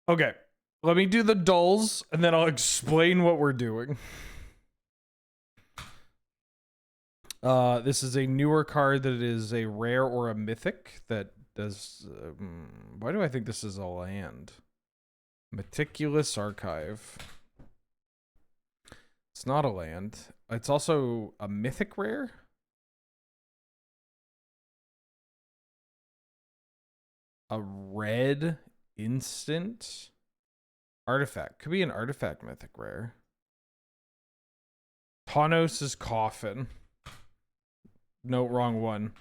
Okay, let me do the dulls, and then I'll explain what we're doing. This is a newer card that is a rare or a mythic that does... why do I think this is a land? Meticulous Archive. It's not a land. It's also a mythic rare? A red instant? Artifact. Could be an artifact mythic rare. Tanos' Coffin. No, wrong one.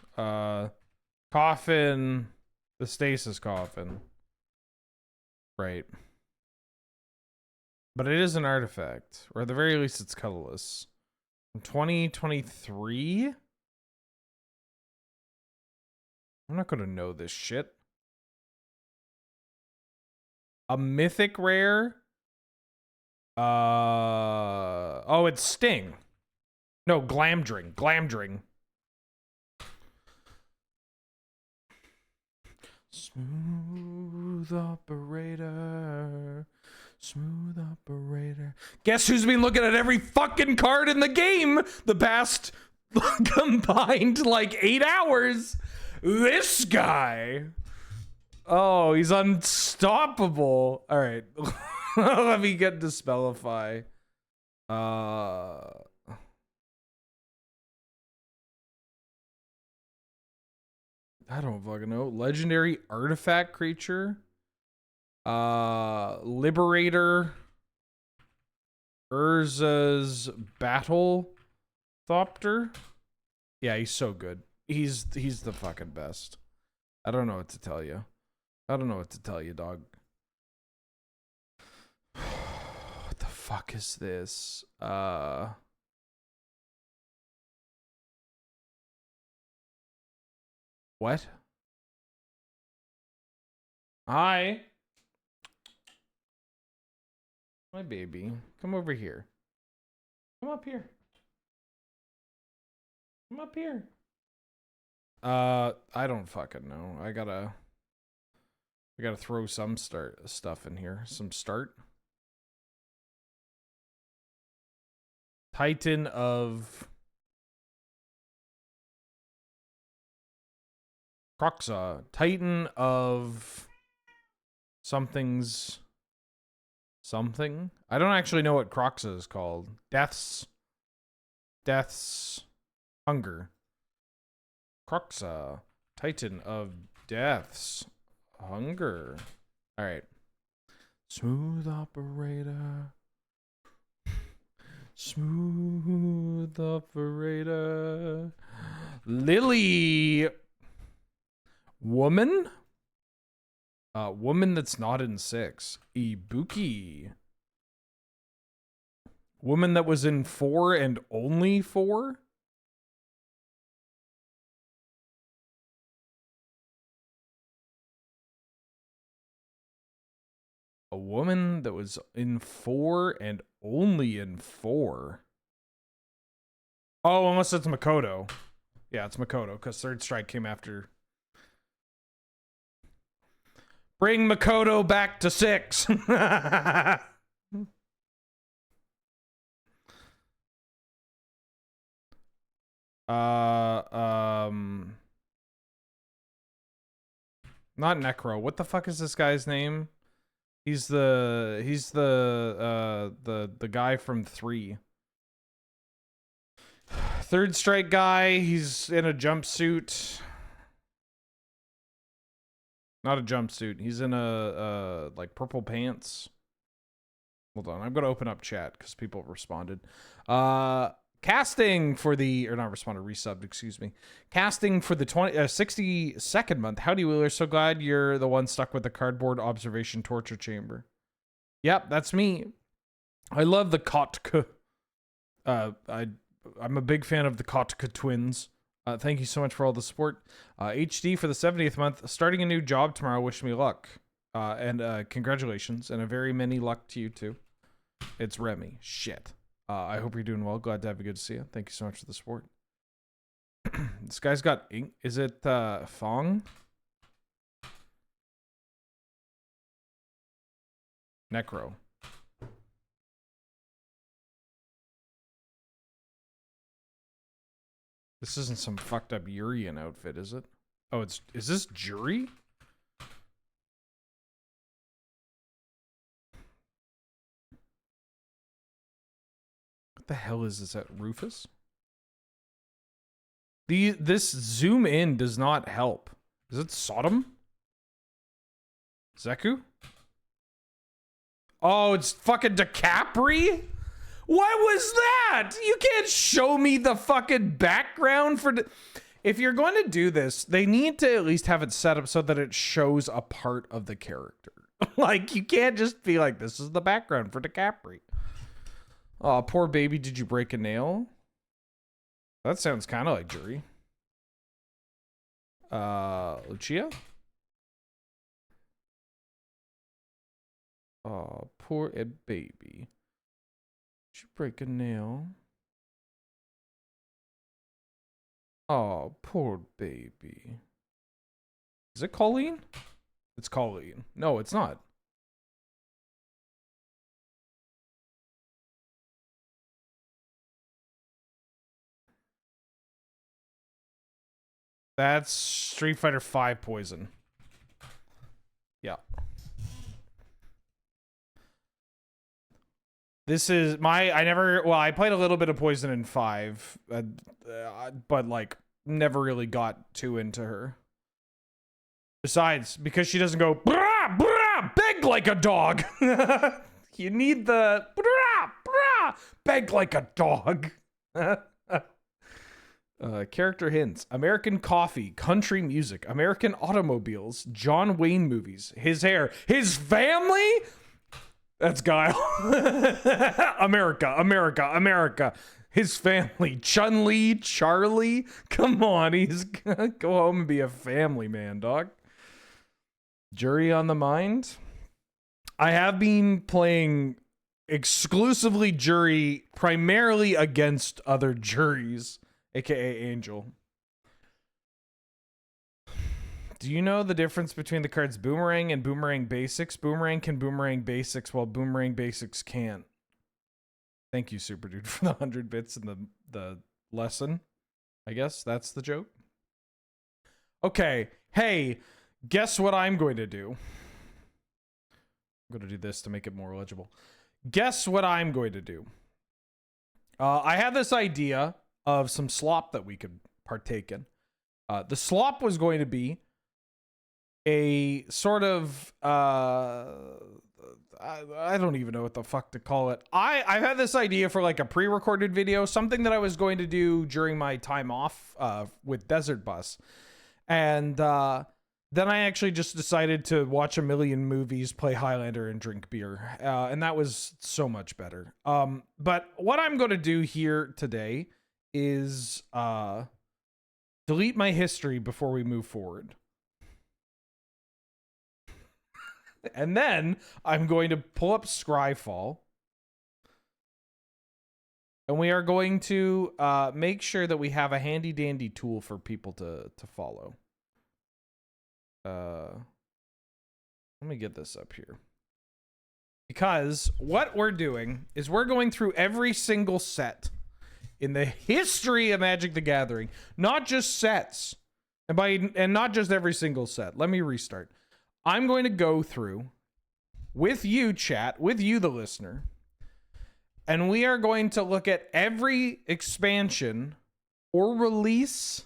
Coffin. The Stasis Coffin. Right. But it is an artifact. Or at the very least, it's colorless. From 2023? I'm not gonna know this shit. A mythic rare? Oh, it's Sting. No, Glamdring. Glamdring. Smooth operator. Smooth operator. Guess who's been looking at every fucking card in the game the past combined like 8 hours? This guy. Oh, he's unstoppable. All right. Let me get to Spellify. I don't fucking know. Legendary artifact creature. Liberator. Urza's Battle Thopter. Yeah, he's so good. He's the fucking best. I don't know what to tell you. I don't know what to tell you, dog. What the fuck is this? What? Hi. My baby. Come over here. Come up here. Come up here. I don't fucking know. I gotta throw some stuff in here. Some start. Titan of Croxa. Titan of something's something. I don't actually know what Croxa is called. Death's Hunger. Croxa. Titan of Death's Hunger. All right. Smooth operator. Smooth operator. Lily. Woman? Woman that's not in 6. Ibuki. Woman that was in 4 and only 4? A woman that was in 4 and only in 4. Oh, unless it's Makoto. Yeah, it's Makoto, because Third Strike came after. Bring Makoto back to 6. Not Necro. What the fuck is this guy's name? He's the guy from 3. Third Strike guy. He's in a jumpsuit. Not a jumpsuit. He's in a like purple pants. Hold on. I'm gonna open up chat because people responded. Casting for the, or not responded, resubbed, excuse me. Casting for the 62nd month. Howdy, Wheeler. So glad you're the one stuck with the cardboard observation torture chamber. Yep, that's me. I love the Kotka. I'm a big fan of the Kotka twins. Thank you so much for all the support. HD for the 70th month. Starting a new job tomorrow. Wish me luck. And congratulations. And a very many luck to you too. It's Remy. Shit. I hope you're doing well. Glad to have you. Good to see you. Thank you so much for the support. This guy's got ink. Is it Fong? Necro. This isn't some fucked up Urian outfit, is it? Oh, is this Jury? What the hell is this at Rufus? This zoom in does not help. Is it Sodom? Zeku? Oh, it's fucking DeCapri? What was that? You can't show me the fucking background for... If you're going to do this, they need to at least have it set up so that it shows a part of the character. Like, you can't just be like, this is the background for DeCapri. Oh, poor baby, did you break a nail? That sounds kind of like Jury. Lucia? Oh, poor baby. Did you break a nail? Oh, poor baby. Is it Colleen? It's Colleen. No, it's not. That's Street Fighter 5 Poison. Yeah. This is I played a little bit of Poison in 5, but like never really got too into her. Besides, because she doesn't go brah, brah, beg like a dog. You need the brah, brah, beg like a dog. Character hints: American coffee, country music, American automobiles, John Wayne movies, his hair, his family. That's Guile. America, America, America. His family, Chun-Li, Charlie. Come on, he's gonna go home and be a family man, dog. Jury on the mind. I have been playing exclusively Jury, primarily against other juries, aka Angel. Do you know the difference between the cards Boomerang and Boomerang Basics? Boomerang can Boomerang Basics while Boomerang Basics can't. Thank you, Super Dude, for the 100 bits and the lesson. I guess that's the joke. Okay, hey, guess what I'm going to do? I'm going to do this to make it more legible. Guess what I'm going to do? I have this idea of some slop that we could partake in. The slop was going to be a sort of I don't even know what the fuck to call it. I've had this idea for like a pre-recorded video, something that I was going to do during my time off with Desert Bus. And then I actually just decided to watch a million movies, play Highlander, and drink beer. And that was so much better. But what I'm going to do here today is delete my history before we move forward. And then I'm going to pull up Scryfall. And we are going to make sure that we have a handy dandy tool for people to follow. Let me get this up here. Because what we're doing is we're going through every single set in the history of Magic the Gathering. Not just sets. And not just every single set. Let me restart. I'm going to go through with you, chat, with you, the listener, and we are going to look at every expansion or release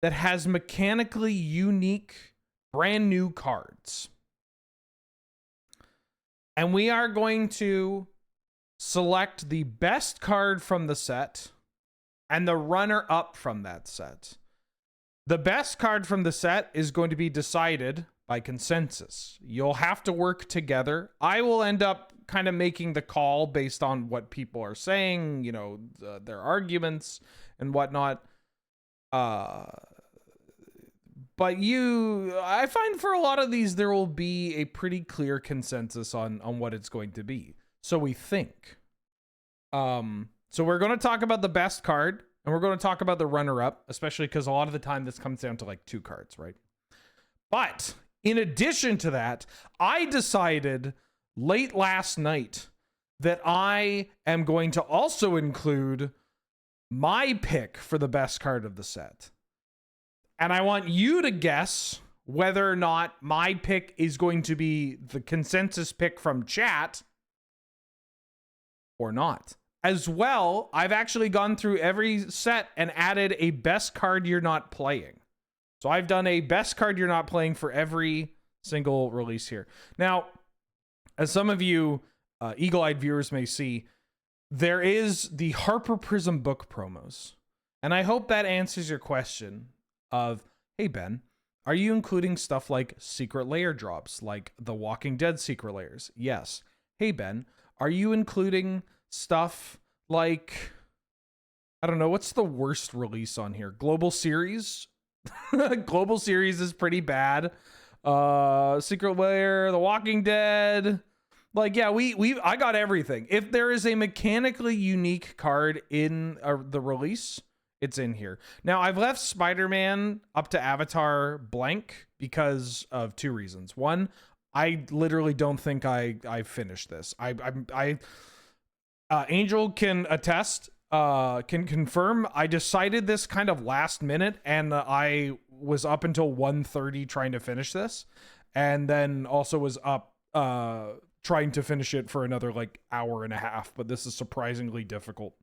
that has mechanically unique, brand new cards. And we are going to select the best card from the set and the runner-up from that set. The best card from the set is going to be decided by consensus. You'll have to work together. I will end up kind of making the call based on what people are saying, you know, their arguments and whatnot. But I find for a lot of these, there will be a pretty clear consensus on what it's going to be. So we think. So we're going to talk about the best card, and we're going to talk about the runner-up, especially because a lot of the time this comes down to like 2 cards, right? But in addition to that, I decided late last night that I am going to also include my pick for the best card of the set. And I want you to guess whether or not my pick is going to be the consensus pick from chat or not. As well, I've actually gone through every set and added a best card you're not playing. So I've done a best card you're not playing for every single release here. Now, as some of you eagle-eyed viewers may see, there is the Harper Prism book promos. And I hope that answers your question of, hey Ben, are you including stuff like secret layer drops, like the Walking Dead secret layers? Yes. Hey Ben, are you including stuff like, I don't know, what's the worst release on here? Global Series? Global Series is pretty bad. Secret Layer, The Walking Dead. Like, yeah, I got everything. If there is a mechanically unique card in the release, it's in here. Now, I've left Spider-Man up to Avatar blank because of two reasons. One, I literally don't think I finished this. Angel can attest, can confirm. I decided this kind of last minute, and I was up until 1:30 trying to finish this, and then also was up trying to finish it for another like hour and a half. But this is surprisingly difficult.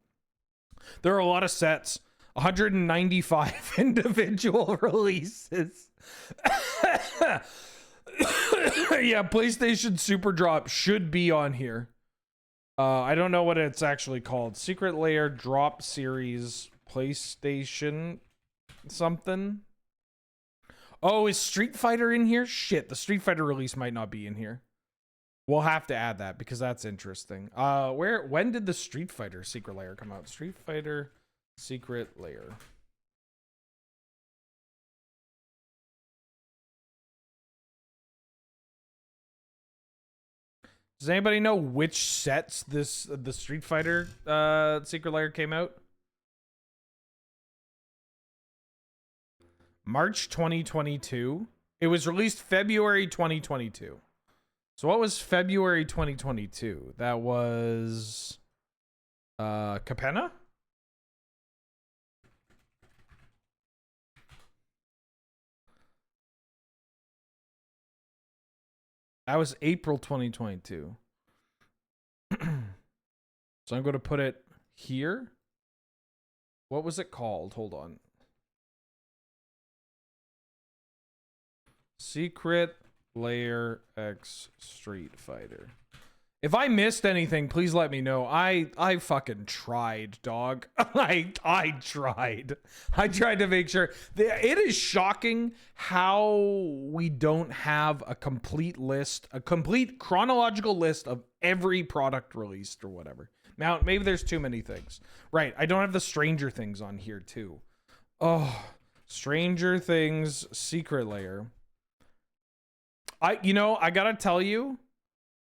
There are a lot of sets. 195 individual releases. Yeah, PlayStation Super Drop should be on here. I don't know what it's actually called. Secret Layer Drop Series PlayStation something. Oh, is Street Fighter in here? Shit, the Street Fighter release might not be in here. We'll have to add that because that's interesting. When did the Street Fighter Secret Layer come out? Street Fighter Secret Layer. Does anybody know which sets the Street Fighter Secret Layer came out? March 2022. It was released February 2022. So what was February 2022? That was Capenna? That was April 2022. So I'm going to put it here. What was it called? Hold on. Secret Layer X Street Fighter. If I missed anything, please let me know. I fucking tried, dog. I tried. I tried to make sure. It is shocking how we don't have a complete list, a complete chronological list of every product released or whatever. Now, maybe there's too many things. Right, I don't have the Stranger Things on here too. Oh, Stranger Things Secret Layer. I gotta tell you,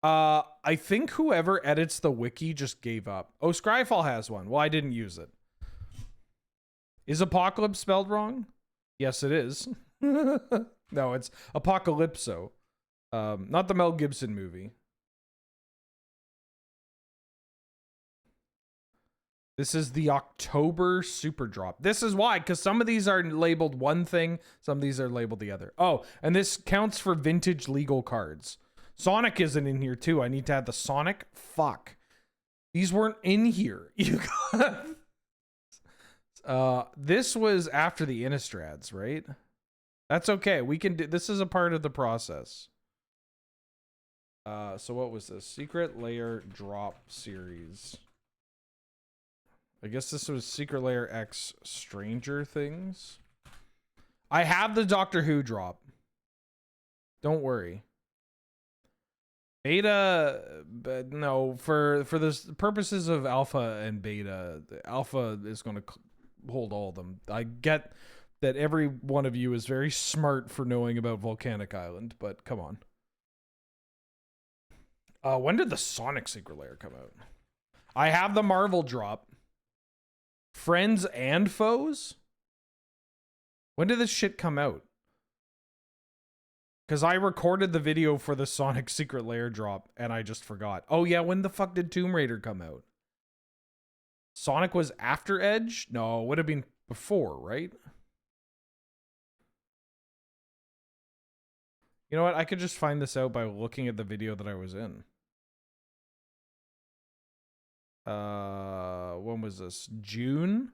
I think whoever edits the wiki just gave up. Oh, Scryfall has one. Well, I didn't use it. Is apocalypse spelled wrong? Yes, it is. No, it's apocalypso. Not the Mel Gibson movie. This is the October Super Drop. This is why, because some of these are labeled one thing, some of these are labeled the other. Oh, and this counts for vintage legal cards. Sonic isn't in here too. I need to add the Sonic. Fuck. These weren't in here. You got this was after the Innistrads, right? That's okay. We can do this is a part of the process. So what was this? Secret Layer Drop Series. I guess this was Secret Layer X Stranger Things. I have the Doctor Who drop. Don't worry. Beta, but no, for the purposes of alpha and beta, alpha is going to hold all of them. I get that every one of you is very smart for knowing about Volcanic Island, but come on. When did the Sonic Secret Layer come out? I have the Marvel drop. Friends and Foes? When did this shit come out? Because I recorded the video for the Sonic Secret Lair drop, and I just forgot. Oh yeah, when the fuck did Tomb Raider come out? Sonic was after Edge? No, it would have been before, right? You know what? I could just find this out by looking at the video that I was in. When was this? June?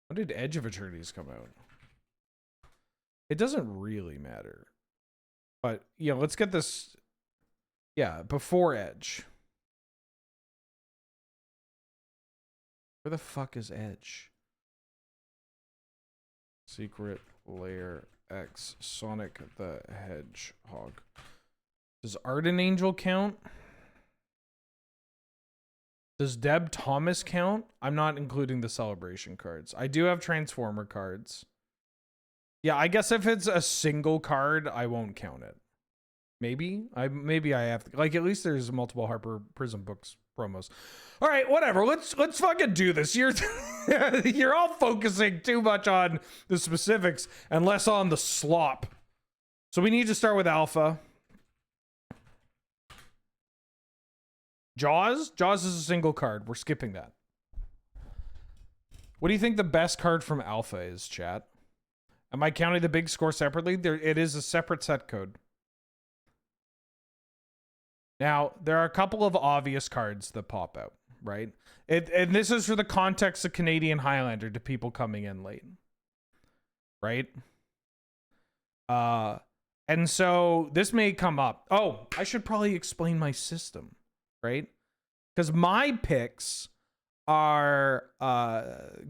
When did Edge of Eternities come out? It doesn't really matter. But, yeah, let's get this. Yeah, before Edge. Where the fuck is Edge? Secret Lair X Sonic the Hedgehog. Does Arden Angel count? Does Deb Thomas count? I'm not including the celebration cards. I do have Transformer cards. Yeah, I guess if it's a single card, I won't count it. Maybe I have to, like, at least there's multiple Harper Prism books promos. All right, whatever. Let's fucking do this. You're all focusing too much on the specifics and less on the slop. So we need to start with Alpha. Jaws? Jaws is a single card. We're skipping that. What do you think the best card from Alpha is, chat? Am I counting the big score separately? It is a separate set code. Now, there are a couple of obvious cards that pop out, right? And this is for the context of Canadian Highlander to people coming in late. Right? And so this may come up. Oh, I should probably explain my system, right? Because my picks are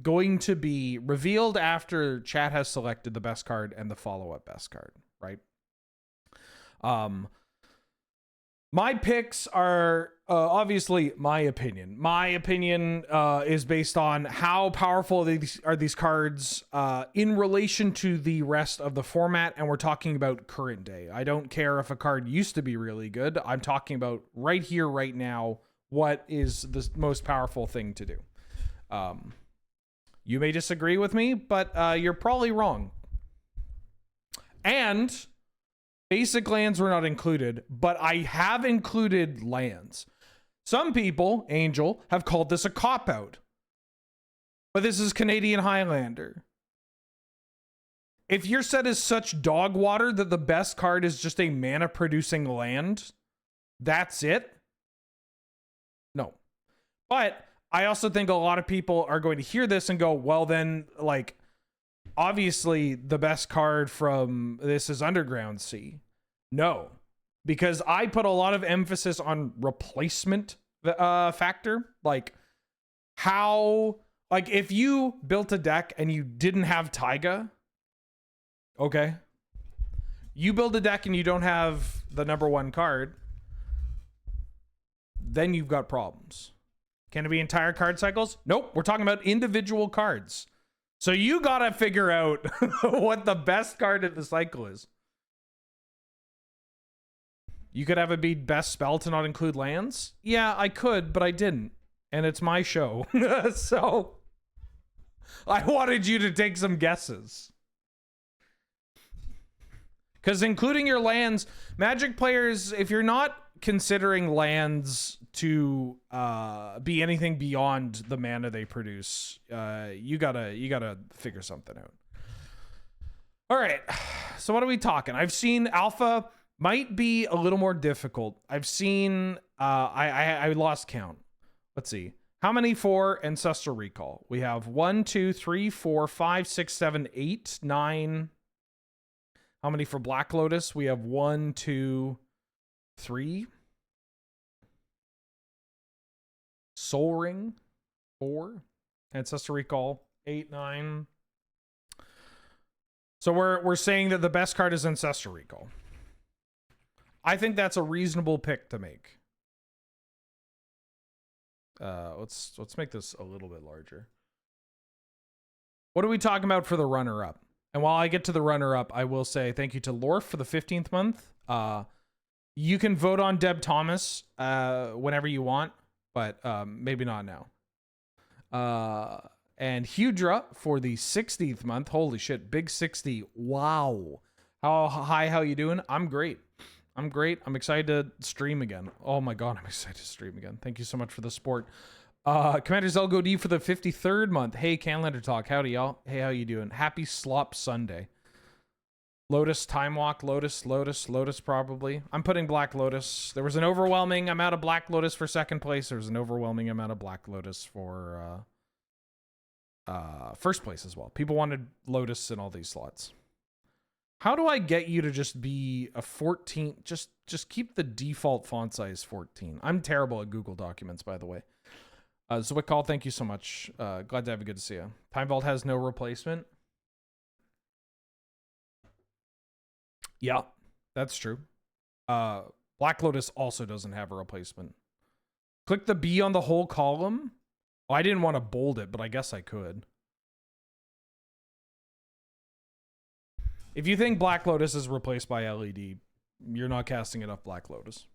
going to be revealed after chat has selected the best card and the follow-up best card, right? My picks are obviously my opinion. My opinion is based on how powerful are these cards in relation to the rest of the format, and we're talking about current day. I don't care if a card used to be really good. I'm talking about right here, right now, what is the most powerful thing to do. You may disagree with me, but you're probably wrong. And basic lands were not included, but I have included lands. Some people, Angel, have called this a cop-out. But this is Canadian Highlander. If your set is such dog water that the best card is just a mana-producing land, that's it? No. But I also think a lot of people are going to hear this and go, well then, like, obviously the best card from this is Underground Sea. No, because I put a lot of emphasis on replacement factor. Like how, like if you built a deck and you didn't have Taiga, okay. You build a deck and you don't have the #1 card, then you've got problems. Can it be entire card cycles? Nope, we're talking about individual cards. So you gotta figure out what the best card in the cycle is. You could have it be best spell to not include lands? Yeah, I could, but I didn't. And it's my show. So I wanted you to take some guesses. Because including your lands, Magic players, if you're not considering lands to be anything beyond the mana they produce, you gotta figure something out. All right, so what are we talking? I've seen Alpha might be a little more difficult. I've seen I lost count. Let's see. How many for Ancestral Recall? We have 1, 2, 3, 4, 5, 6, 7, 8, 9. How many for Black Lotus? We have 1, 2, 3. Soul Ring, 4. Ancestral Recall, 8, 9. So we're saying that the best card is Ancestral Recall. I think that's a reasonable pick to make. Let's make this a little bit larger. What are we talking about for the runner-up? And while I get to the runner-up, I will say thank you to Lorf for the 15th month. You can vote on Deb Thomas whenever you want, but maybe not now. And Hudra for the 60th month. Holy shit, big 60. Wow. How you doing? I'm great. I'm great. I'm excited to stream again. Oh my god, I'm excited to stream again. Thank you so much for the support. Commander Zelgo D for the 53rd month. Hey, Canlander Talk. Howdy, y'all. Hey, how you doing? Happy Slop Sunday. Lotus, Time Walk, Lotus probably. I'm putting Black Lotus. There was an overwhelming amount of Black Lotus for second place. There was an overwhelming amount of Black Lotus for first place as well. People wanted Lotus in all these slots. How do I get you to just be a 14? Just keep the default font size 14. I'm terrible at Google Documents, by the way. Zwicall, thank you so much. Glad to have you. Good to see you. Time Vault has no replacement. Yeah, that's true. Black Lotus also doesn't have a replacement. Click the B on the whole column. Oh, I didn't want to bold it, but I guess I could. If you think Black Lotus is replaced by LED, you're not casting enough Black Lotus.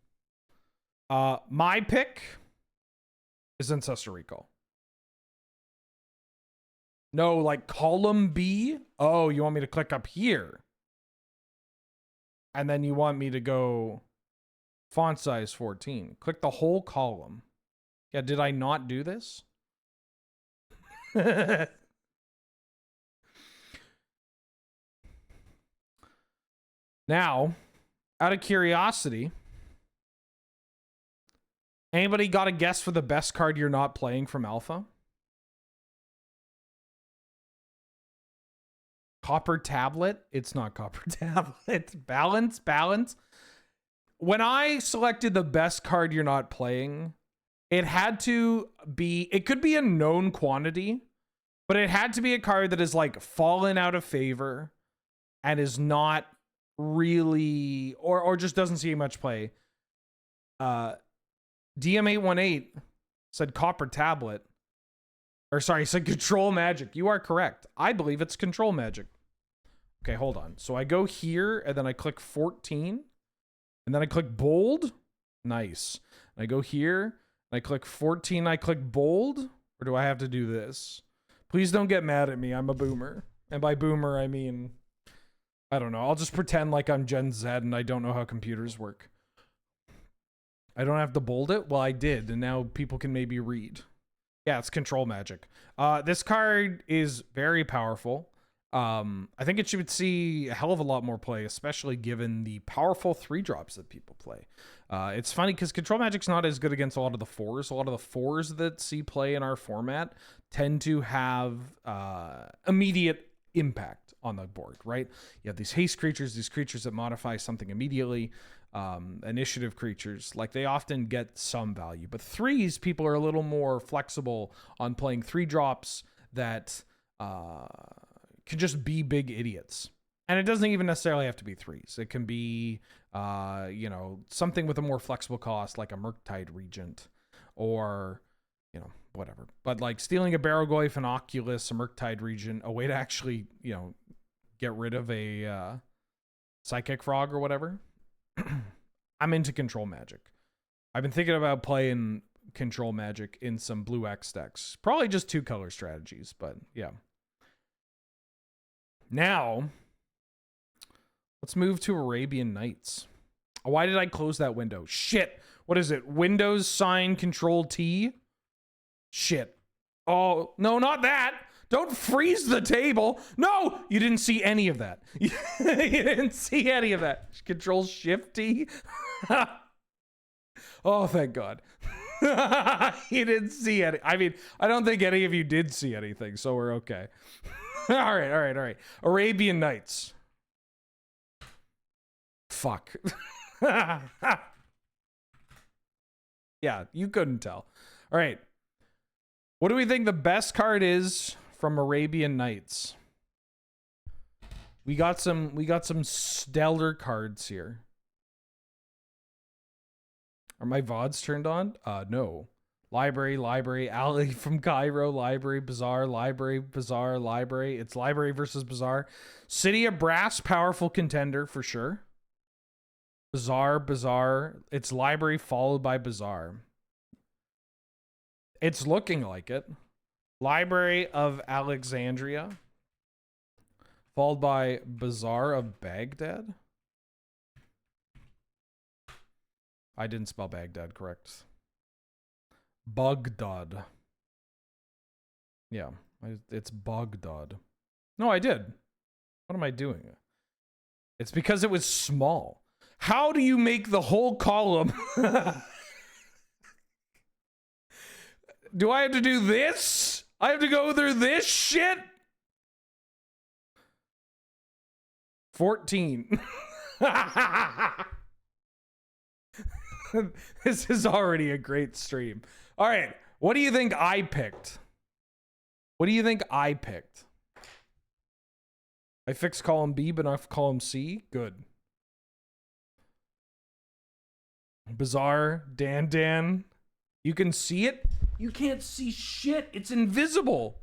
My pick is Ancestor Recall. No, like column B? Oh, you want me to click up here? And then you want me to go font size 14. Click the whole column. Yeah, did I not do this? Now, out of curiosity, anybody got a guess for the best card you're not playing from Alpha? Copper Tablet? It's not Copper Tablet. It's Balance. When I selected the best card you're not playing, it had to be, it could be a known quantity, but it had to be a card that is like fallen out of favor and is not really, or just doesn't see much play. DM818 said Copper Tablet. Or sorry, said Control Magic. You are correct. I believe it's Control Magic. Okay, hold on. So I go here, and then I click 14. And then I click Bold. Nice. And I go here, and I click 14. I click Bold. Or do I have to do this? Please don't get mad at me. I'm a boomer. And by boomer, I mean, I don't know. I'll just pretend like I'm Gen Z and I don't know how computers work. I don't have to bold it? Well, I did, and now people can maybe read. Yeah, it's Control Magic. This card is very powerful. I think it should see a hell of a lot more play, especially given the powerful 3-drops that people play. It's funny because Control Magic's not as good against a lot of the 4s. A lot of the 4s that see play in our format tend to have immediate impact on the board, right? You have these haste creatures, these creatures that modify something immediately. Initiative creatures, like they often get some value, but 3s, people are a little more flexible on playing 3-drops that can just be big idiots. And it doesn't even necessarily have to be 3s. It can be you know, something with a more flexible cost, like a Murktide Regent, or you know, whatever. But like stealing a Barrogoyf, an Oculus, a Murktide Regent, a way to actually, you know, get rid of a Psychic Frog or whatever. I'm into Control Magic. I've been thinking about playing Control Magic in some blue X decks. Probably just 2 color strategies, but yeah. Now, let's move to Arabian Nights. Why did I close that window? Shit. What is it? Windows sign Control T? Shit. Oh, no, not that. Don't freeze the table. No, you didn't see any of that. You didn't see any of that. Control Shift T. Oh, thank God. You didn't see any. I mean, I don't think any of you did see anything, so we're okay. All right. Arabian Nights. Fuck. Yeah, you couldn't tell. All right. What do we think the best card is from Arabian Nights? We got some stellar cards here. Are my VODs turned on? No. Library, Alley from Cairo, Library, Bazaar, Library. It's Library versus Bazaar. City of Brass, powerful contender for sure. Bazaar. It's Library followed by Bazaar. It's looking like it. Library of Alexandria Followed by Bazaar of Baghdad. I didn't spell Baghdad correct. Baghdad. Yeah, it's Baghdad. No, I did. What am I doing? It's because it was small. How do you make the whole column? Do I have to do this? I have to go through this shit? 14. This is already a great stream. All right, what do you think I picked? What do you think I picked? I fixed column B, but not column C. Good. Bizarre, Dan. You can see it? You can't see shit. It's invisible.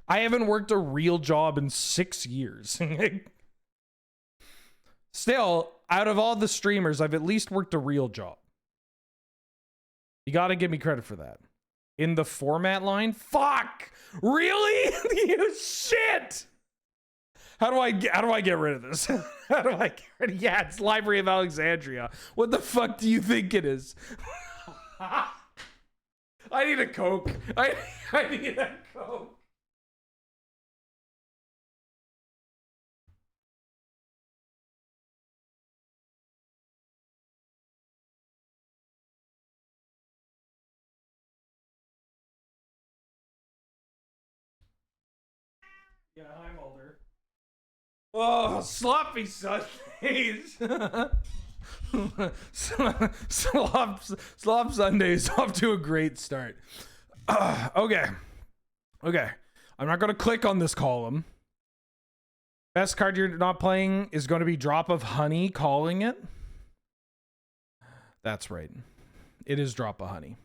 I haven't worked a real job in 6 years. Still, out of all the streamers, I've at least worked a real job. You gotta give me credit for that. In the format line? Fuck! Really? You shit! How do I get rid of this? How do I get rid of... Yeah, it's Library of Alexandria. What the fuck do you think it is? I need a Coke. I need a Coke. Yeah, hi Mulder. Oh, sloppy Sundays. Slop Sundays off to a great start. Okay. I'm not going to click on this column. Best card you're not playing is going to be Drop of Honey, calling it. That's right. It is Drop of Honey.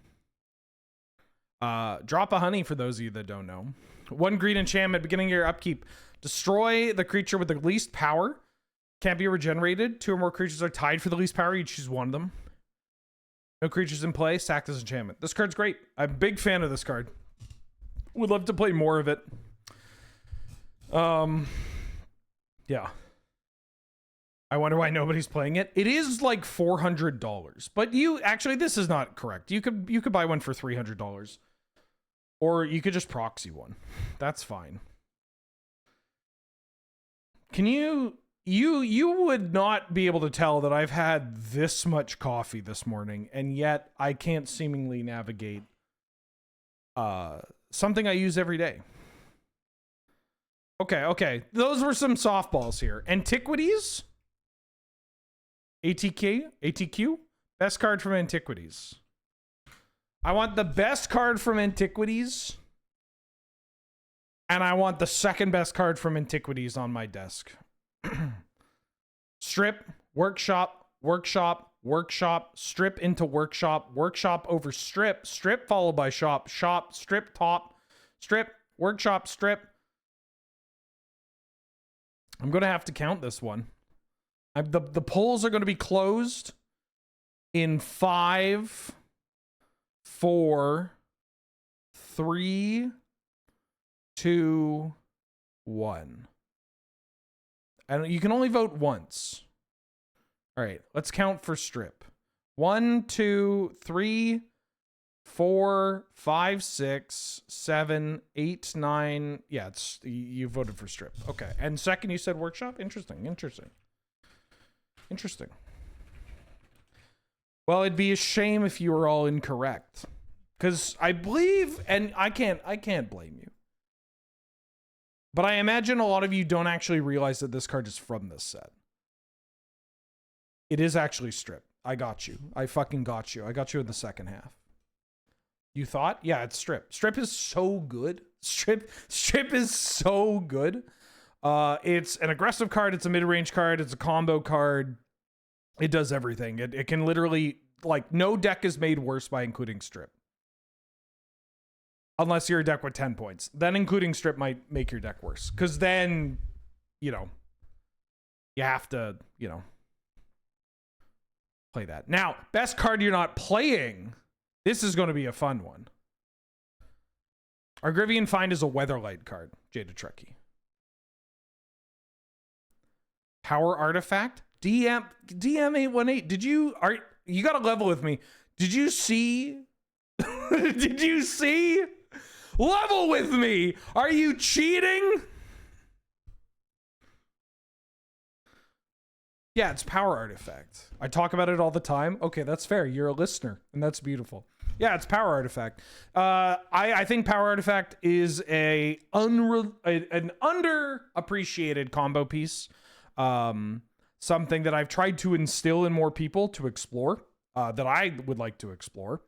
Drop of Honey, for those of you that don't know. 1 green enchantment, beginning of your upkeep. Destroy the creature with the least power. Can't be regenerated. 2 or more creatures are tied for the least power. You choose one of them. No creatures in play. Sack this enchantment. This card's great. I'm a big fan of this card. Would love to play more of it. Yeah. I wonder why nobody's playing it. It is like $400, but actually this is not correct. You could buy one for $300, or you could just proxy one. That's fine. Can you would not be able to tell that I've had this much coffee this morning, and yet I can't seemingly navigate something I use every day. Okay. Those were some softballs here. Antiquities? ATQ? Best card from Antiquities. I want the best card from Antiquities. And I want the second best card from Antiquities on my desk. Strip, workshop, strip into workshop over strip followed by shop, strip top, strip, workshop, strip. I'm going to have to count this one. The polls are going to be closed in 5, 4, 3, 2, 1. And you can only vote once. All right, let's count for strip. 1, 2, 3, 4, 5, 6, 7, 8, 9. Yeah, you voted for strip. Okay. And second, you said workshop? Interesting. Well, it'd be a shame if you were all incorrect. Because I believe, and I can't blame you. But I imagine a lot of you don't actually realize that this card is from this set. It is actually strip. I got you. I fucking got you. I got you in the second half. You thought? Yeah, it's strip. Strip is so good. Strip is so good. It's an aggressive card. It's a mid-range card. It's a combo card. It does everything. It can literally, like, no deck is made worse by including strip. Unless you're a deck with 10 points. Then including strip might make your deck worse. Because then, you have to, play that. Now, best card you're not playing. This is going to be a fun one. Argrivian Find is a Weatherlight card, Jada Trekkie. Power Artifact? DM818. You got to level with me. Did you see? Did you see? Level with me. Are you cheating? Yeah, it's Power Artifact. I talk about it all the time. Okay, that's fair. You're a listener, and that's beautiful. Yeah, it's Power Artifact. I think Power Artifact is an underappreciated combo piece. Something that I've tried to instill in more people to explore, that I would like to explore.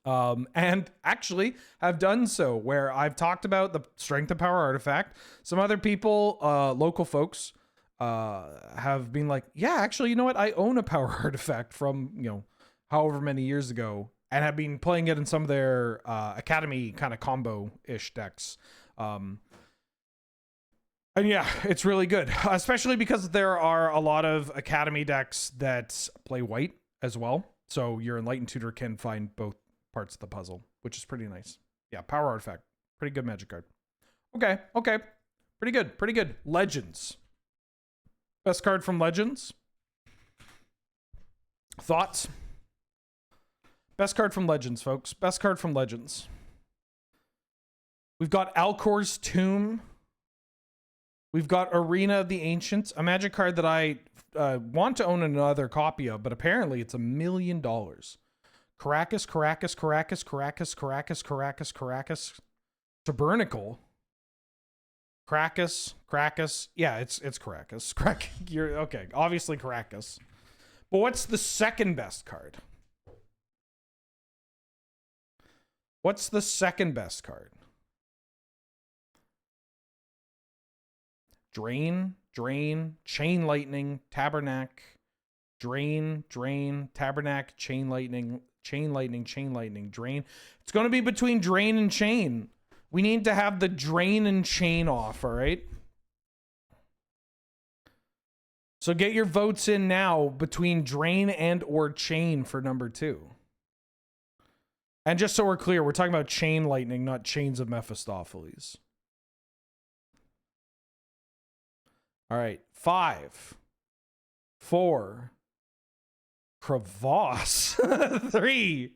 And actually have done so, where I've talked about the strength of Power Artifact. Some other people, local folks, have been like, yeah, actually, you know what? I own a Power Artifact from, however many years ago, and have been playing it in some of their Academy kind of combo-ish decks. And yeah, it's really good, especially because there are a lot of Academy decks that play white as well. So your Enlightened Tutor can find both parts of the puzzle, which is pretty nice. Yeah, Power Artifact. Pretty good Magic card. Okay. Pretty good. Legends. Best card from Legends? Thoughts? Best card from Legends, folks. Best card from Legends. We've got Alcor's Tomb. We've got Arena of the Ancients, a Magic card that I want to own another copy of, but apparently it's $1 million. Caracas. Tabernacle. Crackus. Yeah, it's Caracas. You're okay. Obviously Caracas. But what's the second best card? What's the second best card? Drain, Chain Lightning, Tabernac, Drain, Tabernac, Chain Lightning, Drain. It's going to be between Drain and Chain. We need to have the Drain and Chain off, all right? So get your votes in now between Drain and or Chain for number 2. And just so we're clear, we're talking about Chain Lightning, not Chains of Mephistopheles. All right, 5, 4, Crevasse, 3,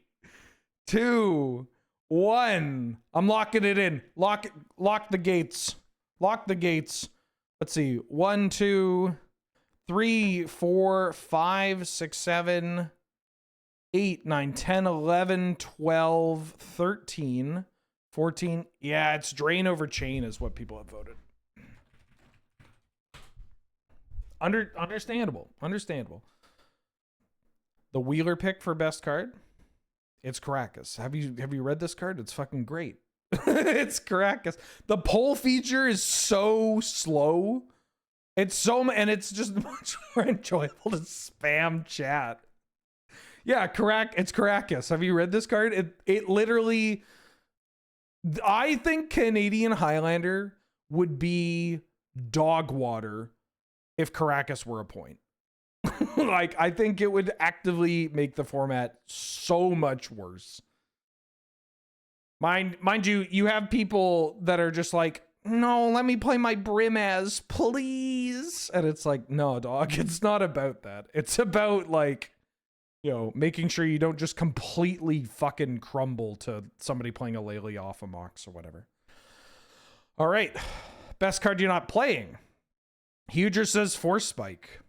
2, 1. I'm locking it in. Lock the gates. Lock the gates. Let's see. 1, 2, 3, 4, 5, 6, 7, 8, 9, 10, 11, 12, 13, 14. Yeah, it's Drain over Chain is what people have voted. Understandable. The Wheeler pick for best card. It's Caracas. Have you read this card? It's fucking great. It's Caracas. The poll feature is so slow. It's just much more enjoyable to spam chat. Yeah, it's Caracas. Have you read this card? It literally, I think Canadian Highlander would be dog water if Caracas were a point. Like, I think it would actively make the format so much worse. Mind you, you have people that are just like, no, let me play my Brimaz, please. And it's like, no, dog, it's not about that. It's about, like, making sure you don't just completely fucking crumble to somebody playing a Lele off a Mox or whatever. All right. Best card you're not playing. Huger says Force Spike.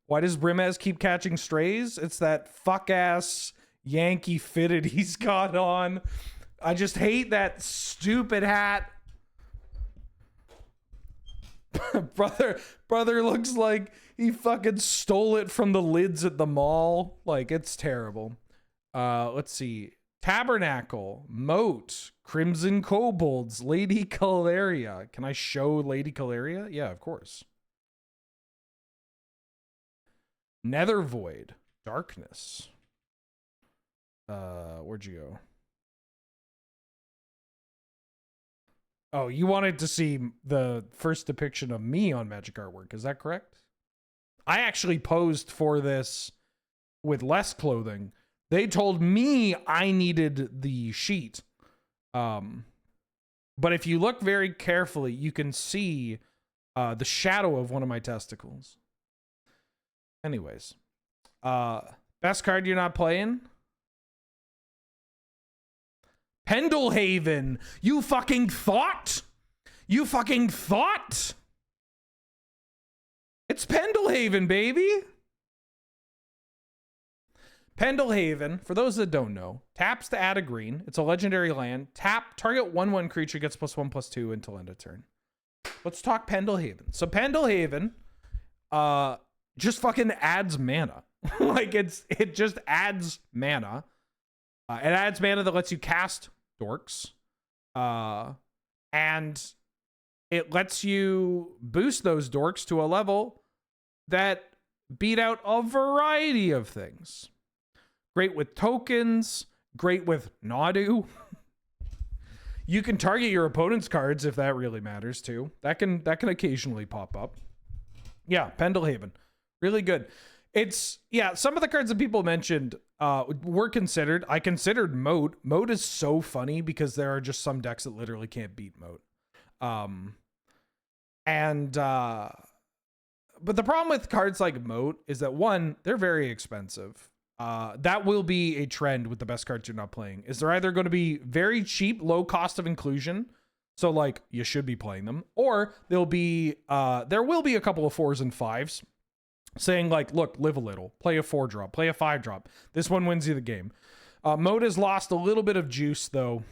Why does Brimaz keep catching strays? It's that fuck-ass Yankee fitted he's got on. I just hate that stupid hat. Brother looks like he fucking stole it from the lids at the mall. Like, it's terrible. Let's see. Tabernacle, Moat, Crimson Kobolds, Lady Caleria. Can I show Lady Caleria? Yeah, of course. Nether Void, Darkness. Where'd you go? Oh, you wanted to see the first depiction of me on Magic Artwork, is that correct? I actually posed for this with less clothing. They told me I needed the sheet. But if you look very carefully, you can see the shadow of one of my testicles. Anyways, best card you're not playing? Pendelhaven. You fucking thought? You fucking thought? It's Pendelhaven, baby. Pendelhaven, for those that don't know, taps to add a green. It's a legendary land. Tap, target 1/1 creature gets +1/+2 until end of turn. Let's talk Pendelhaven. So Pendelhaven just fucking adds mana. Like it just adds mana. It adds mana that lets you cast dorks. And it lets you boost those dorks to a level that beat out a variety of things. Great with tokens, great with Nadu. You can target your opponent's cards if that really matters too. That can occasionally pop up. Yeah, Pendelhaven. Really good. It's, yeah, some of the cards that people mentioned were considered. I considered Moat. Moat is so funny because there are just some decks that literally can't beat Moat. But the problem with cards like Moat is that, one, they're very expensive. That will be a trend with the best cards you're not playing. Is they're either going to be very cheap, low cost of inclusion, so like you should be playing them, or there will be a couple of 4s and 5s saying like, look, live a little, play a 4-drop, play a 5-drop. This one wins you the game. Moat has lost a little bit of juice though,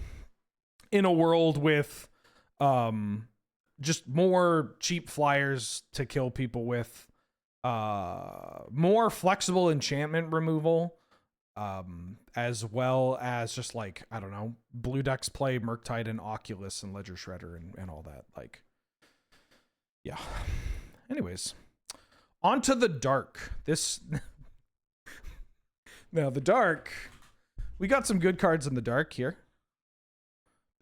in a world with just more cheap flyers to kill people with. More flexible enchantment removal, as well as just like, I don't know, blue decks play Murktide and Oculus and Ledger Shredder and all that. Like, yeah. Anyways, on to the dark. Now the dark, we got some good cards in the dark here.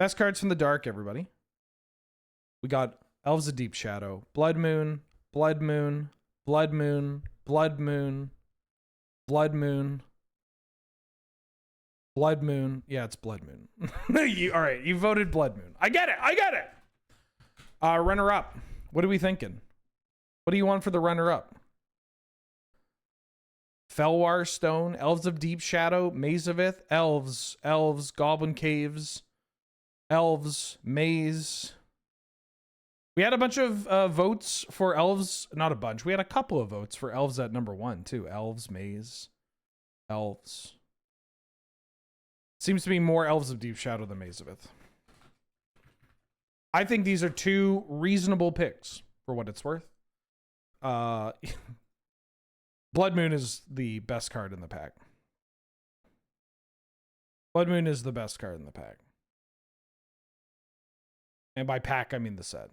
Best cards from the dark, everybody. We got Elves of Deep Shadow, Blood Moon, Blood Moon, Blood Moon, Blood Moon, Blood Moon, Blood Moon. Yeah, it's Blood Moon. All right, you voted Blood Moon. I get it. Runner up. What are we thinking? What do you want for the runner up? Felwar Stone, Elves of Deep Shadow, Maze of Ith, Elves, Goblin Caves, Elves, Maze. We had a bunch of votes for Elves. Not a bunch. We had a couple of votes for Elves at number 1, too. Elves, Maze, Elves. Seems to be more Elves of Deep Shadow than Maze of Ith. I think these are two reasonable picks for what it's worth. Blood Moon is the best card in the pack. Blood Moon is the best card in the pack. And by pack, I mean the set.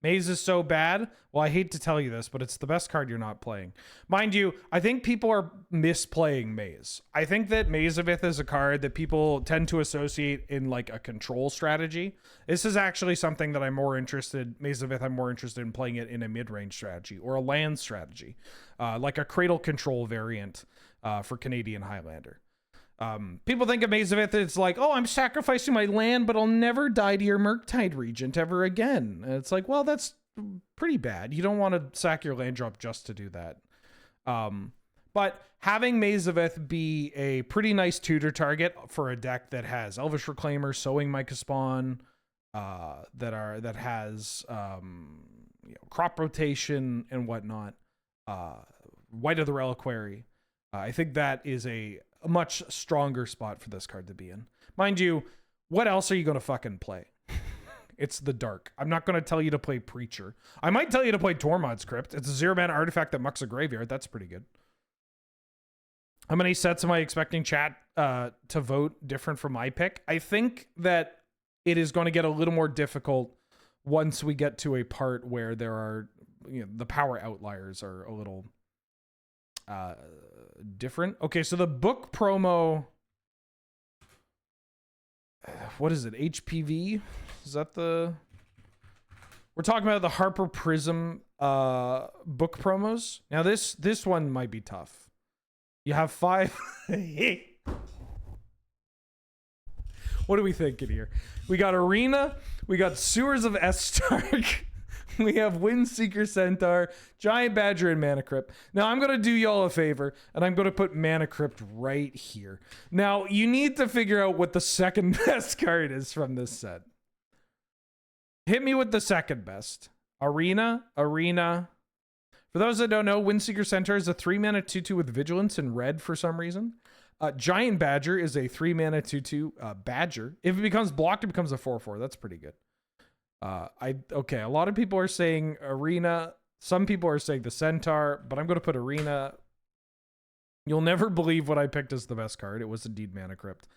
Maze is so bad. Well, I hate to tell you this, but it's the best card you're not playing. Mind you, I think people are misplaying Maze. I think that Maze of Ith is a card that people tend to associate in like a control strategy. This is actually something that I'm more interested, Maze of Ith, I'm more interested in playing it in a mid-range strategy or a land strategy, like a Cradle control variant for Canadian Highlander. People think of Maze of Ith, it's like, oh, I'm sacrificing my land, but I'll never die to your Murktide Regent ever again. And it's like, well, that's pretty bad. You don't want to sack your land drop just to do that. But having Maze of Ith be a pretty nice tutor target for a deck that has Elvish Reclaimer, Sowing Micah Spawn, that has crop rotation and whatnot, White of the Reliquary. I think that is a much stronger spot for this card to be in. Mind you, what else are you going to fucking play? It's the dark. I'm not going to tell you to play Preacher. I might tell you to play Tormod's Crypt. It's a 0-mana artifact that mucks a graveyard. That's pretty good. How many sets am I expecting chat to vote different from my pick? I think that it is going to get a little more difficult once we get to a part where there are, the power outliers are a little different. Okay, so the book promo, what is it, HPV? Is that the, we're talking about the Harper Prism book promos. Now this one might be tough. You have 5. What are we thinking here? We got Arena. We got Sewers of Estark. We have Windseeker Centaur, Giant Badger, and Mana Crypt. Now, I'm going to do y'all a favor, and I'm going to put Mana Crypt right here. Now, you need to figure out what the second best card is from this set. Hit me with the second best. Arena. For those that don't know, Windseeker Centaur is a 3-mana 2/2 with Vigilance in red for some reason. Giant Badger is a 3-mana 2/2 Badger. If it becomes blocked, it becomes a 4/4. That's pretty good. Okay, a lot of people are saying Arena. Some people are saying the Centaur, but I'm going to put Arena. You'll never believe what I picked as the best card. It was indeed Mana Crypt.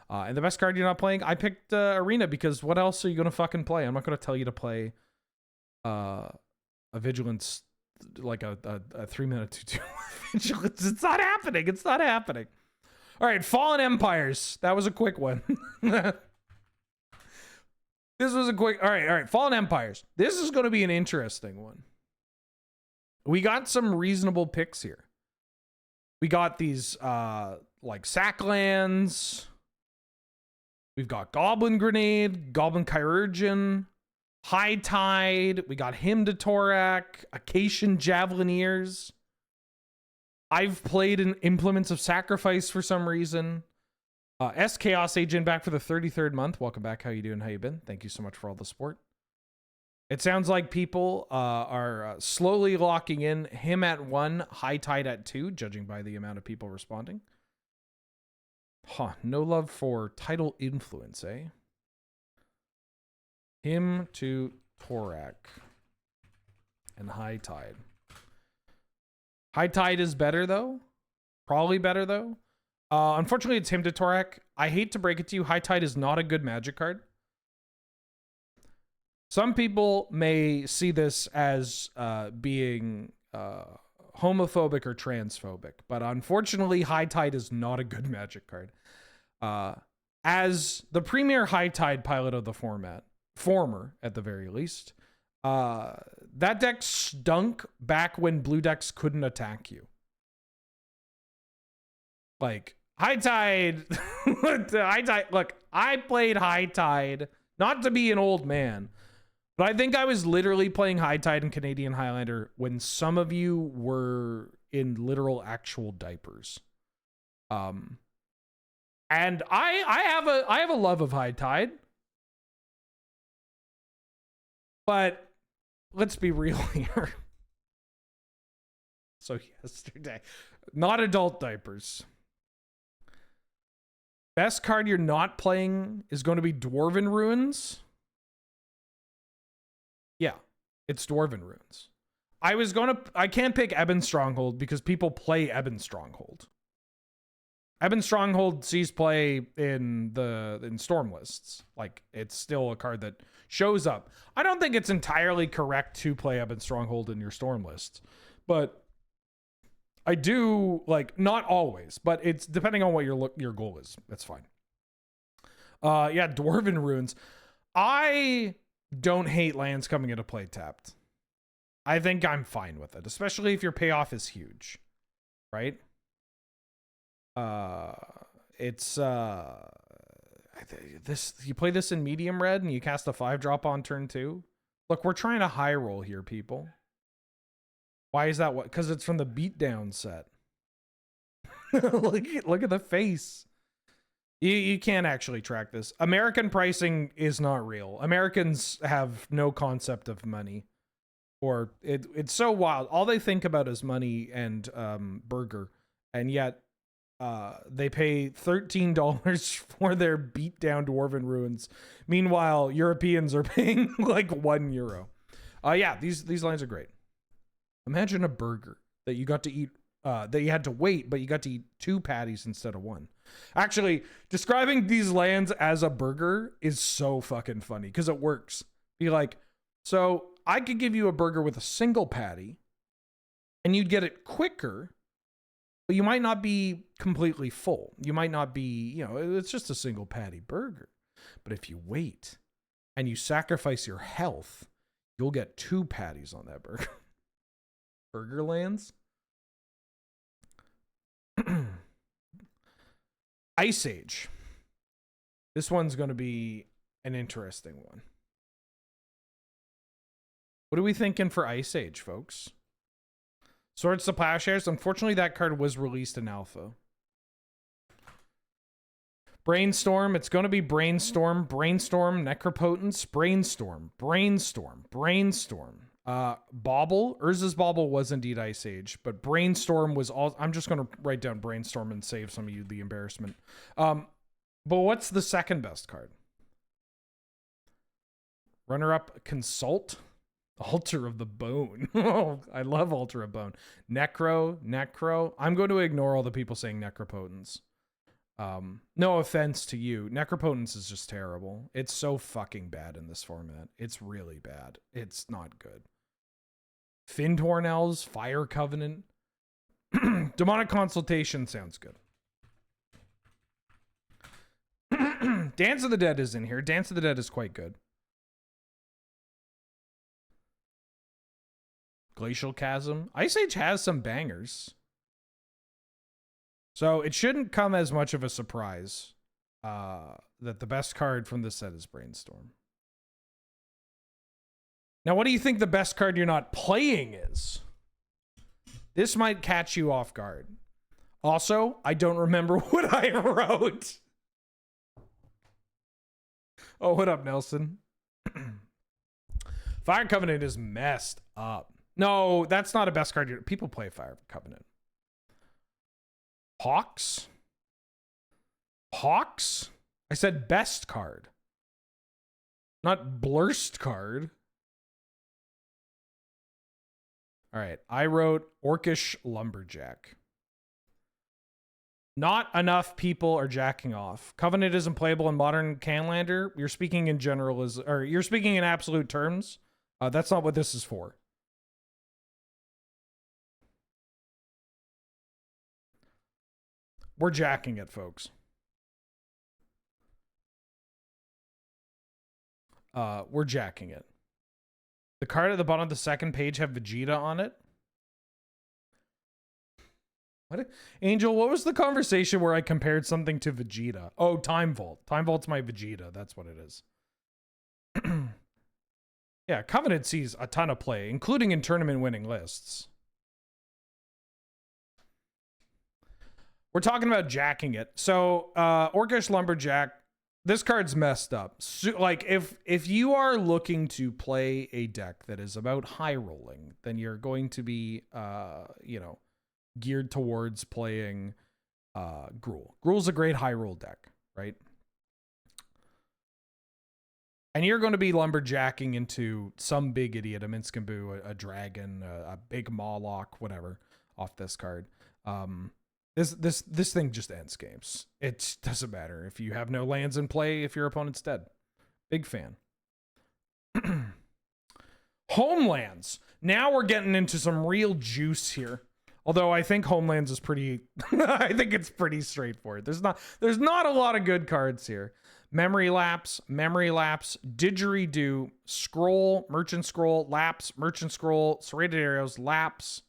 And the best card you're not playing, I picked Arena because what else are you going to fucking play? I'm not going to tell you to play a Vigilance, like a 3-mana 2/2 Vigilance. It's not happening. It's not happening. All right, Fallen Empires. That was a quick one. This was a quick... All right. Fallen Empires. This is going to be an interesting one. We got some reasonable picks here. We got these, like, Sacklands. We've got Goblin Grenade, Goblin Chirurgeon, High Tide. We got Hymn to Torak, Acacian Javelineers. I've played in Implements of Sacrifice for some reason. S Chaos Agent back for the 33rd month. Welcome back. How you doing? How you been? Thank you so much for all the support. It sounds like people are slowly locking in him at 1, High Tide at 2, judging by the amount of people responding. Huh, no love for Tidal Influence, eh? Hymn to Torak and High Tide. High Tide is better, though. Probably better, though. Unfortunately, it's Hymn to Torak. I hate to break it to you, High Tide is not a good Magic card. Some people may see this as being homophobic or transphobic, but unfortunately, High Tide is not a good Magic card. As the premier High Tide pilot of the former at the very least, that deck stunk back when blue decks couldn't attack you. Like, High Tide, look, I played High Tide, not to be an old man, but I think I was literally playing High Tide and Canadian Highlander when some of you were in literal actual diapers. And I have a love of High Tide. But let's be real here. So yesterday, not adult diapers. Best card you're not playing is going to be Dwarven Ruins. Yeah, it's Dwarven Ruins. I can't pick Ebon Stronghold because people play Ebon Stronghold. Ebon Stronghold sees play in Storm lists. Like, it's still a card that shows up. I don't think it's entirely correct to play Ebon Stronghold in your Storm lists, but I do, like, not always, but it's depending on what your goal is. That's fine. Yeah, Dwarven Ruins. I don't hate lands coming into play tapped. I think I'm fine with it, especially if your payoff is huge, right? It's this, you play this in medium red and you cast a 5-drop on turn 2. Look, we're trying to high roll here, people. Why is that? What? Because it's from the beatdown set. Look at the face. You can't actually track this. American pricing is not real. Americans have no concept of money, or it's so wild. All they think about is money and burger, and yet they pay $13 for their beatdown Dwarven Ruins. Meanwhile, Europeans are paying like €1. Yeah, these lines are great. Imagine a burger that you got to eat, that you had to wait, but you got to eat 2 patties instead of 1. Actually, describing these lands as a burger is so fucking funny because it works. Be like, so I could give you a burger with a single patty and you'd get it quicker, but you might not be completely full. You might not be, it's just a single patty burger. But if you wait and you sacrifice your health, you'll get 2 patties on that burger. Burgerlands. Ice Age. This one's going to be an interesting one. What are we thinking for Ice Age, folks? Swords to Plowshares. Unfortunately, that card was released in alpha. Brainstorm. It's going to be Brainstorm. Brainstorm. Necropotence. Brainstorm. Brainstorm. Brainstorm. Bauble. Urza's Bauble was indeed Ice Age, but Brainstorm was all. I'm just going to write down Brainstorm and save some of you the embarrassment. But what's the second best card? Runner-up, Consult. Altar of the Bone. Oh, I love Altar of Bone. Necro. I'm going to ignore all the people saying Necropotence. No offense to you. Necropotence is just terrible. It's so fucking bad in this format. It's really bad. It's not good. Fyndhorn Elves, Fire Covenant. Demonic Consultation sounds good. Dance of the Dead is in here. Dance of the Dead is quite good. Glacial Chasm. Ice Age has some bangers. So it shouldn't come as much of a surprise that the best card from this set is Brainstorm. Now, what do you think the best card you're not playing is? This might catch you off guard. Also, I don't remember what I wrote. Oh, what up, Nelson? Fire Covenant is messed up. No, that's not a best card. People play Fire Covenant. Hawks? Hawks? I said best card. Not blurst card. All right. I wrote Orcish Lumberjack. Not enough people are jacking off. Covenant isn't playable in modern Canlander. You're speaking in general, or you're speaking in absolute terms. That's not what this is for. We're jacking it, folks. We're jacking it. The card at the bottom of the second page have Vegeta on it. What? Angel, what was the conversation where I compared something to Vegeta? Oh, Time Vault. Time Vault's my Vegeta. That's what it is. Yeah, Covenant sees a ton of play, including in tournament winning lists. We're talking about jacking it. So, Orcish Lumberjack, this card's messed up. So, like, if you are looking to play a deck that is about high rolling, then you're going to be, you know, geared towards playing Gruul. Gruul's a great high roll deck, right? And you're going to be lumberjacking into some big idiot, a Minskamboo, a dragon, a big Mawloc, whatever, off this card. This thing just ends games. It doesn't matter if you have no lands in play if your opponent's dead. Big fan. Homelands. Now we're getting into some real juice here. Although I think Homelands is pretty I think it's pretty straightforward. There's not a lot of good cards here. Memory Lapse, Didgeridoo, Scroll, Merchant Scroll, Lapse, Merchant Scroll, Serrated Arrows, Lapse,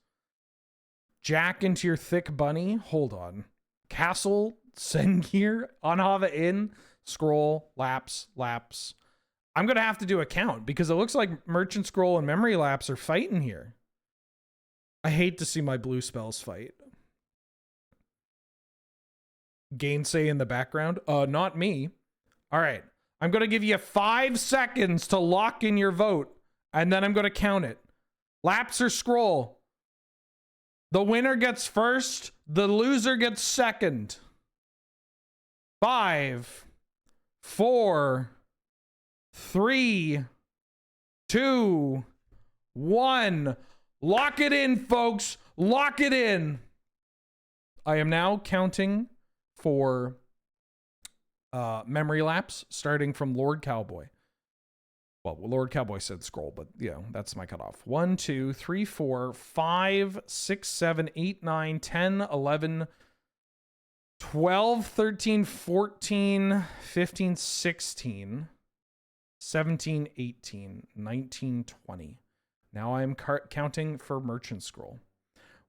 Jack into your Thick Bunny. Hold on. Castle, Sengir, Anhava Inn, Scroll, Lapse. I'm going to have to do a count because it looks like Merchant Scroll and Memory Lapse are fighting here. I hate to see my blue spells fight. Gainsay in the background. Not me. All right. I'm going to give you 5 seconds to lock in your vote, and then I'm going to count it. Lapse or Scroll? The winner gets first. The loser gets second. 5, 4, 3, 2, 1. Lock it in, folks. Lock it in. I am now counting for Memory Lapse, starting from Lord Cowboy. Well, Lord Cowboy said Scroll, but yeah, that's my cutoff. 1, 2, 3, 4, 5, 6, 7, 8, 9, 10, 11, 12, 13, 14, 15, 16, 17, 18, 19, 20. Now I'm counting for Merchant Scroll.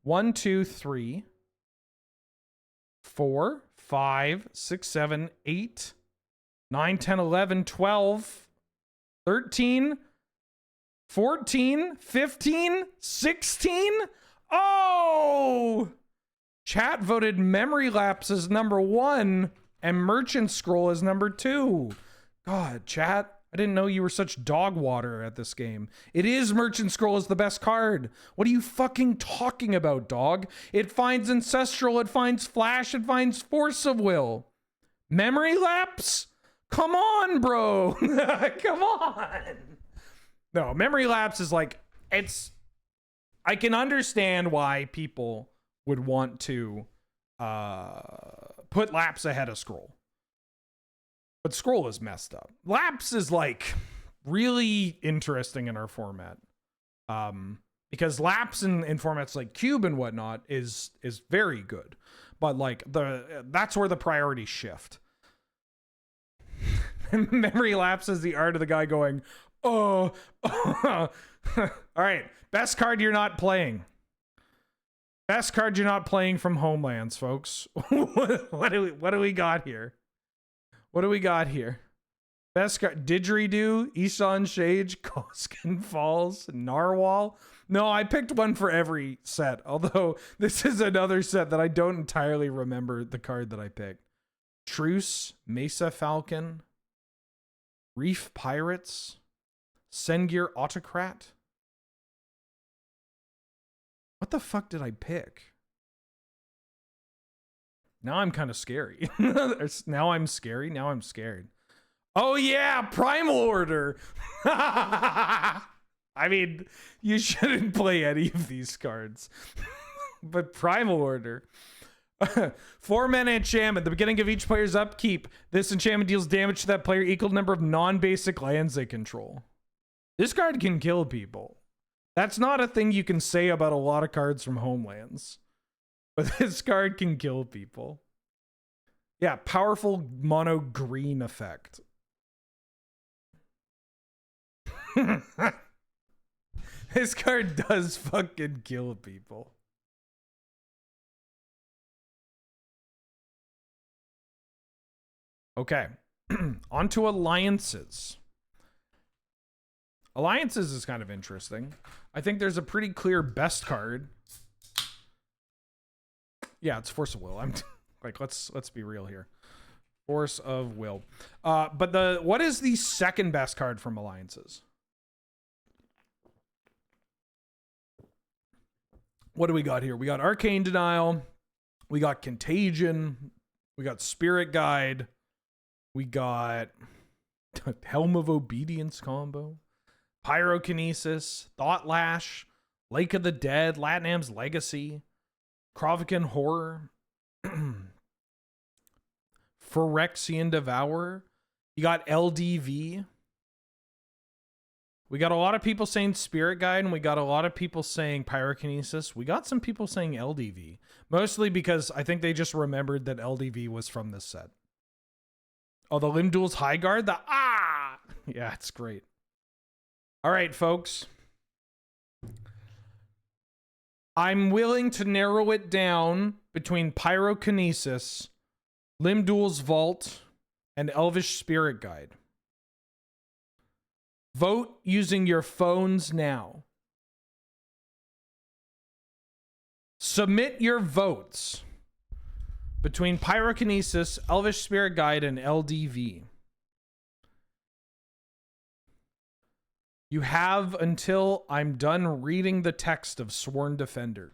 1, 2, 3, 4, 5, 6, 7, 8, 9, 10, 11, 12, 13, 14, 15, 16. Oh! Chat voted Memory Lapse as number 1 and Merchant Scroll as number 2. God, chat. I didn't know you were such dog water at this game. It is Merchant Scroll is the best card. What are you fucking talking about, dog? It finds Ancestral, it finds Flash, it finds Force of Will. Memory Lapse? Come on, bro. Come on. No, Memory Lapse is like, it's... I can understand why people would want to put Lapse ahead of Scroll. But Scroll is messed up. Lapse is like really interesting in our format. Because Lapse in formats like Cube and whatnot is very good. But like that's where the priorities shift. Memory Lapse is the art of the guy going, oh. All right, best card you're not playing. Best card you're not playing from Homelands, folks. What do we got here? What do we got here? Best card, Didgeridoo, Isan Shage, Koskin Falls, Narwhal. No, I picked one for every set. Although this is another set that I don't entirely remember the card that I picked. Truce, Mesa Falcon, Reef Pirates, Sengir Autocrat. What the fuck did I pick? Now I'm kind of scary. Now I'm scary. Now I'm scared. Oh yeah, Primal Order. I mean, you shouldn't play any of these cards. But Primal Order. 4-mana enchantment. At the beginning of each player's upkeep, this enchantment deals damage to that player equal to the number of non-basic lands they control. This card can kill people. That's not a thing you can say about a lot of cards from Homelands. But this card can kill people. Yeah, powerful mono green effect. This card does fucking kill people. Okay. On to alliances. Alliances is kind of interesting. I think there's a pretty clear best card. Yeah, it's Force of Will. I'm like, let's be real here. Force of Will. But what is the second best card from alliances? What do we got here? We got Arcane Denial. We got Contagion. We got Spirit Guide. We got Helm of Obedience combo. Pyrokinesis. Thought Lash. Lake of the Dead. Latnam's Legacy. Krovikan Horror. Phyrexian Devourer. You got LDV. We got a lot of people saying Spirit Guide, and we got a lot of people saying Pyrokinesis. We got some people saying LDV. Mostly because I think they just remembered that LDV was from this set. Oh, the Limduel's High Guard? Yeah, it's great. All right, folks. I'm willing to narrow it down between Pyrokinesis, Limduel's Vault, and Elvish Spirit Guide. Vote using your phones now. Submit your votes between Pyrokinesis, Elvish Spirit Guide, and LDV. You have until I'm done reading the text of Sworn Defender.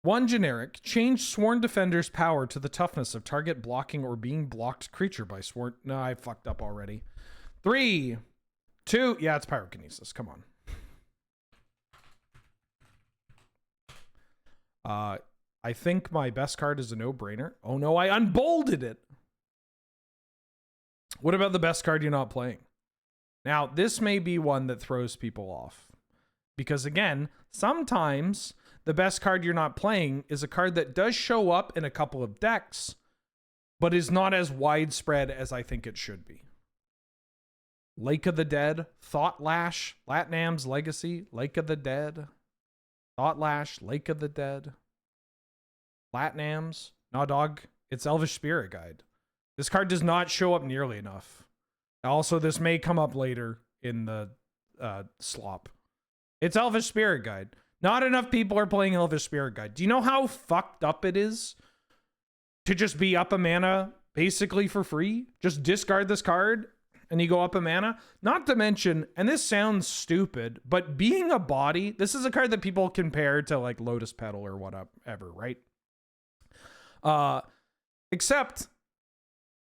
1 generic. Change Sworn Defender's power to the toughness of target blocking or being blocked creature by Sworn... No, I fucked up already. 3, 2... Yeah, it's Pyrokinesis. Come on. I think my best card is a no-brainer. Oh no, I unbolded it! What about the best card you're not playing? Now, this may be one that throws people off. Because again, sometimes the best card you're not playing is a card that does show up in a couple of decks, but is not as widespread as I think it should be. Lake of the Dead, Thought Lash, Latnam's Legacy, Lake of the Dead, Thought Lash, Lake of the Dead, Latnam's. Nah, dog, It's Elvish Spirit Guide. This card does not show up nearly enough. Also, this may come up later in the slop. It's Elvish Spirit Guide. Not enough people are playing Elvish Spirit Guide. Do you know how fucked up it is to just be up a mana basically for free? Just discard this card and you go up a mana. Not to mention, and this sounds stupid, but being a body, this is a card that people compare to like Lotus Petal or whatever, right? Except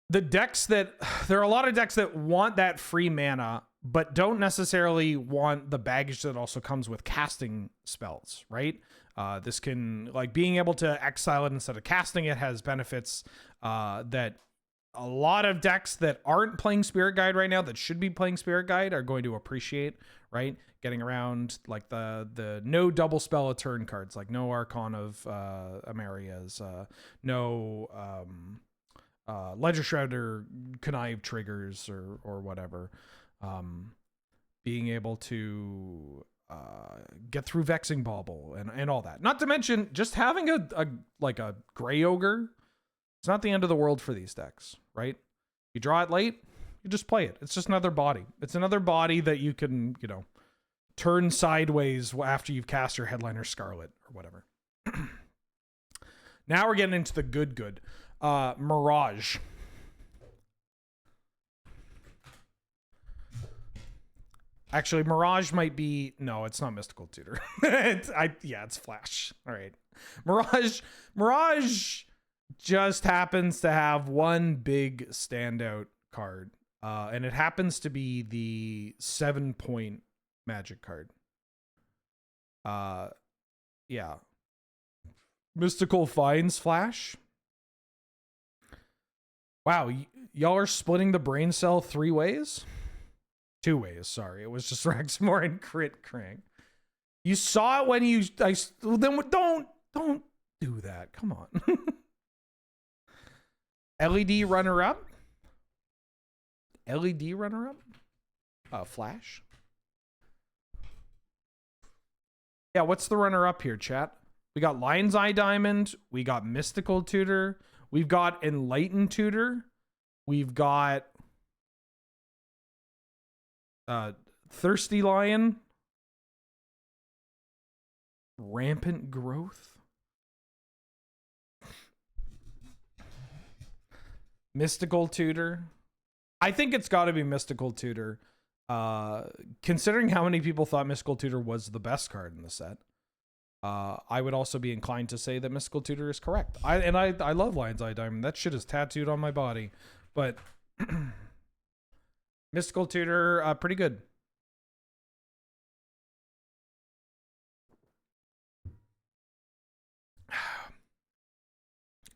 the decks there are a lot of decks that want that free mana, but don't necessarily want the baggage that also comes with casting spells, right? This can, like, being able to exile it instead of casting it has benefits that a lot of decks that aren't playing Spirit Guide right now that should be playing Spirit Guide are going to appreciate, right? Getting around like the no double spell a turn cards, like no Archon of Amarias, no Ledger Shredder connive triggers or whatever. Being able to get through Vexing Bauble and all that. Not to mention just having a Gray Ogre. It's not the end of the world for these decks, right? You draw it late, you just play it. It's just another body. It's another body that you can, you know, turn sideways after you've cast your Headliner Scarlet or whatever. Now we're getting into the good. Mirage. Actually, Mirage might be... No, it's not Mystical Tutor. It's Flash. All right. Mirage just happens to have one big standout card. And it happens to be the 7-point magic card. Yeah. Mystical Finds Flash. Wow, y'all are splitting the brain cell 3 ways? 2 ways, sorry. It was just Rexmore and Crit Crank. You saw it when then don't do that. Come on. LED runner-up? LED runner-up? Flash? Yeah, what's the runner-up here, chat? We got Lion's Eye Diamond. We got Mystical Tutor. We've got Enlightened Tutor. We've got Thirsty Lion. Rampant Growth. Mystical Tutor. I think it's got to be Mystical Tutor. Considering how many people thought Mystical Tutor was the best card in the set. I would also be inclined to say that Mystical Tutor is correct. I love Lion's Eye Diamond. That shit is tattooed on my body. But Mystical Tutor, pretty good.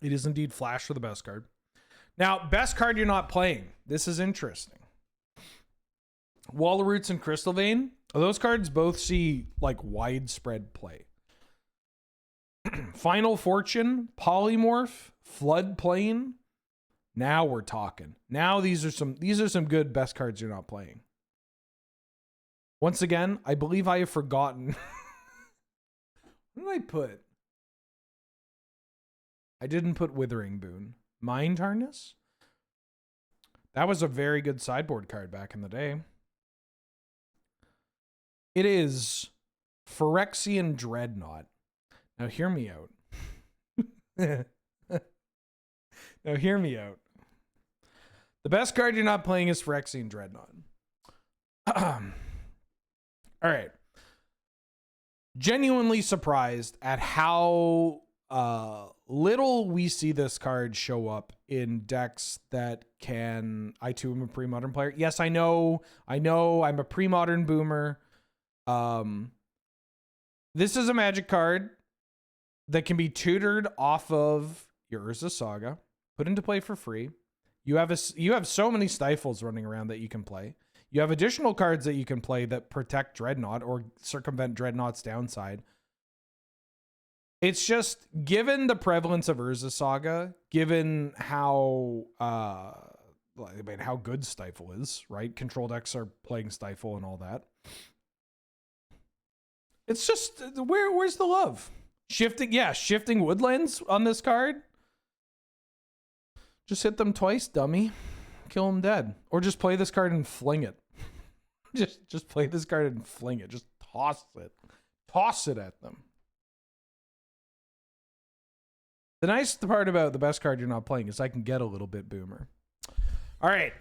It is indeed Flash for the best card. Now, best card you're not playing. This is interesting. Wall of Roots and Crystal Vein. Those cards both see like widespread play. Final Fortune, Polymorph, Floodplain. Now we're talking. Now these are some good best cards you're not playing. Once again, I believe I have forgotten. What did I put? I didn't put Withering Boon. Mind Harness? That was a very good sideboard card back in the day. It is Phyrexian Dreadnought. Now hear me out. Now hear me out. The best card you're not playing is Phyrexian Dreadnought. All right. Genuinely surprised at how little we see this card show up in decks that can... I too am a pre-modern player. Yes, I know. I'm a pre-modern boomer. This is a magic card that can be tutored off of your Urza Saga, put into play for free. You have so many stifles running around that you can play. You have additional cards that you can play that protect Dreadnought or circumvent Dreadnought's downside. It's just, given the prevalence of Urza Saga, given how how good Stifle is, right? Control decks are playing Stifle and all that. It's just, where's the love? Shifting Woodlands on this card? Just hit them twice, dummy. Kill them dead. Or just play this card and fling it. just play this card and fling it. Just toss it. Toss it at them. The nice part about the best card you're not playing is I can get a little bit boomer. All right.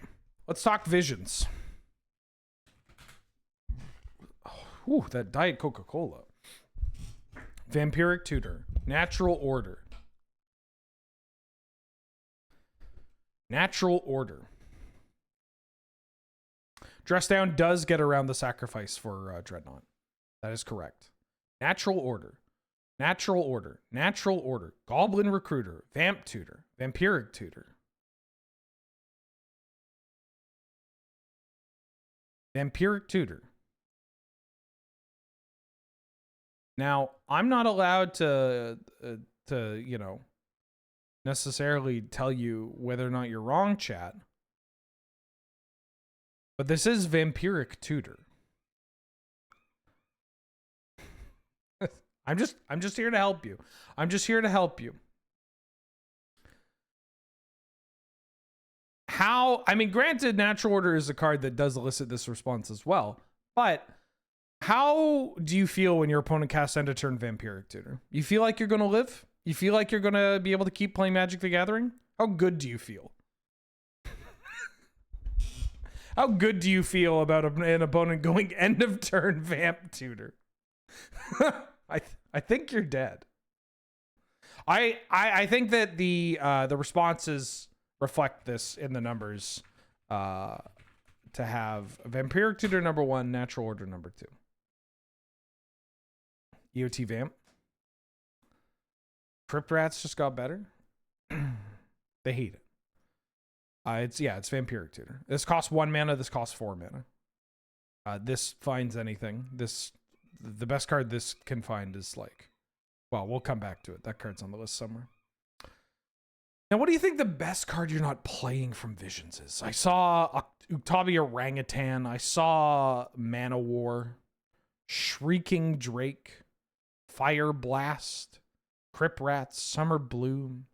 Let's talk visions. Ooh, that Diet Coca-Cola. Vampiric Tutor. Natural Order. Natural Order. Dress Down does get around the sacrifice for Dreadnought. That is correct. Natural Order. Natural Order. Natural Order. Goblin Recruiter. Vamp Tutor. Vampiric Tutor. Vampiric Tutor. Now, I'm not allowed to you know, necessarily tell you whether or not you're wrong, chat. But this is Vampiric Tutor. I'm just here to help you. I'm just here to help you. How, I mean, granted, Natural Order is a card that does elicit this response as well, but how do you feel when your opponent casts end of turn Vampiric Tutor? You feel like you're going to live? You feel like you're going to be able to keep playing Magic the Gathering? How good do you feel? How good do you feel about an opponent going end of turn Vamp Tutor? I think you're dead. I think that the responses reflect this in the numbers to have Vampiric Tutor number 1, Natural Order number 2. EOT Vamp. Crypt Rats just got better. They hate it. It's Vampiric Tutor. This costs 1 mana. This costs 4 mana. This finds anything. The best card this can find is like, well, we'll come back to it. That card's on the list somewhere. Now, what do you think the best card you're not playing from Visions is? I saw Uktabi Orangutan. I saw Mana War, Shrieking Drake, Fire Blast, Crypt Rats, Summer Bloom,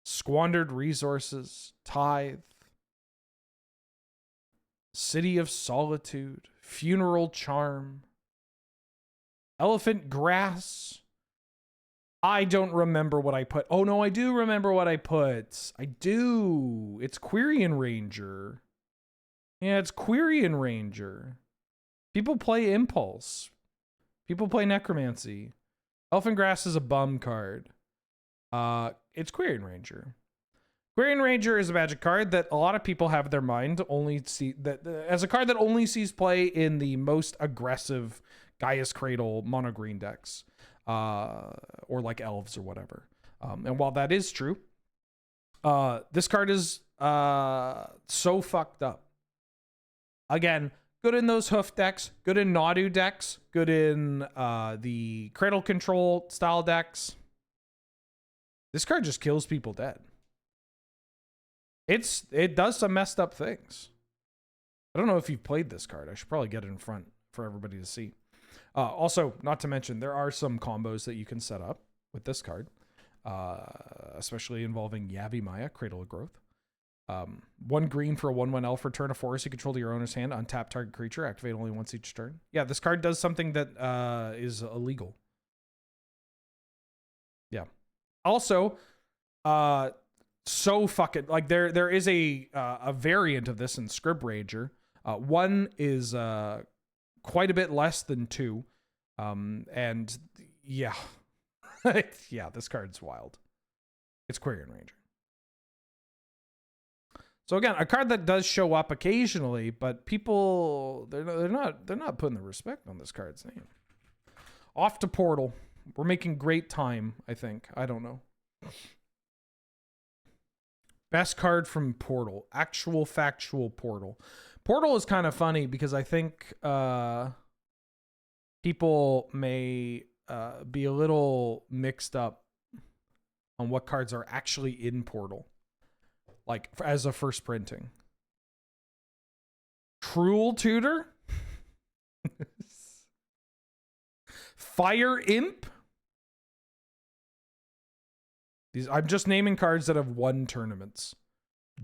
Squandered Resources, Tithe, City of Solitude, Funeral Charm, Elephant Grass. I don't remember what I put. Oh, no, I do remember what I put. I do. It's Quirion Ranger. Yeah, it's Quirion Ranger. People play Impulse. People play Necromancy. Elephant Grass is a bum card. It's Quirion Ranger. Quirion Ranger is a Magic card that a lot of people have in their mind as a card that only sees play in the most aggressive Gaia's Cradle mono green decks, or like elves or whatever. And while that is true, this card is so fucked up. Again, good in those hoof decks, good in Nadu decks, good in the Cradle Control style decks. This card just kills people dead. It does some messed up things. I don't know if you've played this card. I should probably get it in front for everybody to see. Also, not to mention, there are some combos that you can set up with this card, especially involving Yavi Maya, Cradle of Growth. 1 green for a 1/1 elf. Return a forest you control to your owner's hand. Untap target creature. Activate only once each turn. Yeah, this card does something that is illegal. Yeah. Also, so fucking like there is a variant of this in Scrib Ranger. 1 is quite a bit less than 2, and yeah, yeah, this card's wild. It's Quirion Ranger. So again, a card that does show up occasionally, but people they're not putting the respect on this card's name. Off to Portal. We're making great time, I think. I don't know. Best card from Portal. Actual factual Portal. Portal is kind of funny because I think people may be a little mixed up on what cards are actually in Portal. Like, as a first printing. Cruel Tutor? Fire Imp? I'm just naming cards that have won tournaments.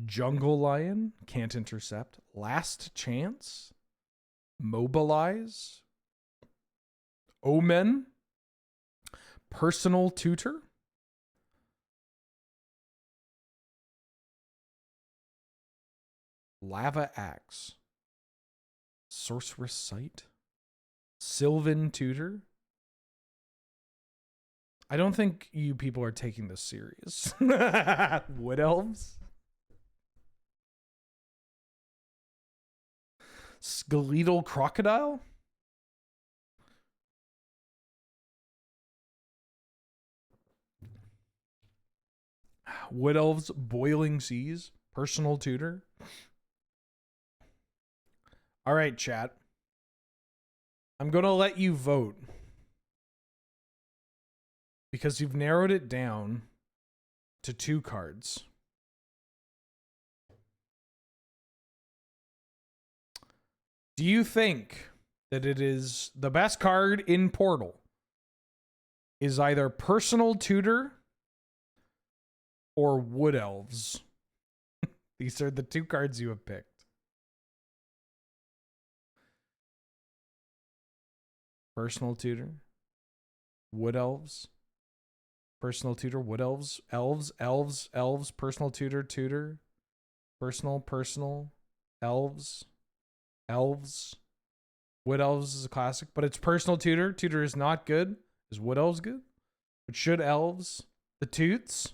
Jungle Lion, can't intercept. Last Chance, Mobilize, Omen, Personal Tutor, Lava Axe, Sorceress Sight, Sylvan Tutor. I don't think you people are taking this serious. Wood Elves. Skeletal Crocodile. Wood Elves Boiling Seas. Personal Tutor. All right, chat. I'm going to let you vote. Because you've narrowed it down to 2 cards. Do you think that it is the best card in Portal is either Personal Tutor or Wood Elves? These are the 2 cards you have picked. Personal Tutor, Wood Elves, Personal Tutor, Wood Elves, Elves, Personal Tutor, Tutor, Personal, Elves, Wood Elves is a classic, but it's Personal Tutor. Tutor is not good. Is Wood Elves good? But should Elves? The Toots?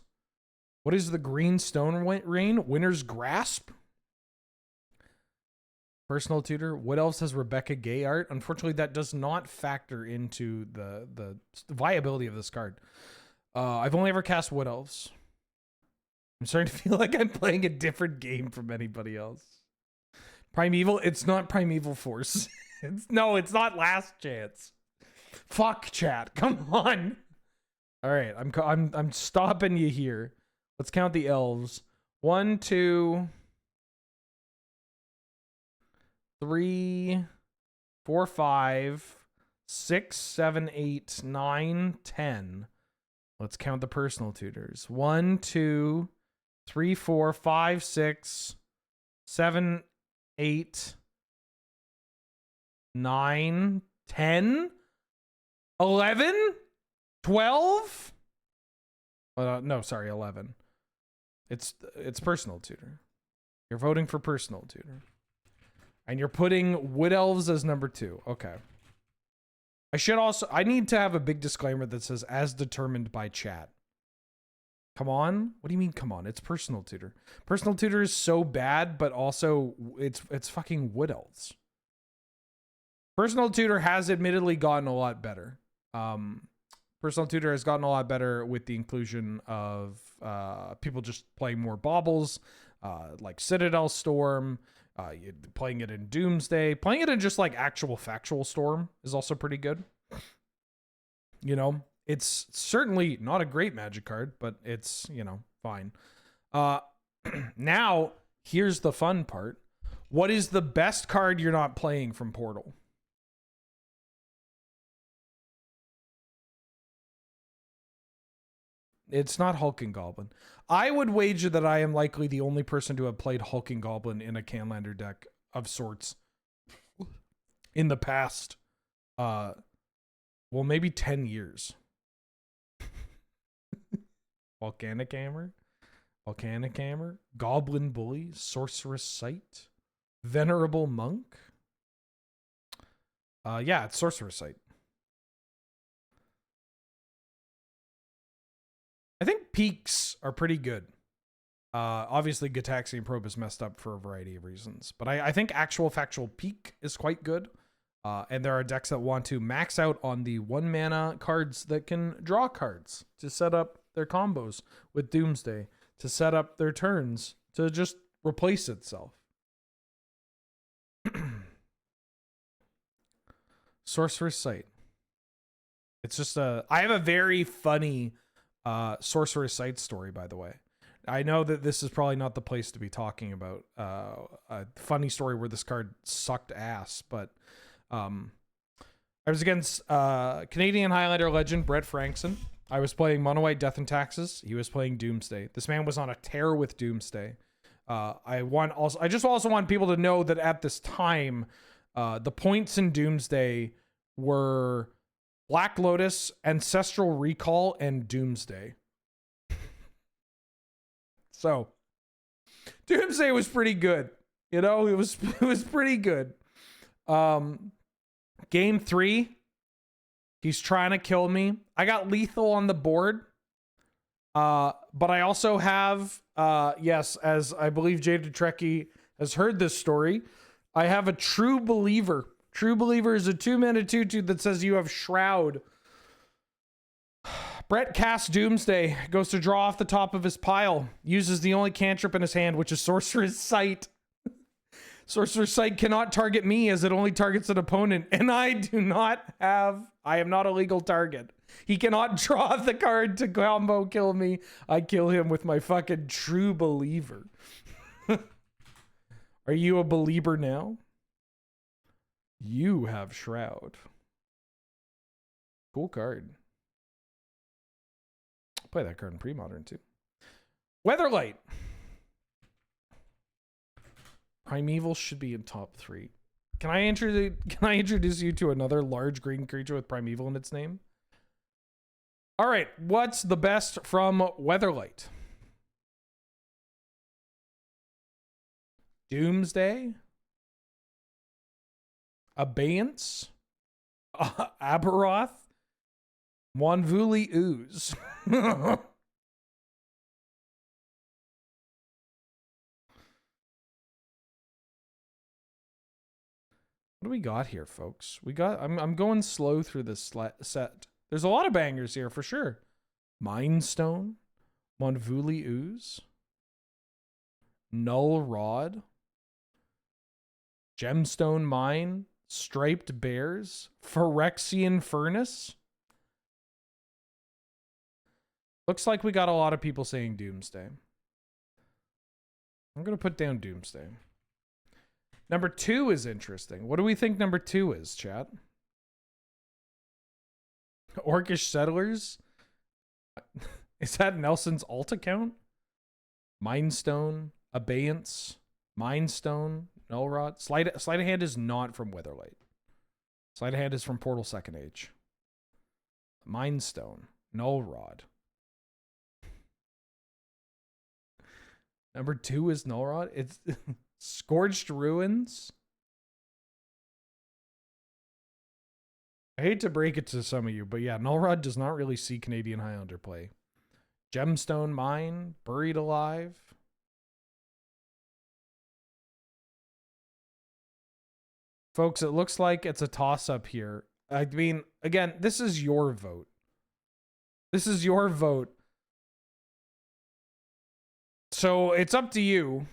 What is the Green Stone Rain? Winter's Grasp? Personal Tutor. Wood Elves has Rebecca Gay art. Unfortunately, that does not factor into the viability of this card. I've only ever cast Wood Elves. I'm starting to feel like I'm playing a different game from anybody else. Primeval? It's not Primeval Force. It's not Last Chance. Fuck, chat. Come on. All right, I'm stopping you here. Let's count the elves. 1, 2, 3, 4, 5, 6, 7, 8, 9, 10. Let's count the personal tutors. 1, 2, 3, 4, 5, 6, 7, 8, 9, 10, 11, 12. No, sorry, 11. It's personal tutor. You're voting for personal tutor. And you're putting Wood Elves as number 2. Okay. I need to have a big disclaimer that says as determined by chat. Come on? What do you mean come on? It's personal tutor. Personal tutor is so bad, but also it's fucking Wood Elves. Personal tutor has admittedly gotten a lot better. Personal tutor has gotten a lot better with the inclusion of people just playing more baubles, like Citadel Storm, playing it in Doomsday, playing it in just like actual factual Storm is also pretty good. You know, it's certainly not a great Magic card, but it's, you know, fine. Now, here's the fun part. What is the best card you're not playing from Portal? It's not Hulking Goblin. I would wager that I am likely the only person to have played Hulking Goblin in a Canlander deck of sorts in the past, well, maybe 10 years. Volcanic Hammer, Goblin Bully, Sorceress Sight, Venerable Monk. Yeah, it's Sorceress Sight. I think peaks are pretty good. Obviously, Gataxian Probe is messed up for a variety of reasons, but I think actual factual peak is quite good. And there are decks that want to max out on the 1 mana cards that can draw cards to set up their combos with Doomsday, to set up their turns, to just replace itself. Sorcerer's Sight. It's just I have a very funny Sorcerer's Sight story, by the way. I know that this is probably not the place to be talking about a funny story where this card sucked ass, but I was against Canadian Highlander legend Brett Frankson. I was playing Mono White Death and Taxes. He was playing Doomsday. This man was on a tear with Doomsday. I just also want people to know that at this time, the points in Doomsday were Black Lotus, Ancestral Recall, and Doomsday. So Doomsday was pretty good. You know, it was pretty good. Game 3, he's trying to kill me. I got lethal on the board. But I also have, yes, as I believe Jada Trekkie has heard this story, I have a True Believer. True Believer is a 2-mana 2/2 that says you have Shroud. Brett casts Doomsday, goes to draw off the top of his pile, uses the only cantrip in his hand, which is Sorcerer's Sight. Sorcerer's Sight cannot target me as it only targets an opponent, and I am not a legal target. He cannot draw the card to combo kill me. I kill him with my fucking True Believer. Are you a believer now? You have Shroud. Cool card. I'll play that card in pre-modern too. Weatherlight. Primeval should be in top 3. Can I introduce you to another large green creature with Primeval in its name? All right, what's the best from Weatherlight? Doomsday, Abeyance, Aberoth, Monvuli Ooze. What do we got here, folks? I'm going slow through this set. There's a lot of bangers here for sure. Mind Stone, Monvuli Ooze, Null Rod, Gemstone Mine, Striped Bears, Phyrexian Furnace. Looks like we got a lot of people saying Doomsday. I'm going to put down Doomsday. Number 2 is interesting. What do we think number 2 is, chat? Orcish Settlers? Is that Nelson's alt account? Mindstone, Abeyance, Mindstone, Nullrod. Sleight of Hand is not from Weatherlight. Sleight of Hand is from Portal Second Age. Mindstone, Nullrod. Number 2 is Nullrod. It's Scorched Ruins. I hate to break it to some of you, but yeah, Nullrod does not really see Canadian Highlander play. Gemstone Mine, Buried Alive. Folks, it looks like it's a toss-up here. I mean, again, this is your vote. This is your vote. So it's up to you.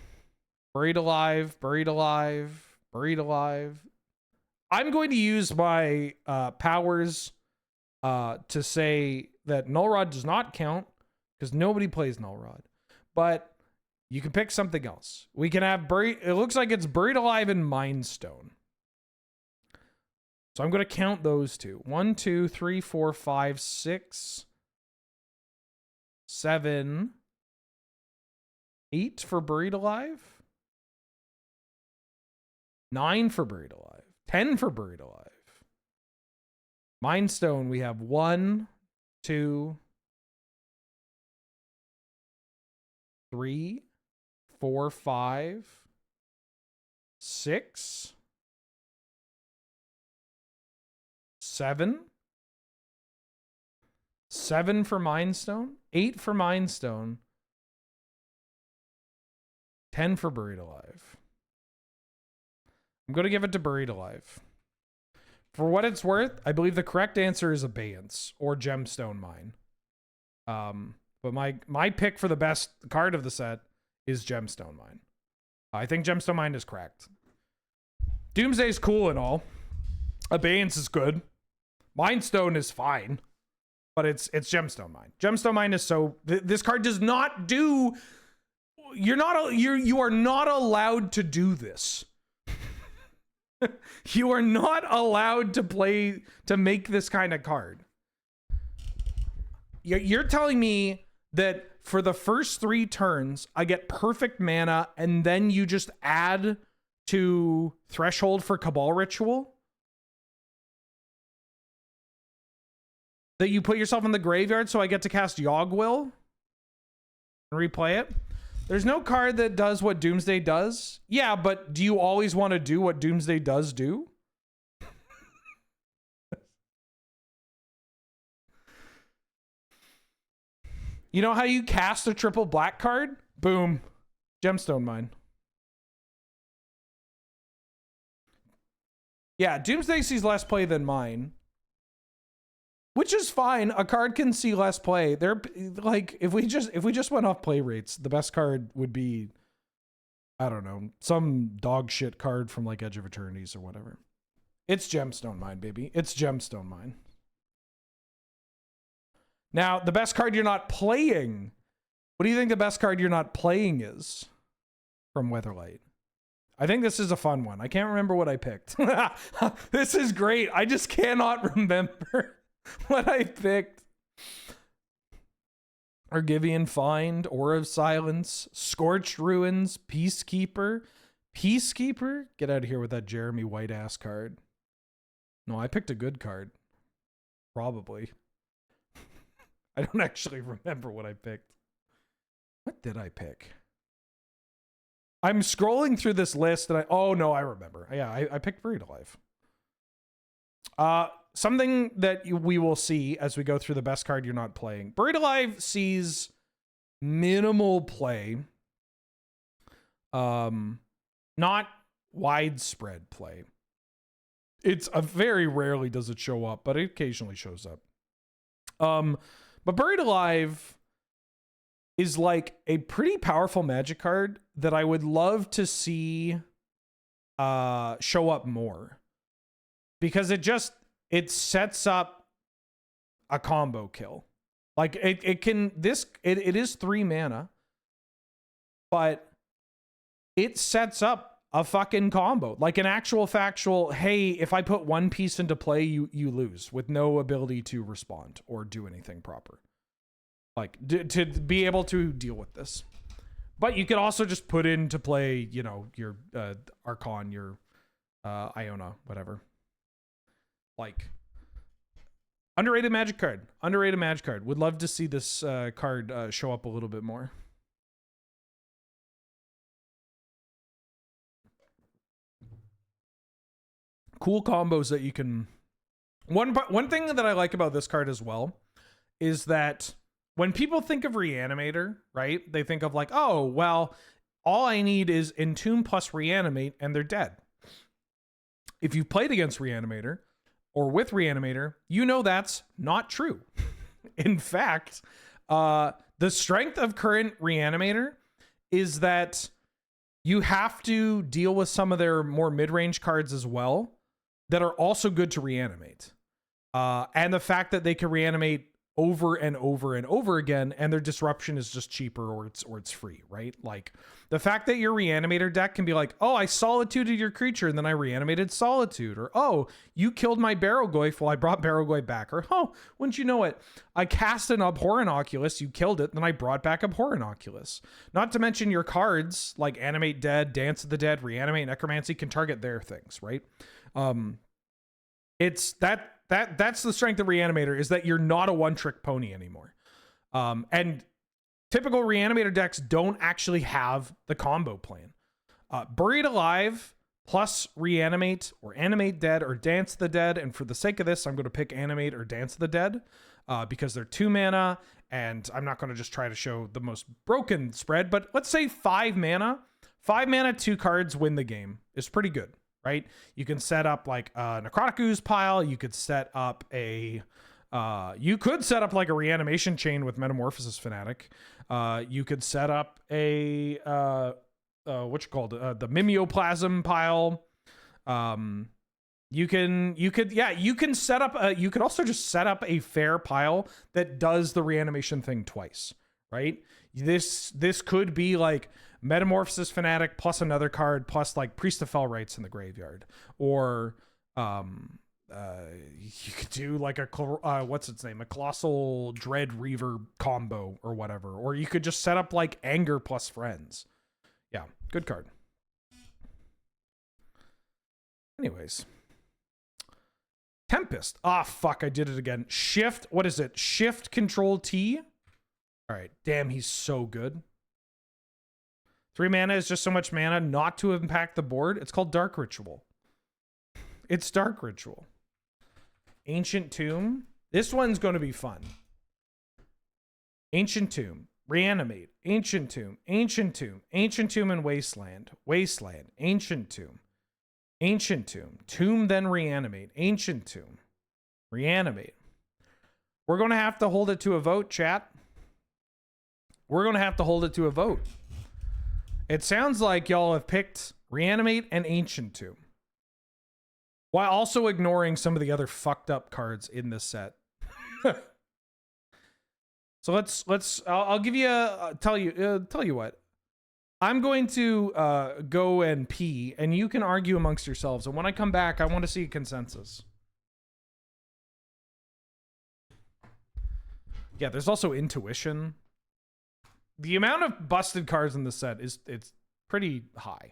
Buried Alive, Buried Alive, Buried Alive. I'm going to use my powers to say that Nullrod does not count because nobody plays Nullrod. But you can pick something else. We can have it looks like it's Buried Alive and Mindstone. So I'm going to count those two. 1, 2, 3, 4, 5, 6, 7, 8 for Buried Alive. 9 for Buried Alive. 10 for Buried Alive. Mindstone, we have 1, 2, 3, 4, 5, 6, 7. 7 for Mindstone. 8 for Mindstone. 10 for Buried Alive. I'm going to give it to Buried Alive. For what it's worth, I believe the correct answer is Abeyance or Gemstone Mine. But my pick for the best card of the set is Gemstone Mine. I think Gemstone Mine is correct. Doomsday is cool and all. Abeyance is good. Mindstone is fine. But it's Gemstone Mine. Gemstone Mine is so... This card does not do... You are not allowed to do this. You are not allowed to make this kind of card. You're telling me that for the first 3 turns, I get perfect mana, and then you just add to Threshold for Cabal Ritual? That you put yourself in the graveyard so I get to cast Yogwill and replay it? There's no card that does what Doomsday does. Yeah, but do you always want to do what Doomsday does do? You know how you cast a triple black card? Boom. Gemstone Mine. Yeah, Doomsday sees less play than mine. Which is fine. A card can see less play. They're like, if we just went off play rates, the best card would be, I don't know, some dog shit card from like Edge of Eternities or whatever. It's Gemstone Mine, baby. It's Gemstone Mine. Now, the best card you're not playing. What do you think the best card you're not playing is from Weatherlight? I think this is a fun one. I can't remember what I picked. This is great. I just cannot remember what I picked. Argivian Find, Aura of Silence, Scorched Ruins, Peacekeeper. Peacekeeper? Get out of here with that Jeremy White ass card. No, I picked a good card. Probably. I don't actually remember what I picked. What did I pick? I'm scrolling through this list and oh no, I remember. Yeah, I picked Buried Alive. Something that we will see as we go through the best card you're not playing. Buried Alive sees minimal play. Not widespread play. It's very rarely does it show up, but it occasionally shows up. But Buried Alive is like a pretty powerful Magic card that I would love to see show up more. Because it sets up a combo kill. Like it is 3 mana, but it sets up a fucking combo. Like an actual factual, hey, if I put one piece into play, you lose with no ability to respond or do anything proper. Like to be able to deal with this. But you could also just put into play, you know, your Archon, your Iona, whatever. Like underrated Magic card. Underrated Magic card. Would love to see this card show up a little bit more. Cool combos that you can. One thing that I like about this card as well is that when people think of Reanimator, right? They think of like, oh, well, all I need is Entomb plus Reanimate and they're dead. If you've played against Reanimator or with Reanimator, you know that's not true. In fact, the strength of current Reanimator is that you have to deal with some of their more mid-range cards as well that are also good to reanimate. And the fact that they can reanimate over and over and over again, and their disruption is just cheaper or it's free, right? Like the fact that your Reanimator deck can be like, oh, I solituded your creature and then I reanimated Solitude, or oh, you killed my Barrogoyf, well, I brought Barrogoyf back, or oh, wouldn't you know it, I cast an Abhorrent Oculus, you killed it, then I brought back Abhorrent Oculus. Not to mention your cards like Animate Dead, Dance of the Dead, Reanimate, Necromancy can target their things, right? It's that's the strength of Reanimator, is that you're not a one-trick pony anymore. And typical Reanimator decks don't actually have the combo plan. Buried Alive plus Reanimate or Animate Dead or Dance the Dead, and for the sake of this, I'm going to pick Animate or Dance the Dead because they're 2 mana, and I'm not going to just try to show the most broken spread, but let's say 5 mana. 5 mana, 2 cards win the game is pretty good. Right? You can set up like a Necrotic Ooze pile. You could set up like a reanimation chain with Metamorphosis Fanatic. You could set up a the Mimeoplasm pile. You could set up you could also just set up a fair pile that does the reanimation thing twice, right? This could be like Metamorphosis Fanatic plus another card plus like Priest of Fell Rites in the graveyard, or you could do like a what's its name, a Colossal Dread Reaver combo or whatever, or you could just set up like Anger plus Friends. Yeah, good card. Anyways, Tempest. Ah, fuck, I did it again. Shift. What is it? Shift Control T. All right, damn, he's so good. 3 mana is just so much mana not to impact the board. It's called Dark Ritual. It's Dark Ritual. Ancient Tomb. This one's going to be fun. Ancient Tomb. Reanimate. Ancient Tomb. Ancient Tomb. Ancient Tomb and Wasteland. Wasteland. Ancient Tomb. Ancient Tomb. Tomb then Reanimate. Ancient Tomb. Reanimate. We're going to have to hold it to a vote, chat. We're going to have to hold it to a vote. It sounds like y'all have picked Reanimate and Ancient Tomb, while also ignoring some of the other fucked up cards in this set. So I'll give you tell you what. I'm going to go and pee, and you can argue amongst yourselves. And when I come back, I want to see a consensus. Yeah, there's also Intuition. The amount of busted cards in the set it's pretty high.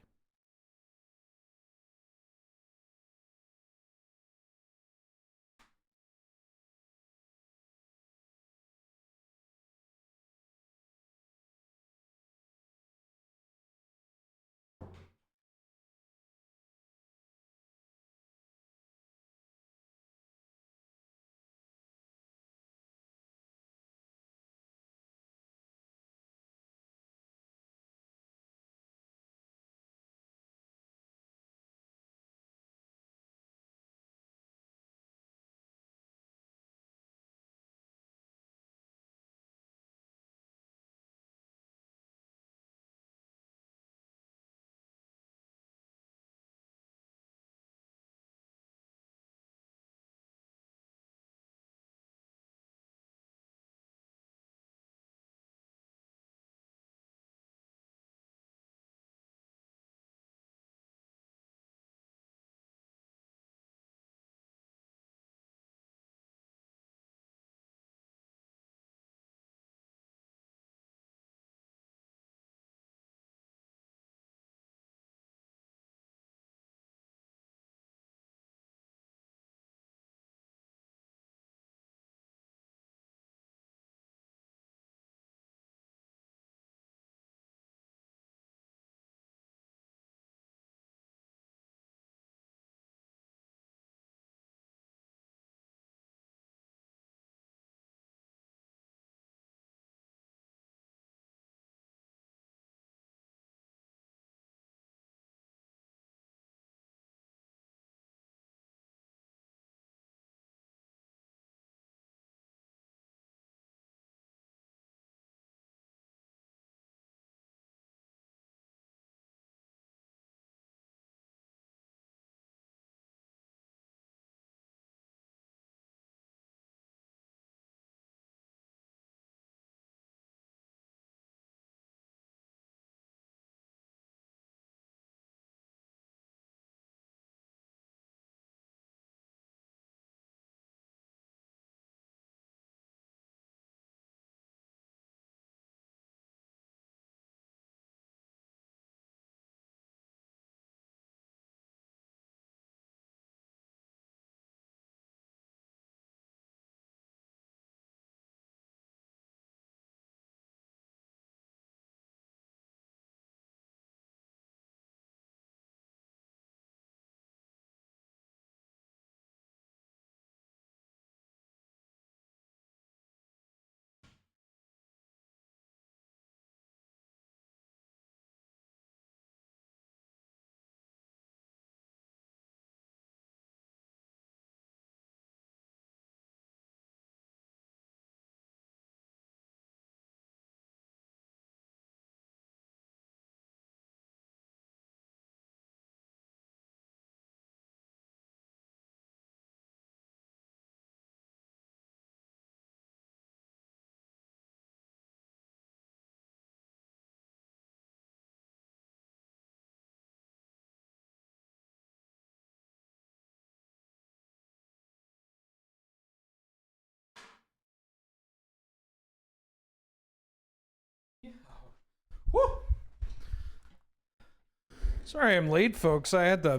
Sorry I'm late, folks. I had the...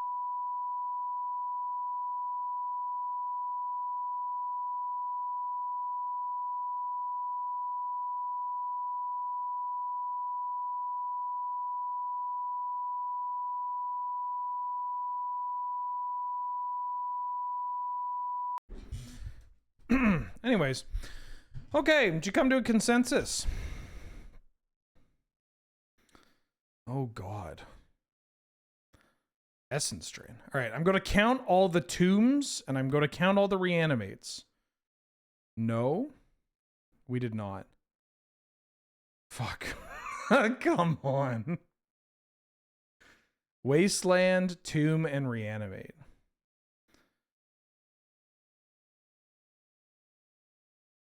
Anyways. Okay, did you come to a consensus? Oh, God. Essence Drain. All right, I'm going to count all the tombs, and I'm going to count all the reanimates. No, we did not. Fuck. Come on. Wasteland, Tomb, and Reanimate.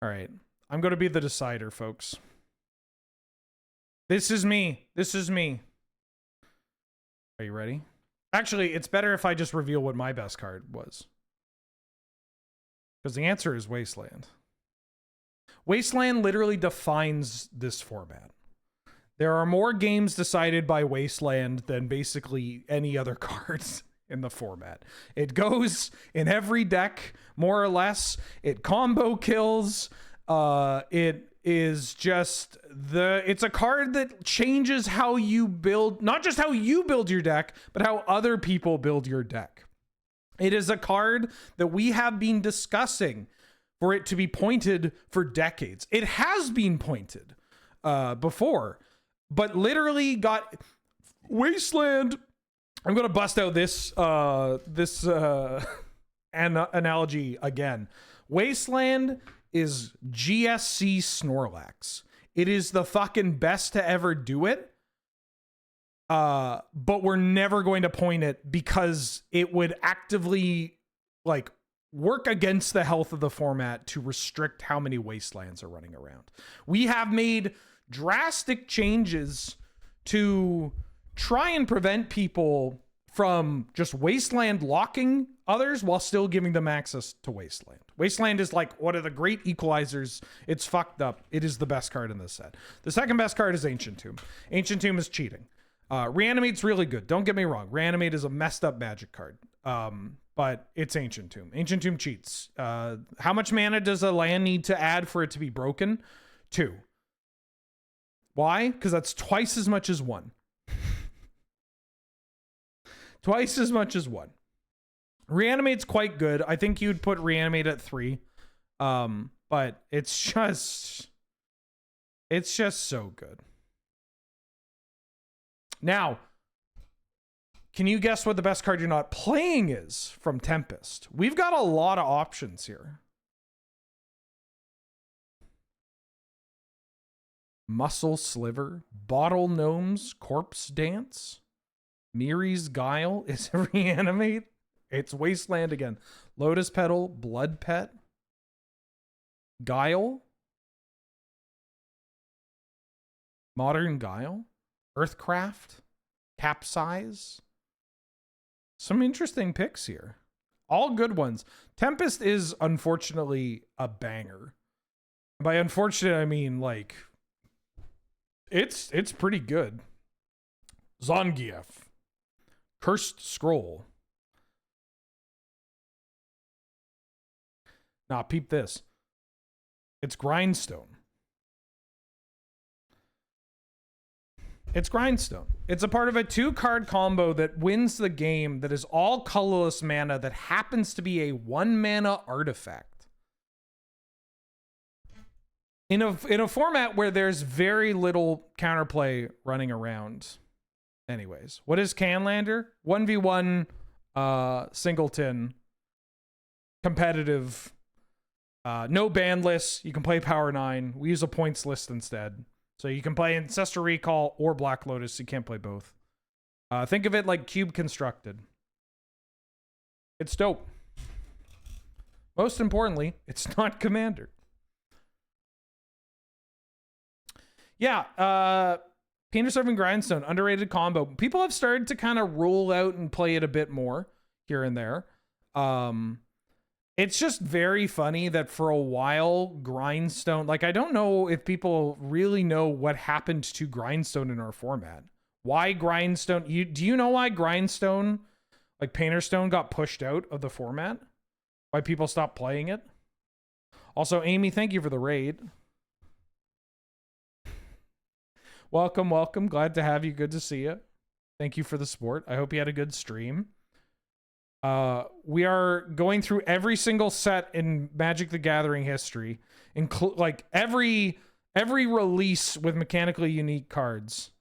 All right, I'm going to be the decider, folks. This is me. This is me. Are you ready? Actually, it's better if I just reveal what my best card was. Because the answer is Wasteland. Wasteland literally defines this format. There are more games decided by Wasteland than basically any other cards in the format. It goes in every deck, more or less. It combo kills. It is just it's a card that changes how you build, not just how you build your deck, but how other people build your deck. It is a card that we have been discussing for it to be pointed for decades. It has been pointed before, but literally got Wasteland. I'm going to bust out this analogy again. Wasteland is GSC Snorlax. It is the fucking best to ever do it. But we're never going to point it because it would actively like work against the health of the format to restrict how many Wastelands are running around. We have made drastic changes to try and prevent people from just Wasteland locking others while still giving them access to Wasteland. Wasteland is like one of the great equalizers. It's fucked up. It is the best card in this set. The second best card is Ancient Tomb. Ancient Tomb is cheating. Reanimate's really good. Don't get me wrong. Reanimate is a messed up magic card. But it's Ancient Tomb. Ancient Tomb cheats. How much mana does a land need to add for it to be broken? 2. Why? Because that's twice as much as 1. Twice as much as 1. Reanimate's quite good. I think you'd put Reanimate at 3. But it's just so good. Now, can you guess what the best card you're not playing is from Tempest? We've got a lot of options here. Muscle Sliver, Bottle Gnomes, Corpse Dance, Miri's Guile is a Reanimate. It's Wasteland again. Lotus Petal, Blood Pet, Guile, Modern Guile, Earthcraft, Capsize. Some interesting picks here. All good ones. Tempest is unfortunately a banger. By unfortunate, I mean like it's pretty good. Zangief, Cursed Scroll. Nah, peep this. It's Grindstone. It's Grindstone. It's a part of a 2-card combo that wins the game that is all colorless mana that happens to be a 1-mana artifact. In a format where there's very little counterplay running around. Anyways, what is Canlander? 1v1 singleton competitive. No ban lists. You can play Power 9. We use a points list instead. So you can play Ancestral Recall or Black Lotus. You can't play both. Think of it like Cube Constructed. It's dope. Most importantly, it's not Commander. Yeah, Painter Serving Grindstone, underrated combo. People have started to kind of roll out and play it a bit more here and there. It's just very funny that for a while, Grindstone, like I don't know if people really know what happened to Grindstone in our format. Why Grindstone? Do you know why Grindstone, like Painter Stone, got pushed out of the format? Why people stopped playing it? Also, Amy, thank you for the raid. Welcome, welcome. Glad to have you. Good to see you. Thank you for the support. I hope you had a good stream. We are going through every single set in Magic the Gathering history, like every release with mechanically unique cards.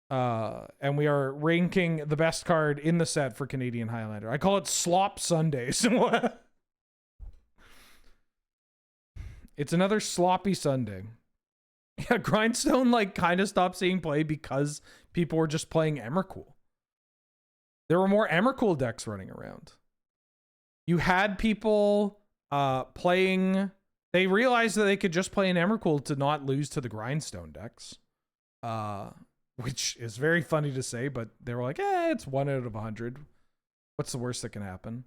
And we are ranking the best card in the set for Canadian Highlander. I call it Slop Sundays. It's another sloppy Sunday. Yeah, Grindstone like kind of stopped seeing play because people were just playing Emrakul. There were more Emrakul decks running around. You had people playing. They realized that they could just play an Emrakul to not lose to the Grindstone decks. Which is very funny to say, but they were like, it's 1 out of 100. What's the worst that can happen?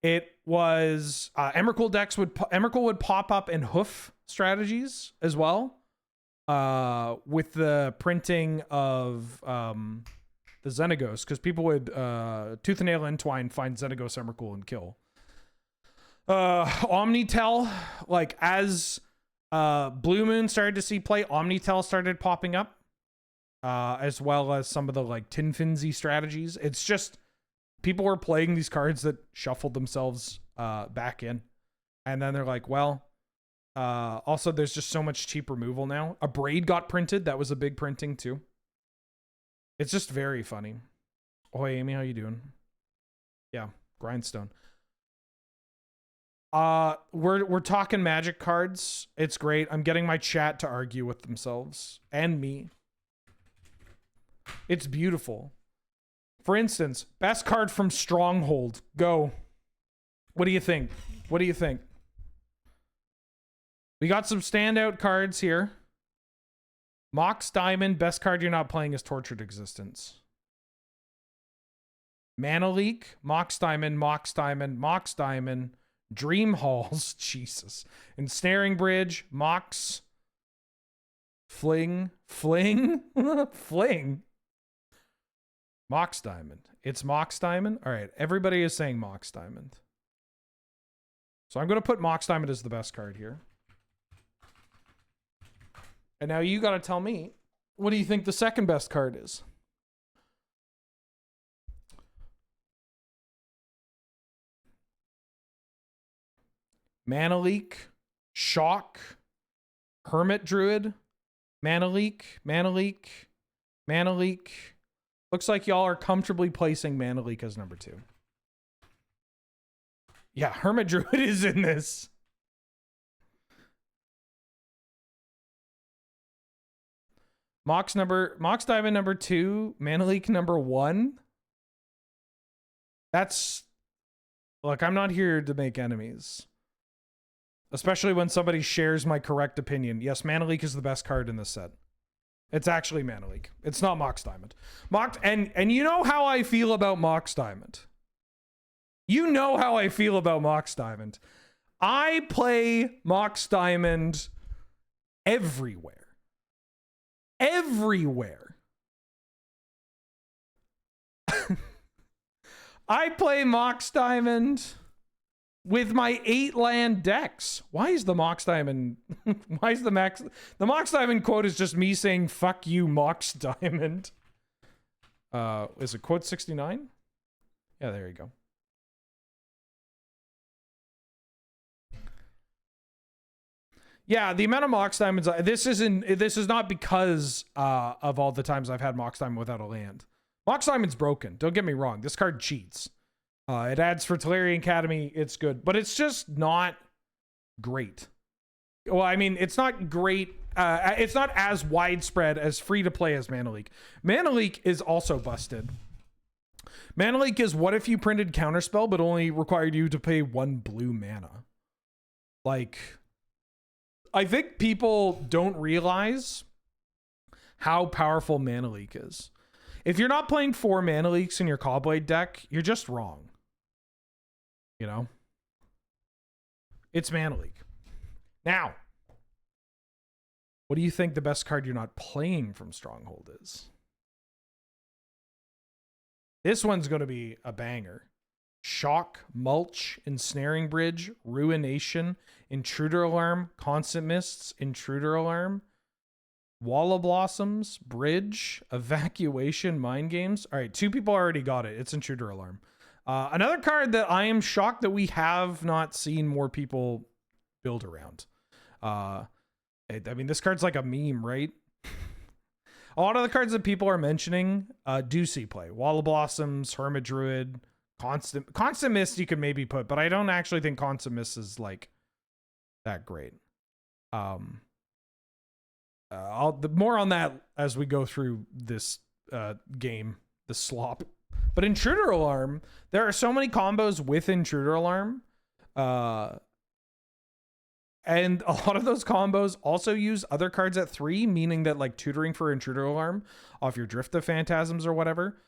It was Emrakul decks Emrakul would pop up in hoof strategies as well. With the printing of the Xenagos, because people would Tooth and Nail Entwine, find Xenagos Emrakul and kill. Omnitel, like as Blue Moon started to see play, Omnitel started popping up. As well as some of the like Tin Finsy strategies. It's just people were playing these cards that shuffled themselves back in. And then they're like, well, also there's just so much cheap removal now. A Braid got printed. That was a big printing too. It's just very funny. Oh, hey, Amy, how you doing? Yeah, Grindstone. We're talking Magic cards. It's great. I'm getting my chat to argue with themselves and me. It's beautiful. For instance, best card from Stronghold. Go. What do you think? What do you think? We got some standout cards here. Mox Diamond. Best card you're not playing is Tortured Existence. Mana Leak. Mox Diamond. Mox Diamond. Mox Diamond. Dream Halls. Jesus. Ensnaring Bridge. Mox. Fling. Fling. Fling. Mox Diamond. It's Mox Diamond. All right. Everybody is saying Mox Diamond. So I'm going to put Mox Diamond as the best card here. And now you got to tell me, what do you think the second best card is? Mana Leak, Shock, Hermit Druid, Mana Leak, Mana Leak, Mana Leak. Looks like y'all are comfortably placing Mana Leak as number 2. Yeah, Hermit Druid is in this. Mox Diamond number 2, Mana Leak number 1. That's... Look, I'm not here to make enemies. Especially when somebody shares my correct opinion. Yes, Mana Leak is the best card in this set. It's actually Mana Leak. It's not Mox Diamond. And you know how I feel about Mox Diamond. You know how I feel about Mox Diamond. I play Mox Diamond everywhere. Everywhere. I play Mox Diamond with my 8-land decks. Why is the Mox Diamond... Why is the Mox Diamond quote is just me saying, fuck you, Mox Diamond. Is it quote 69? Yeah, there you go. Yeah, the amount of Mox Diamonds... This is not because of all the times I've had Mox Diamond without a land. Mox Diamond's broken. Don't get me wrong. This card cheats. It adds for Tolarian Academy. It's good. But it's just not great. Well, I mean, it's not great. It's not as widespread, as free to play as Mana Leak. Mana Leak is also busted. Mana Leak is what if you printed Counterspell, but only required you to pay 1 blue mana. Like, I think people don't realize how powerful Mana Leak is. If you're not playing 4 Mana Leaks in your Cobblade deck, you're just wrong. You know? It's Mana Leak. Now, What do you think the best card you're not playing from Stronghold is? This one's going to be a banger. Shock, Mulch, Ensnaring Bridge, Ruination, Intruder Alarm, Constant Mists, Intruder Alarm, Wall of Blossoms, Bridge, Evacuation, Mind Games. All right, 2 people already got it. It's Intruder Alarm. Another card that I am shocked that we have not seen more people build around. I mean, this card's like a meme, right? A lot of the cards that people are mentioning do see play. Wall of Blossoms, Hermit Druid, Constant Mist you could maybe put, but I don't actually think Constant Mist is like that great. More on that as we go through this game, the slop. But Intruder Alarm, there are so many combos with Intruder Alarm. And a lot of those combos also use other cards at 3, meaning that like tutoring for Intruder Alarm off your Drift of Phantasms or whatever,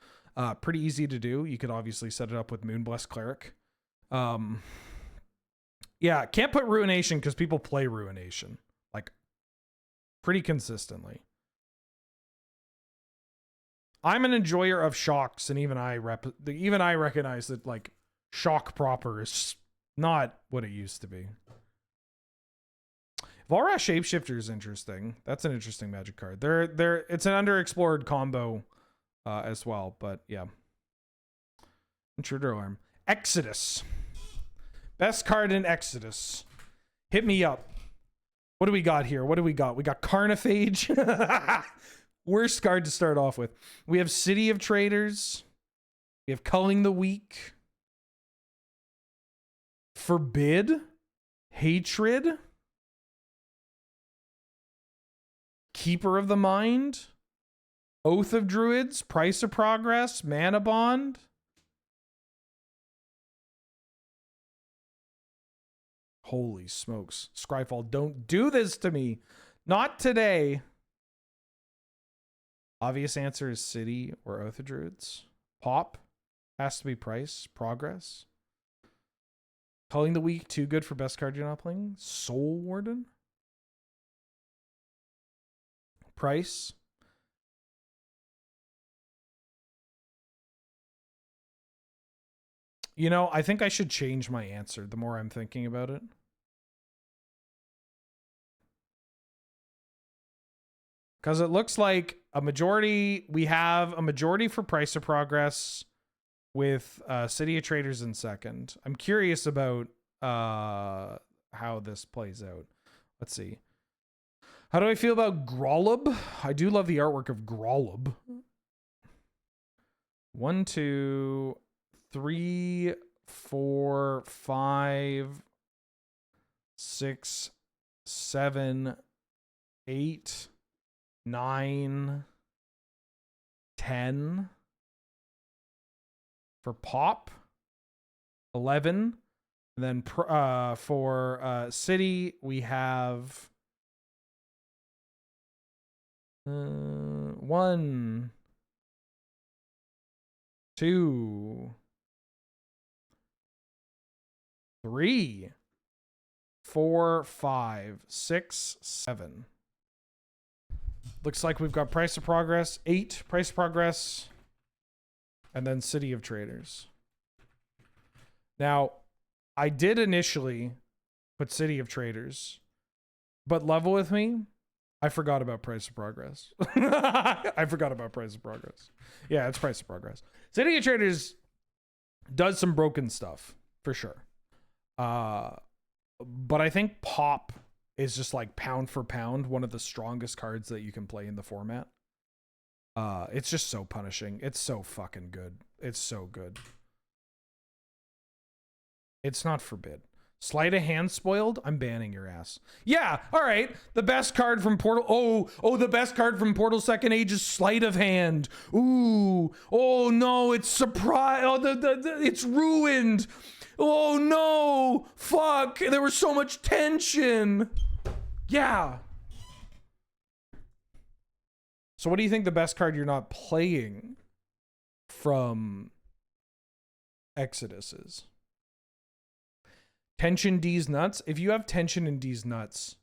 pretty easy to do. You could obviously set it up with Moonblessed Cleric. Yeah, can't put Ruination because people play Ruination like pretty consistently. I'm an enjoyer of shocks, and even I recognize that like shock proper is not what it used to be. Volrath Shapeshifter is interesting. That's an interesting Magic card. It's an underexplored combo as well, but yeah. Intruder Alarm. Exodus. Best card in Exodus. Hit me up. What do we got here? What do we got? We got Carnophage. Worst card to start off with. We have City of Traders. We have Culling the Weak. Forbid. Hatred. Keeper of the Mind, Oath of Druids, Price of Progress, Mana Bond. Holy smokes. Scryfall, don't do this to me. Not today. Obvious answer is City or Oath of Druids. Pop has to be Price, Progress. Culling the Weak, too good for best card you're not playing. Soul Warden. Price. You know, I think I should change my answer the more I'm thinking about it. Because it looks like we have a majority for Price of Progress with City of Traders in second. I'm curious about how this plays out. Let's see. How do I feel about Grolub? I do love the artwork of Grolub. 1, 2, 3, 4, 5, 6, 7, 8, 9, 10. For Pop, 11. And then for City, we have 1, 2, 3, 4, 5, 6, 7. Looks like we've got Price of Progress, 8 Price of Progress, and then City of Traders. Now, I did initially put City of Traders, but level with me, I forgot about Price of Progress. I forgot about Price of Progress. Yeah, it's Price of Progress. City of Traders does some broken stuff, for sure. But I think Pop is just like pound for pound one of the strongest cards that you can play in the format. It's just so punishing. It's so fucking good. It's so good. It's not Forbid. Sleight of Hand spoiled? I'm banning your ass. Yeah, all right. The best card from Portal. Oh, the best card from Portal Second Age is Sleight of Hand. Ooh. Oh no, it's surprise. Oh, it's ruined. Oh no. Fuck. There was so much tension. Yeah. So what do you think the best card you're not playing from Exodus is? Tension D's nuts. If you have tension in D's nuts,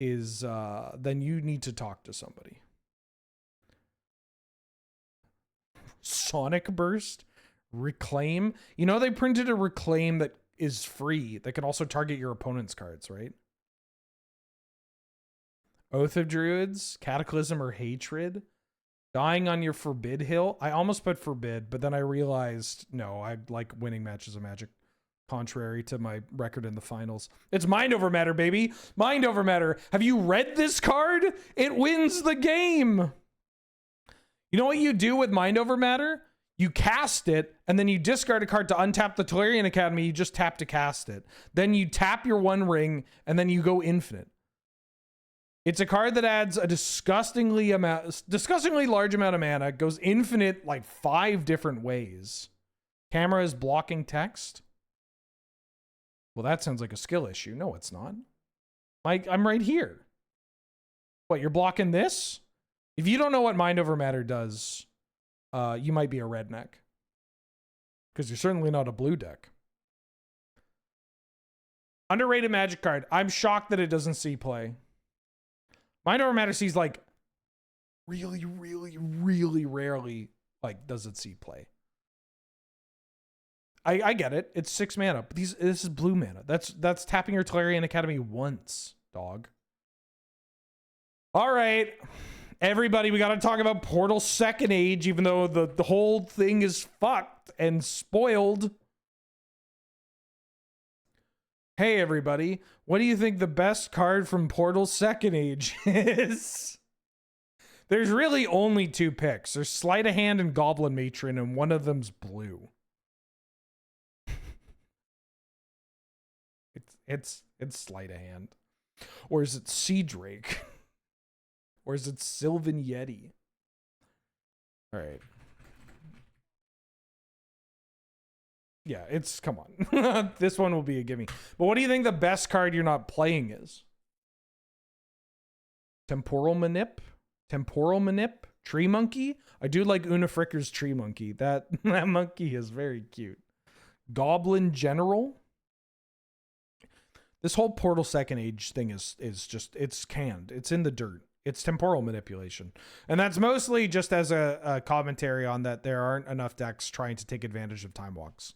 is then you need to talk to somebody. Sonic Burst, Reclaim. You know they printed a Reclaim that is free that can also target your opponent's cards, right? Oath of Druids, Cataclysm or Hatred. Dying on your Forbid Hill. I almost put Forbid, but then I realized, no, I like winning matches of Magic, contrary to my record in the finals. It's Mind Over Matter, baby. Mind Over Matter. Have you read this card? It wins the game. You know what you do with Mind Over Matter? You cast it, and then you discard a card to untap the Tolarian Academy. You just tap to cast it. Then you tap your One Ring, and then you go infinite. It's a card that adds a disgustingly large amount of mana. It goes infinite like 5 different ways. Camera is blocking text. Well, that sounds like a skill issue. No, it's not. Like, I'm right here. What, you're blocking this? If you don't know what Mind Over Matter does, you might be a redneck. Because you're certainly not a blue deck. Underrated Magic card. I'm shocked that it doesn't see play. Mind Over Matter sees like really, really, really rarely like does it see play. I get it. It's 6 mana. But this is blue mana. That's tapping your Tolarian Academy once, dog. All right. Everybody, we got to talk about Portal Second Age, even though the whole thing is fucked and spoiled. Hey, everybody. What do you think the best card from Portal Second Age is? There's really only 2 picks. There's Sleight of Hand and Goblin Matron, and one of them's blue. It's Sleight of Hand. Or is it Sea Drake? Or is it Sylvan Yeti? All right. Yeah, it's, come on. This one will be a gimme. But what do you think the best card you're not playing is? Temporal Manip? Temporal Manip? Tree Monkey? I do like Una Fricker's Tree Monkey. That monkey is very cute. Goblin General? This whole Portal Second Age thing is just, it's canned. It's in the dirt. It's temporal manipulation. And that's mostly just as a commentary on that there aren't enough decks trying to take advantage of Time Walks.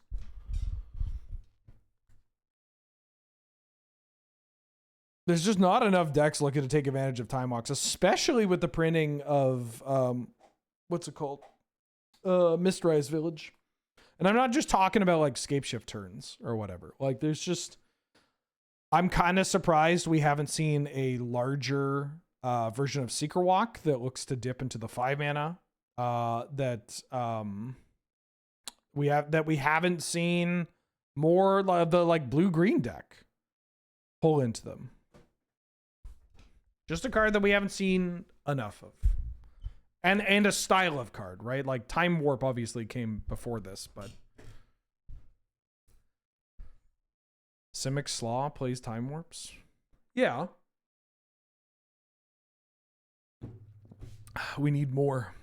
There's just not enough decks looking to take advantage of Time Walks, especially with the printing of, what's it called? Mistrise Village. And I'm not just talking about like Scapeshift turns or whatever. Like there's just, I'm kind of surprised we haven't seen a larger version of Seeker Walk that looks to dip into the 5 mana. We haven't seen more of the like blue-green deck pull into them. Just a card that we haven't seen enough of. And a style of card, right? Like Time Warp obviously came before this, but Simic Slaw plays Time Warps? Yeah. We need more.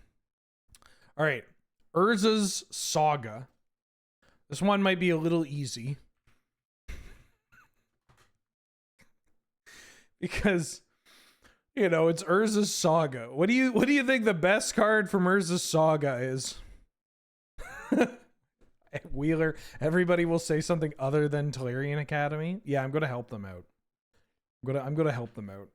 All right. Urza's Saga. This one might be a little easy. Because, you know, it's Urza's Saga. What do you think the best card from Urza's Saga is? Wheeler, everybody will say something other than Tolarian Academy. Yeah, I'm gonna help them out. I'm gonna help them out.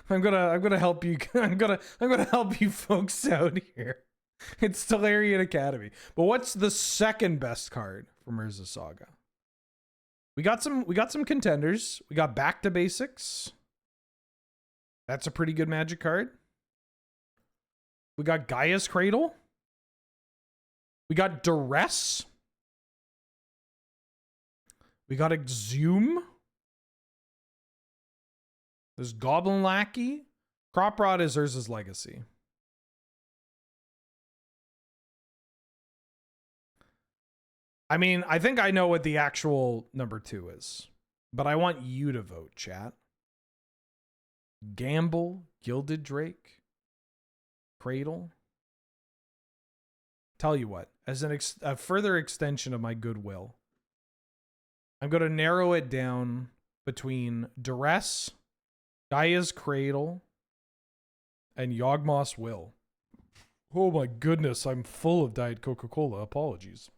I'm gonna help you. I'm gonna help you folks out here. It's Tolarian Academy. But what's the second best card from Urza Saga? We got some contenders. We got Back to Basics. That's a pretty good Magic card. We got Gaia's Cradle. We got Duress. We got Exhume. There's Goblin Lackey. Crop Rod is Urza's Legacy. I mean, I think I know what the actual number 2 is, but I want you to vote, chat. Gamble, Gilded Drake, Cradle. Tell you what, as a further extension of my goodwill, I'm going to narrow it down between Duress, Gaia's Cradle, and Yawgmoth's Will. Oh my goodness, I'm full of Diet Coca-Cola. Apologies.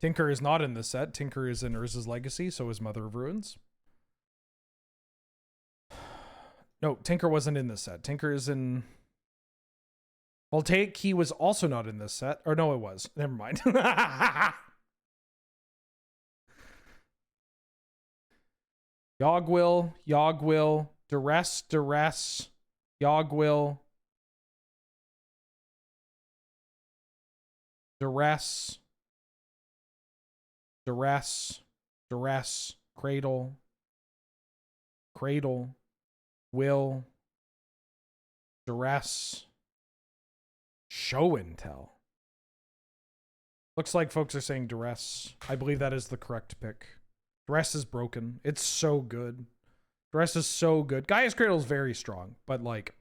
Tinker is not in this set. Tinker is in Urza's Legacy, so is Mother of Ruins. No, Tinker wasn't in this set. Tinker is in... Voltaic Key was also not in this set. Or no, it was. Never mind. Yawgwill, Yawgwill, Duress, Duress, Yawgwill, Duress, Duress, Duress, Cradle, Cradle, Will, Duress, Show and Tell. Looks like folks are saying Duress. I believe that is the correct pick. Duress is broken. It's so good. Duress is so good. Gaia's Cradle is very strong, but like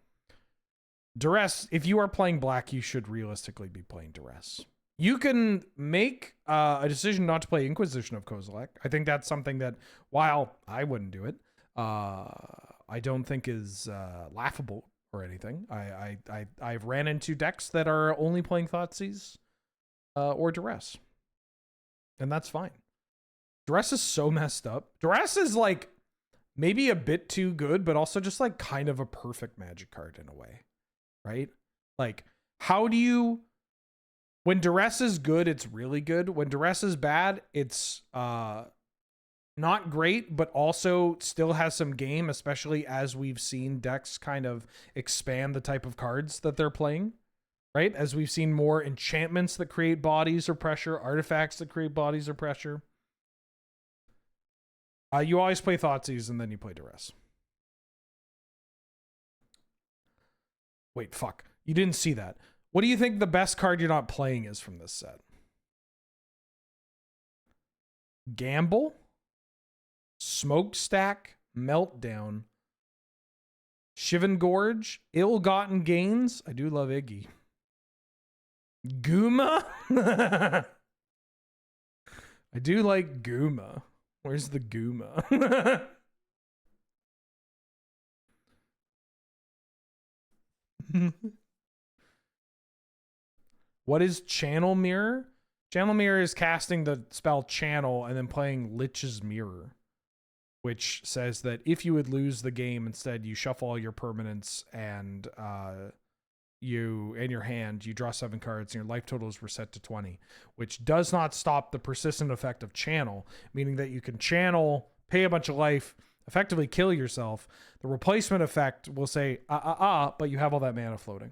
Duress, if you are playing black, you should realistically be playing Duress. You can make a decision not to play Inquisition of Kozilek. I think that's something that, while I wouldn't do it, I don't think is laughable or anything. I've ran into decks that are only playing Thoughtseize or Duress, and that's fine. Duress is so messed up. Duress is like maybe a bit too good, but also just like kind of a perfect Magic card in a way, right? Like, how do you... When Duress is good, it's really good. When Duress is bad, it's not great, but also still has some game, especially as we've seen decks kind of expand the type of cards that they're playing, right? As we've seen more enchantments that create bodies or pressure, artifacts that create bodies or pressure. You always play Thoughtseize and then you play Duress. Wait, fuck. You didn't see that. What do you think the best card you're not playing is from this set? Gamble, Smokestack, Meltdown, Shivan Gorge, Ill-Gotten Gains. I do love Iggy. Guma. I do like Guma. Where's the Guma? What is Channel Mirror? Channel Mirror is casting the spell Channel and then playing Lich's Mirror, which says that if you would lose the game, instead you shuffle all your permanents and you in your hand, you draw 7 cards and your life total is reset to 20, which does not stop the persistent effect of Channel, meaning that you can channel, pay a bunch of life, effectively kill yourself. The replacement effect will say, but you have all that mana floating.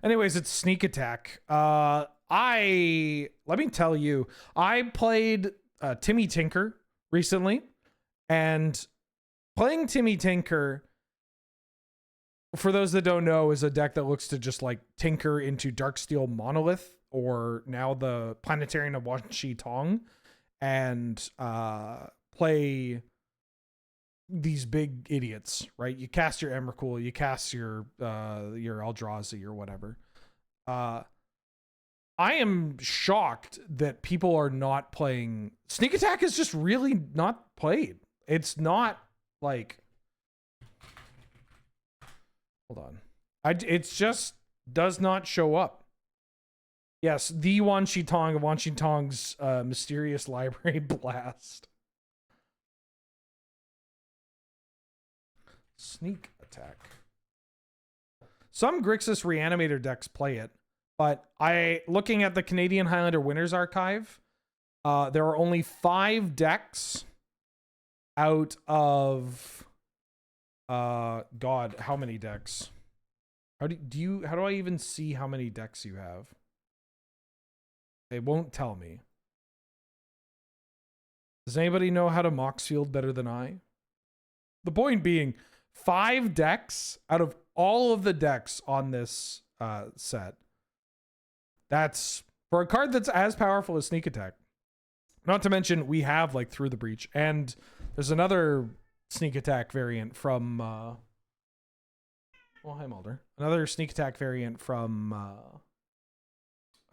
Anyways, it's Sneak Attack. Let me tell you, I played Timmy Tinker recently, and playing Timmy Tinker, for those that don't know, is a deck that looks to just like tinker into Darksteel Monolith, or now the Planetarian of Wan Shi Tong, and play these big idiots, right? You cast your Emrakul, you cast your Eldrazi or whatever. I am shocked that people are not playing. Sneak Attack is just really not played. It's not like, hold on. It's just does not show up. Yes, the Wan Shi Tong of Wan Shi Tong's Mysterious Library Blast. Sneak Attack. Some Grixis Reanimator decks play it, but looking at the Canadian Highlander Winners Archive, there are only 5 decks out of God, how many decks? How do I even see how many decks you have? They won't tell me. Does anybody know how to Moxfield better than I? The point being, 5 decks out of all of the decks on this set. That's for a card that's as powerful as Sneak Attack. Not to mention we have like Through the Breach, and there's another Sneak Attack variant from well, hi Mulder. Another Sneak Attack variant from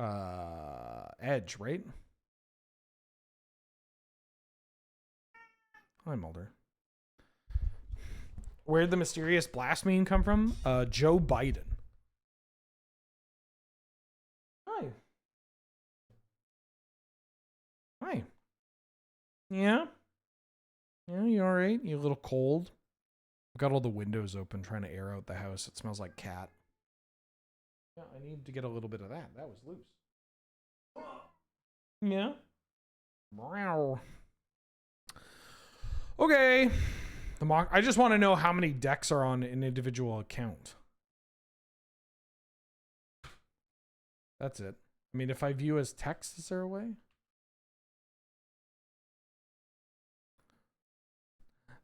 Edge, right? Hi, Mulder. Where'd the mysterious blast meme come from? Joe Biden. Hi. Hi. Yeah? Yeah, you alright? You a little cold? I've got all the windows open trying to air out the house. It smells like cat. Yeah, I need to get a little bit of that. That was loose. Yeah? Meow. Okay. I just want to know how many decks are on an individual account. That's it. I mean, if I view as text, is there a way?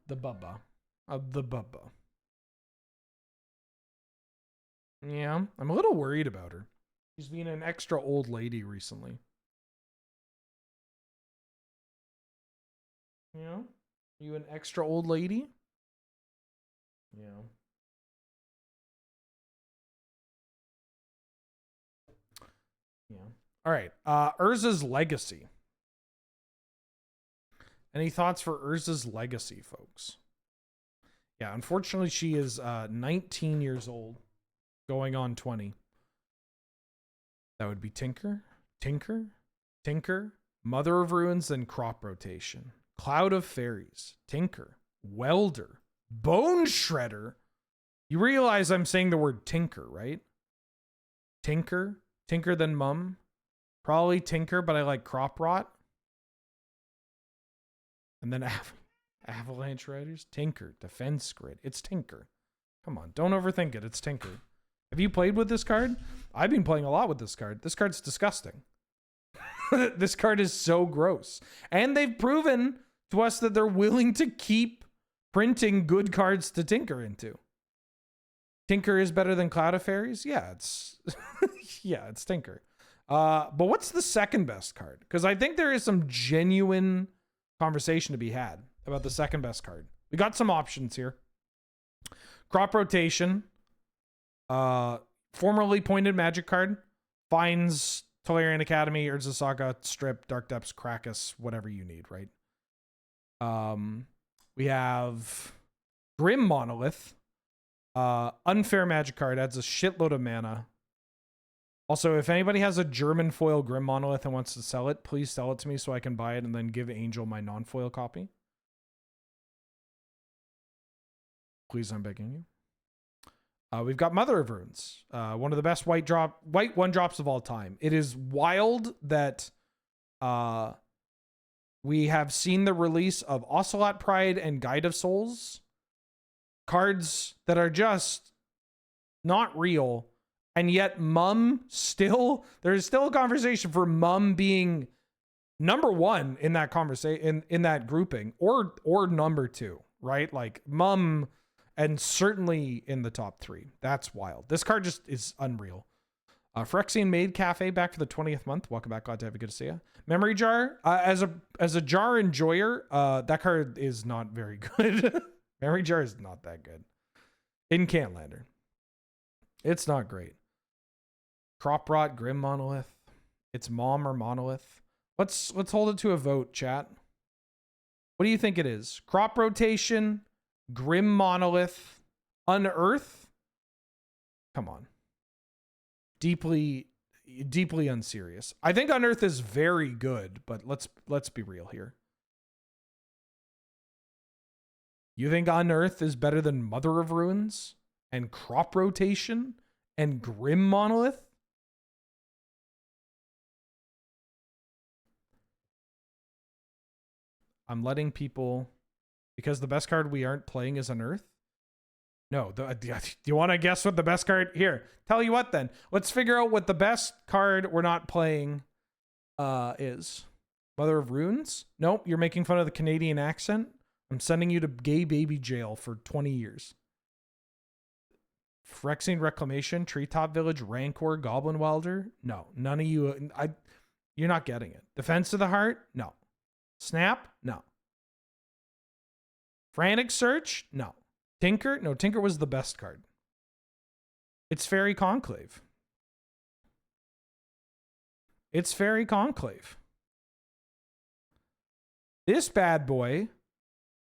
The Bubba. The Bubba. Yeah, I'm a little worried about her. She's been an extra old lady recently. Yeah? You an extra old lady? Yeah. Yeah. All right. Urza's Legacy. Any thoughts for Urza's Legacy, folks? Yeah, unfortunately, she is 19 years old, going on 20. That would be Tinker, Mother of Ruins, and Crop Rotation. Cloud of Fairies, Tinker, Welder, Bone Shredder. You realize I'm saying the word Tinker, right? Tinker than Mum. Probably Tinker, but I like Crop Rot. And then Avalanche Riders, Tinker, Defense Grid. It's Tinker. Come on, don't overthink it. It's Tinker. Have you played with this card? I've been playing a lot with this card. This card's disgusting. This card is so gross. And they've proven to us that they're willing to keep printing good cards to tinker into. Tinker is better than Cloud of Fairies? Yeah, it's yeah, it's Tinker. But what's the second best card? Because I think there is some genuine conversation to be had about the second best card. We got some options here. Crop Rotation. Formerly pointed Magic card. Finds Tolarian Academy, Urza Saga, Strip, Dark Depths, Krakus, whatever you need, right? We have Grim Monolith. Unfair Magic card, adds a shitload of mana. Also, if anybody has a German foil Grim Monolith and wants to sell it, please sell it to me so I can buy it and then give Angel my non-foil copy. Please, I'm begging you. We've got Mother of Runes, one of the best white one drops of all time. It is wild that we have seen the release of Ocelot Pride and Guide of Souls, cards that are just not real, and yet Mum there's still a conversation for Mum being number one in that conversation in that grouping, or number two, right? Like Mum. And certainly in the top 3. That's wild. This card just is unreal. Phyrexian Maid Cafe back for the 20th month. Welcome back. Glad to have you. Good to see you. Memory Jar. As a jar enjoyer, that card is not very good. Memory Jar is not that good. In Canlander. It's not great. Crop Rot, Grim Monolith. It's Mom or Monolith. Let's hold it to a vote, chat. What do you think it is? Crop Rotation, Grim Monolith, Unearth. Come on. Deeply unserious. I think Unearth is very good, but let's be real here. You think Unearth is better than Mother of Ruins and Crop Rotation and Grim Monolith? I'm letting people... Because the best card we aren't playing is Unearth? No. Do you want to guess what the best card... Here, tell you what then. Let's figure out what the best card we're not playing is. Mother of Runes? Nope, you're making fun of the Canadian accent. I'm sending you to gay baby jail for 20 years. Phyrexian Reclamation, Treetop Village, Rancor, Goblin Welder? No, none of you... You're not getting it. Defense of the Heart? No. Snap? No. Frantic Search? No. Tinker? No, Tinker was the best card. It's Fairy Conclave. It's Fairy Conclave. This bad boy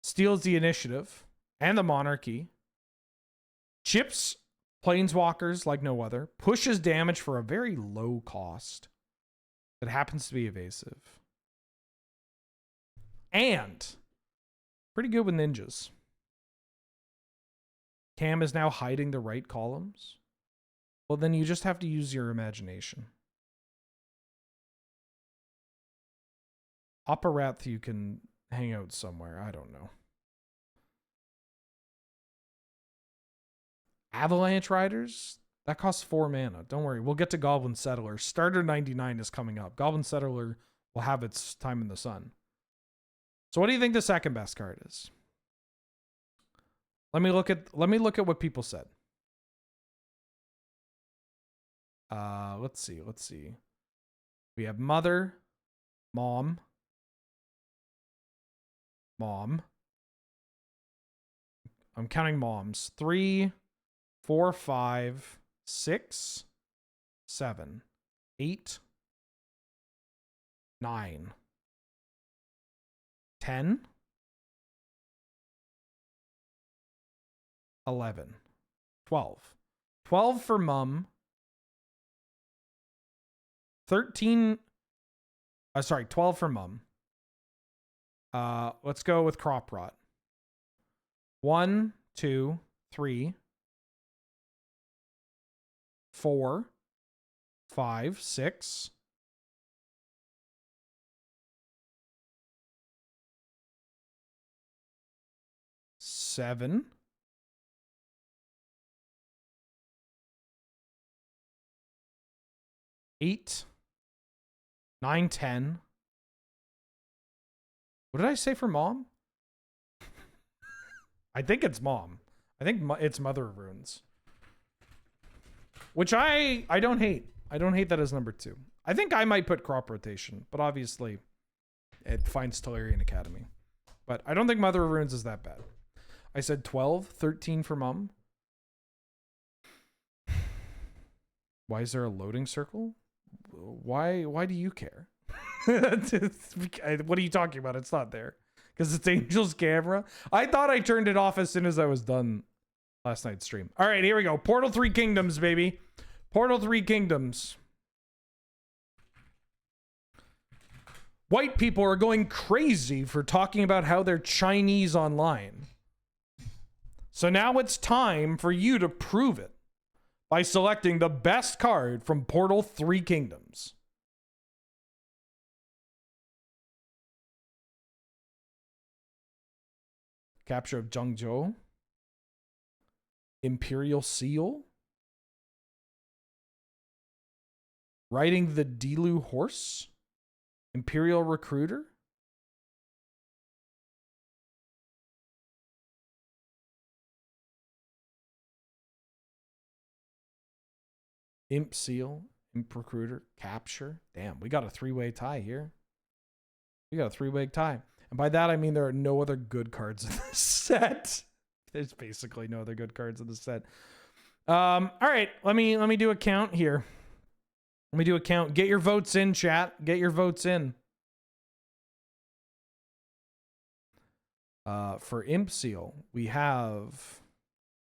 steals the initiative and the monarchy, chips planeswalkers like no other, pushes damage for a very low cost that happens to be evasive, and pretty good with ninjas. Cam is now hiding the right columns. Well, then you just have to use your imagination. Operath, you can hang out somewhere. I don't know. Avalanche Riders? That costs 4 mana. Don't worry. We'll get to Goblin Settler. Starter 99 is coming up. Goblin Settler will have its time in the sun. So what do you think the second best card is? Let me look at what people said. Let's see. We have mother, mom. I'm counting moms. 3, 4, 5, 6, 7, 8, 9, 10, 11, 12. 12 for mum. 13. 12 for mum. Let's go with crop rot. 1, 2, 3, 4, 5, 6, 7, 8, 9, 10. What did I say for mom? I think it's mom. I think it's Mother of Runes. Which I don't hate. I don't hate that as number 2. I think I might put crop rotation, but obviously it finds Tolarian Academy. But I don't think Mother of Runes is that bad. I said 12, 13 for mom. Why is there a loading circle? Why do you care? What are you talking about? It's not there. Because it's Angel's camera. I thought I turned it off as soon as I was done last night's stream. All right, here we go. Portal 3 Kingdoms, baby. Portal 3 Kingdoms. White people are going crazy for talking about how they're Chinese online. So now it's time for you to prove it by selecting the best card from Portal 3 Kingdoms. Capture of Zhengzhou. Imperial Seal. Riding the Dilu Horse. Imperial Recruiter. Imp Seal. Imp Recruiter. Capture. Damn, we got a 3-way tie here. We got a 3-way tie. And by that, I mean there are no other good cards in this set. There's basically no other good cards in the set. All right, let me do a count here. Let me do a count. Get your votes in, chat. Get your votes in. For Imp Seal, we have...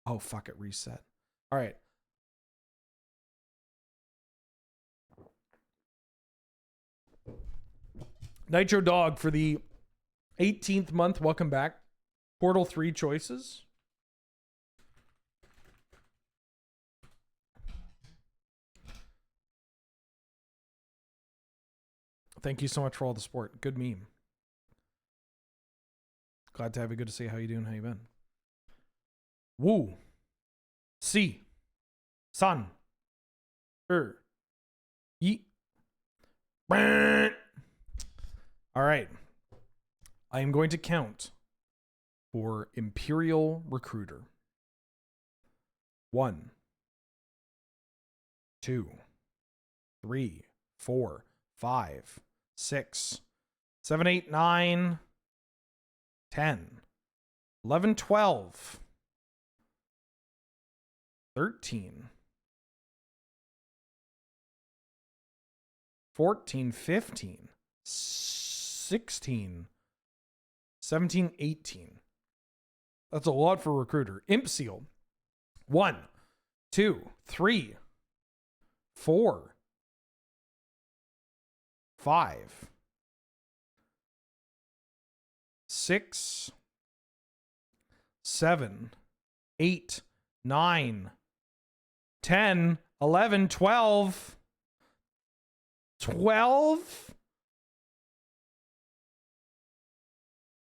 Oh, fuck it, reset. All right. Nitro Dog for the 18th month. Welcome back. Portal 3 choices. Thank you so much for all the support. Good meme. Glad to have you. Good to see how you doing. How you been? Woo. C. Sun. Yeet. All right. I am going to count for Imperial Recruiter. 1, 2, 3, 4, 5, 6, 7, 8, 9, 10, 11, 12, 13, 14, 15, 16, 17, 18. That's a lot for recruiter. Imp Seal. 1, 2, 3, 4, 5, 6, 7, 8, 9, 10, 11, 12. 12?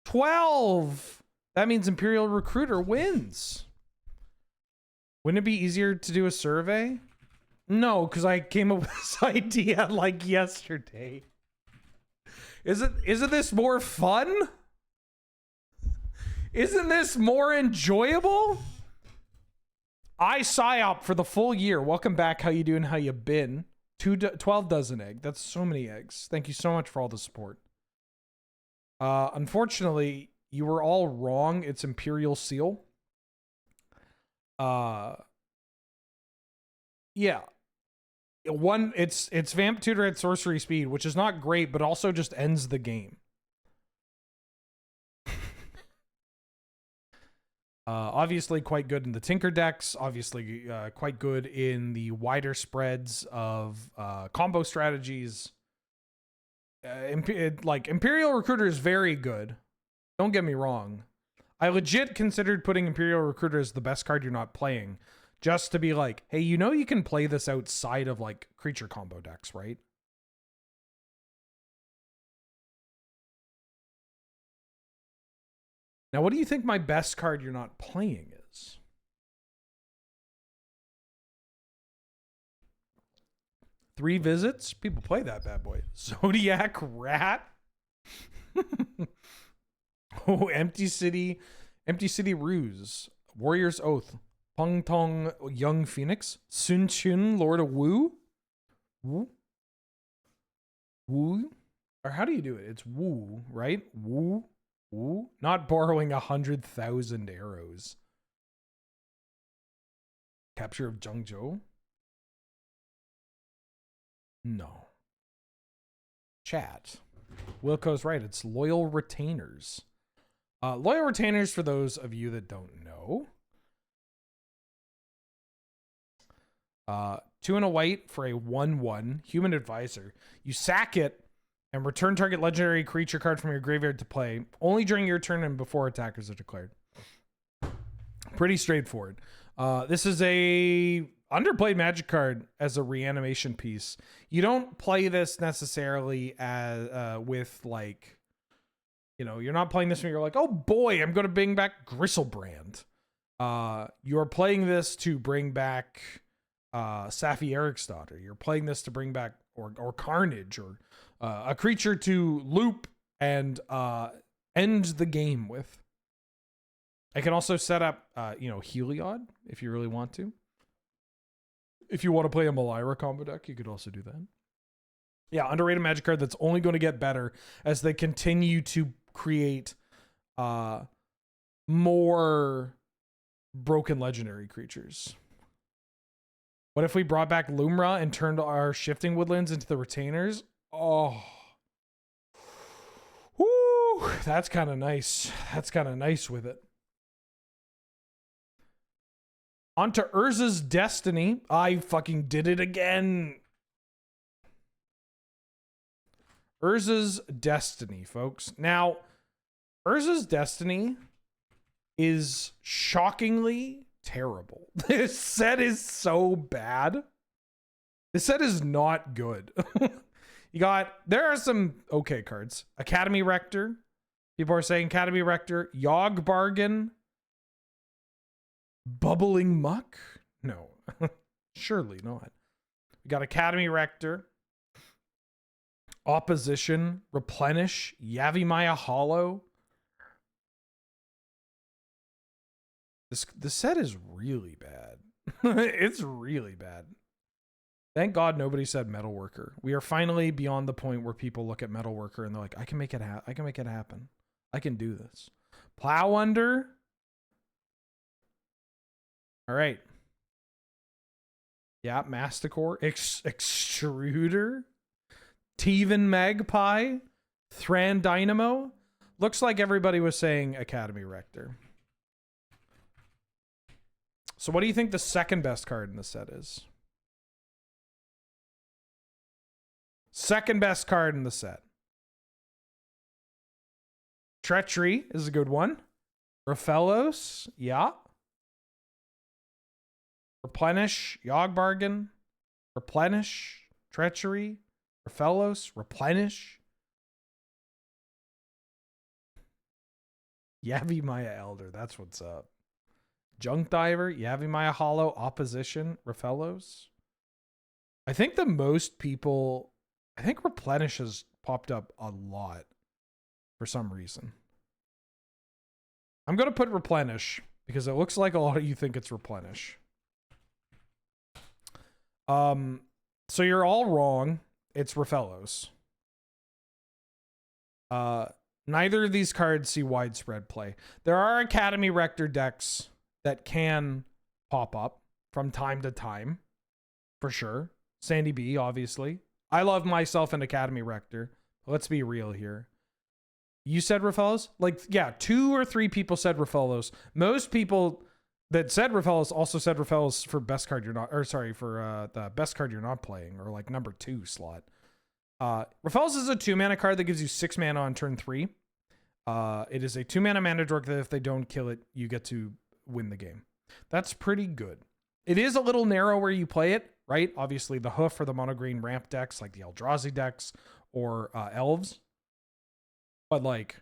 12! That means Imperial Recruiter wins. Wouldn't it be easier to do a survey? No, because I came up with this idea like yesterday. Isn't this more fun? Isn't this more enjoyable? I PsyOp for the full year. Welcome back. How you doing? How you been? 12 dozen egg. That's so many eggs. Thank you so much for all the support. Unfortunately, you were all wrong. It's Imperial Seal. Yeah. It's Vamp Tutor at sorcery speed, which is not great, but also just ends the game. Obviously quite good in the Tinker decks, obviously quite good in the wider spreads of combo strategies. Imperial Recruiter is very good. Don't get me wrong. I legit considered putting Imperial Recruiter as the best card you're not playing, just to be like, hey, you know you can play this outside of like creature combo decks, right? Now, what do you think my best card you're not playing is? Three Visits? People play that bad boy. Zodiac Rat? Oh, Empty City Ruse. Warrior's Oath. Pung Tong Young Phoenix. Sun Chun Lord of Wu? Wu? Wu? Or how do you do it? It's Wu, right? Wu? Wu? Not borrowing 100,000 arrows. Capture of Zhengzhou? No. Chat. Wilco's right. It's Loyal Retainers. Loyal Retainers, for those of you that don't know. 2 and a white for a 1/1 Human Advisor. You sack it and return target legendary creature card from your graveyard to play only during your turn and before attackers are declared. Pretty straightforward. This is a underplayed Magic card as a reanimation piece. You don't play this necessarily as with like, you know, you're not playing this when you're like, oh boy, I'm going to bring back Gristlebrand. You're playing this to bring back Safi Eriksdotter. You're playing this to bring back or Carnage or a creature to loop and end the game with. I can also set up, Heliod if you really want to. If you want to play a Malira combo deck, you could also do that. Yeah, underrated Magic card that's only going to get better as they continue to create more broken legendary creatures. What if we brought back Lumra and turned our shifting woodlands into the retainers? Oh. Woo! That's kind of nice. That's kind of nice with it. On to Urza's Destiny. I fucking did it again. Urza's Destiny, folks. Now, Urza's Destiny is shockingly terrible. This set is so bad. This set is not good. There are some okay cards. Academy Rector. People are saying Academy Rector. Yogg Bargain. Bubbling Muck? No. Surely not. We got Academy Rector. Opposition. Replenish. Yavimaya Hollow. This set is really bad. It's really bad. Thank God nobody said Metalworker. We are finally beyond the point where people look at Metalworker and they're like, I can make it happen. I can do this. Plow Under. All right. Yeah, Masticore. Extruder. Teven Magpie. Thran Dynamo. Looks like everybody was saying Academy Rector. So what do you think the second best card in the set is? Second best card in the set. Treachery is a good one. Raphellos, yeah. Replenish, Yogg Bargain. Replenish, Treachery. Raphellos, Replenish. Yavimaya Elder, that's what's up. Junk Diver, Yavimaya Hollow, Opposition, Raphellos. I think the most people... I think Replenish has popped up a lot for some reason. I'm going to put Replenish because it looks like a lot of you think it's Replenish. So you're all wrong. It's Raphellos. Neither of these cards see widespread play. There are Academy Rector decks that can pop up from time to time, for sure. Sandy B, obviously. I love myself an Academy Rector. Let's be real here. You said Raphellos? Like, yeah, 2 or 3 people said Raphellos. Most people that said Raphellos also said Raphellos for best card you're not, or sorry, for the best card you're not playing, or like number 2 slot. Raphellos is a 2-mana card that gives you 6 mana on turn 3. It is a 2-mana mana dork that if they don't kill it, you get to win the game. That's pretty good. It is a little narrow where you play it, right? Obviously, the Hoof or the mono green ramp decks, like the Eldrazi decks or Elves. But like,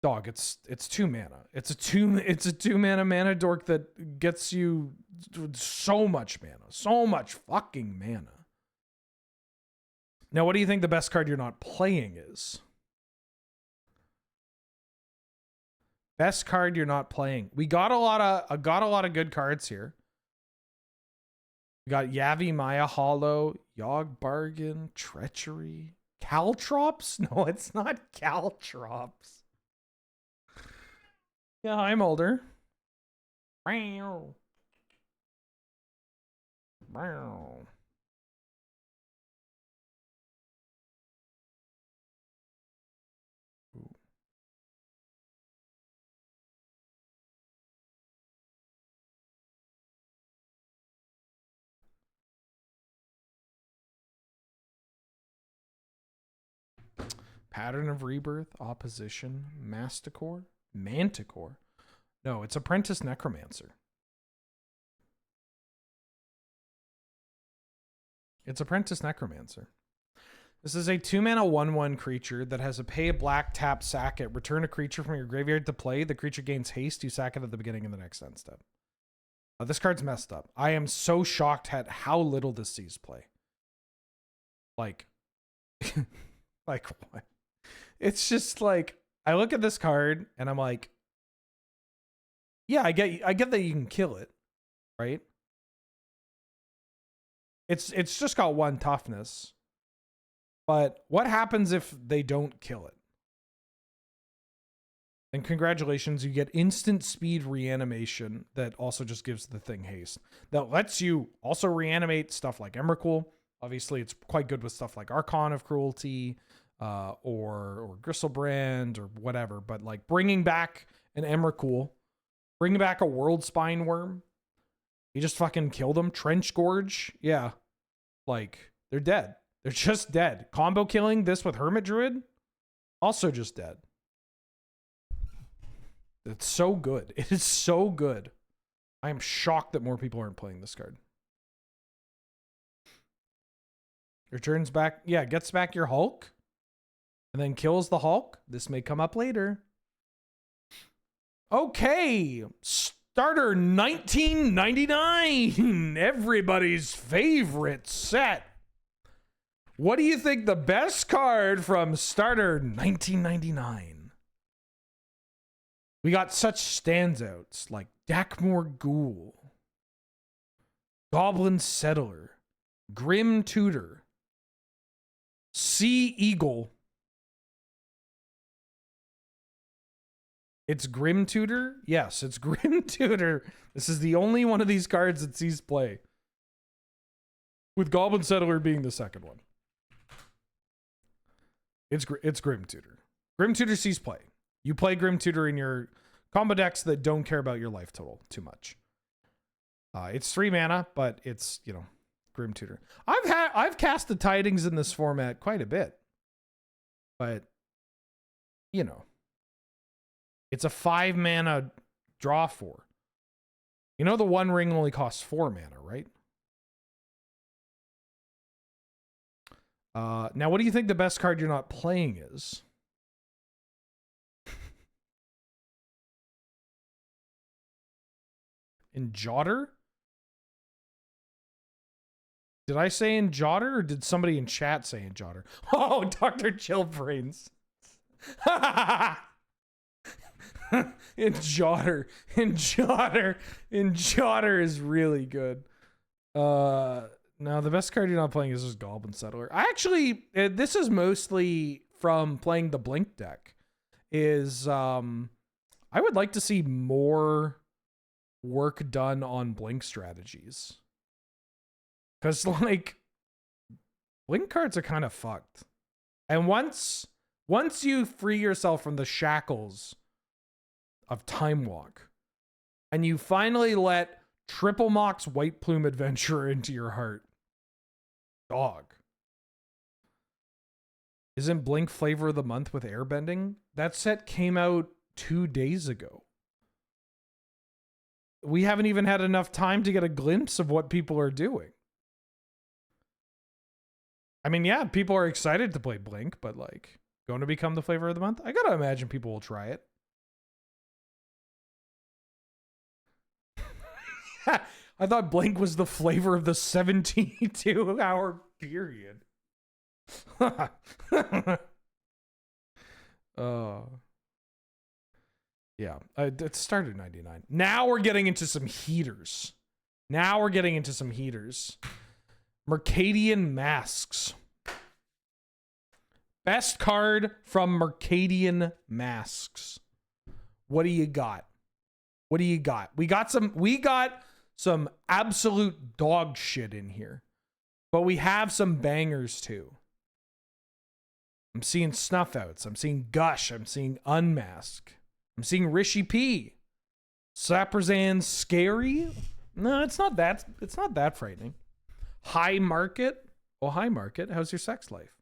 dog, it's 2 mana. It's a 2 mana dork that gets you so much mana, so much fucking mana. Now, what do you think the best card you're not playing is? Best card you're not playing. We got a lot of good cards here. We got Yavimaya Hollow, Yogg Bargain, Treachery, Caltrops? No, it's not Caltrops. Yeah, I'm older. Wow. Wow. Pattern of Rebirth, Opposition, Manticore. No, it's Apprentice Necromancer. It's Apprentice Necromancer. This is a 2-mana 1/1 creature that has a pay a black, tap, sack it, return a creature from your graveyard to play. The creature gains haste. You sack it at the beginning of the next end step. This card's messed up. I am so shocked at how little this sees play. Like, like what? It's just like, I look at this card and I'm like, yeah, I get that you can kill it, right? It's just got 1 toughness. But what happens if they don't kill it? And congratulations, you get instant speed reanimation that also just gives the thing haste. That lets you also reanimate stuff like Emrakul. Obviously, it's quite good with stuff like Archon of Cruelty, or Gristlebrand or whatever. But like bringing back an Emrakul, bringing back a World Spine Worm, you just fucking kill them. Trench Gorge, yeah, like they're dead. They're just dead. Combo killing this with Hermit Druid, also just dead. It's so good. It is so good. I am shocked that more people aren't playing this card. Returns back, yeah, gets back your Hulk, and then kills the Hulk. This may come up later. Okay, starter 1999, everybody's favorite set. What do you think the best card from starter 1999? We got such standouts like Dakmor Ghoul, Goblin Settler, Grim Tutor, Sea Eagle. It's Grim Tutor? Yes, it's Grim Tutor. This is the only one of these cards that sees play, with Goblin Settler being the second one. It's Grim Tutor. Grim Tutor sees play. You play Grim Tutor in your combo decks that don't care about your life total too much. It's 3 mana, but it's, you know, Grim Tutor. I've cast the Tidings in this format quite a bit. But, you know, it's a 5 mana draw 4. You know the One Ring only costs 4 mana, right? Now, what do you think the best card you're not playing is? In Jotter? Did I say in Jotter, or did somebody in chat say in Jotter? Oh, Dr. Chillbrains. In Jotter. In Jotter. In Jotter is really good. No, the best card you're not playing is just Goblin Settler. I actually, this is mostly from playing the Blink deck. I would like to see more work done on Blink strategies. Because, like, Blink cards are kind of fucked. And once you free yourself from the shackles of Time Walk, and you finally let Triple Mox White Plume Adventurer into your heart, dog. Isn't Blink Flavor of the Month with Airbending? That set came out 2 days ago. We haven't even had enough time to get a glimpse of what people are doing. I mean, yeah, people are excited to play Blink, but like, going to become the flavor of the month? I gotta imagine people will try it. I thought Blink was the flavor of the 72-hour period. Yeah, it started in 99. Now we're getting into some heaters. Mercadian Masks. Best card from Mercadian Masks. What do you got? We got some absolute dog shit in here. But we have some bangers too. I'm seeing Snuff Outs. I'm seeing Gush. I'm seeing Unmask. I'm seeing Rishi P. Saprazan Scary. No, it's not that frightening. High Market. Oh, High Market. How's your sex life?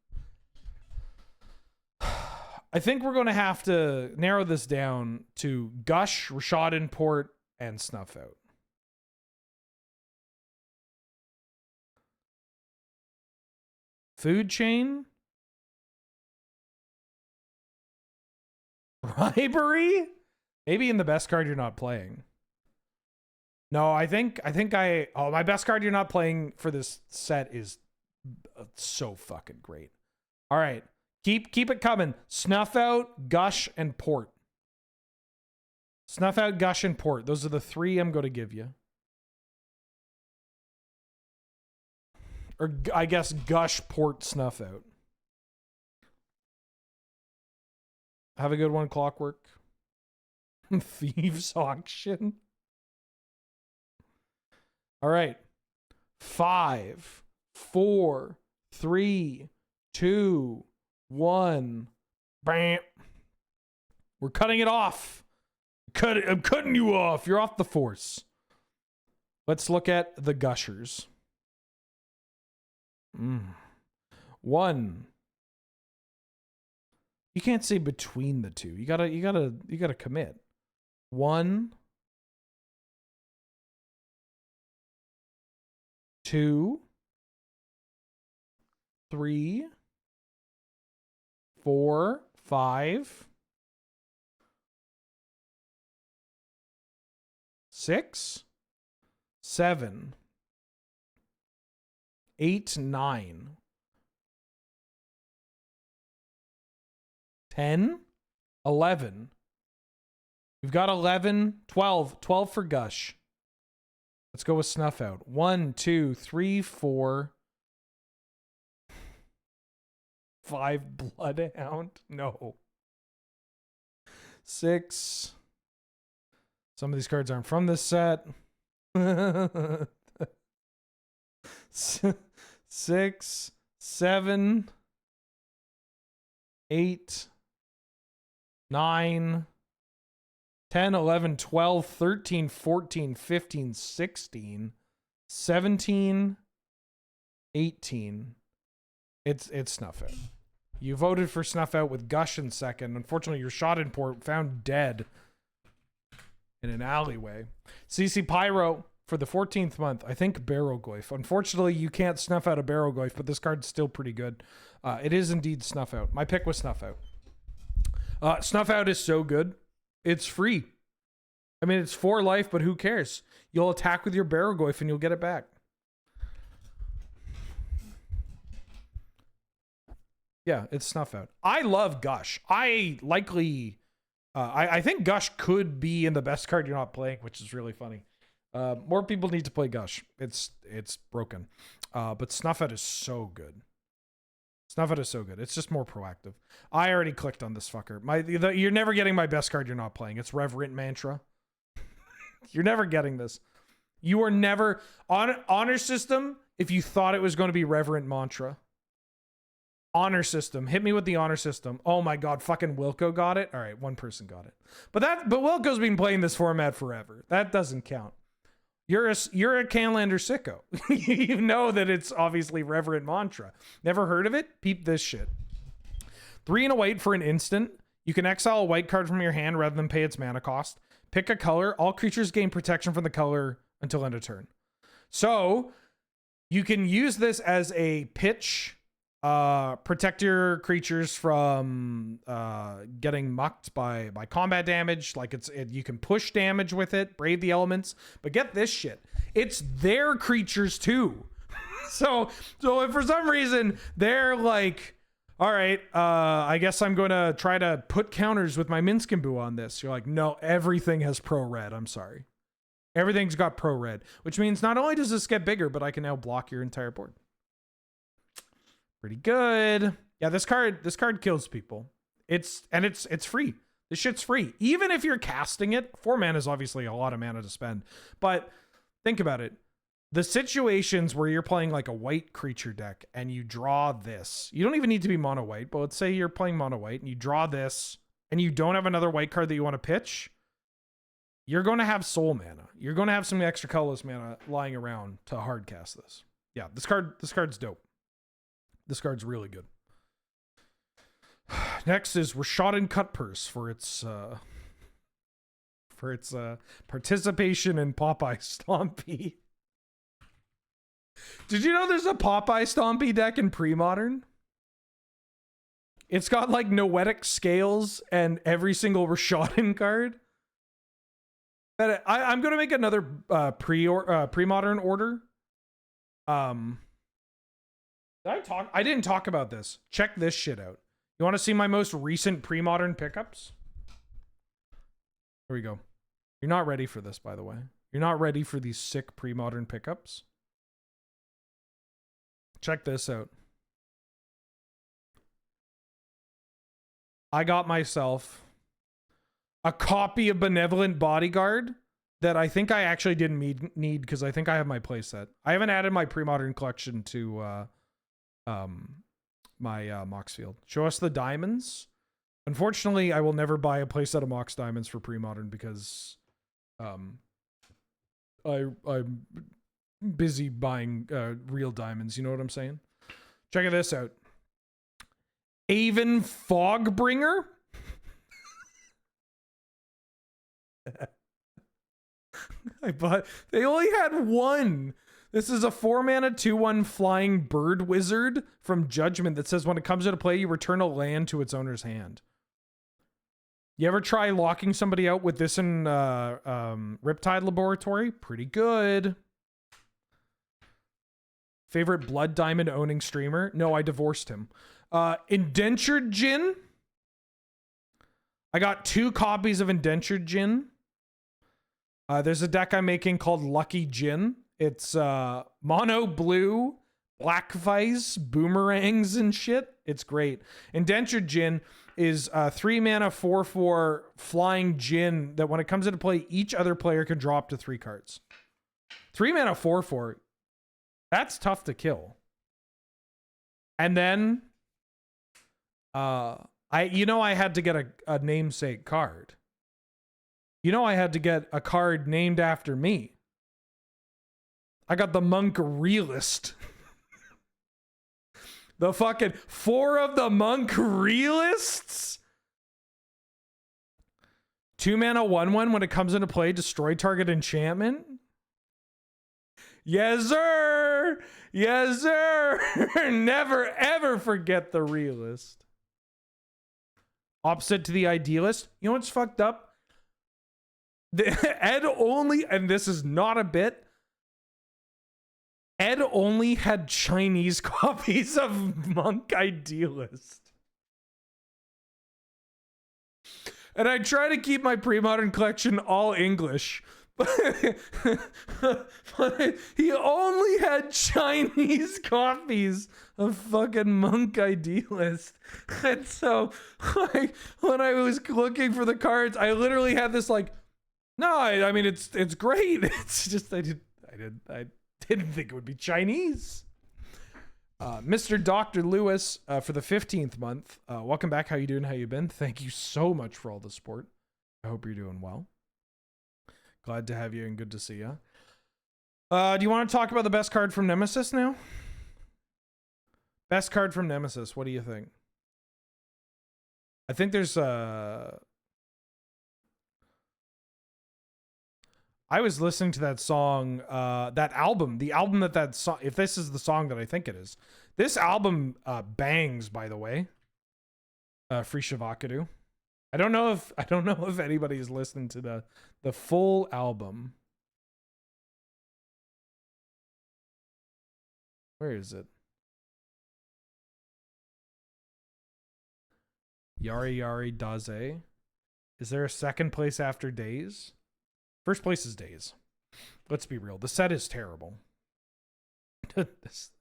I think we're going to have to narrow this down to Gush, Rashad Import, and Snuff Out. Food Chain? Bribery? Maybe in the best card you're not playing. No, I think my best card you're not playing for this set is so fucking great. All right. Keep it coming. Snuff Out, Gush, and Port. Snuff Out, Gush, and Port. Those are the 3 I'm going to give you. Or I guess Gush, Port, Snuff Out. Have a good one, Clockwork. Thieves Auction. All right. 5, 4, 3, 2, 1. Bam. We're cutting it off. I'm cutting you off. You're off the force. Let's look at the Gushers. 1. You can't say between the two. You gotta commit. 1, 2, 3, 4, 5, 6, 7, 8, 9, 10, 11. We've got 11, 12. 12 for Gush. Let's go with Snuff Out. 1, 2, 3, 4, 5 Bloodhound. No. 6. Some of these cards aren't from this set. 6, 7, 8, 9, 10, 11, 12, 13, 14, 15, 16, 17, 18. It's Snuff Out. You voted for Snuff Out with Gush in second. Unfortunately, your shot import found dead in an alleyway. CC Pyro for the 14th month. I think Barrowgoyf. Unfortunately, you can't snuff out a Barrowgoyf, but this card's still pretty good. It is indeed Snuff Out. My pick was Snuff Out. Snuff Out is so good. It's free. I mean, it's 4 life, but who cares? You'll attack with your Barrowgoyf and you'll get it back. Yeah, it's Snuff Out. I love Gush. I think Gush could be in the best card you're not playing, which is really funny. More people need to play Gush. It's broken. But Snuff Out is so good. Snuff Out is so good. It's just more proactive. I already clicked on this fucker. You're never getting my best card you're not playing. It's Reverent Mantra. You're never getting this. You are never... Honor System, if you thought it was going to be Reverent Mantra. Honor System. Hit me with the Honor System. Oh my god, fucking Wilco got it? Alright, one person got it. But Wilco's been playing this format forever. That doesn't count. You're a Canlander sicko. You know that it's obviously Reverent Mantra. Never heard of it? Peep this shit. 3 and a white for an instant. You can exile a white card from your hand rather than pay its mana cost. Pick a color. All creatures gain protection from the color until end of turn. So, you can use this as a pitch. Protect your creatures from getting mucked by combat damage. Like you can push damage with it, brave the elements. But get this shit, it's their creatures too. so if for some reason they're like, all right, I guess I'm going to try to put counters with my Minskimbu on this. You're like, no, everything has pro red. I'm sorry, everything's got pro red, which means not only does this get bigger, but I can now block your entire board. Pretty good. Yeah, this card kills people. It's free. This shit's free. Even if you're casting it, 4 mana is obviously a lot of mana to spend. But think about it. The situations where you're playing like a white creature deck and you draw this. You don't even need to be mono white, but let's say you're playing mono white and you draw this and you don't have another white card that you want to pitch. You're going to have soul mana. You're going to have some extra colorless mana lying around to hard cast this. Yeah, this card's dope. This card's really good. Next is Rashadan Cutpurse for its participation in Popeye Stompy. Did you know there's a Popeye Stompy deck in pre-modern? It's got like Noetic Scales and every single Rashadan card. I'm gonna make another pre-modern order. I didn't talk about this. Check this shit out. You want to see my most recent pre-modern pickups? Here we go. You're not ready for this, by the way. You're not ready for these sick pre-modern pickups. Check this out. I got myself a copy of Benevolent Bodyguard that I think I actually didn't need because I think I have my playset. I haven't added my pre-modern collection to my Mox Field. Show us the diamonds. Unfortunately, I will never buy a playset of Mox Diamonds for pre-modern because I'm busy buying real diamonds. You know what I'm saying? Check this out. Aven Fogbringer. They only had one. This is a 4-mana 2/1 flying bird wizard from Judgment that says when it comes into play, you return a land to its owner's hand. You ever try locking somebody out with this in Riptide Laboratory? Pretty good. Favorite Blood Diamond owning streamer? No, I divorced him. Indentured Djinn. I got 2 copies of Indentured Djinn. There's a deck I'm making called Lucky Djinn. It's mono blue, black vice, boomerangs and shit. It's great. Indentured Djinn is 3 mana 4/4 flying Djinn that when it comes into play, each other player can draw up to 3 cards. 3 mana 4/4. That's tough to kill. And then I had to get a namesake card. I had to get a card named after me. I got the Monk Realist. The fucking 4 of the Monk Realists? 2 mana 1/1 when it comes into play, destroy target enchantment? Yes, sir! Yes, sir! Never, ever forget the Realist. Opposite to the Idealist. You know what's fucked up? Ed only, and this is not a bit, Ed only had Chinese copies of Monk Idealist. And I try to keep my pre-modern collection all English. But he only had Chinese copies of fucking Monk Idealist. And so like, when I was looking for the cards, I literally had this like, no, I mean it's great. It's just I didn't think it would be Chinese. Mr. Dr. Lewis for the 15th month. Welcome back. How you doing? How you been? Thank you so much for all the support. I hope you're doing well. Glad to have you and good to see you. Do you want to talk about the best card from Nemesis now? Best card from Nemesis. What do you think? I think there's I was listening to that song, that album, the album that song, if this is the song that I think it is. This album bangs, by the way. Free Shavakadu. I don't know if anybody's listened to the full album. Where is it? Yari Yari Daze. Is there a second place after Days? First place is Days. Let's be real. The set is terrible. this.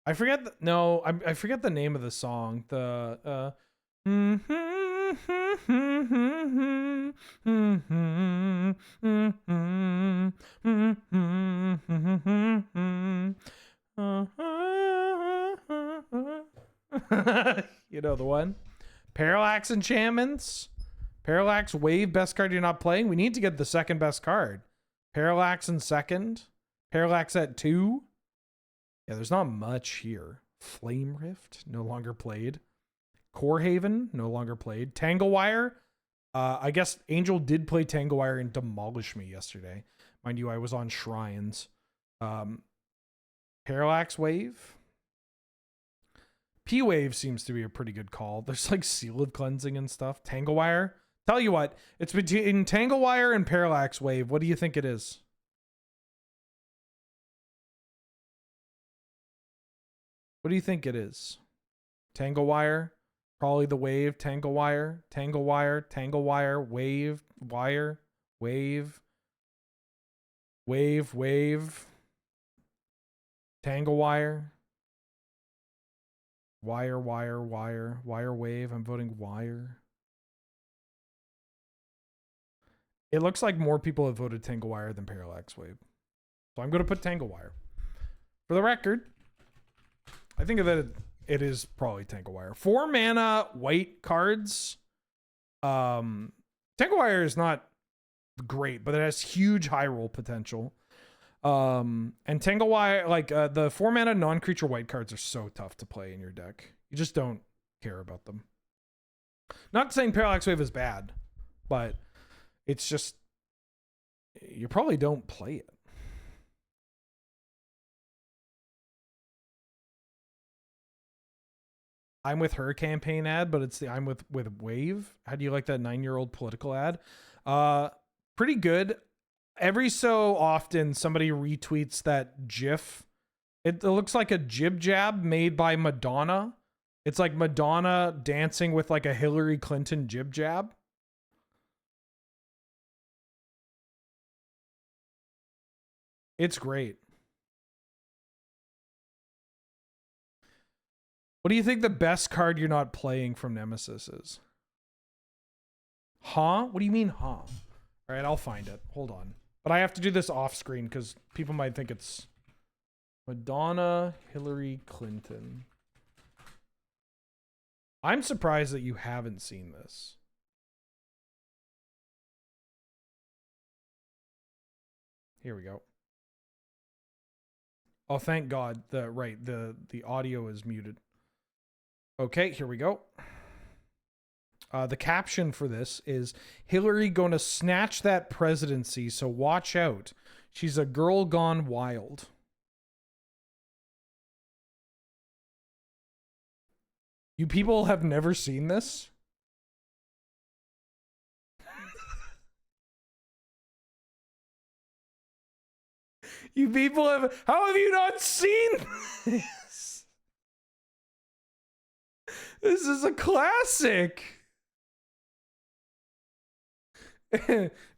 I forget. I forget the name of the song. The you know the one. Parallax Enchantments. Parallax Wave, best card you're not playing. We need to get the second best card. Parallax in second. Parallax at 2. Yeah, there's not much here. Flame Rift, no longer played. Core Haven, no longer played. Tanglewire. I guess Angel did play Tanglewire and demolish me yesterday. Mind you, I was on Shrines. Parallax Wave. P-Wave seems to be a pretty good call. There's like Seal of Cleansing and stuff. Tanglewire. Tell you what, it's between Tanglewire and Parallax Wave. What do you think it is? What do you think it is? Tanglewire? Probably the Wave. Tanglewire. Tanglewire. Tanglewire. Wave. Wire. Wave. Wave. Wave. Tanglewire. Wire, wire, wire, wire wave. I'm voting wire. It looks like more people have voted Tanglewire than Parallax Wave. So I'm going to put Tanglewire. For the record, I think that it is probably Tanglewire. 4 mana white cards. Tanglewire is not great, but it has huge high roll potential. And Tanglewire, like the 4 mana non-creature white cards are so tough to play in your deck. You just don't care about them. Not saying Parallax Wave is bad, but it's just you probably don't play it. I'm with her campaign ad, but it's the I'm with Wave. How do you like that 9-year-old political ad? Pretty good. Every so often somebody retweets that GIF. It looks like a jib jab made by Madonna. It's like Madonna dancing with like a Hillary Clinton jib jab. It's great. What do you think the best card you're not playing from Nemesis is? Huh? What do you mean, huh? All right, I'll find it. Hold on. But I have to do this off screen because people might think it's Madonna, Hillary Clinton. I'm surprised that you haven't seen this. Here we go. Oh, thank God. The audio is muted. Okay, here we go. The caption for this is Hillary gonna snatch that presidency, so watch out. She's a girl gone wild. You people have never seen this? You people have... How have you not seen this? This is a classic.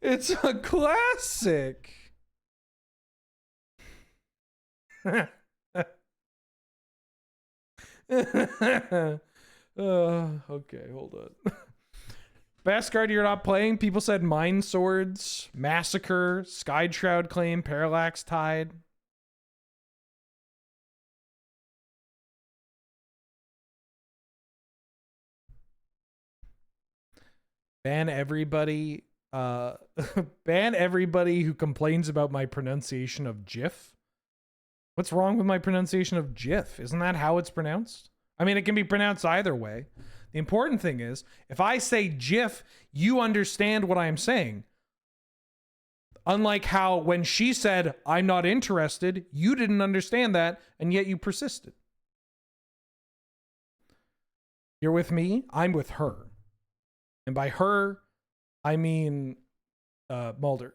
It's a classic. Okay, hold on. Best card you're not playing? People said Mind Swords, Massacre, Sky Shroud Claim, Parallax Tide. Ban everybody. Ban everybody who complains about my pronunciation of GIF. What's wrong with my pronunciation of GIF? Isn't that how it's pronounced? I mean, it can be pronounced either way. The important thing is, if I say GIF, you understand what I'm saying. Unlike how when she said, I'm not interested, you didn't understand that, and yet you persisted. You're with me, I'm with her. And by her, I mean Mulder.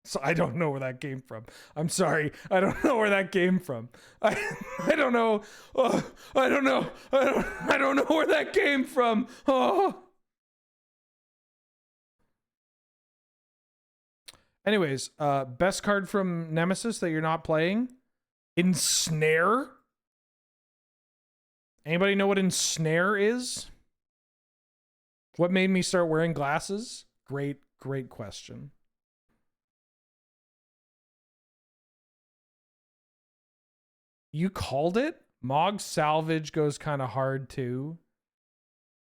So I don't know where that came from. I'm sorry. I don't know where that came from. I don't know. Oh, I don't know. I don't know where that came from. Oh. Anyways, best card from Nemesis that you're not playing? Ensnare? Anybody know what Ensnare is? What made me start wearing glasses? Great question. You called it? Mog Salvage goes kind of hard too.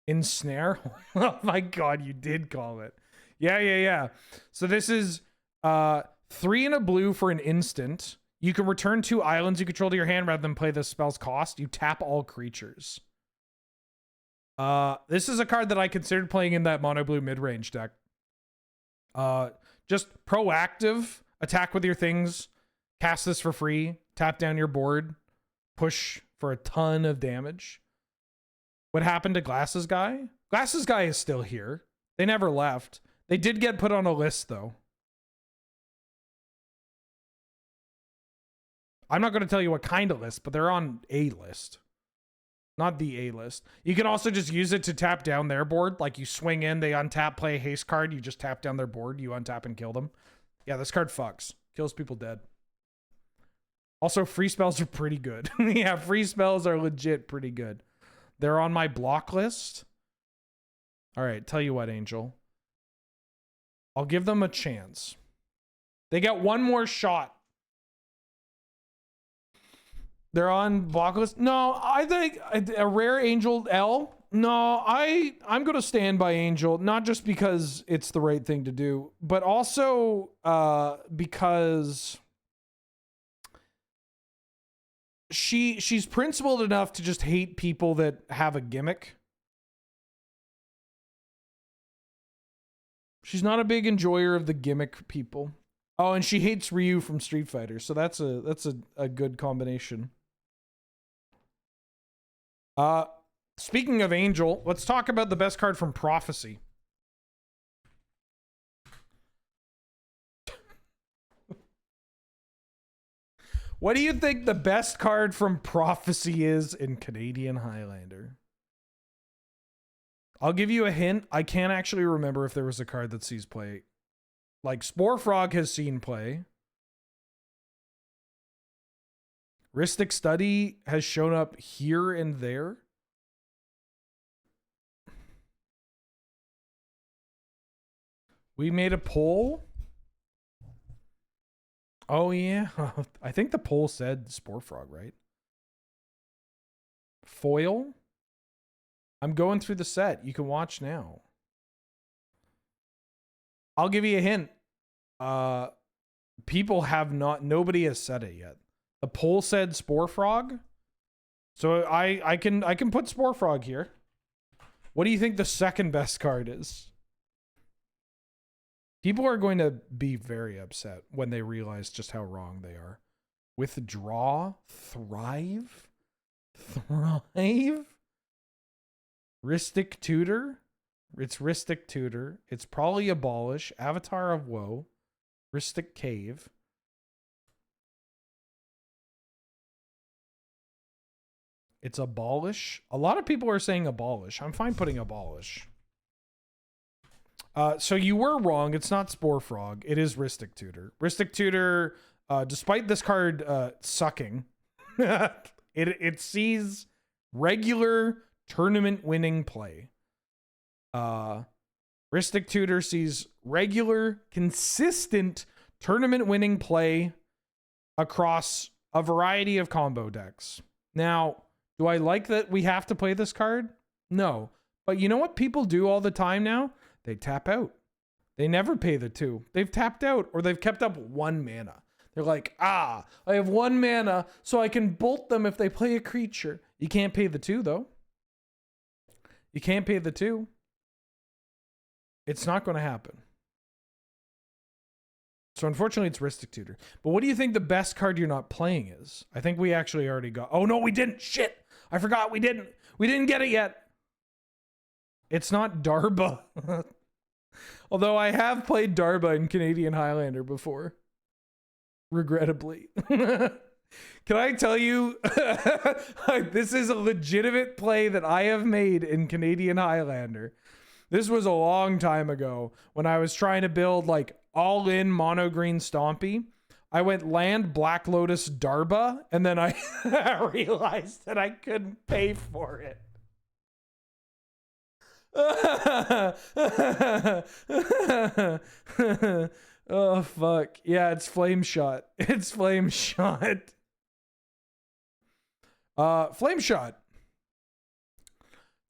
Ensnare? Oh my God, you did call it. Yeah. So this is 3 and a blue for an instant. You can return 2 islands you control to your hand rather than play the spell's cost. You tap all creatures. This is a card that I considered playing in that mono blue mid-range deck. Just proactive, attack with your things, cast this for free, tap down your board, push for a ton of damage. What happened to Glasses Guy? Glasses Guy is still here. They never left. They did get put on a list though. I'm not going to tell you what kind of list, but they're on a list. Not the A list. You can also just use it to tap down their board. Like you swing in, they untap, play a haste card. You just tap down their board. You untap and kill them. Yeah, this card fucks. Kills people dead. Also, free spells are pretty good. Yeah, free spells are legit pretty good. They're on my block list. All right, tell you what, Angel. I'll give them a chance. They get one more shot. They're on block list. No, I think a rare Angel L. No, I'm going to stand by Angel, not just because it's the right thing to do, but also because she's principled enough to just hate people that have a gimmick. She's not a big enjoyer of the gimmick people. Oh, and she hates Ryu from Street Fighter, so that's a good combination. Speaking of Angel, let's talk about the best card from Prophecy. What do you think the best card from Prophecy is in Canadian Highlander? I'll give you a hint. I can't actually remember if there was a card that sees play. Like, Spore Frog has seen play. Rhystic Study has shown up here and there. We made a poll. Oh, yeah. I think the poll said Spore Frog, right? Foil? I'm going through the set. You can watch now. I'll give you a hint. People have not, nobody has said it yet. The poll said Spore Frog. So I can put Spore Frog here. What do you think the second best card is? People are going to be very upset when they realize just how wrong they are. Withdraw, thrive, Ristic Tutor. It's Ristic Tutor. It's probably Abolish, Avatar of Woe, Ristic Cave. It's Abolish. A lot of people are saying Abolish. I'm fine putting Abolish. So you were wrong. It's not Spore Frog. It is Ristic Tutor. Ristic Tutor, despite this card sucking, it sees regular tournament winning play. Ristic Tutor sees regular, consistent tournament winning play across a variety of combo decks. Now, do I like that we have to play this card? No. But you know what people do all the time now? They tap out. They never pay the 2. They've tapped out, or they've kept up 1 mana. They're like, I have 1 mana, so I can bolt them if they play a creature. You can't pay the 2, though. You can't pay the 2. It's not going to happen. So unfortunately, it's Ristic Tutor. But what do you think the best card you're not playing is? I think we actually already got... Oh, no, we didn't. Shit. I forgot we didn't. We didn't get it yet. It's not Darba. Although I have played Darba in Canadian Highlander before. Regrettably. Can I tell you, this is a legitimate play that I have made in Canadian Highlander. This was a long time ago when I was trying to build like all-in mono green Stompy. I went land Black Lotus Darba, and then I realized that I couldn't pay for it. Oh, fuck. Yeah, it's Flame Shot. It's Flame Shot. Flame Shot.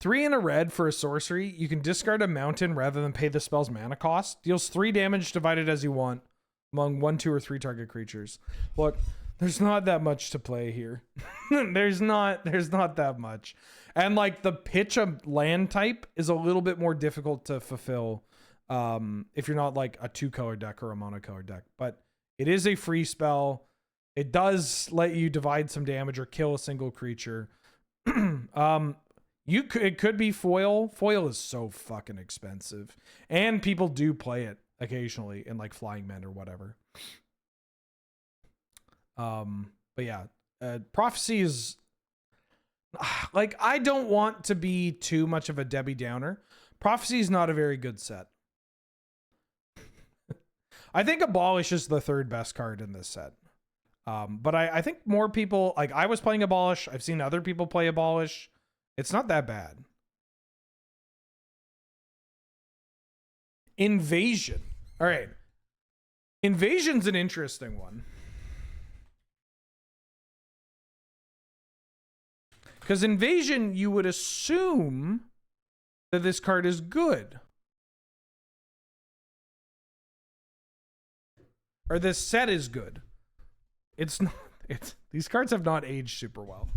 3 and a red for a sorcery. You can discard a mountain rather than pay the spell's mana cost. Deals 3 damage divided as you want among 1, 2, or 3 target creatures. Look, there's not that much to play here. there's not that much. And like the pitch of land type is a little bit more difficult to fulfill if you're not like a 2-color deck or a monocolor deck. But it is a free spell. It does let you divide some damage or kill a single creature. It could be foil. Foil is so fucking expensive. And people do play it occasionally in like Flying Men or whatever. But yeah, Prophecy is like, I don't want to be too much of a Debbie Downer. Prophecy is not a very good set. I think Abolish is the 3rd best card in this set. But I think more people, like I was playing Abolish. I've seen other people play Abolish. It's not that bad. Invasion. All right. Invasion's an interesting one. Because Invasion, you would assume that this card is good. Or this set is good. It's not. These cards have not aged super well.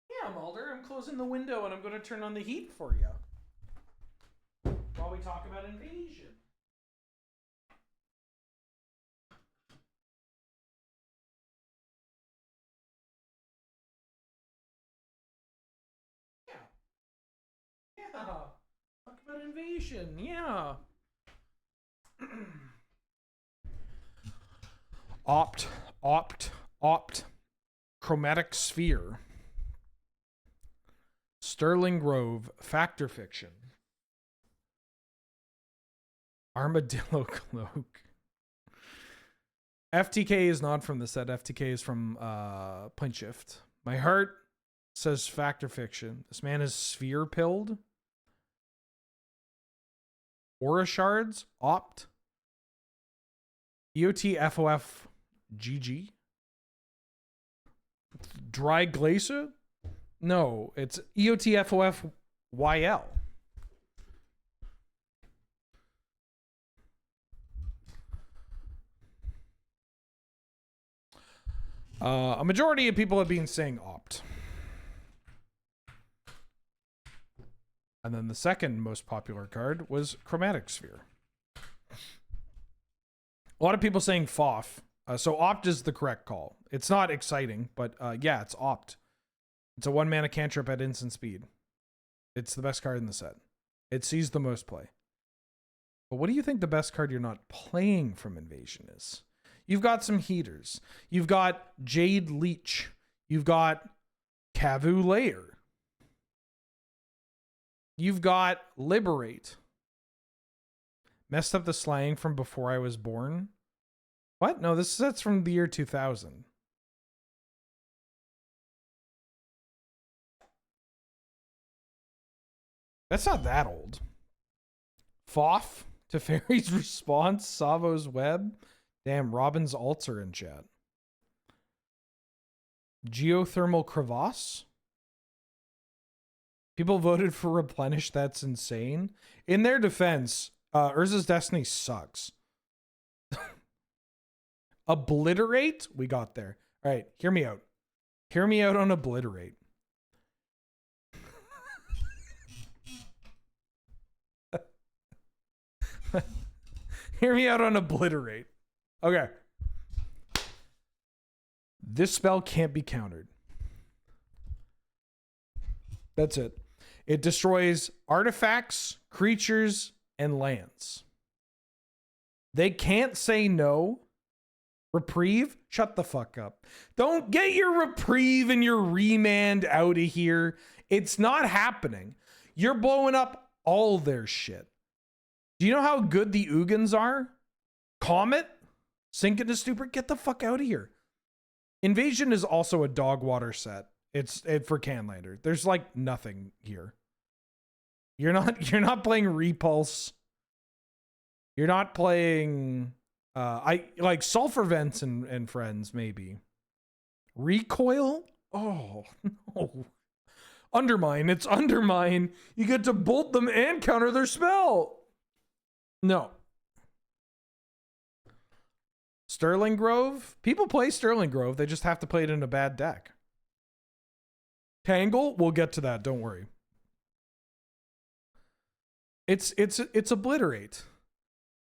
Yeah, Mulder, I'm closing the window and I'm going to turn on the heat for you. While we talk about Invasion. Yeah. Talk about Invasion. Yeah. Opt. Chromatic Sphere. Sterling Grove. Factor Fiction. Armadillo Cloak. FTK is not from the set. FTK is from Point Shift. My heart says Factor Fiction. This man is sphere pilled. Aura Shards, Opt. EOT FOF GG. Dry Glacier? No, it's EOT FOF YL. A majority of people have been saying Opt. And then the second most popular card was Chromatic Sphere. A lot of people saying FOF. So Opt is the correct call. It's not exciting, but yeah, it's Opt. It's a 1-mana cantrip at instant speed. It's the best card in the set. It sees the most play. But what do you think the best card you're not playing from Invasion is? You've got some heaters. You've got Jade Leech. You've got Kavu Lair. You've got Liberate. Messed up the slang from before I was born. What? No, that's from the year 2000. That's not that old. Foff, Teferi's Response, Savo's Web. Damn, Robin's alts are in chat. Geothermal Crevasse. People voted for Replenish. That's insane. In their defense, Urza's Destiny sucks. Obliterate? We got there. All right, hear me out. Hear me out on Obliterate. Hear me out on Obliterate. Okay. This spell can't be countered. That's it. It destroys artifacts, creatures, and lands. They can't say no. Reprieve? Shut the fuck up. Don't get your reprieve and your remand out of here. It's not happening. You're blowing up all their shit. Do you know how good the Ugins are? Comet? Sink into Stupor? Get the fuck out of here. Invasion is also a dog water set. It's for Canlander. There's like nothing here. You're not playing Repulse. You're not playing I like Sulfur Vents and Friends, maybe. Recoil? Oh no. Undermine. It's Undermine. You get to bolt them and counter their spell. No. Sterling Grove? People play Sterling Grove. They just have to play it in a bad deck. Tangle? We'll get to that. Don't worry. It's Obliterate.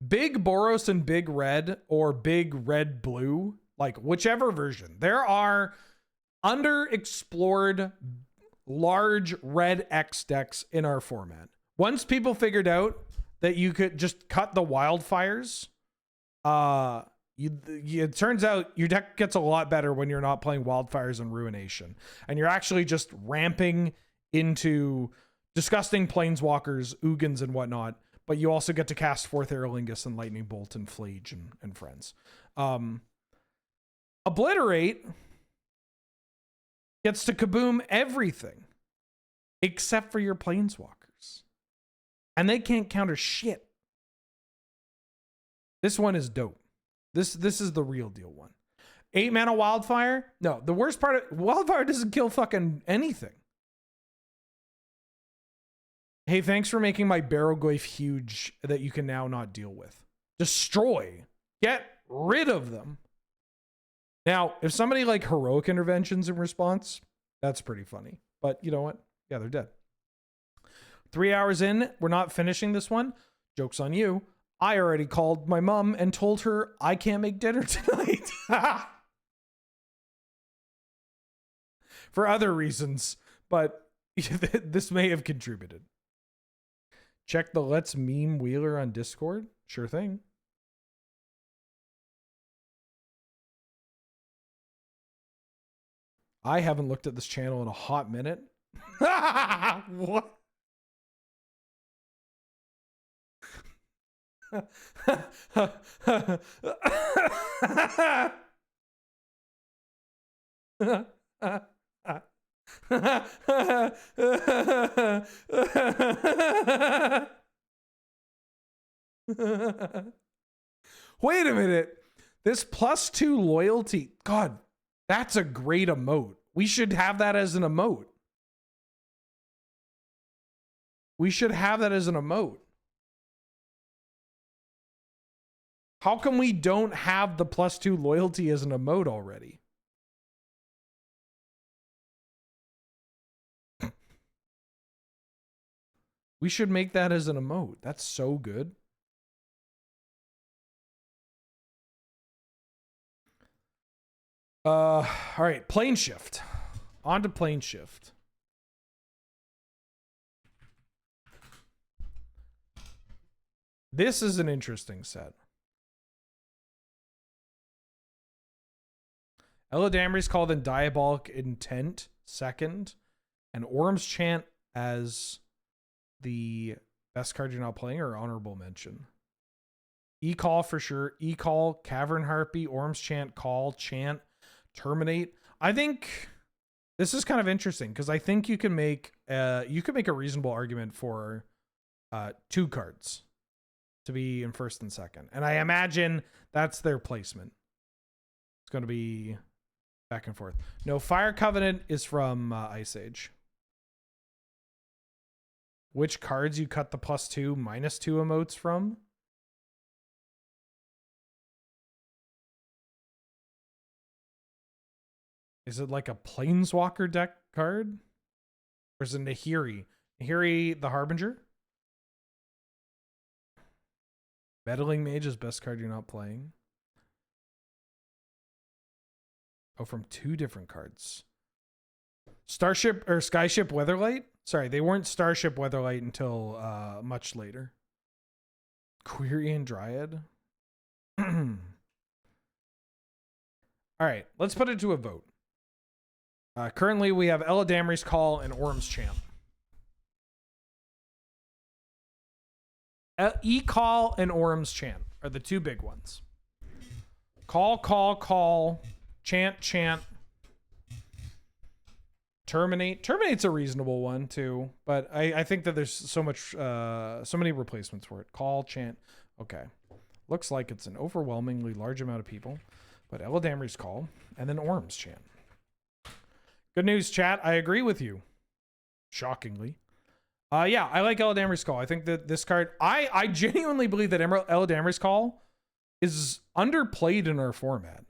Big Boros and Big Red or Big Red Blue, like whichever version. There are underexplored large red X decks in our format. Once people figured out that you could just cut the wildfires, it turns out your deck gets a lot better when you're not playing wildfires and ruination, and you're actually just ramping into disgusting planeswalkers, Ugins, and whatnot. But you also get to cast Fourth Aerolingus and Lightning Bolt and Flage and Friends. Obliterate gets to kaboom everything except for your planeswalkers, and they can't counter shit. This one is dope. This is the real deal one. 8 mana Wildfire? No, the worst part of Wildfire doesn't kill fucking anything. Hey, thanks for making my Barrowglyph huge that you can now not deal with. Destroy. Get rid of them. Now, if somebody like Heroic Interventions in response, that's pretty funny. But you know what? Yeah, they're dead. 3 hours in, we're not finishing this one. Joke's on you. I already called my mom and told her I can't make dinner tonight. For other reasons, but this may have contributed. Check the Let's Meme Wheeler on Discord. Sure thing. I haven't looked at this channel in a hot minute. What? Wait a minute. This +2 loyalty. God, that's a great emote. We should have that as an emote. We should have that as an emote. How come we don't have the +2 loyalty as an emote already? We should make that as an emote. That's so good. All right, plane shift. On to plane shift. This is an interesting set. Eladamri's called in Diabolic Intent second, and Orm's Chant as the best card you're not playing or honorable mention. E-Call for sure. E-Call, Cavern Harpy, Orm's Chant, Call, Chant, Terminate. I think this is kind of interesting because I think you can make a reasonable argument for 2 cards to be in first and second. And I imagine that's their placement. It's going to be back and forth. No, Fire Covenant is from Ice Age. Which cards you cut the +2, -2 emotes from? Is it like a Planeswalker deck card? Or is it Nahiri? Nahiri the Harbinger? Meddling Mage is best card you're not playing. Oh, from 2 different cards. Starship or Skyship Weatherlight? Sorry, they weren't Starship Weatherlight until much later. Quirion Dryad. All right, let's put it to a vote. Currently, we have Eladamri's Call and Orm's Chant. E-Call and Orm's Chant are the 2 big ones. Call, call, call. Chant, chant. Terminate. Terminate's a reasonable one too, but I think that there's so many replacements for it. Call, chant. Okay. Looks like it's an overwhelmingly large amount of people, but Eladamri's Call and then Orm's Chant. Good news, chat. I agree with you. Shockingly. Yeah, I like Eladamri's Call. I think that this card, I genuinely believe that Eladamri's Call is underplayed in our format.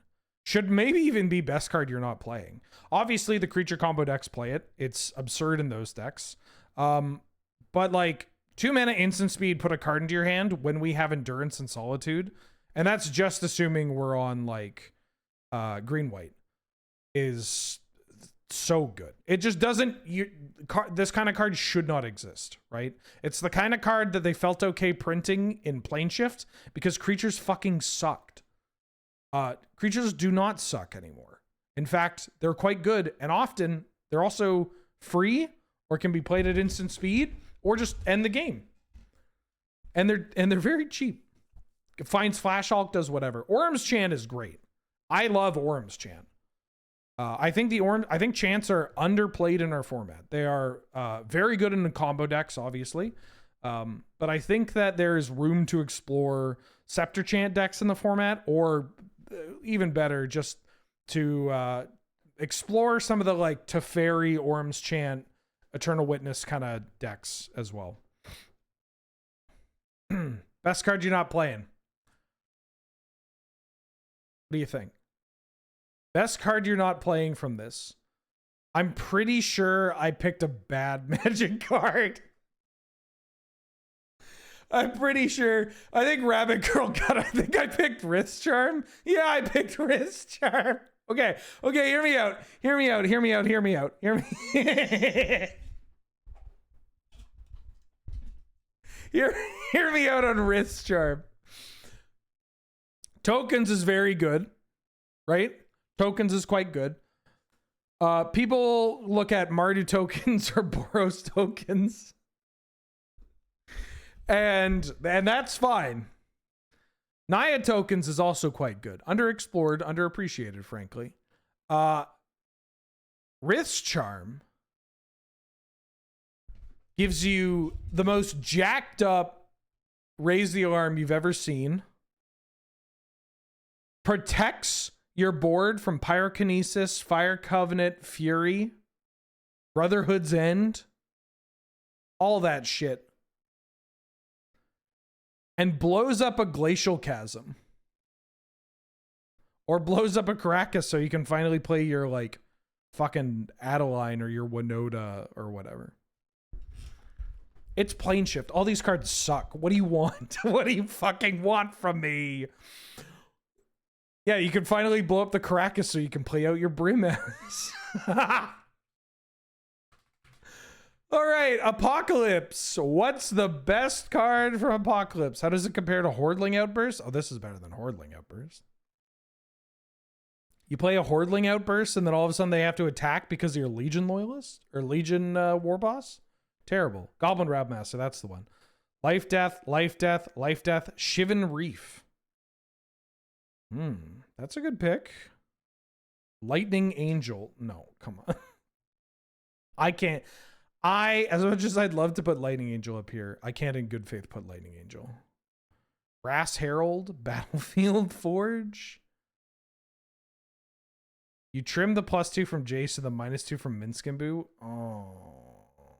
Should maybe even be best card you're not playing. Obviously, the creature combo decks play it. It's absurd in those decks. But like 2 mana instant speed, put a card into your hand when we have Endurance and Solitude. And that's just assuming we're on like green-white. Is so good. It just doesn't, this kind of card should not exist, right? It's the kind of card that they felt okay printing in Plane Shift because creatures fucking sucked. Creatures do not suck anymore. In fact, they're quite good, and often they're also free or can be played at instant speed or just end the game. And they're very cheap. Finds Flash Hulk, does whatever. Orm's Chant is great. I love Orm's Chant. I think chants are underplayed in our format. They are very good in the combo decks, obviously. But I think that there's room to explore Scepter Chant decks in the format, or even better, just to explore some of the like Teferi, Orm's Chant, Eternal Witness kind of decks as well. Best card you're not playing. What do you think? Best card you're not playing from this. I'm pretty sure I picked a bad Magic card. I'm pretty sure. I think Rabbit Girl got. I think I picked Wrist Charm. Yeah, I picked Wrist Charm. Okay, hear me out. Hear me out. Hear me out on Wrist Charm. Tokens is very good, right? Tokens is quite good. People look at Mardu tokens or Boros tokens. And that's fine. Naya tokens is also quite good. Underexplored, underappreciated, frankly. Wrist Charm gives you the most jacked up raise the alarm you've ever seen. Protects your board from Pyrokinesis, Fire Covenant, Fury, Brotherhood's End, all that shit. And blows up a Glacial Chasm. Or blows up a Caracas so you can finally play your, like, fucking Adeline or your Winota or whatever. It's Plane Shift. All these cards suck. What do you want? What do you fucking want from me? Yeah, you can finally blow up the Caracas so you can play out your Brimaz. All right, Apocalypse. What's the best card from Apocalypse? How does it compare to Hordling Outburst? Oh, this is better than Hordling Outburst. You play a Hordling Outburst and then all of a sudden they have to attack because you're Legion Loyalist? Or Legion War Boss? Terrible. Goblin Rabmaster, that's the one. Life Death, Life Death, Life Death, Shivan Reef. That's a good pick. Lightning Angel. No, come on. I can't. As much as I'd love to put Lightning Angel up here, I can't in good faith put Lightning Angel. Brass Herald, Battlefield Forge. You trim the +2 from Jace and the -2 from Minskimbu. Oh.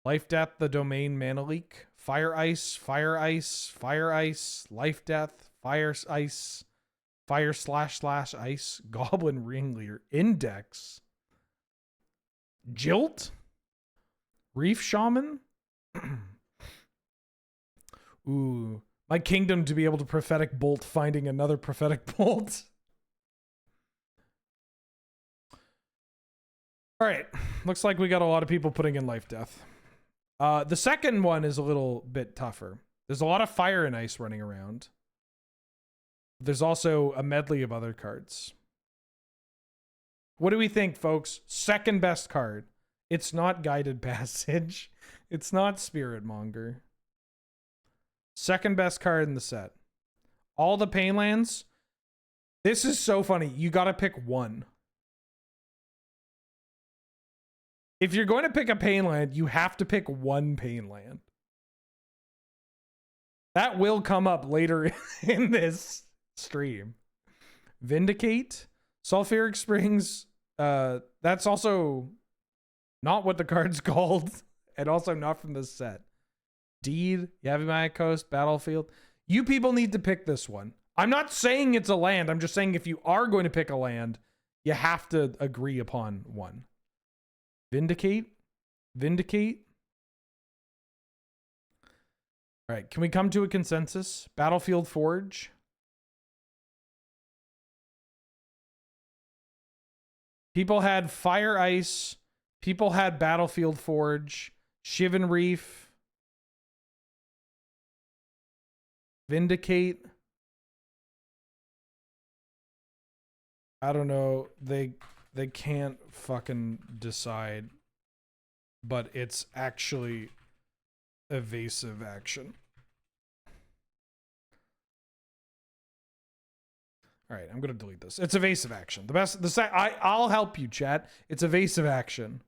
Life Death, the Domain Mana Leak. Fire Ice, Fire Ice, Fire Ice, Life Death, Fire Ice, Fire / Ice, Goblin Ringleader, Index, Jilt, Reef Shaman. Ooh, my kingdom to be able to Prophetic Bolt, finding another Prophetic Bolt. All right, looks like we got a lot of people putting in Life Death. The second one is a little bit tougher. There's a lot of Fire and Ice running around. There's also a medley of other cards. What do we think, folks? Second best card. It's not Guided Passage. It's not Spirit Monger. Second best card in the set. All the Painlands. This is so funny. You got to pick one. If you're going to pick a Painland, you have to pick one Painland. That will come up later in this stream. Vindicate, Sulfuric Springs. That's also not what the card's called, and also not from this set. Deed, Yavimaya Coast, Battlefield. You people need to pick this one. I'm not saying it's a land. I'm just saying if you are going to pick a land, you have to agree upon one. Vindicate. All right, can we come to a consensus? Battlefield Forge. People had Fire Ice. People had Battlefield Forge. Shivan Reef. Vindicate. I don't know. They can't fucking decide. But it's actually evasive action. All right, I'm gonna delete this. It's evasive action. I'll help you, chat. It's evasive action.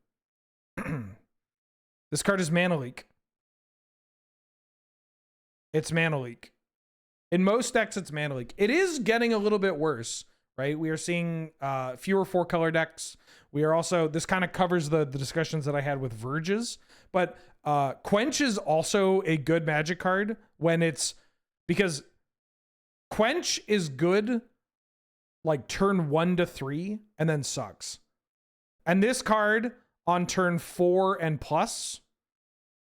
This card is Mana Leak. It's Mana Leak. In most decks, it's Mana Leak. It is getting a little bit worse, right? We are seeing fewer 4-color decks. We are also, this kind of covers the discussions that I had with Verges, but Quench is also a good Magic card when it's, because Quench is good like turn 1 to 3 and then sucks. And this card on turn 4 and plus,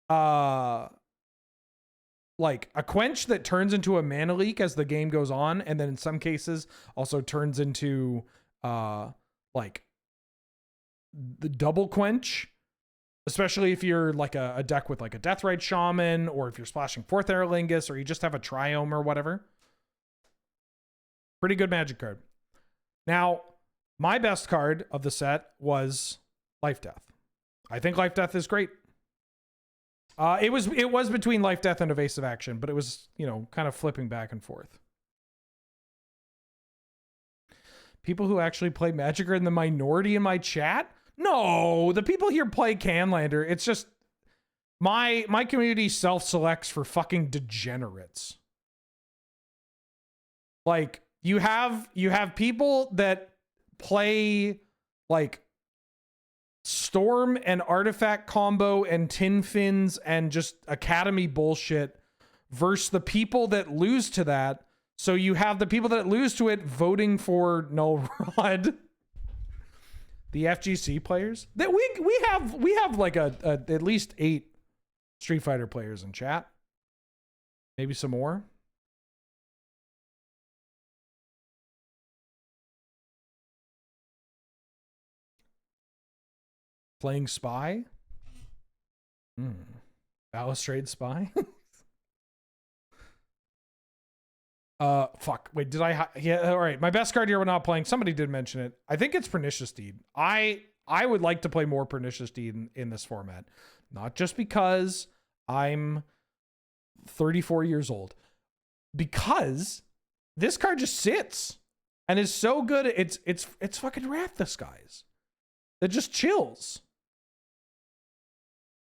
like a Quench that turns into a Mana Leak as the game goes on, and then in some cases also turns into like the double Quench, especially if you're like a deck with like a Deathrite Shaman, or if you're splashing 4th Aerolingus, or you just have a Triome or whatever. Pretty good Magic card. Now, my best card of the set was Life Death. I think Life Death is great. It was between Life Death and evasive action, but it was, you know, kind of flipping back and forth. People who actually play Magic are in the minority in my chat? No, the people here play Canlander. It's just My community self-selects for fucking degenerates. Like, you have people that play like Storm and Artifact combo and Tin Fins and just Academy bullshit versus the people that lose to that. So you have the people that lose to it voting for Null Rod. The FGC players that we have like a at least 8 Street Fighter players in chat. Maybe some more. Playing Spy? Balustrade Spy? Fuck. Wait, did I? Yeah, all right. My best card here we're not playing. Somebody did mention it. I think it's Pernicious Deed. I would like to play more Pernicious Deed in this format. Not just because I'm 34 years old. Because this card just sits and is so good. It's fucking Wrath the Skies. It just chills.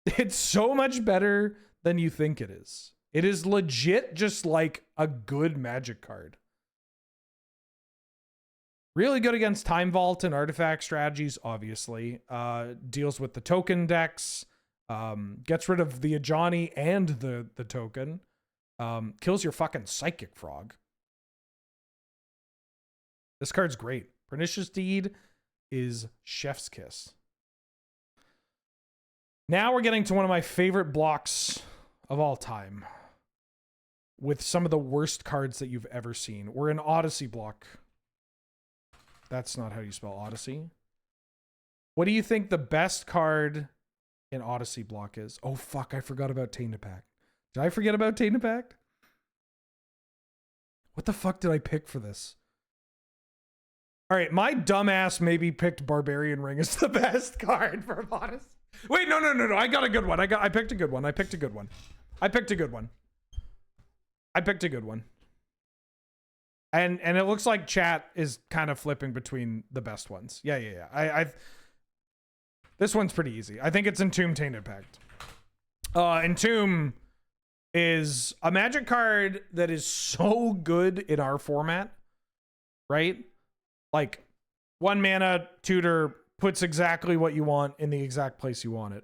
It's so much better than you think it is. It is legit just like a good Magic card. Really good against Time Vault and Artifact strategies, obviously. Deals with the token decks. Gets rid of the Ajani and the token. Kills your fucking Psychic Frog. This card's great. Pernicious Deed is chef's kiss. Now we're getting to one of my favorite blocks of all time. With some of the worst cards that you've ever seen. We're in Odyssey block. That's not how you spell Odyssey. What do you think the best card in Odyssey block is? Oh, fuck. I forgot about Tainted Pact. Did I forget about Tainted Pact? What the fuck did I pick for this? All right. My dumbass maybe picked Barbarian Ring as the best card for Odyssey. Wait, no. I got a good one. I picked a good one. I picked a good one. And it looks like chat is kind of flipping between the best ones. Yeah. This one's pretty easy. I think it's Entomb Tainted Pact. Entomb is a Magic card that is so good in our format, right? Like 1 mana tutor puts exactly what you want in the exact place you want it.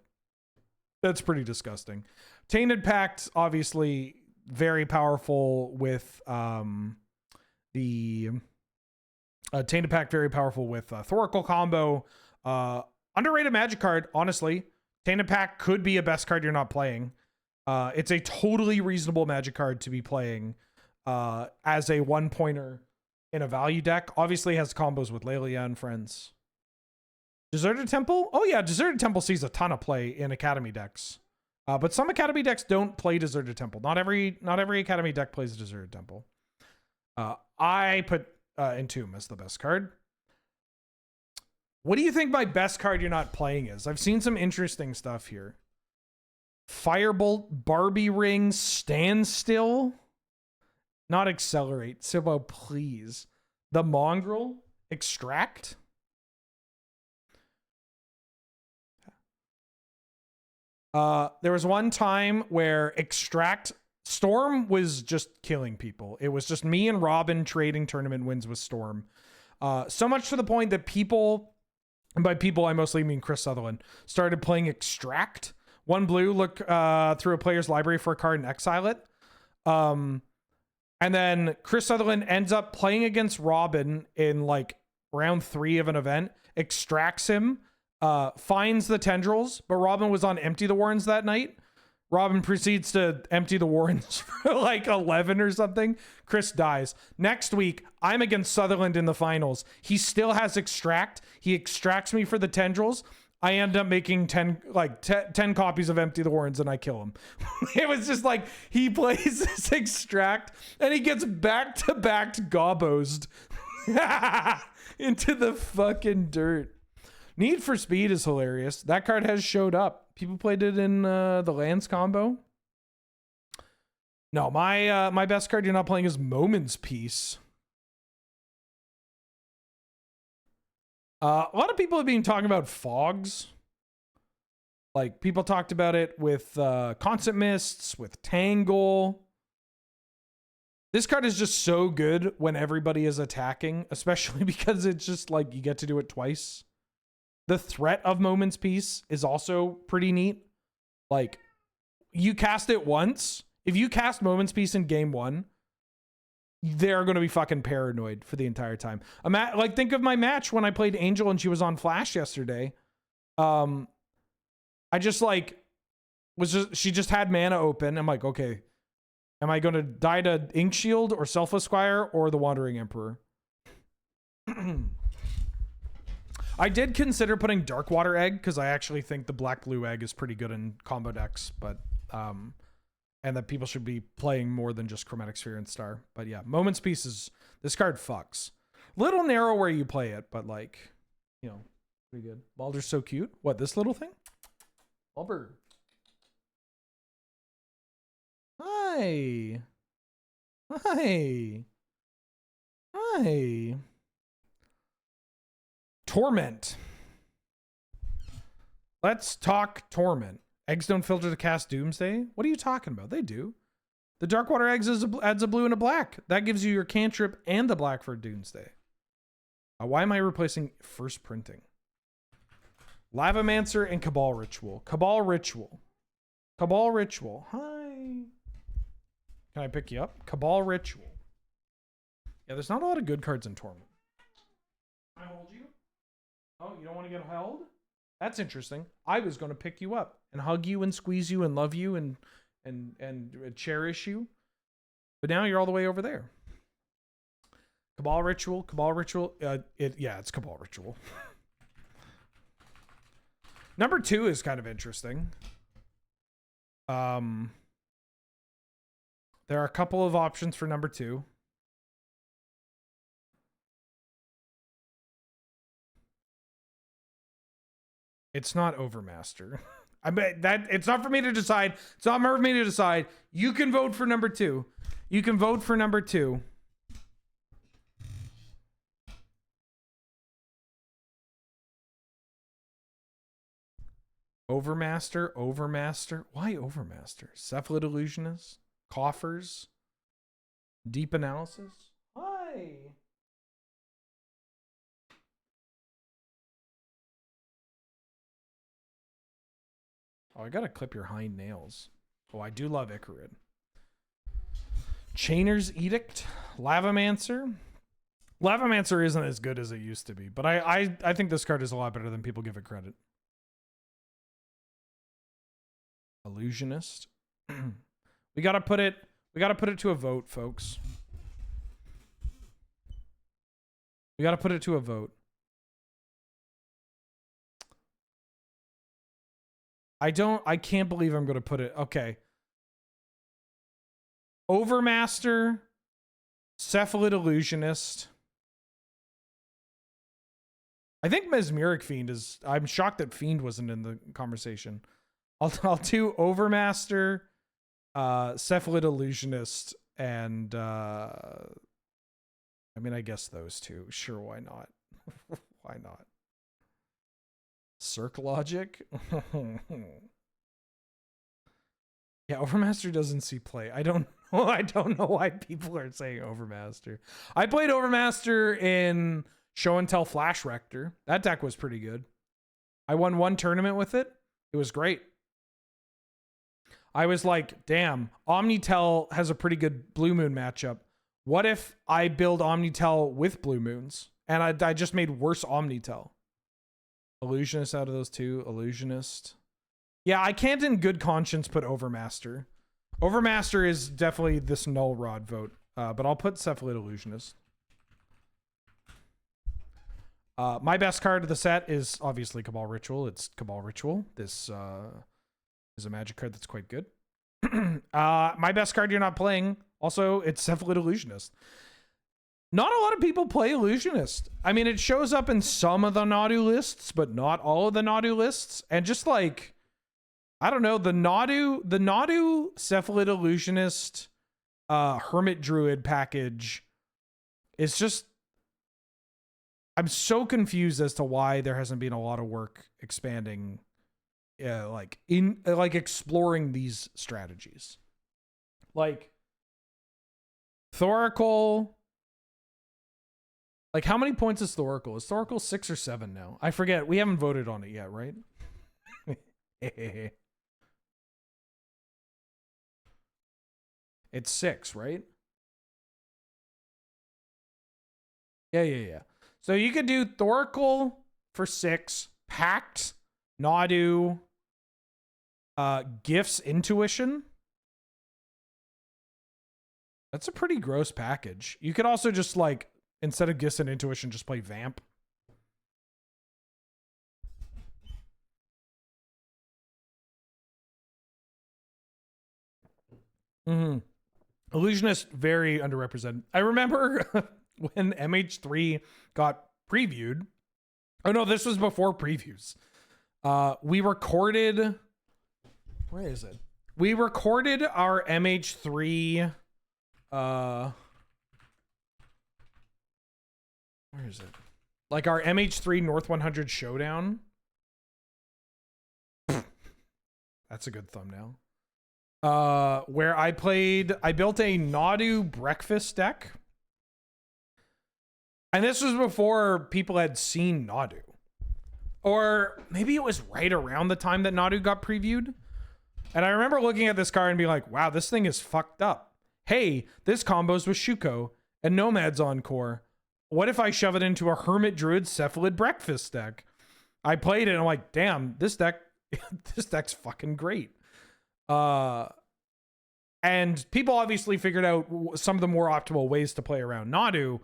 That's pretty disgusting. Tainted Pact, obviously very powerful with the Tainted Pact, very powerful with Thoracle combo. Underrated Magic card, honestly. Tainted Pact could be a best card you're not playing. It's a totally reasonable Magic card to be playing as a 1-pointer in a value deck. Obviously has combos with Lelia and friends. Deserted Temple? Oh yeah, Deserted Temple sees a ton of play in Academy decks. But some Academy decks don't play Deserted Temple. Not every Academy deck plays Deserted Temple. I put Entomb as the best card. What do you think my best card you're not playing is? I've seen some interesting stuff here. Firebolt, Barbie Ring, Standstill. Not Accelerate. Sibo, please. The Mongrel, Extract. There was one time where Extract Storm was just killing people. It was just me and Robin trading tournament wins with Storm. So much to the point that people, and by people I mostly mean Chris Sutherland, started playing Extract. 1 blue, look through a player's library for a card and exile it. And then Chris Sutherland ends up playing against Robin in like round 3 of an event, extracts him, finds the tendrils, but Robin was on Empty the Warrens that night. Robin proceeds to empty the Warrens for like 11 or something. Chris dies. Next week, I'm against Sutherland in the finals. He still has Extract. He extracts me for the tendrils. I end up making 10 copies of Empty the Warrens and I kill him. It was just like, he plays this Extract and he gets back-to-back gobosed into the fucking dirt. Need for Speed is hilarious. That card has showed up. People played it in the Lands combo. No, my best card you're not playing is Moment's Peace. A lot of people have been talking about Fogs. Like, people talked about it with Constant Mists, with Tangle. This card is just so good when everybody is attacking, especially because it's just like you get to do it twice. The threat of Moment's Peace is also pretty neat. Like, you cast it once. If you cast Moment's Peace in game 1, they're going to be fucking paranoid for the entire time. Like, think of my match when I played Angel and she was on Flash yesterday. I just like she just had mana open. I'm like, okay, am I going to die to Ink Shield or Selfless Squire or the Wandering Emperor? I did consider putting Darkwater Egg because I actually think the black-blue egg is pretty good in combo decks, but and that people should be playing more than just Chromatic Sphere and Star. But yeah, Moment's Peace is, this card fucks. Little narrow where you play it, but like, you know, pretty good. Baldur's so cute. What, this little thing? Albert. Hi. Hi. Hi. Torment. Let's talk Torment. Eggs don't filter to cast Doomsday? What are you talking about? They do. The Darkwater Eggs adds a blue and a black. That gives you your cantrip and the black for Doomsday. Why am I replacing first printing? Lavamancer and Cabal Ritual. Cabal Ritual. Cabal Ritual. Hi. Can I pick you up? Cabal Ritual. Yeah, there's not a lot of good cards in Torment. Can I hold you? Oh, you don't want to get held? That's interesting. I was going to pick you up and hug you and squeeze you and love you and cherish you. But now you're all the way over there. Cabal Ritual. Cabal Ritual. It's Cabal Ritual. Number 2 is kind of interesting. There are a couple of options for number 2. It's not Overmaster. I bet that it's not for me to decide. It's not for me to decide. You can vote for number 2. You can vote for number 2. Overmaster. Why Overmaster? Cephalid Illusionist? Coffers? Deep Analysis? Hi. Oh, I gotta clip your hind nails. Oh, I do love Icarid. Chainer's Edict? Lavamancer? Lavamancer isn't as good as it used to be, but I think this card is a lot better than people give it credit. Illusionist. we gotta put it to a vote, folks. We gotta put it to a vote. I can't believe I'm gonna put it. Okay. Overmaster, Cephalid Illusionist. I think Mesmeric Fiend is, I'm shocked that Fiend wasn't in the conversation. I'll do Overmaster, Cephalid Illusionist, and I mean, I guess those two. Sure, why not? Why not? Circ Logic? Yeah, Overmaster doesn't see play. I don't know why people are saying Overmaster. I played Overmaster in Show and Tell Flash Rector. That deck was pretty good. I won 1 tournament with it. It was great. I was like, damn, Omnitel has a pretty good Blue Moon matchup. What if I build Omnitel with Blue Moons? And I just made worse Omnitel. Illusionist out of those 2. Illusionist. Yeah, I can't in good conscience put Overmaster. Overmaster is definitely this null rod vote. But I'll put Cephalid Illusionist. My best card of the set is obviously Cabal Ritual. It's Cabal Ritual. This is a magic card that's quite good. My best card you're not playing, also, it's Cephalid Illusionist. Not a lot of people play Illusionist. I mean, it shows up in some of the Nadu lists, but not all of the Nadu lists. And just like, I don't know, the Nadu Cephalid Illusionist Hermit Druid package is just, I'm so confused as to why there hasn't been a lot of work expanding like exploring these strategies. Like Thoracle. Like, how many points is Thoracle? Is Thoracle 6 or 7 now? I forget. We haven't voted on it yet, right? It's 6, right? Yeah. So you could do Thoracle for 6, Pact, Nadu, Gifts, Intuition. That's a pretty gross package. You could also just, like, instead of Gifts and Intuition, just play Vamp. Illusionist, very underrepresented. I remember when MH3 got previewed. Oh no, this was before previews. We recorded. Where is it? We recorded our MH3. Where is it? Like our MH3 North 100 Showdown. That's a good thumbnail. Where I built a Nadu breakfast deck. And this was before people had seen Nadu. Or maybe it was right around the time that Nadu got previewed. And I remember looking at this card and being like, wow, this thing is fucked up. Hey, this combos with Shuko and Nomad's Encore. What if I shove it into a Hermit Druid Cephalid breakfast deck? I played it and I'm like, damn, this deck's fucking great. And people obviously figured out some of the more optimal ways to play around Nadu,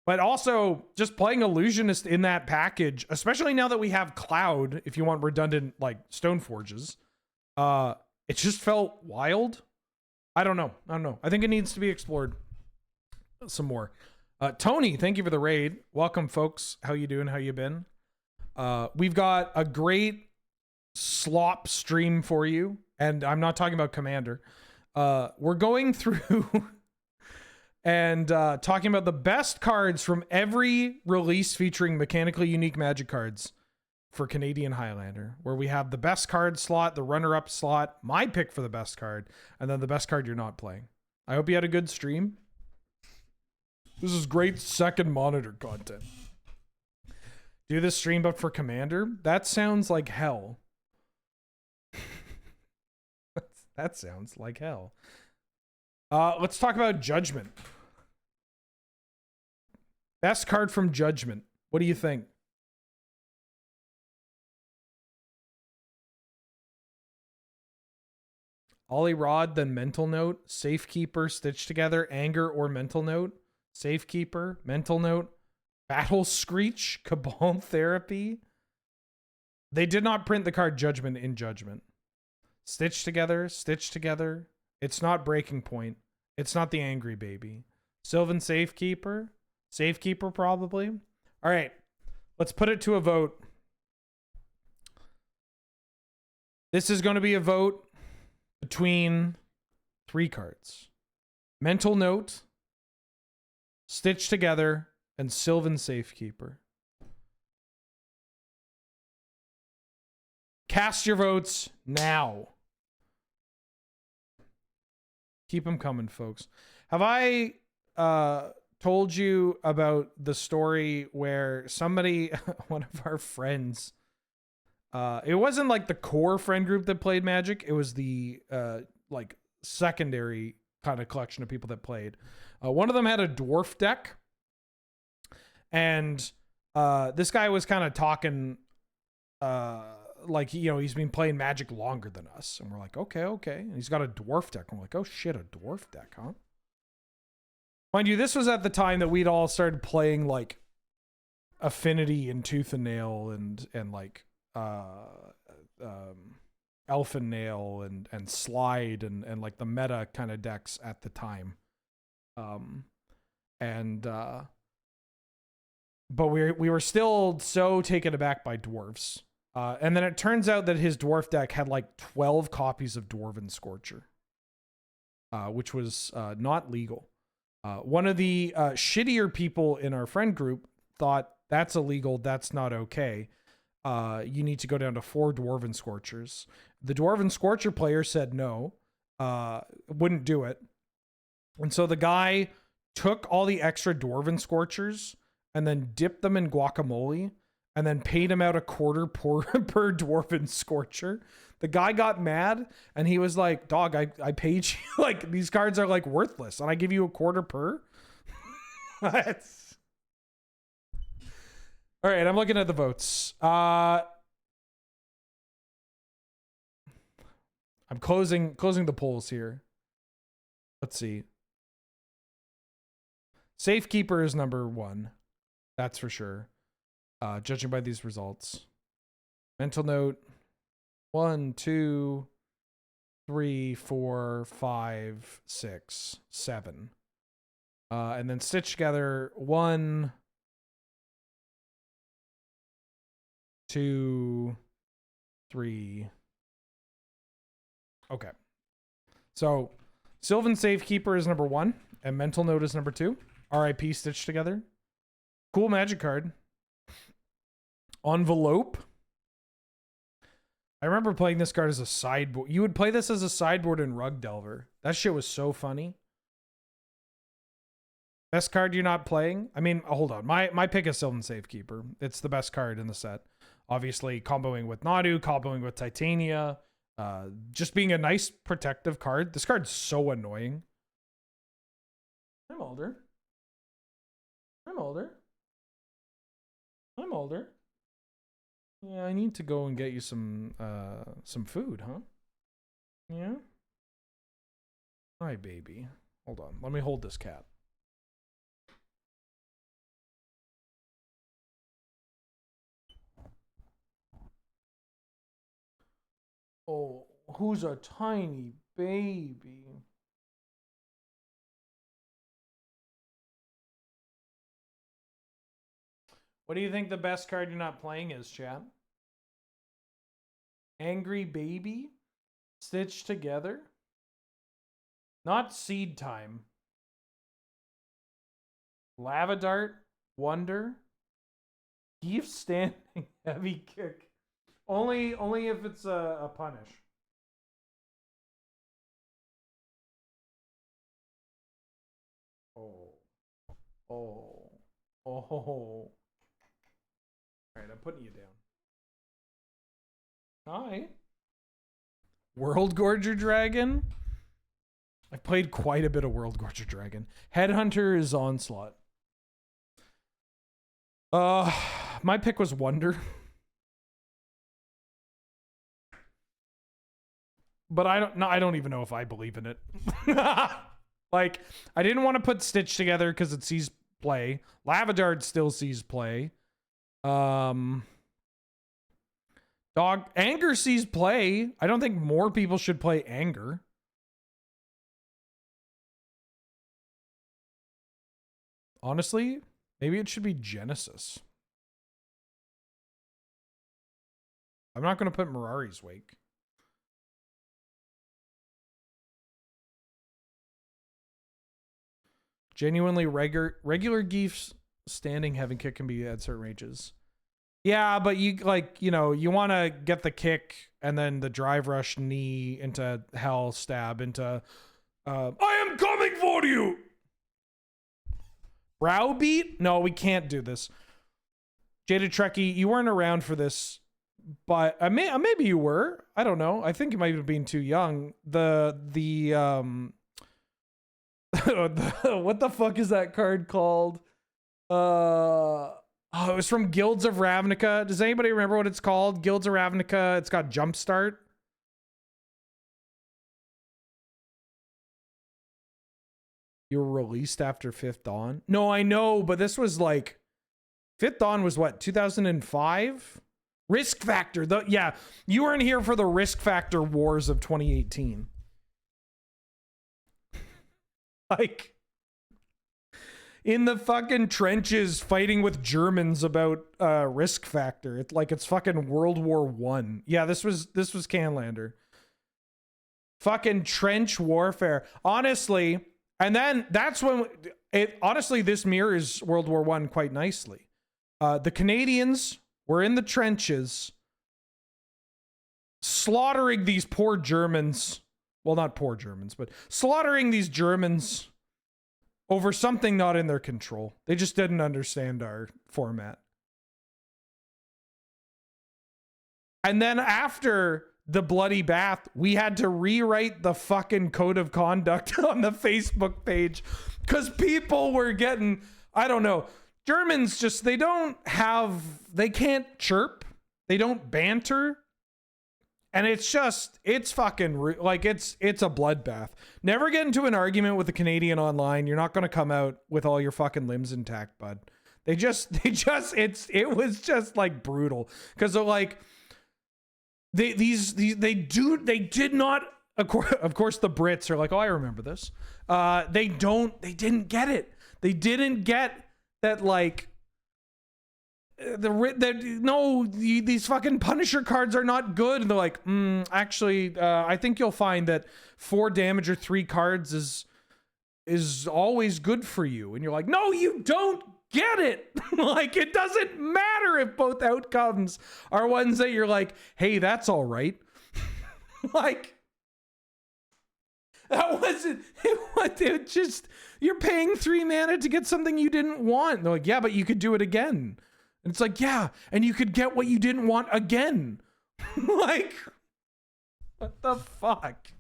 but also just playing Illusionist in that package, especially now that we have Cloud, if you want redundant like Stone Forges, it just felt wild. I don't know. I think it needs to be explored some more. Tony, thank you for the raid. Welcome, folks. How you doing? How you been? We've got a great slop stream for you, and I'm not talking about Commander. We're going through and talking about the best cards from every release featuring mechanically unique Magic cards for Canadian Highlander, where we have the best card slot, the runner-up slot, my pick for the best card, and then the best card you're not playing. I hope you had a good stream. This is great second monitor content. Do this stream but for Commander? That sounds like hell. That sounds like hell. Let's talk about Judgment. Best card from Judgment. What do you think? Ollie Rod, then Mental Note, Safekeeper, Stitch Together, Anger or Mental Note, Safekeeper, Mental Note, Battle Screech, Cabal Therapy. They did not print the card Judgment in Judgment. Stitch Together, Stitch Together. It's not Breaking Point. It's not the Angry Baby. Sylvan Safekeeper. Safekeeper, probably. All right. Let's put it to a vote. This is going to be a vote between 3 cards. Mental Note, Stitch Together, and Sylvan Safekeeper. Cast your votes now. Keep them coming, folks. Have I told you about the story where somebody, one of our friends, it wasn't like the core friend group that played Magic. It was the like secondary kind of collection of people that played. One of them had a dwarf deck, and this guy was kind of talking like, you know, he's been playing Magic longer than us. And we're like, okay. And he's got a dwarf deck. And we're like, oh shit, a dwarf deck, huh? Mind you, this was at the time that we'd all started playing like Affinity and Tooth and Nail and like Elfin Nail and Slide and like the meta kind of decks at the time. But we were still so taken aback by dwarves. And then it turns out that his dwarf deck had like 12 copies of Dwarven Scorcher, which was not legal. One of the shittier people in our friend group thought that's illegal, that's not okay. you need to go down to 4 Dwarven Scorchers. The Dwarven Scorcher player said no, wouldn't do it. And so the guy took all the extra Dwarven Scorchers and then dipped them in guacamole and then paid him out a quarter per Dwarven Scorcher. The guy got mad and he was like, dog, I paid you. Like, these cards are like worthless and I give you a quarter per. That's... All right, I'm looking at the votes. I'm closing the polls here. Let's see. Safekeeper is number 1. That's for sure. Judging by these results. Mental note. 1, 2, 3, 4, 5, 6, 7. And then stitch together 1, 2, 3. Okay. So Sylvan Safekeeper is number 1 and Mental Note is number 2. RIP stitched together. Cool magic card. Envelope. I remember playing this card as a sideboard. You would play this as a sideboard in Rug Delver. That shit was so funny. Best card you're not playing? I mean, hold on. My pick is Sylvan Safekeeper. It's the best card in the set. Obviously, comboing with Nadu, comboing with Titania. Just being a nice protective card. This card's so annoying. I'm older. I'm older. I'm older. Yeah, I need to go and get you some food, huh? Yeah? Hi, baby. Hold on. Let me hold this cat. Oh, who's a tiny baby? What do you think the best card you're not playing is, chat? Angry Baby? Stitched Together? Not Seed Time. Lava Dart? Wonder? Keep Standing Heavy Kick. Only if it's a punish. Oh. Oh. Oh. Alright, I'm putting you down. Hi. World Gorger Dragon? I've played quite a bit of World Gorger Dragon. Headhunter is Onslaught. My pick was Wonder. But I don't even know if I believe in it. Like, I didn't want to put Stitch together because it sees play. Lava Dart still sees play. Dog Anger sees play. I don't think more people should play Anger. Honestly, maybe it should be Genesis. I'm not going to put Mirari's Wake. Genuinely regular Geef's standing heavy kick can be at certain ranges. Yeah, but you you want to get the kick and then the drive rush knee into hell stab into I am coming for you. Browbeat? No, we can't do this. Jaded Trekkie, you weren't around for this, but maybe you were. I don't know. I think you might have been too young. What the fuck is that card called? Oh, it was from Guilds of Ravnica. Does anybody remember what it's called? Guilds of Ravnica. It's got Jumpstart. You were released after Fifth Dawn. No, I know, but this was like Fifth Dawn was what, 2005? Risk Factor. Yeah, you weren't here for the Risk Factor wars of 2018. Like, in the fucking trenches fighting with Germans about Risk Factor. It's fucking World War I. Yeah, this was Canlander. Fucking trench warfare. Honestly, and then that's when honestly, this mirrors World War I quite nicely. The Canadians We're in the trenches, slaughtering these poor Germans. Well, not poor Germans, but slaughtering these Germans over something not in their control. They just didn't understand our format. And then after the bloody bath, we had to rewrite the fucking code of conduct on the Facebook page because people were getting, I don't know, Germans just, they can't chirp. They don't banter. And it's just, it's fucking, like, it's a bloodbath. Never get into an argument with a Canadian online. You're not going to come out with all your fucking limbs intact, bud. It was just like brutal. Because they're like, they did not, of course the Brits are like, oh, I remember this. They didn't get it. They didn't get that, like, these fucking Punisher cards are not good. And they're like, actually, I think you'll find that 4 damage or 3 cards is always good for you. And you're like, no, you don't get it. Like, it doesn't matter if both outcomes are ones that you're like, hey, that's all right. Like, that wasn't it. Just, you're paying 3 mana to get something you didn't want. And they're like, yeah, but you could do it again. And it's like, yeah, and you could get what you didn't want again. Like, what the fuck?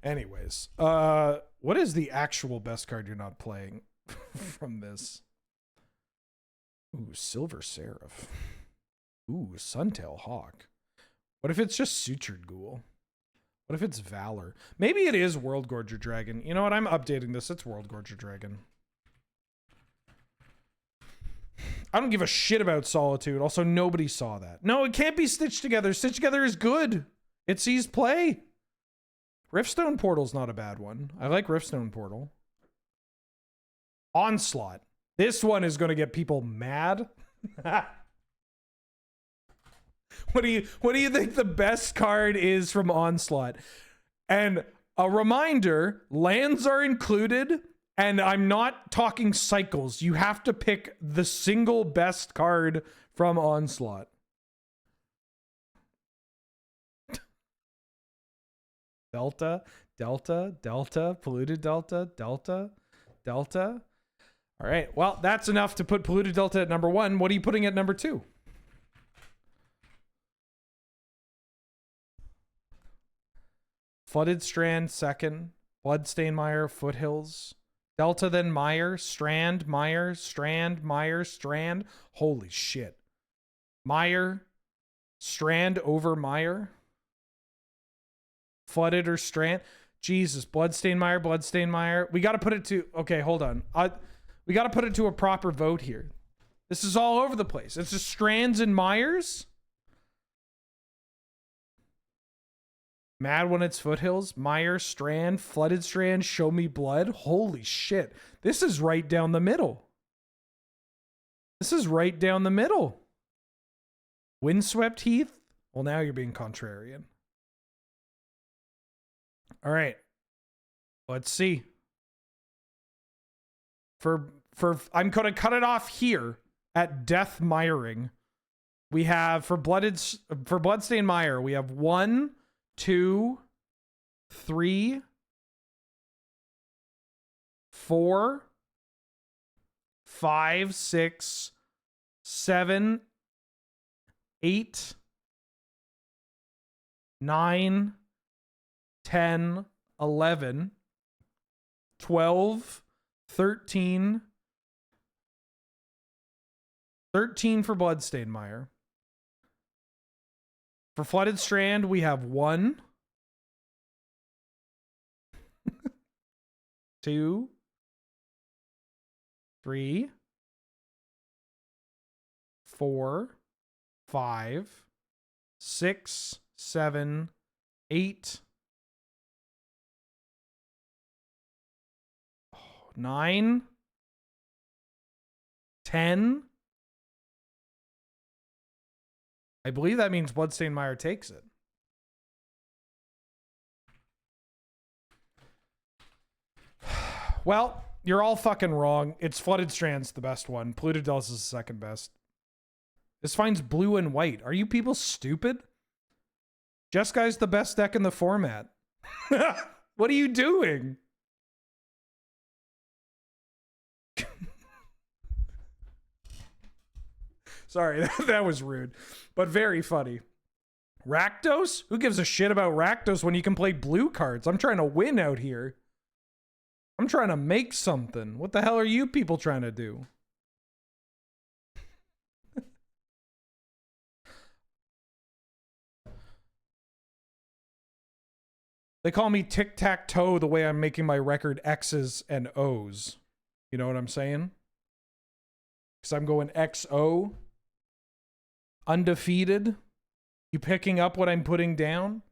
Anyways, what is the actual best card you're not playing from this? Ooh, Silver Seraph. Ooh, Suntail Hawk. What if it's just Sutured Ghoul? What if it's Valor? Maybe it is World Gorger Dragon. You know what? I'm updating this. It's World Gorger Dragon. I don't give a shit about Solitude. Also, nobody saw that. No, it can't be Stitched Together. Stitched Together is good. It sees play. Riftstone Portal's not a bad one. I like Riftstone Portal. Onslaught. This one is going to get people mad. What do you think the best card is from Onslaught? And a reminder, lands are included. And I'm not talking cycles. You have to pick the single best card from Onslaught. Delta, Polluted Delta. All right, well, that's enough to put Polluted Delta at number 1. What are you putting at number 2? Flooded Strand, second. Bloodstained Mire, Foothills. Delta, then Mire, Strand, Mire, Strand, Mire, Strand. Holy shit. Mire, Strand over Mire. Flooded or Strand. Jesus, Bloodstained Mire, Bloodstained Mire. We got to put it to... Okay, hold on. We got to put it to a proper vote here. This is all over the place. It's just Strands and Mires. Mad when it's Foothills, Mire, Strand, Flooded Strand, Show Me Blood. Holy shit. This is right down the middle. This is right down the middle. Windswept Heath. Well, now you're being contrarian. All right. Let's see. I'm going to cut it off here at Death Miring. We have for Bloodstained Mire, we have 1, 2, 3, 4, 5, 6, 7, 8, 9, 10, 11, 12, 13 for Bloodstained Mire. For Flooded Strand, we have 1, 2, 3, 4, 5, 6, 7, 8, 9, 10. I believe that means Bloodstained Mire takes it. Well, You're all fucking wrong. It's Flooded Strand's the best one. Polluted Delta is the second best. This finds blue and white. Are you people stupid? Jeskai's the best deck in the format. What are you doing? Sorry, that was rude, but very funny. Rakdos? Who gives a shit about Rakdos when you can play blue cards? I'm trying to win out here. I'm trying to make something. What the hell are you people trying to do? They call me tic-tac-toe the way I'm making my record X's and O's. You know what I'm saying? Because I'm going XO. Undefeated. You picking up what I'm putting down?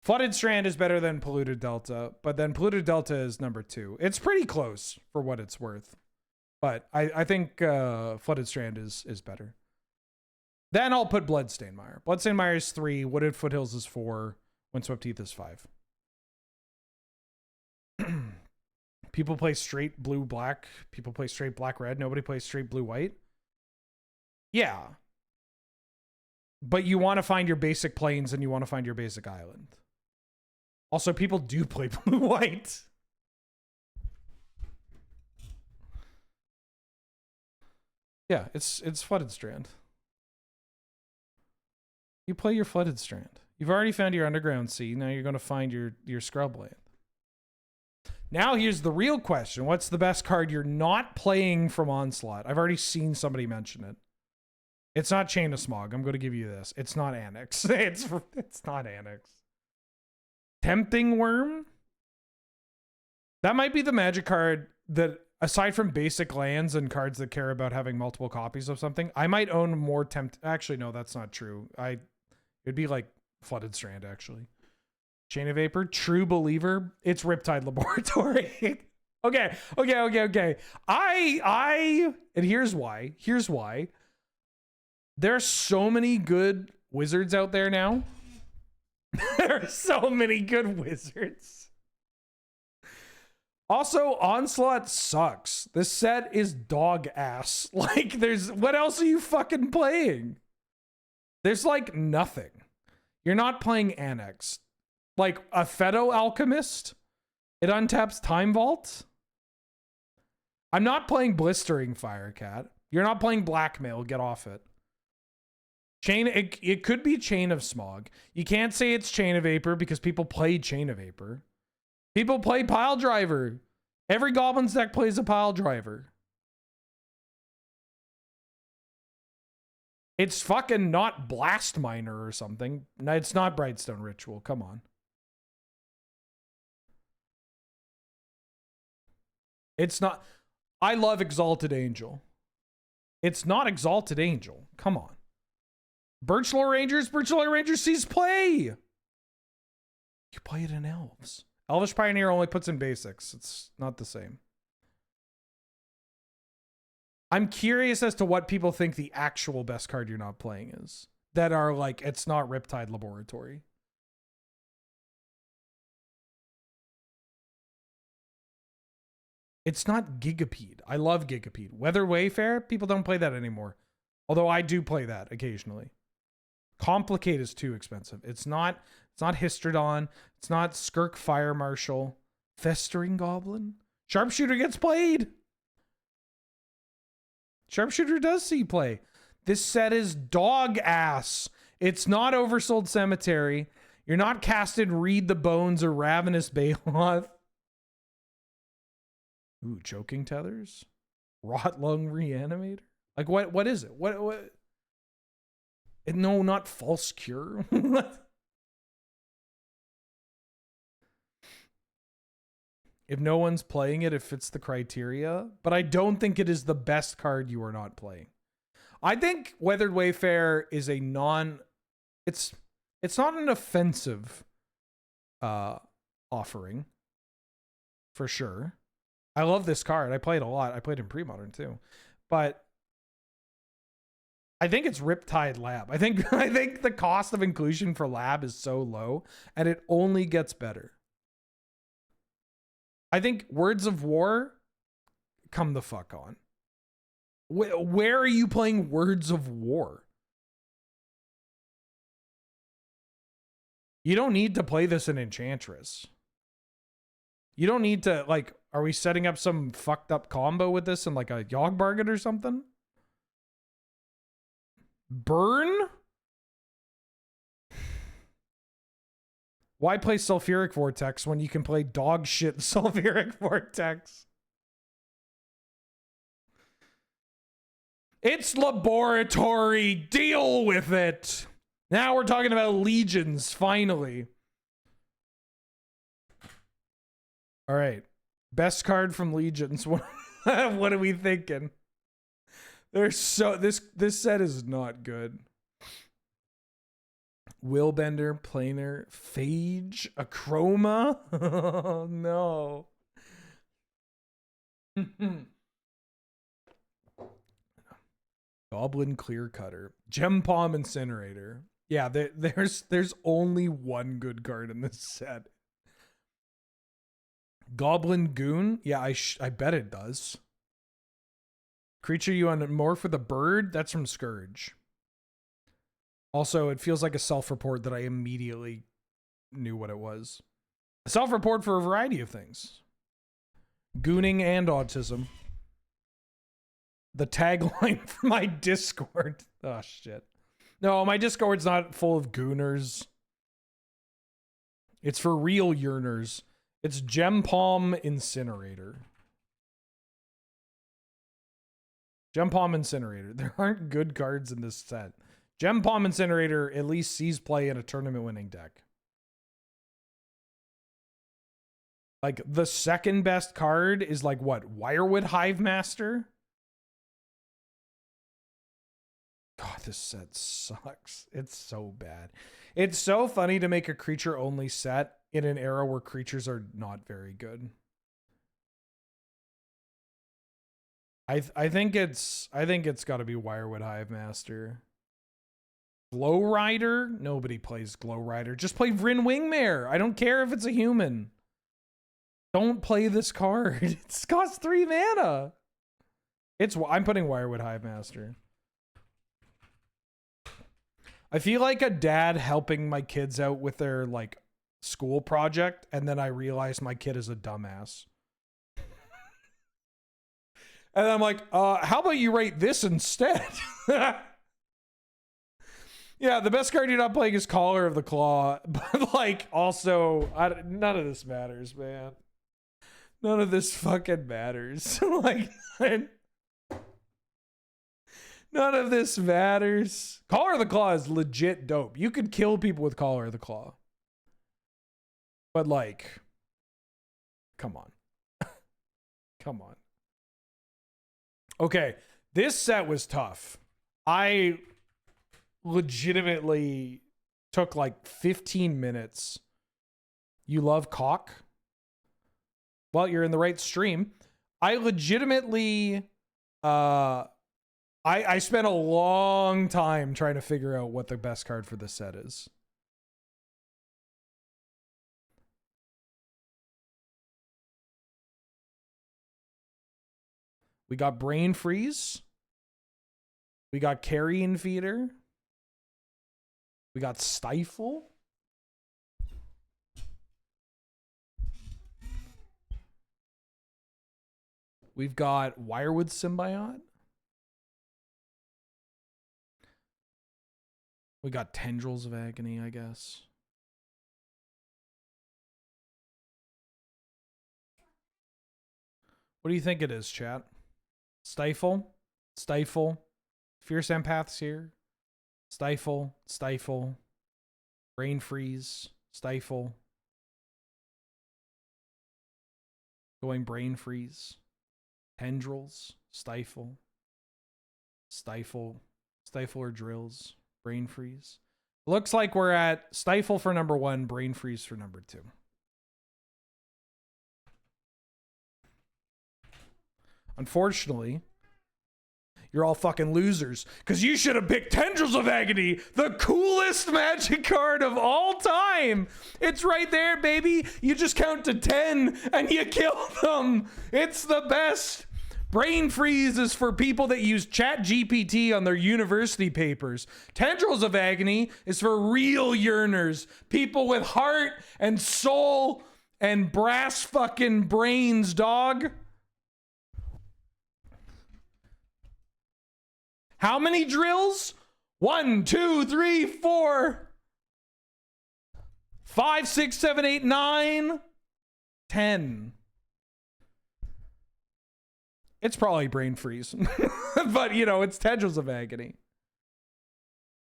Flooded Strand is better than Polluted Delta, but then Polluted Delta is number 2. It's pretty close for what it's worth. But I think Flooded Strand is better. Then I'll put Bloodstained Mire. Bloodstained Mire is 3. Wooded Foothills is 4. Windswept Heath is 5. People play straight blue-black. People play straight black-red. Nobody plays straight blue-white. Yeah. But you want to find your basic plains and you want to find your basic island. Also, people do play blue-white. Yeah, it's Flooded Strand. You play your Flooded Strand. You've already found your Underground Sea. Now you're going to find your Scrubland. Now here's the real question. What's the best card you're not playing from Onslaught? I've already seen somebody mention it. It's not Chain of Smog. I'm going to give you this. It's not Annex. It's not Annex. Tempting Worm? That might be the Magic card that, aside from basic lands and cards that care about having multiple copies of something, I might own more Actually, no, that's not true. It'd be like Flooded Strand, actually. Chain of Vapor, True Believer. It's Riptide Laboratory. Okay. And here's why. There's so many good wizards out there now. There are so many good wizards. Also, Onslaught sucks. This set is dog ass. Like, what else are you fucking playing? There's like nothing. You're not playing Annex. Like a Pheto Alchemist? It untaps Time Vault? I'm not playing Blistering Firecat. You're not playing Blackmail. Get off it. It could be Chain of Smog. You can't say it's Chain of Vapor because people play Chain of Vapor. People play Pile Driver. Every Goblins deck plays a Pile Driver. It's fucking not Blast Miner or something. No, it's not Brightstone Ritual. Come on. It's not. I love Exalted Angel. It's not Exalted Angel. Come on. Birchlore Rangers sees play. You play it in Elves. Elvish Pioneer only puts in basics. It's not the same. I'm curious as to what people think the actual best card you're not playing is. That are like, it's not Riptide Laboratory. It's not Gigapede. I love Gigapede. Weather Wayfarer, people don't play that anymore. Although I do play that occasionally. Complicate is too expensive. It's not Histrodon. It's not Skirk Fire Marshal. Festering Goblin. Sharpshooter gets played. Sharpshooter does see play. This set is dog ass. It's not Oversold Cemetery. You're not casted Read the Bones or Ravenous Baloth. Ooh, Choking Tethers? Rot Lung Reanimator? Like, what is it? What? No, not False Cure. If no one's playing it, it fits the criteria. But I don't think it is the best card you are not playing. I think Weathered Wayfarer is a it's not an offensive offering. For sure. I love this card. I play it a lot. I played in pre-modern too. But I think it's Riptide Lab. I think the cost of inclusion for Lab is so low and it only gets better. I think Words of War, come the fuck on. Where are you playing Words of War? You don't need to play this in Enchantress. You don't need to, like, are we setting up some fucked up combo with this in like a Yogg Bargain or something? Burn? Why play Sulfuric Vortex when you can play dog shit Sulfuric Vortex? It's Laboratory. Deal with it. Now we're talking about legions, finally. All right. Best card from legions. What are we thinking? There's so this set is not good. Willbender, Planar, Phage, Acroma. Oh no. Goblin Clear Cutter, Gem Palm Incinerator. Yeah, there's only one good card in this set. Goblin Goon. Yeah, I bet it does. Creature you unmorph with a bird. That's from Scourge. Also, it feels like a self-report that I immediately knew what it was. A self-report for a variety of things. Gooning and autism. The tagline for my Discord. Oh, shit. No, my Discord's not full of gooners. It's for real yearners. It's Gem Palm Incinerator. Gem Palm Incinerator. There aren't good cards in this set. Gem Palm Incinerator at least sees play in a tournament-winning deck. Like, the second best card is like, what? Wirewood Hive Master? God, this set sucks. It's so bad. It's so funny to make a creature-only set in an era where creatures are not very good. I think it's got to be Wirewood Hive Master. Glow Rider? Nobody plays Glow Rider. Just play Vryn Wingmare. I don't care if it's a human. Don't play this card. It costs 3 mana. I'm putting Wirewood Hive Master. I feel like a dad helping my kids out with their like school project, and then I realize my kid is a dumbass. And I'm like, how about you write this instead? Yeah, the best card you're not playing is Collar of the Claw. But, like, also, none of this matters, man. None of this fucking matters. Like, none of this matters. Collar of the Claw is legit dope. You could kill people with Collar of the Claw. But, like, come on. Come on. Okay, this set was tough. I legitimately took like 15 minutes. You love cock? Well, you're in the right stream. I legitimately I spent a long time trying to figure out what the best card for this set is. We got Brain Freeze. We got Carrion Feeder. We got Stifle. We've got Wirewood Symbiote. We got Tendrils of Agony, I guess. What do you think it is, chat? Stifle? Stifle? Fierce Empath's here. Stifle, Stifle, Brain Freeze, Stifle. Going Brain Freeze, Tendrils, Stifle, Stifle, Stifle or Drills, Brain Freeze. Looks like we're at Stifle for number 1, Brain Freeze for number 2. Unfortunately, you're all fucking losers. Because you should have picked Tendrils of Agony, the coolest magic card of all time. It's right there, baby. You just count to 10 and you kill them. It's the best. Brain Freeze is for people that use Chat GPT on their university papers. Tendrils of Agony is for real yearners, people with heart and soul and brass fucking brains, dog. How many drills? 1, 2, 3, 4, 5, 6, 7, 8, 9, 10. It's probably Brain Freeze, but you know, it's Tendrils of Agony.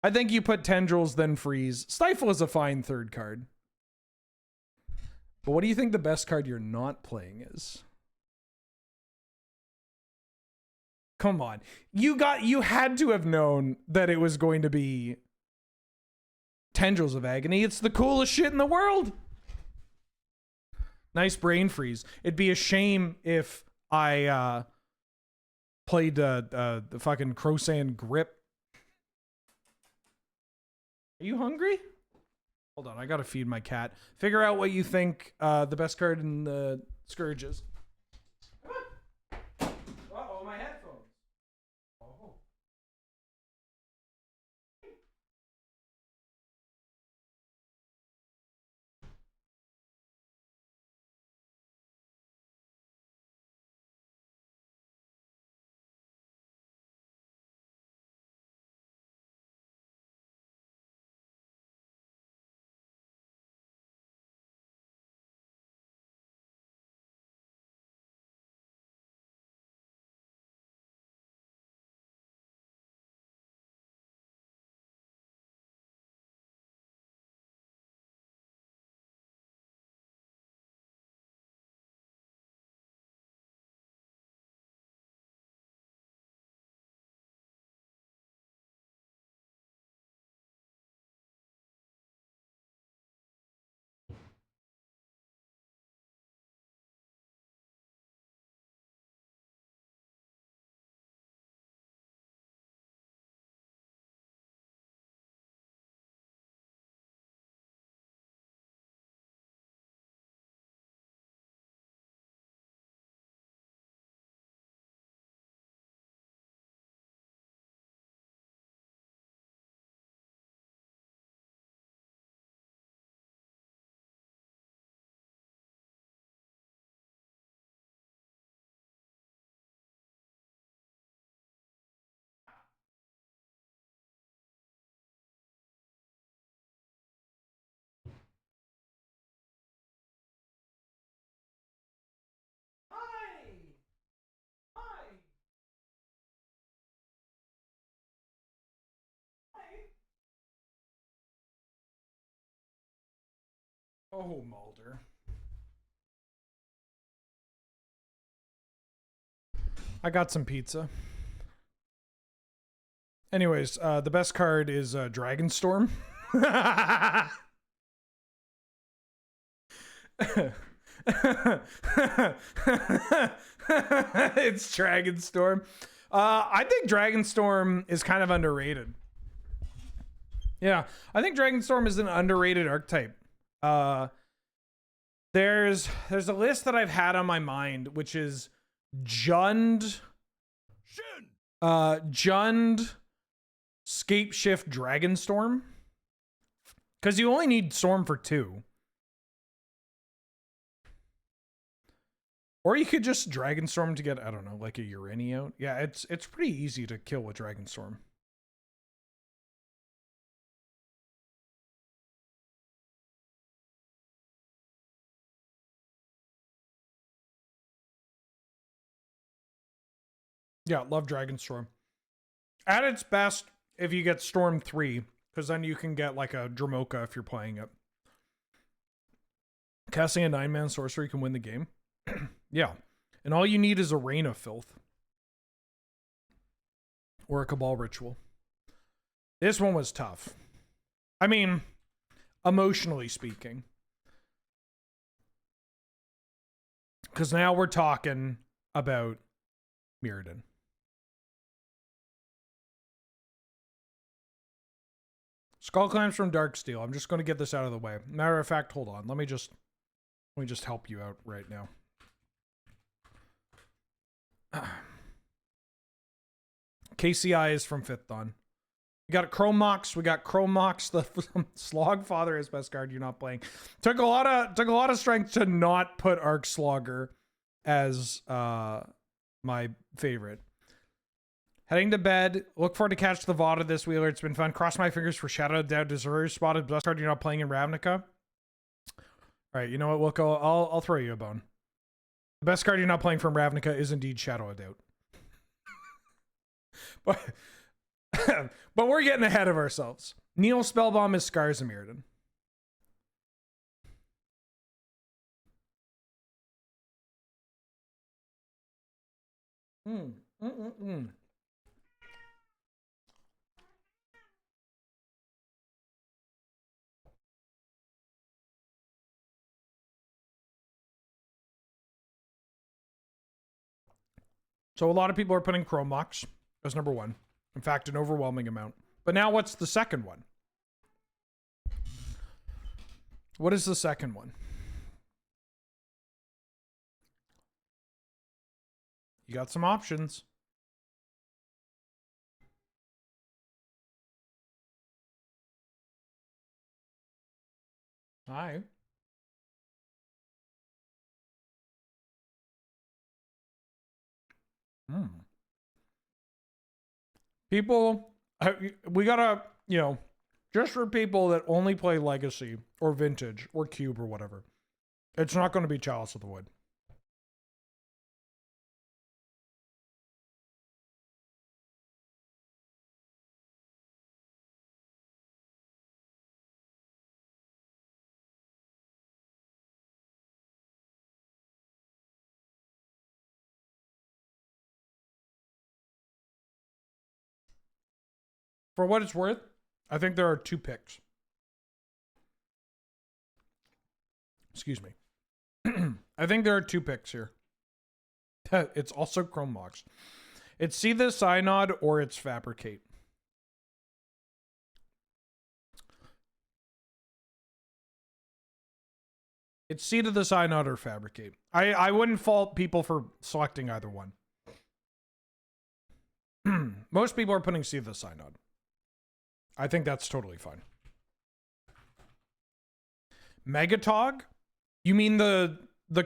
I think you put Tendrils, then Freeze. Stifle is a fine third card. But what do you think the best card you're not playing is? Come on. You had to have known that it was going to be Tendrils of Agony. It's the coolest shit in the world. Nice Brain Freeze. It'd be a shame if I played the fucking Crosand Grip. Are you hungry? Hold on, I gotta feed my cat. Figure out what you think the best card in the Scourge is. Uh-oh, my headphones. Oh. Oh, Mulder. I got some pizza. Anyways, the best card is Dragonstorm. It's Dragonstorm. I think Dragonstorm is kind of underrated. Yeah, I think Dragonstorm is an underrated archetype. There's a list that I've had on my mind, which is Jund, Scape Shift, Dragonstorm, because you only need Storm for 2. Or you could just Dragonstorm to get, I don't know, like a Urani out. Yeah, it's pretty easy to kill with Dragonstorm. Yeah, love Dragonstorm. At its best, if you get Storm 3, because then you can get like a Dramoka if you're playing it. Casting a 9-man sorcery can win the game. Yeah. And all you need is a Rain of Filth. Or a Cabal Ritual. This one was tough. I mean, emotionally speaking. Because now we're talking about Mirrodin. Skull Clamps from Darksteel. I'm just going to get this out of the way. Matter of fact, hold on. Let me just help you out right now. KCI is from 5th Dawn. We got Chromox. We got Chromox. The Slogfather is best card you're not playing. Took a lot of strength to not put Arc Slogger as my favorite. Heading to bed. Look forward to catch the VOD of this wheeler. It's been fun. Cross my fingers for Shadow Doubt Deserter. Spotted best card you're not playing in Ravnica. All right, you know what, Wilco? I'll throw you a bone. The best card you're not playing from Ravnica is indeed Shadow of Doubt. But but we're getting ahead of ourselves. Neil Spellbomb is Scars of Mirrodin. So a lot of people are putting Chromox as number 1. In fact, an overwhelming amount. But now what's the second one? What is the second one? You got some options. Hi. People, we gotta, you know, just for people that only play Legacy or Vintage or Cube or whatever, it's not going to be Chalice of the Wood. For what it's worth, I think there are 2 picks. Excuse me. I think there are 2 picks here. It's also Chromox. It's See the Synod or it's Fabricate. It's Seed of the Synod or Fabricate. I wouldn't fault people for selecting either one. Most people are putting Seed of the Synod. I think that's totally fine. Megatog? You mean the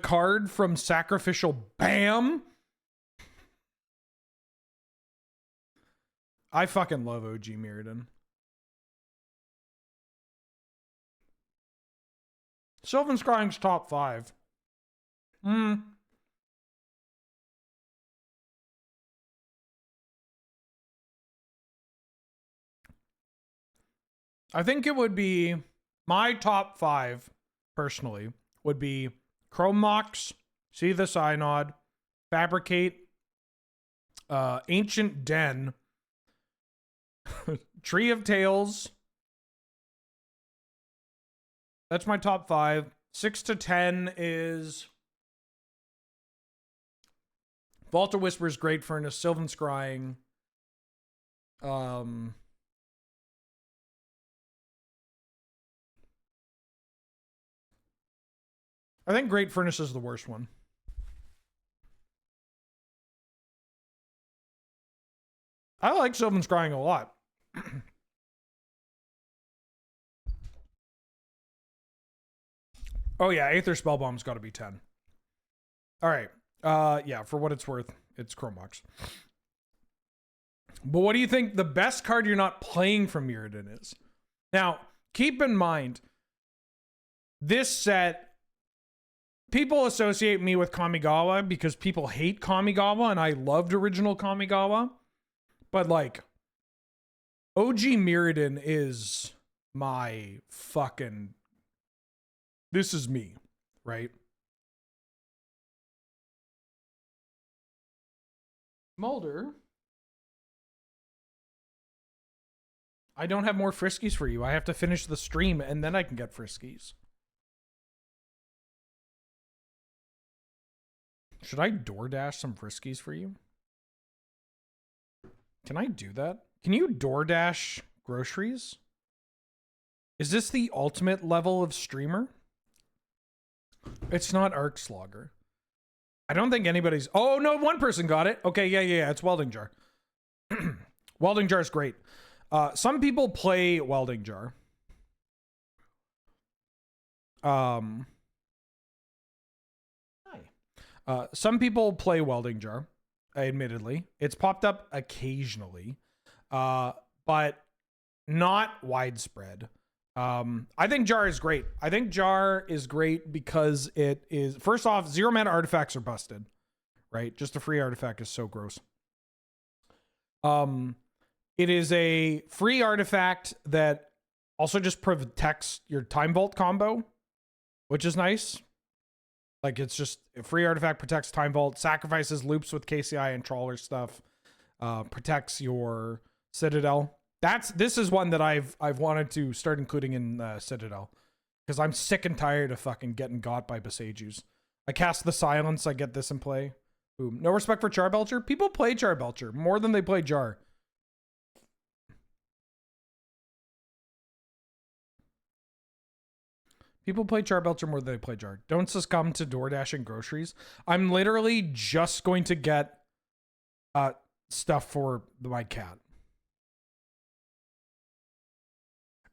card from Sacrificial Bam? I fucking love OG Mirrodin. Sylvan Scrying's top 5. I think it would be my top 5 personally would be Chromox, See the Synod, Fabricate, Ancient Den, Tree of Tales. That's my top 5. 6 to 10 is Vault of Whispers, Great Furnace, Sylvan Scrying. I think Great Furnace is the worst one. I like Sylvan Scrying a lot. Oh yeah, Aether Spellbomb's got to be 10. All right. Yeah, for what it's worth, it's Chromox. But what do you think the best card you're not playing from Mirrodin is? Now, keep in mind, this set, people associate me with Kamigawa because people hate Kamigawa, and I loved original Kamigawa. But, like, OG Mirrodin is my fucking... This is me, right? Mulder? I don't have more Friskies for you. I have to finish the stream, and then I can get Friskies. Should I DoorDash some Friskies for you? Can I do that? Can you DoorDash groceries? Is this the ultimate level of streamer? It's not Arc Slogger. I don't think anybody's... Oh, no, one person got it. Okay, yeah. It's Welding Jar. Welding Jar is great. Some people play Welding Jar. Hi. Some people play Welding Jar, admittedly. It's popped up occasionally, but not widespread. I think Jar is great. I think Jar is great because it is, first off, 0 mana artifacts are busted, right? Just a free artifact is so gross. It is a free artifact that also just protects your Time Vault combo, which is nice. Like, it's just a free artifact, protects Time Vault, sacrifices loops with KCI and Trawler stuff, protects your Citadel. This is one that I've wanted to start including in Citadel, because I'm sick and tired of fucking getting got by Besagers. I cast the Silence, I get this in play. Boom. No respect for Charbelcher. People play Charbelcher more than they play Jar. People play Charbelcher more than they play Jar. Don't succumb to DoorDash and groceries. I'm literally just going to get stuff for my cat.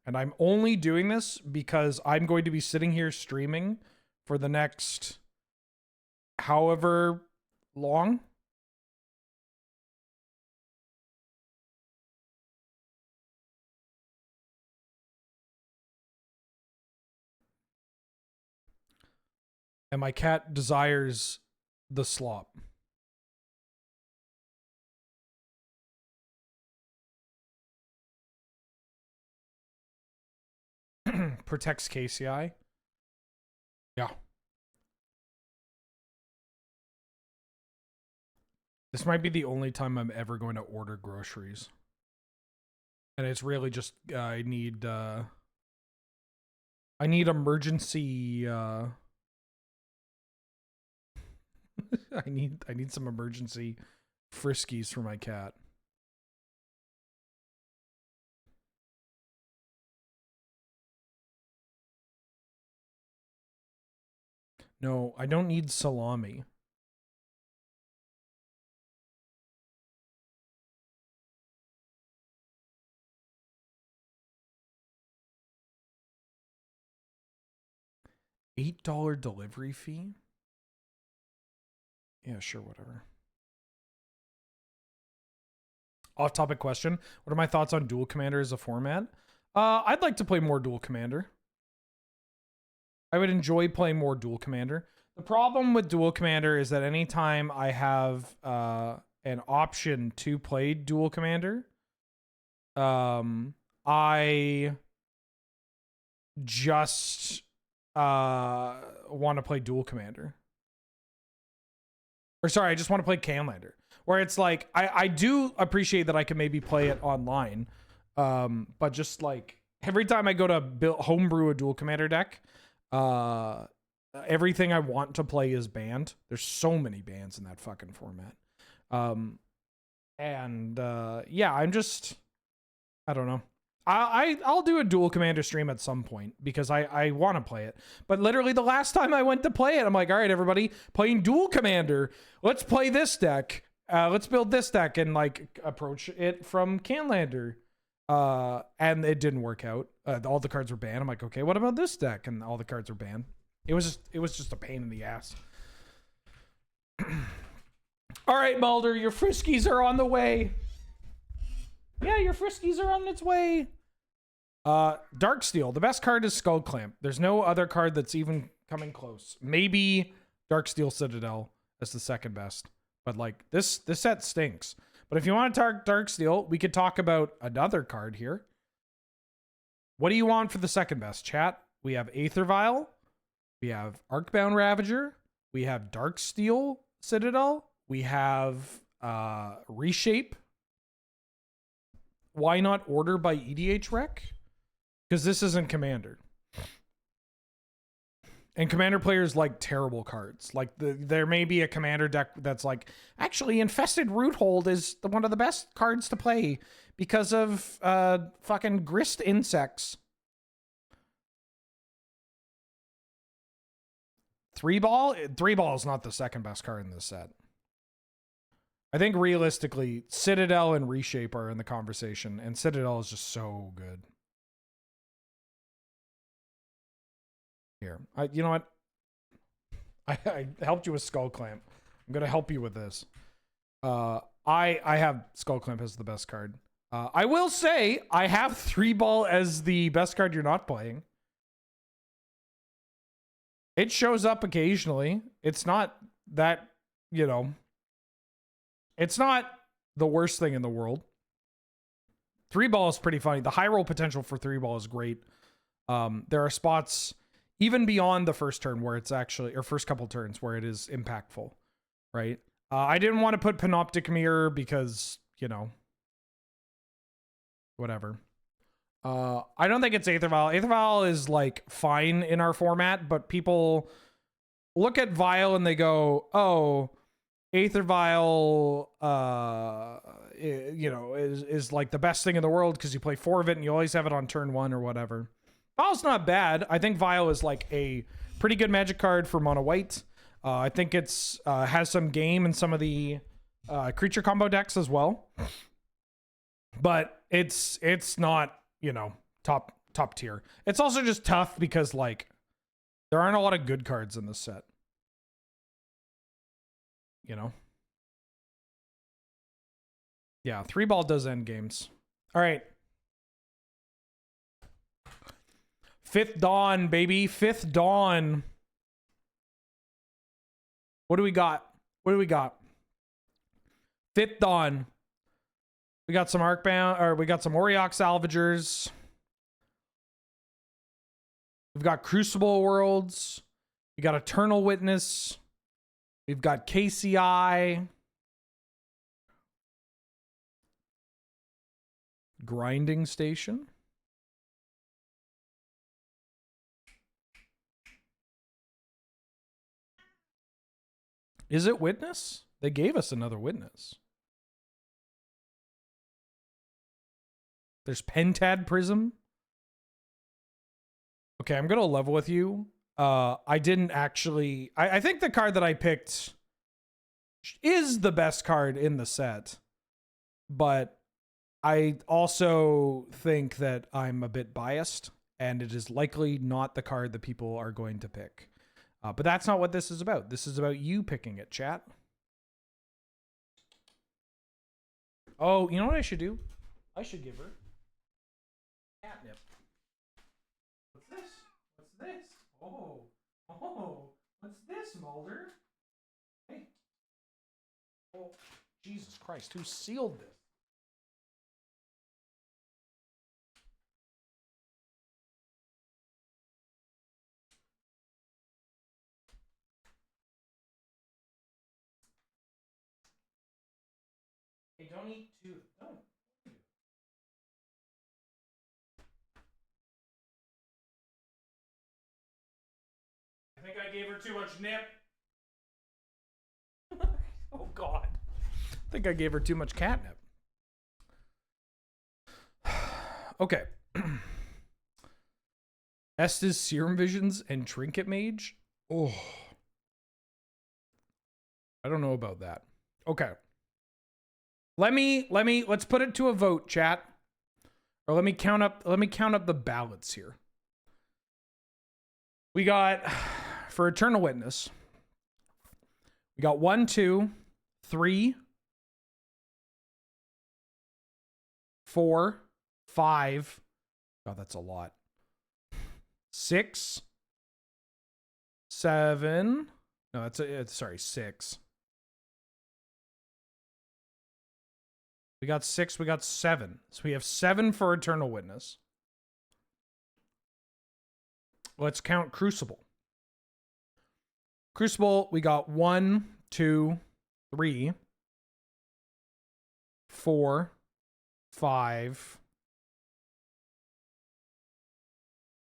And I'm only doing this because I'm going to be sitting here streaming for the next however long. And my cat desires the slop. Protects KCI. Yeah. This might be the only time I'm ever going to order groceries. And it's really just, I need emergency, I need some emergency Friskies for my cat. No, I don't need salami. $8 delivery fee? Yeah, sure, whatever. Off-topic question. What are my thoughts on Dual Commander as a format? I'd like to play more Dual Commander. I would enjoy playing more Dual Commander. The problem with Dual Commander is that anytime I have an option to play Dual Commander, I just want to play Dual Commander. Or sorry, I just want to play Canlander. Where it's like, I do appreciate that I can maybe play it online. But just like, every time I go to homebrew a Dual Commander deck, everything I want to play is banned. There's so many bans in that fucking format. Yeah, I'm just, I don't know. I'll do a Dual Commander stream at some point because I want to play it. But literally the last time I went to play it, I'm like, all right, everybody, playing Dual Commander. Let's play this deck. Let's build this deck and like approach it from Canlander. And it didn't work out. All the cards were banned. I'm like, okay, what about this deck? And all the cards were banned. It was just a pain in the ass. All right, Mulder, your Friskies are on the way. Yeah, your Friskies are on its way. Darksteel. The best card is Skull Clamp. There's no other card that's even coming close. Maybe Darksteel Citadel is the second best. But like this set stinks. But if you want to talk Darksteel, we could talk about another card here. What do you want for the second best, chat? We have Aether Vial. We have Arcbound Ravager. We have Darksteel Citadel. We have Reshape. Why not Order by EDH Rec? Because this isn't Commander. And Commander players like terrible cards. Like there may be a Commander deck that's like, actually Infested Roothold is one of the best cards to play because of fucking Grist Insects. Three ball is not the second best card in this set. I think realistically, Citadel and Reshape are in the conversation, and Citadel is just so good. Here, you know what? I helped you with Skull Clamp. I'm gonna help you with this. I have Skull Clamp as the best card. I will say I have 3-ball as the best card you're not playing. It shows up occasionally. It's not that, you know, it's not the worst thing in the world. 3-ball is pretty funny. The high roll potential for 3-ball is great. There are spots even beyond the first turn where it's actually, or first couple turns where it is impactful, right? I didn't want to put Panoptic Mirror because, you know, whatever. I don't think it's Aether Vial. Aether Vial is like fine in our format, but people look at Vial and they go, oh, Aether Vial, you know, is like the best thing in the world because you play 4 of it and you always have it on turn 1 or whatever. Vial's not bad. I think Vial is like a pretty good Magic card for mono white. I think it's has some game in some of the creature combo decks as well. But it's not, you know, top tier. It's also just tough because like there aren't a lot of good cards in this set. You know? Yeah, 3-ball does end games. All right. 5th Dawn, baby. 5th Dawn. What do we got? What do we got? 5th Dawn. We got some Arcbound, or we got some Auriok Salvagers. We've got Crucible Worlds. We got Eternal Witness. We've got KCI. Grinding Station. Is it Witness? They gave us another Witness. There's Pentad Prism. Okay, I'm gonna level with you. I didn't actually... I think the card that I picked is the best card in the set. But I also think that I'm a bit biased. And it is likely not the card that people are going to pick. But that's not what this is about. This is about you picking it, chat. Oh, you know what I should do? I should give her catnip. What's this? What's this? Oh, what's this, Mulder? Hey. Oh, Jesus Christ, who sealed this? Hey, don't eat too. Don't. I think I gave her too much nip. Oh, God. I think I gave her too much catnip. Okay. Estes Serum Visions and Trinket Mage. Oh. I don't know about that. Okay. Let's put it to a vote, chat. Or let me count up the ballots here. We got, for Eternal Witness, we got 1, 2, 3, 4, 5. God, that's a lot. 6, 7. No, sorry, 6. We got 6, we got 7. So we have 7 for Eternal Witness. Let's count Crucible. Crucible, we got 1, 2, 3, 4, 5.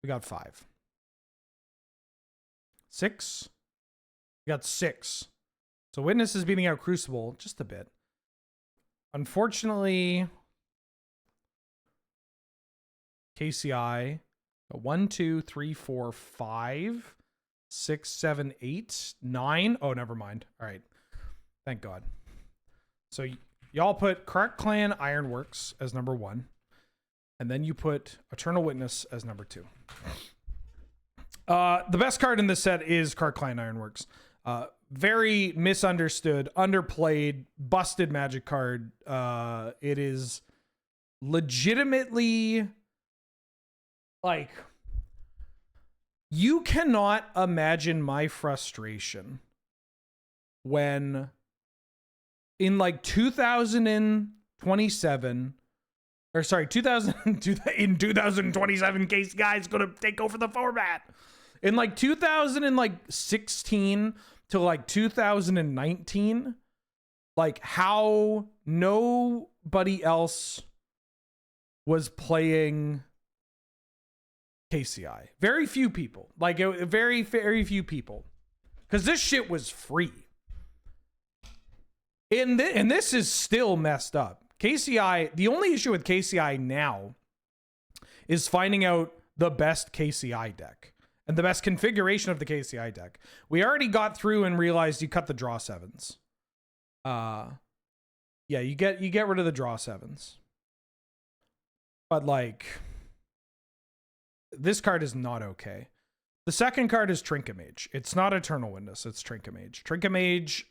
We got 5. 6. We got 6. So Witness is beating out Crucible just a bit. Unfortunately, KCI, 1, 2, 3, 4, 5, 6, 7, 8, 9. Oh, never mind. All right. Thank God. So y'all put Kark Clan Ironworks as number 1. And then you put Eternal Witness as number 2. The best card in this set is Kark Clan Ironworks. Very misunderstood, underplayed, busted Magic card. It is legitimately like, you cannot imagine my frustration when in like 2027, or sorry, 2027, Case Guy's gonna take over the format. In like 2016 to like 2019, like how nobody else was playing KCI. Very few people. Like very, very few people. Because this shit was free. And this is still messed up. KCI, the only issue with KCI now is finding out the best KCI deck. And the best configuration of the KCI deck. We already got through and realized you cut the draw 7s. Yeah, you get rid of the draw 7s. But like, this card is not okay. The second card is Trinket-Mage. It's not Eternal Witness, it's Trinket-Mage. Trinket-Mage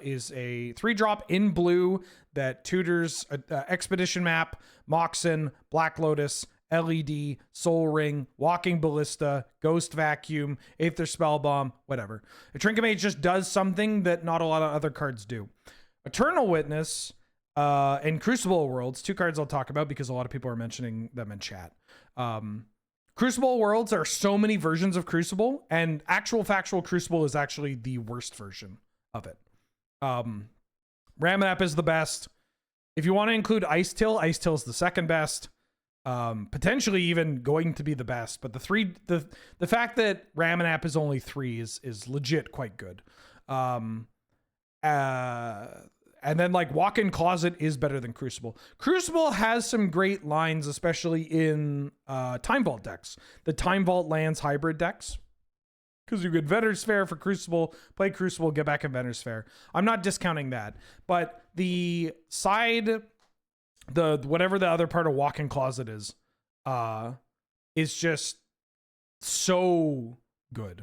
is a 3-drop in blue that tutors Expedition Map, Moxen, Black Lotus, LED, Soul Ring, Walking Ballista, Ghost Vacuum, Aether Spellbomb, whatever. A Trinket-Mage just does something that not a lot of other cards do. Eternal Witness and Crucible Worlds, 2 cards I'll talk about because a lot of people are mentioning them in chat. Crucible Worlds are so many versions of Crucible, and actual factual Crucible is actually the worst version of it. Ramanap is the best. If you want to include Ice Till is the second best. Potentially even going to be the best, but the fact that Ramanap is only 3 is legit quite good. And then like Walk-in Closet is better than Crucible. Crucible has some great lines, especially in Time Vault decks, the Time Vault lands hybrid decks, because you could Veter's Fair for Crucible, play Crucible, get back in Veter's Fair. I'm not discounting that, but the side, whatever the other part of Walk-in Closet is just so good.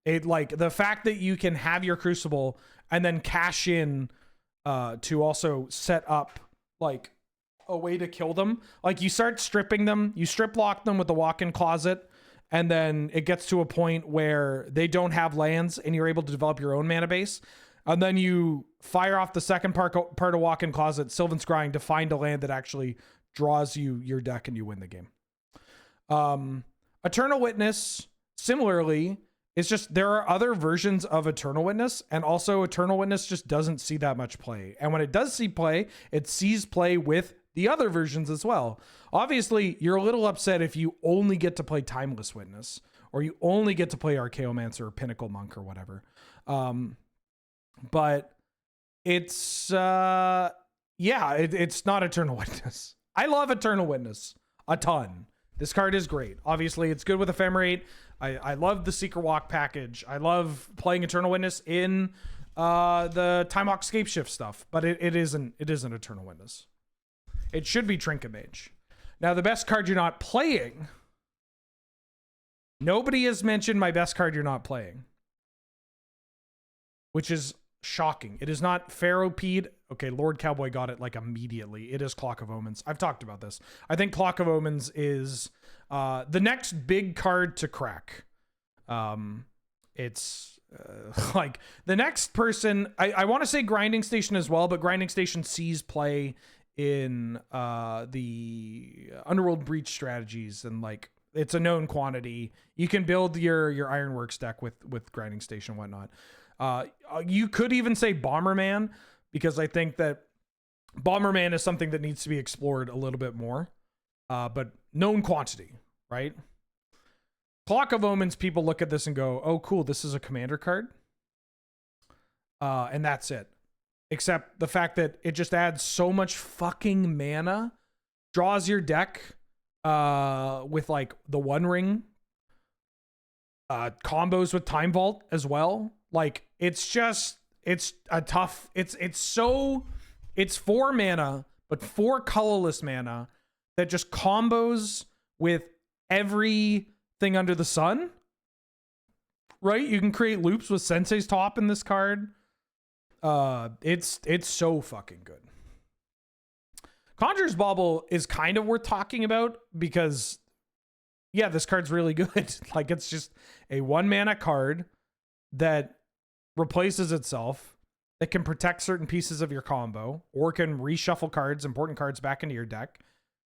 It like the fact that you can have your Crucible and then cash in to also set up like a way to kill them. Like you start stripping them, you strip lock them with the Walk-in Closet, and then it gets to a point where they don't have lands and you're able to develop your own mana base. And then you fire off the second part of Walk-in Closet, Sylvan Scrying, to find a land that actually draws you your deck and you win the game. Eternal Witness, similarly, it's just there are other versions of Eternal Witness, and also Eternal Witness just doesn't see that much play. And when it does see play, it sees play with the other versions as well. Obviously, you're a little upset if you only get to play Timeless Witness, or you only get to play Archaeomancer or Pinnacle Monk or whatever. But it's it's not Eternal Witness. I love Eternal Witness a ton. This card is great. Obviously, it's good with Ephemerate. I love the Seeker Walk package. I love playing Eternal Witness in the Time Walk Scapeshift stuff, but it isn't Eternal Witness. It should be Trinket-Mage. Now, the best card you're not playing. Nobody has mentioned my best card you're not playing, which is shocking. It is not Pharopede. Okay, Lord Cowboy got it like immediately. It is Clock of Omens. I've talked about this. I think Clock of Omens is the next big card to crack. It's like the next person. I want to say Grinding Station as well, but Grinding Station sees play in the Underworld Breach strategies, and like it's a known quantity. You can build your Ironworks deck with Grinding Station and whatnot. You could even say Bomberman, because I think that Bomberman is something that needs to be explored a little bit more, but known quantity, right? Clock of Omens, people look at this and go, oh, cool, this is a commander card. And that's it. Except the fact that it just adds so much fucking mana, draws your deck with like the One Ring. Combos with Time Vault as well. Like, it's a tough, it's 4 mana, but 4 colorless mana that just combos with everything under the sun. Right? You can create loops with Sensei's Top in this card. It's so fucking good. Conjurer's Bauble is kind of worth talking about because, yeah, this card's really good. Like, it's just a 1 mana card that replaces itself, that can protect certain pieces of your combo, or can reshuffle cards, important cards, back into your deck,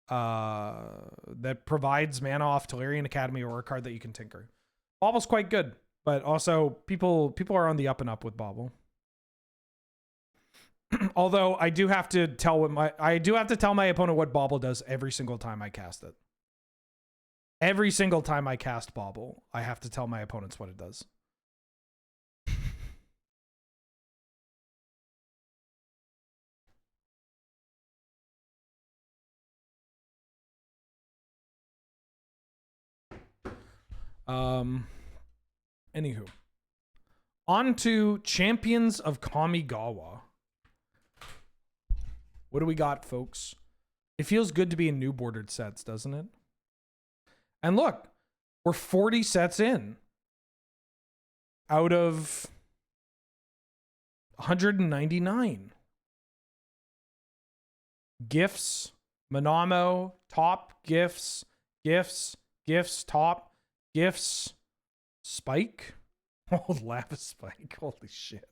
that provides mana off Tolarian Academy or a card that you can tinker. Bauble's quite good, but also people are on the up and up with Bauble. Although I do have to tell my opponent what Bauble does every single time I cast it. Every single time I cast Bauble, I have to tell my opponents what it does. Anywho. On to Champions of Kamigawa. What do we got, folks? It feels good to be in new bordered sets, doesn't it? And look, we're 40 sets in out of 199. Gifts, Monamo, top, gifts, top, gifts, spike. Oh, lava spike. Holy shit.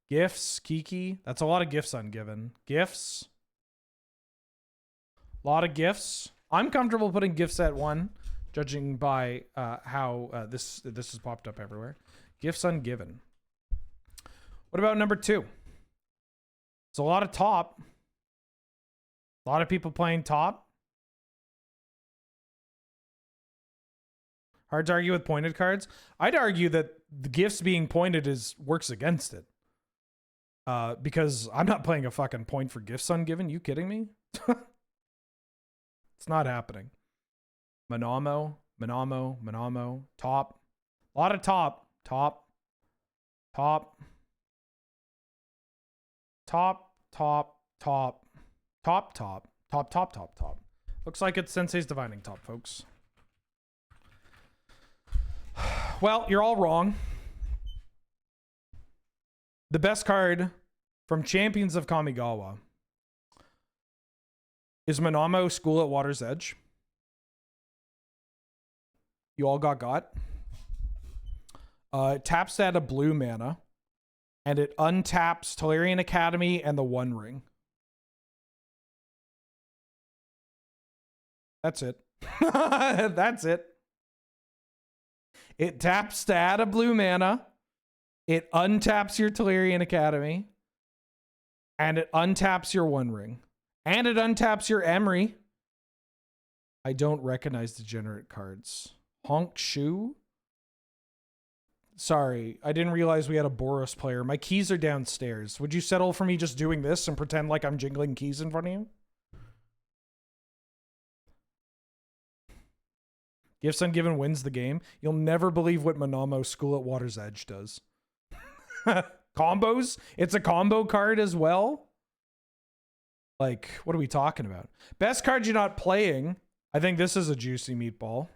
Gifts, Kiki. That's a lot of gifts ungiven. Gifts. A lot of gifts. I'm comfortable putting gifts at 1, judging by how this has popped up everywhere. Gifts ungiven. What about number 2? It's a lot of top. A lot of people playing top. Hard to argue with pointed cards. I'd argue that the gifts being pointed works against it. Because I'm not playing a fucking point for gifts ungiven. You kidding me? It's not happening. Monamo, top. A lot of top. Top. Looks like it's Sensei's Divining Top, folks. Well, you're all wrong. The best card from Champions of Kamigawa is Monamo, School at Water's Edge. You all got. It taps that a blue mana, and it untaps Tolarian Academy and the One Ring. That's it. That's it. It taps to add a blue mana. It untaps your Tolarian Academy. And it untaps your One Ring. And it untaps your Emery. I don't recognize degenerate cards. Honk Shu? Sorry, I didn't realize we had a Boros player. My keys are downstairs. Would you settle for me just doing this and pretend like I'm jingling keys in front of you? Gifts Ungiven wins the game. You'll never believe what Monamo School at Water's Edge does. Combos? It's a combo card as well? Like, what are we talking about? Best card you're not playing. I think this is a juicy meatball.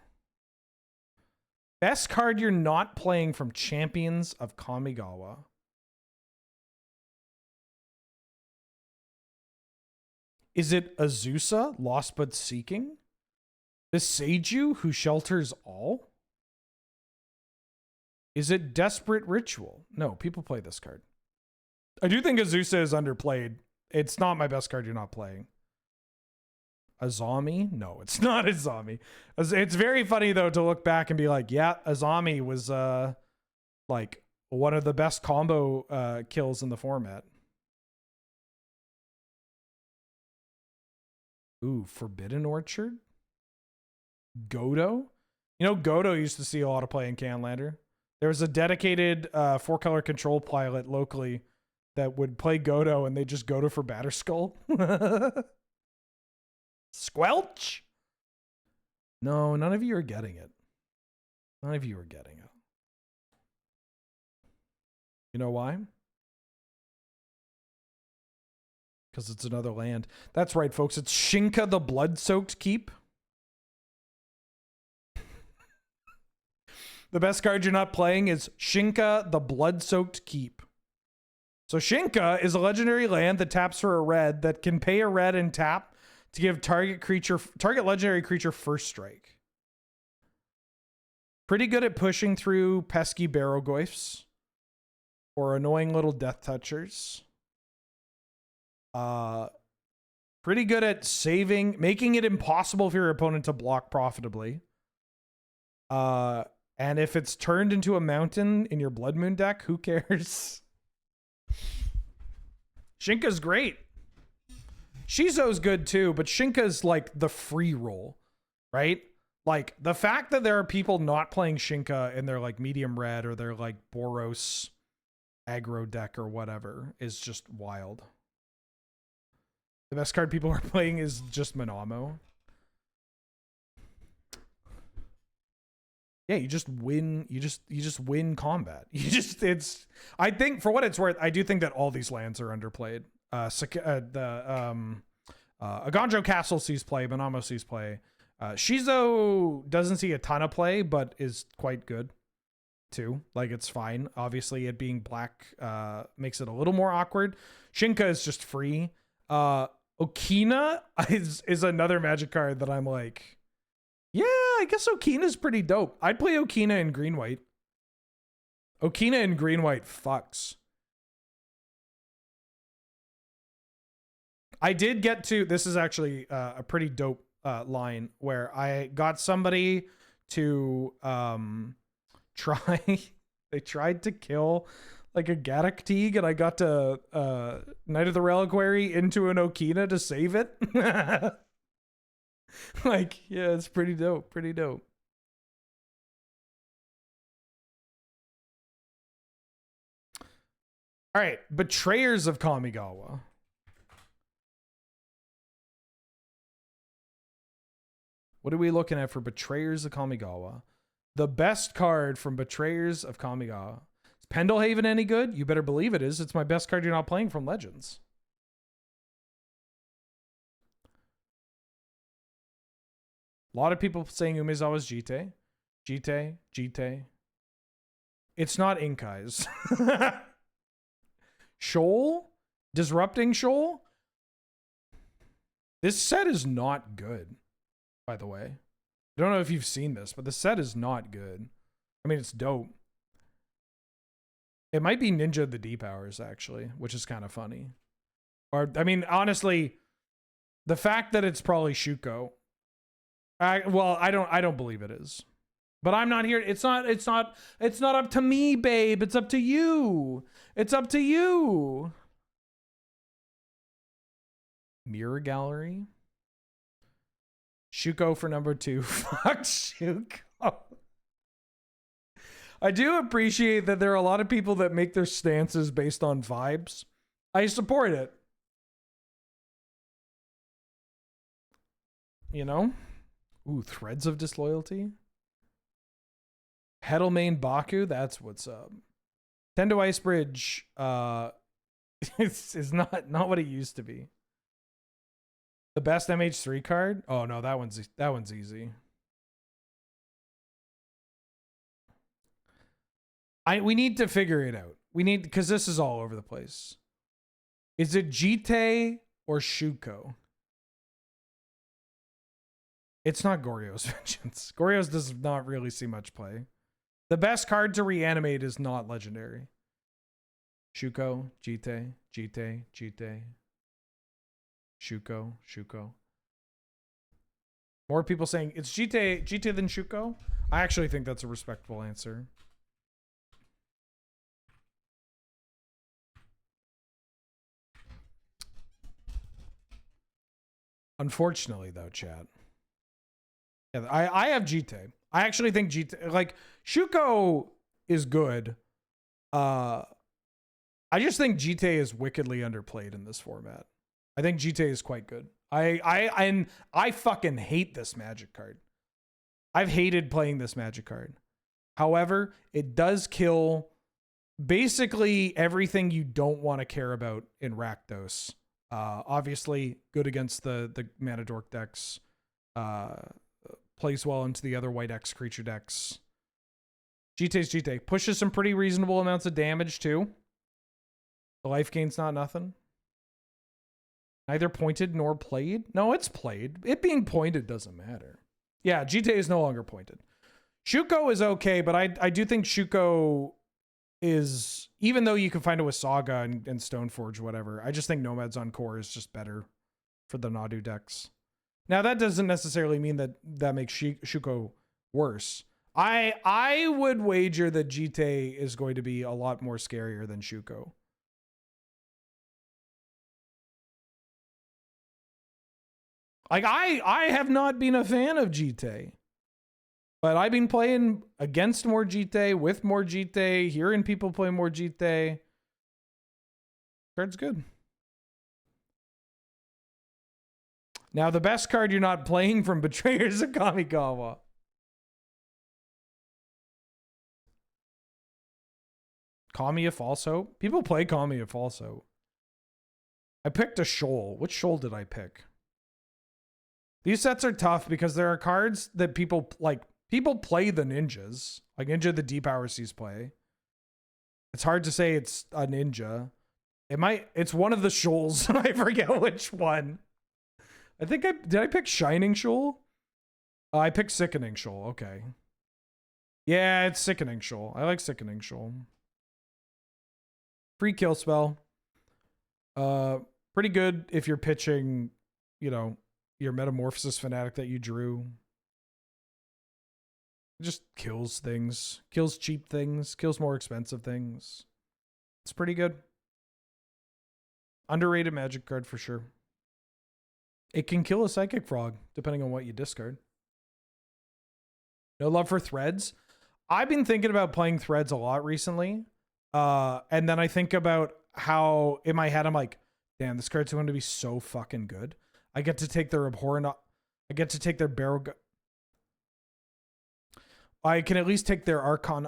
Best card you're not playing from Champions of Kamigawa. Is it Azusa, Lost But Seeking? The Seiju, Who Shelters All? Is it Desperate Ritual? No, people play this card. I do think Azusa is underplayed. It's not my best card you're not playing. Azami? No, it's not Azami. It's very funny, though, to look back and be like, yeah, Azami was like one of the best combo kills in the format. Ooh, Forbidden Orchard? Godo? You know, Godo used to see a lot of play in Canlander. There was a dedicated 4-color control pilot locally that would play Godo, and they just Godo for Batterskull. Squelch? No, none of you are getting it. None of you are getting it. You know why? Because it's another land. That's right, folks. It's Shinka the Blood-Soaked Keep. The best card you're not playing is Shinka the Blood-Soaked Keep. So Shinka is a legendary land that taps for a red that can pay a red and tap to give target legendary creature first strike. Pretty good at pushing through pesky Barrogoyfs or annoying little death touchers. Pretty good at saving, making it impossible for your opponent to block profitably. And if it's turned into a mountain in your Blood Moon deck, who cares? Shinka's great. Shizo's good too, but Shinka's like the free roll, right? Like the fact that there are people not playing Shinka in their like medium red or their like Boros aggro deck or whatever is just wild. The best card people are playing is just Manamo. Yeah, you just win. You just win combat. I think for what it's worth, I do think that all these lands are underplayed. Aganjo Castle sees play. Manamo sees play. Shizo doesn't see a ton of play, but is quite good too. Like it's fine. Obviously, it being black makes it a little more awkward. Shinka is just free. Okina is another Magic card that I'm like, yeah, I guess Okina's pretty dope. I'd play Okina in green-white. Okina in green-white fucks. I did get to, this is actually a pretty dope line where I got somebody to they tried to kill like a Gaddock Teague, and I got to Knight of the Reliquary into an Okina to save it. Like, yeah, it's pretty dope. Pretty dope. All right, Betrayers of Kamigawa. What are we looking at for Betrayers of Kamigawa? The best card from Betrayers of Kamigawa. Is Pendelhaven any good? You better believe it is. It's my best card you're not playing from Legends. A lot of people saying Umezawa's Jite. Jite. It's not Inkai's. Shoal? Disrupting Shoal? This set is not good, by the way. I don't know if you've seen this, but the set is not good. I mean, it's dope. It might be Ninja the D-Powers, actually, which is kind of funny. Or, I mean, honestly, the fact that it's probably Shuko. Well, I don't believe it is. But I'm not here. It's not up to me, babe. It's up to you. It's up to you. Mirror Gallery. Shuko for number 2. Fuck Shuko. I do appreciate that there are a lot of people that make their stances based on vibes. I support it. You know? Ooh, Threads of Disloyalty. Heddlemane Baku, that's what's up. Tendo Icebridge, it's not what it used to be. The best MH3 card? Oh no, that one's easy. We need to figure it out. Because this is all over the place. Is it Jite or Shuko? It's not Goryo's Vengeance. Goryo's does not really see much play. The best card to reanimate is not legendary. Shuko, Jite. Shuko. More people saying it's Jite than Shuko? I actually think that's a respectable answer. Unfortunately, though, chat. Yeah, I have Jite. I actually think Jite, like, Shuko is good. I just think Jite is wickedly underplayed in this format. I think Jite is quite good. I fucking hate this Magic card. I've hated playing this Magic card. However, it does kill basically everything you don't want to care about in Rakdos. Obviously, good against the Mana Dork decks. Plays well into the other white X creature decks. Jite's Jite. Pushes some pretty reasonable amounts of damage, too. The life gain's not nothing. Neither pointed nor played? No, it's played. It being pointed doesn't matter. Yeah, Jite is no longer pointed. Shuko is okay, but I do think Shuko is, even though you can find it with Saga and Stoneforge, whatever, I just think Nomads on Core is just better for the Nadu decks. Now, that doesn't necessarily mean that makes Shuko worse. I would wager that Jite is going to be a lot more scarier than Shuko. Like, I have not been a fan of Jite. But I've been playing against more Jite, with more Jite, hearing people play more Jite. Card's good. Now, the best card you're not playing from Betrayers of Kamigawa. Kamiya Falso? People play Kamiya Falso. I picked a Shoal. Which Shoal did I pick? These sets are tough because there are cards that people like. People play the ninjas. Like Ninja the Depower Seas play. It's hard to say it's a ninja. It's one of the Shoals. I forget which one. I think did I pick Shining Shoal? Oh, I picked Sickening Shoal. Okay. Yeah, it's Sickening Shoal. I like Sickening Shoal. Free kill spell. Pretty good if you're pitching, you know, your Metamorphosis Fanatic that you drew. It just kills things. Kills cheap things. Kills more expensive things. It's pretty good. Underrated Magic card for sure. It can kill a Psychic Frog, depending on what you discard. No love for Threads. I've been thinking about playing Threads a lot recently. And then I think about how, in my head, I'm like, damn, this card's going to be so fucking good. I get to take their Abhorrent... I get to take their Barrow... I can at least take their Archon.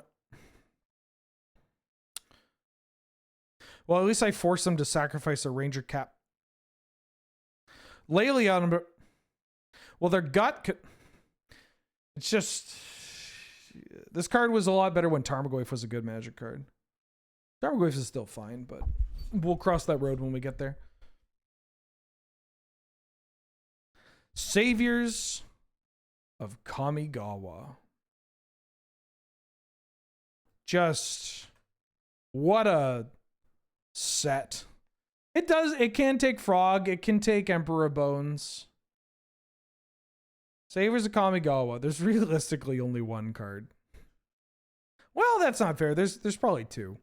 Well, at least I force them to sacrifice a Ranger Cap. Lelion. Well, their gut. It's just. This card was a lot better when Tarmogoyf was a good Magic card. Tarmogoyf is still fine, but we'll cross that road when we get there. Saviors of Kamigawa. Just what a set. It can take Frog, it can take Emperor Bones. Saviors of Kamigawa. There's realistically only one card. Well, that's not fair. There's probably two.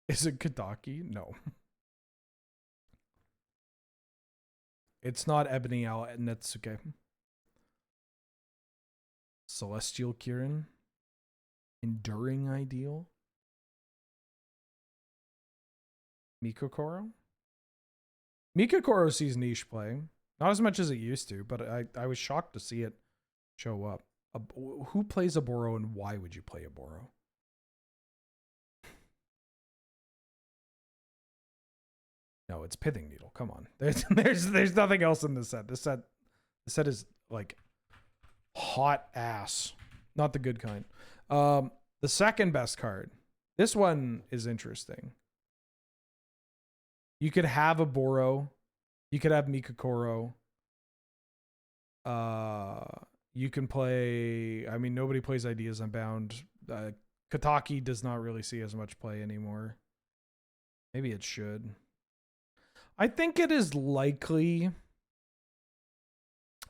Is it Kadaki? No. It's not Ebony Owl and Netsuke. Celestial Kirin. Enduring Ideal. Mikokoro. Mikokoro sees niche play. Not as much as it used to, but I was shocked to see it show up. Who plays a Boro and why would you play a Boro? No, it's Pithing Needle. Come on. There's nothing else in this set. This set is like hot ass. Not the good kind. The second best card. This one is interesting. You could have a Boro. You could have Mikokoro. You can play... I mean, nobody plays Ideas Unbound. Kataki does not really see as much play anymore. Maybe it should. I think it is likely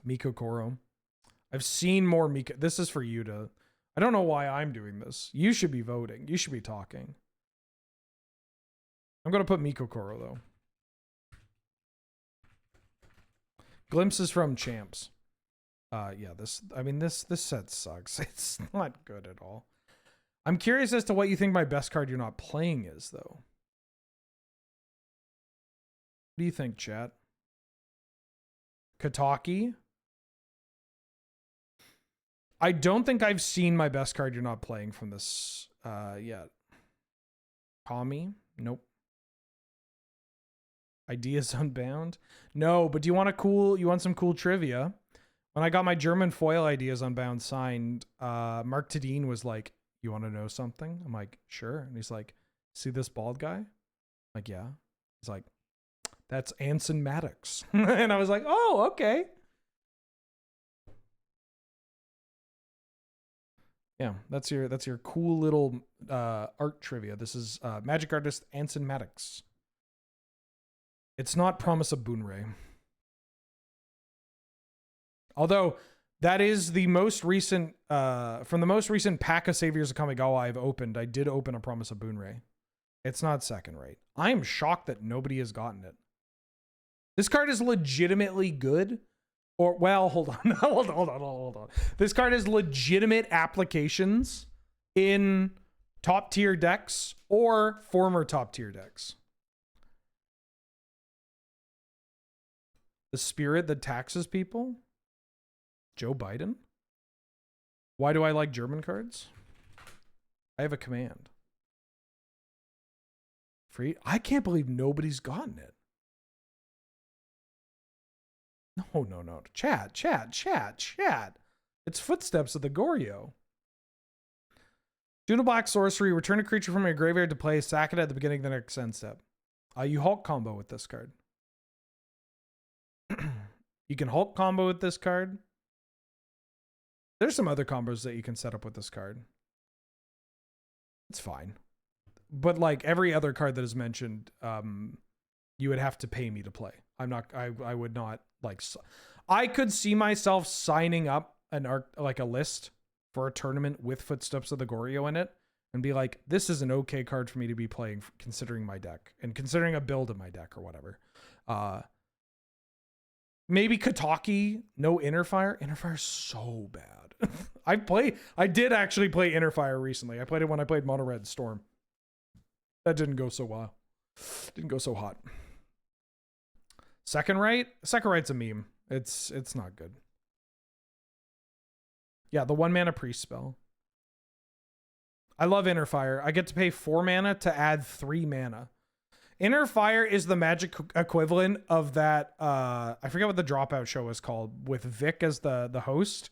Mikokoro. I've seen more Miko. This is for you to... I don't know why I'm doing this. You should be voting. You should be talking. I'm going to put Mikokoro, though. Glimpses from Champs. Yeah, this set sucks. It's not good at all. I'm curious as to what you think my best card you're not playing is, though. What do you think, chat? Kataki? I don't think I've seen my best card you're not playing from this yet. Tommy? Nope. Ideas Unbound? No, but do you want some cool trivia? When I got my German foil Ideas Unbound signed, Mark Tadine was like, you want to know something? I'm like, sure. And he's like, see this bald guy? I'm like, yeah. He's like, that's Anson Maddox. And I was like, oh, okay. Yeah, that's your cool little art trivia. This is magic artist Anson Maddox. It's not Promise of Boonray. Although that is the most recent from the most recent pack of Saviors of Kamigawa I've opened, I did open a Promise of Boonray. It's not second rate. I am shocked that nobody has gotten it. This card is legitimately good. Or, well, hold on. hold on. This card has legitimate applications in top tier decks or former top tier decks. The spirit that taxes people? Joe Biden? Why do I like German cards? I have a command. Free? I can't believe nobody's gotten it. No. Chat. It's Footsteps of the Goryo. Tuna Black Sorcery. Return a creature from your graveyard to play. Sack it at the beginning of the next end step. You Hulk combo with this card. You can Hulk combo with this card. There's some other combos that you can set up with this card. It's fine. But like every other card that is mentioned, you would have to pay me to play. I would not like, I could see myself signing up like a list for a tournament with Footsteps of the Goryo in it and be like, this is an okay card for me to be playing considering my deck and considering a build of my deck or whatever. Maybe Kataki, no Innerfire. Innerfire's so bad. I did actually play Innerfire recently. I played it when I played Mono Red Storm. That didn't go so well. Didn't go so hot. Second Right's a meme. It's not good. Yeah, the 1 mana priest spell. I love Innerfire. I get to pay 4 mana to add 3 mana. Innerfire is the magic equivalent of that I forget what the Dropout show is called, with Vic as the host.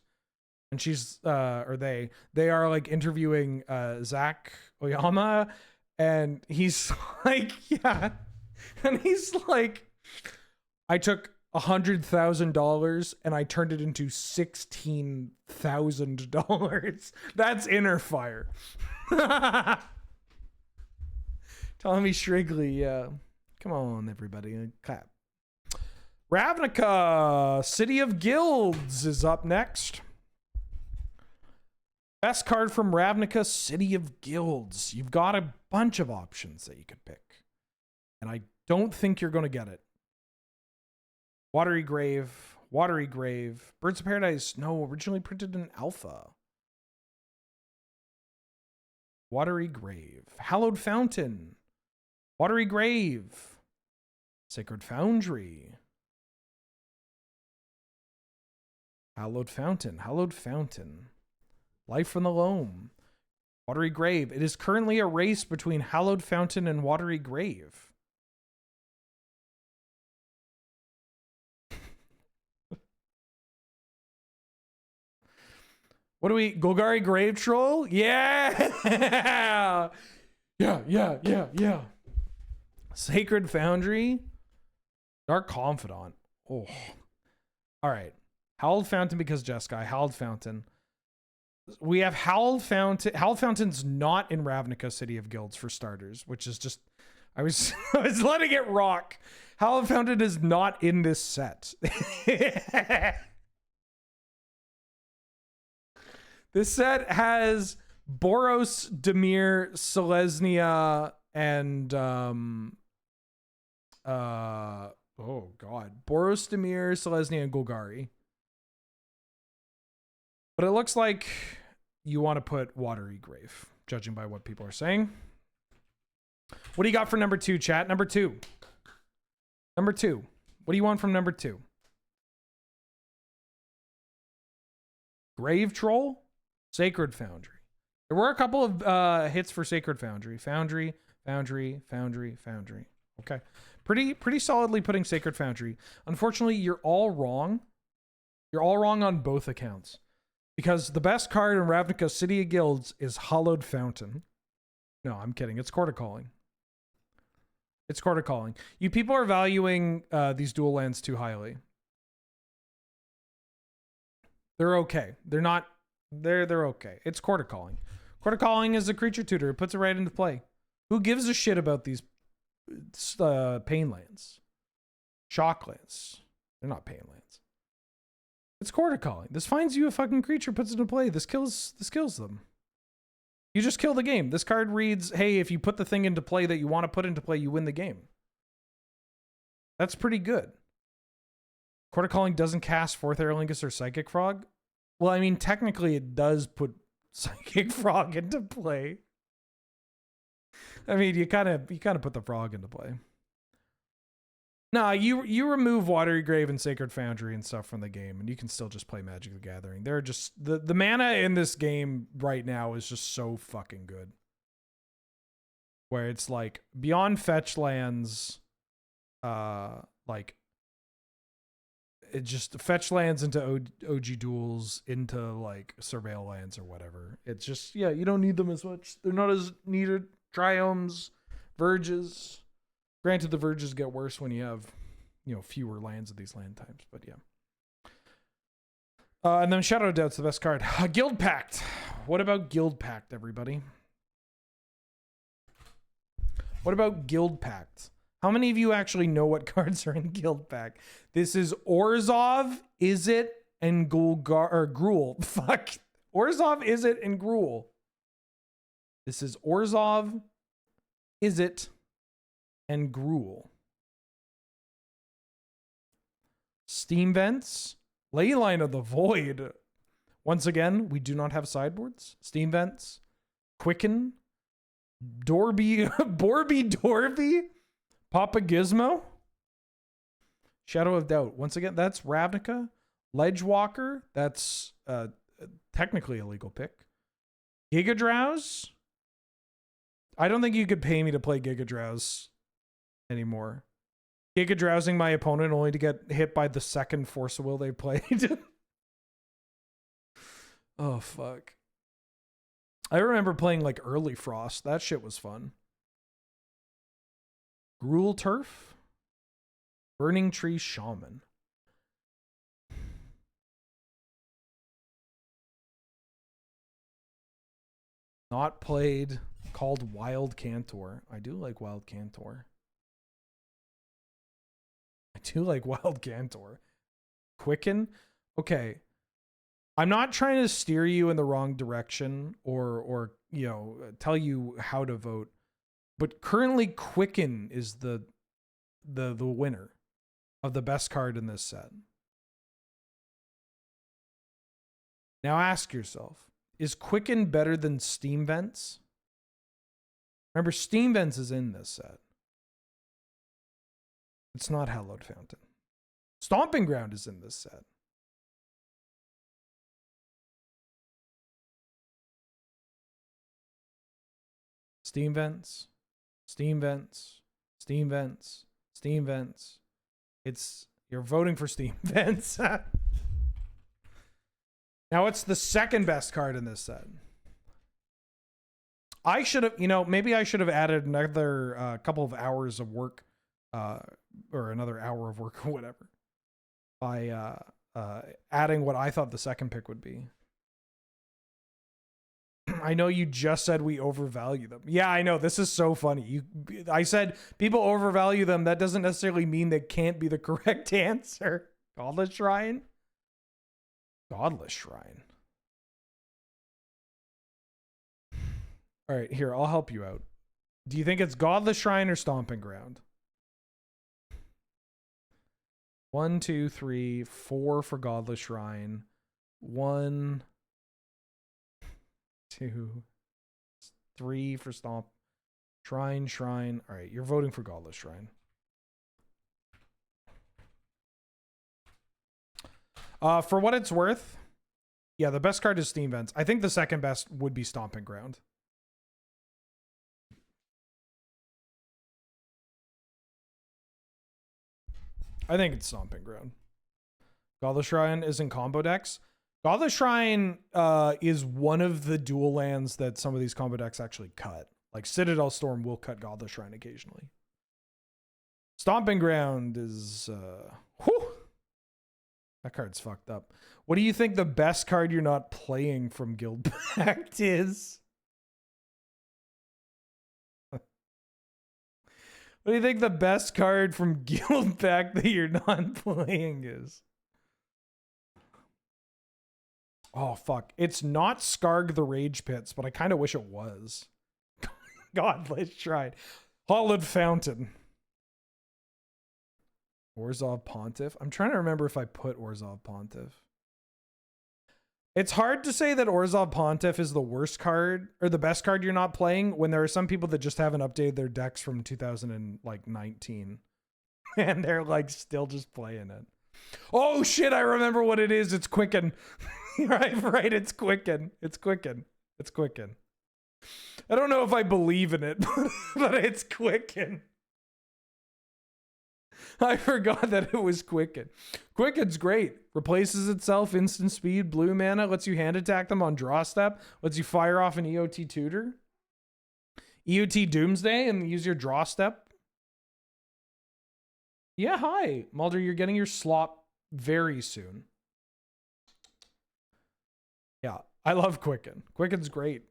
And she's or they are like interviewing Zach Oyama, and he's like, yeah. And he's like, I took $100,000 and I turned it into $16,000. That's Innerfire. Tommy Shrigley, yeah. Come on, everybody. Clap. Ravnica, City of Guilds is up next. Best card from Ravnica, City of Guilds. You've got a bunch of options that you could pick. And I don't think you're going to get it. Watery Grave. Birds of Paradise, no, originally printed in Alpha. Watery Grave. Hallowed Fountain. Watery Grave. Sacred Foundry. Hallowed Fountain. Life from the Loam. Watery Grave. It is currently a race between Hallowed Fountain and Watery Grave. What do we... Golgari Grave Troll? Yeah! Yeah. Sacred Foundry. Dark Confidant. Oh. Alright. Howled Fountain because Jeskai. Howled Fountain. We have Howled Fountain. Howled Fountain's not in Ravnica City of Guilds for starters, which is just... I was letting it rock. Howled Fountain is not in this set. This set has Boros, Dimir, Selesnya, and oh god. Boros, Dimir, Selesnya, and Golgari. But it looks like you want to put Watery Grave, judging by what people are saying. What do you got for number 2, chat? Number 2. What do you want from number 2? Grave Troll, Sacred Foundry. There were a couple of hits for Sacred Foundry. Foundry. Okay. Pretty solidly putting Sacred Foundry. Unfortunately, you're all wrong. You're all wrong on both accounts. Because the best card in Ravnica City of Guilds is Hallowed Fountain. No, I'm kidding. It's Court of Calling. It's Court of Calling. You people are valuing these dual lands too highly. They're okay. They're not... They're okay. It's Court of Calling. Court of Calling is a creature tutor. It puts it right into play. Who gives a shit about these pain lands? Shock lands. They're not pain lands. It's Court of Calling. This finds you a fucking creature, puts it into play. This kills them. You just kill the game. This card reads, hey, if you put the thing into play that you want to put into play, you win the game. That's pretty good. Court of Calling doesn't cast Fourth Aerlingus or Psychic Frog. Well, I mean, technically it does put Psychic Frog into play. I mean, you kind of put the frog into play. Nah, you remove Watery Grave and Sacred Foundry and stuff from the game, and you can still just play Magic the Gathering. They're just the mana in this game right now is just so fucking good. Where it's like beyond fetch lands, like it just fetch lands into OG duels, into like surveil lands or whatever. It's just, yeah, you don't need them as much. They're not as needed. Triomes, Verges. Granted, the Verges get worse when you have, you know, fewer lands of these land types, but yeah. And then Shadow Doubt's the best card. Guild Pact. What about Guild Pact, everybody? What about Guild Pact? How many of you actually know what cards are in Guild Pact? This is Orzhov, Izzet, and Gruul. Fuck. Orzhov, Izzet, and Gruul. This is Orzhov, Izzet, and Gruul. Steam Vents. Leyline of the Void. Once again, we do not have sideboards. Steam Vents. Quicken. Borby Dorby. Papa Gizmo. Shadow of Doubt. Once again, that's Ravnica. Ledgewalker. That's technically a legal pick. Giga Drowse. I don't think you could pay me to play Giga Drowse anymore. Giga Drowsing my opponent only to get hit by the second Force of Will they played. Oh, fuck. I remember playing like early Frost. That shit was fun. Gruul Turf. Burning Tree Shaman. Not played. Called Wild Cantor. I do like Wild Cantor. Quicken. Okay. I'm not trying to steer you in the wrong direction or you know, tell you how to vote. But currently Quicken is the winner of the best card in this set. Now ask yourself, is Quicken better than Steam Vents? Remember, Steam Vents is in this set. It's not Hallowed Fountain. Stomping Ground is in this set. Steam Vents. Steam Vents. Steam Vents. Steam Vents. You're voting for Steam Vents. Now it's the second best card in this set. I should have, you know, maybe I should have added another couple of hours of work, or another hour of work or whatever, by adding what I thought the second pick would be. I know you just said we overvalue them. Yeah, I know. This is so funny. I said people overvalue them. That doesn't necessarily mean they can't be the correct answer. Godless Shrine? Godless Shrine. All right, here, I'll help you out. Do you think it's Godless Shrine or Stomping Ground? 1, 2, 3, 4 for Godless Shrine. 1, 2, 3 for Stomp. Shrine. All right, you're voting for Godless Shrine. For what it's worth, Yeah, the best card is Steam Vents. I think the second best would be Stomping Ground. I think it's Stomping Ground. Godless Shrine is in combo decks. Godless Shrine is one of the dual lands that some of these combo decks actually cut. Like Citadel Storm will cut Godless Shrine occasionally. Stomping Ground is whew, that card's fucked up. What do you think the best card you're not playing from Guild Pact is? What do you think the best card from Guild Pact that you're not playing is? Oh, fuck. It's not Skarg the Rage Pits, but I kind of wish it was. God, let's try it. Hollowed Fountain. Orzhov Pontiff. I'm trying to remember if I put Orzhov Pontiff. It's hard to say that Orzhov Pontiff is the worst card or the best card you're not playing when there are some people that just haven't updated their decks from 2019 and they're like still just playing it. Oh shit, I remember what it is. It's Quicken. right, it's Quicken. It's Quicken. It's Quicken. I don't know if I believe in it, but it's Quicken. I forgot that it was Quicken. Quicken's great. Replaces itself, instant speed, blue mana, lets you hand attack them on draw step, lets you fire off an EOT Tutor, EOT Doomsday, and use your draw step. Yeah, hi. Mulder, you're getting your slop very soon. Yeah, I love Quicken. Quicken's great.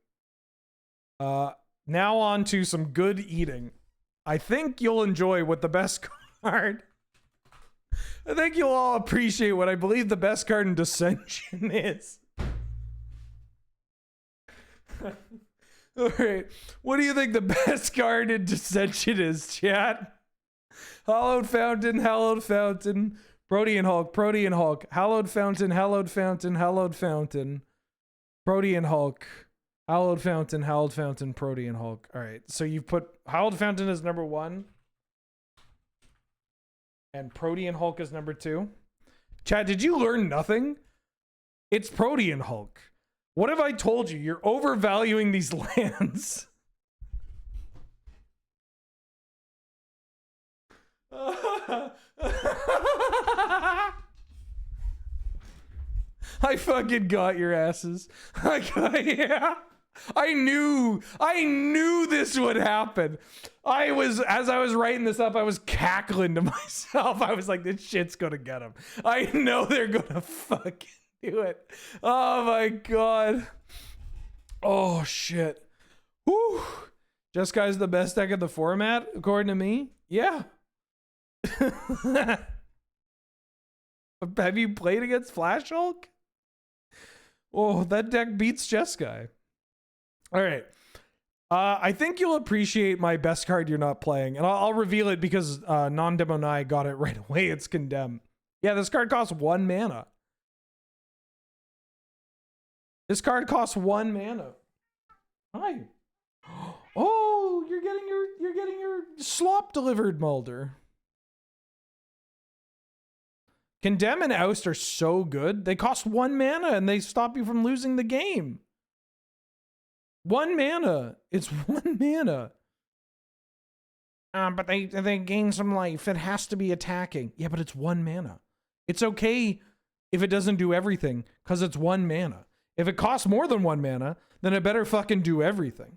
Now on to some good eating. I think you'll enjoy what the best card. I think you'll all appreciate what I believe the best card in Dissension is. All right. What do you think the best card in Dissension is, chat? Hallowed Fountain, Hallowed Fountain, Protean Hulk, Protean Hulk, Hallowed Fountain, Hallowed Fountain, Hallowed Fountain, Protean Hulk, Hallowed Fountain, Hallowed Fountain, Protean Hulk. All right. So you've put Hallowed Fountain as number 1. And Protean Hulk is number 2. Chad, did you learn nothing? It's Protean Hulk. What have I told you? You're overvaluing these lands. I fucking got your asses. Yeah. I knew this would happen. As I was writing this up, I was cackling to myself. I was like, this shit's gonna get him. I know they're gonna fucking do it. Oh my God. Oh shit. Whew. Jeskai is the best deck of the format, according to me. Yeah. Have you played against Flash Hulk? Oh, that deck beats Jeskai. All right. I think you'll appreciate my best card you're not playing. And I'll reveal it because Non-Demo Nai got it right away. It's Condemn. Yeah, this card costs 1 mana. This card costs 1 mana. Hi. Oh, you're getting your slop delivered, Mulder. Condemn and Oust are so good. They cost 1 mana and they stop you from losing the game. 1 mana. It's 1 mana. But they gain some life. It has to be attacking. Yeah, but it's 1 mana. It's okay if it doesn't do everything because it's 1 mana. If it costs more than 1 mana, then it better fucking do everything.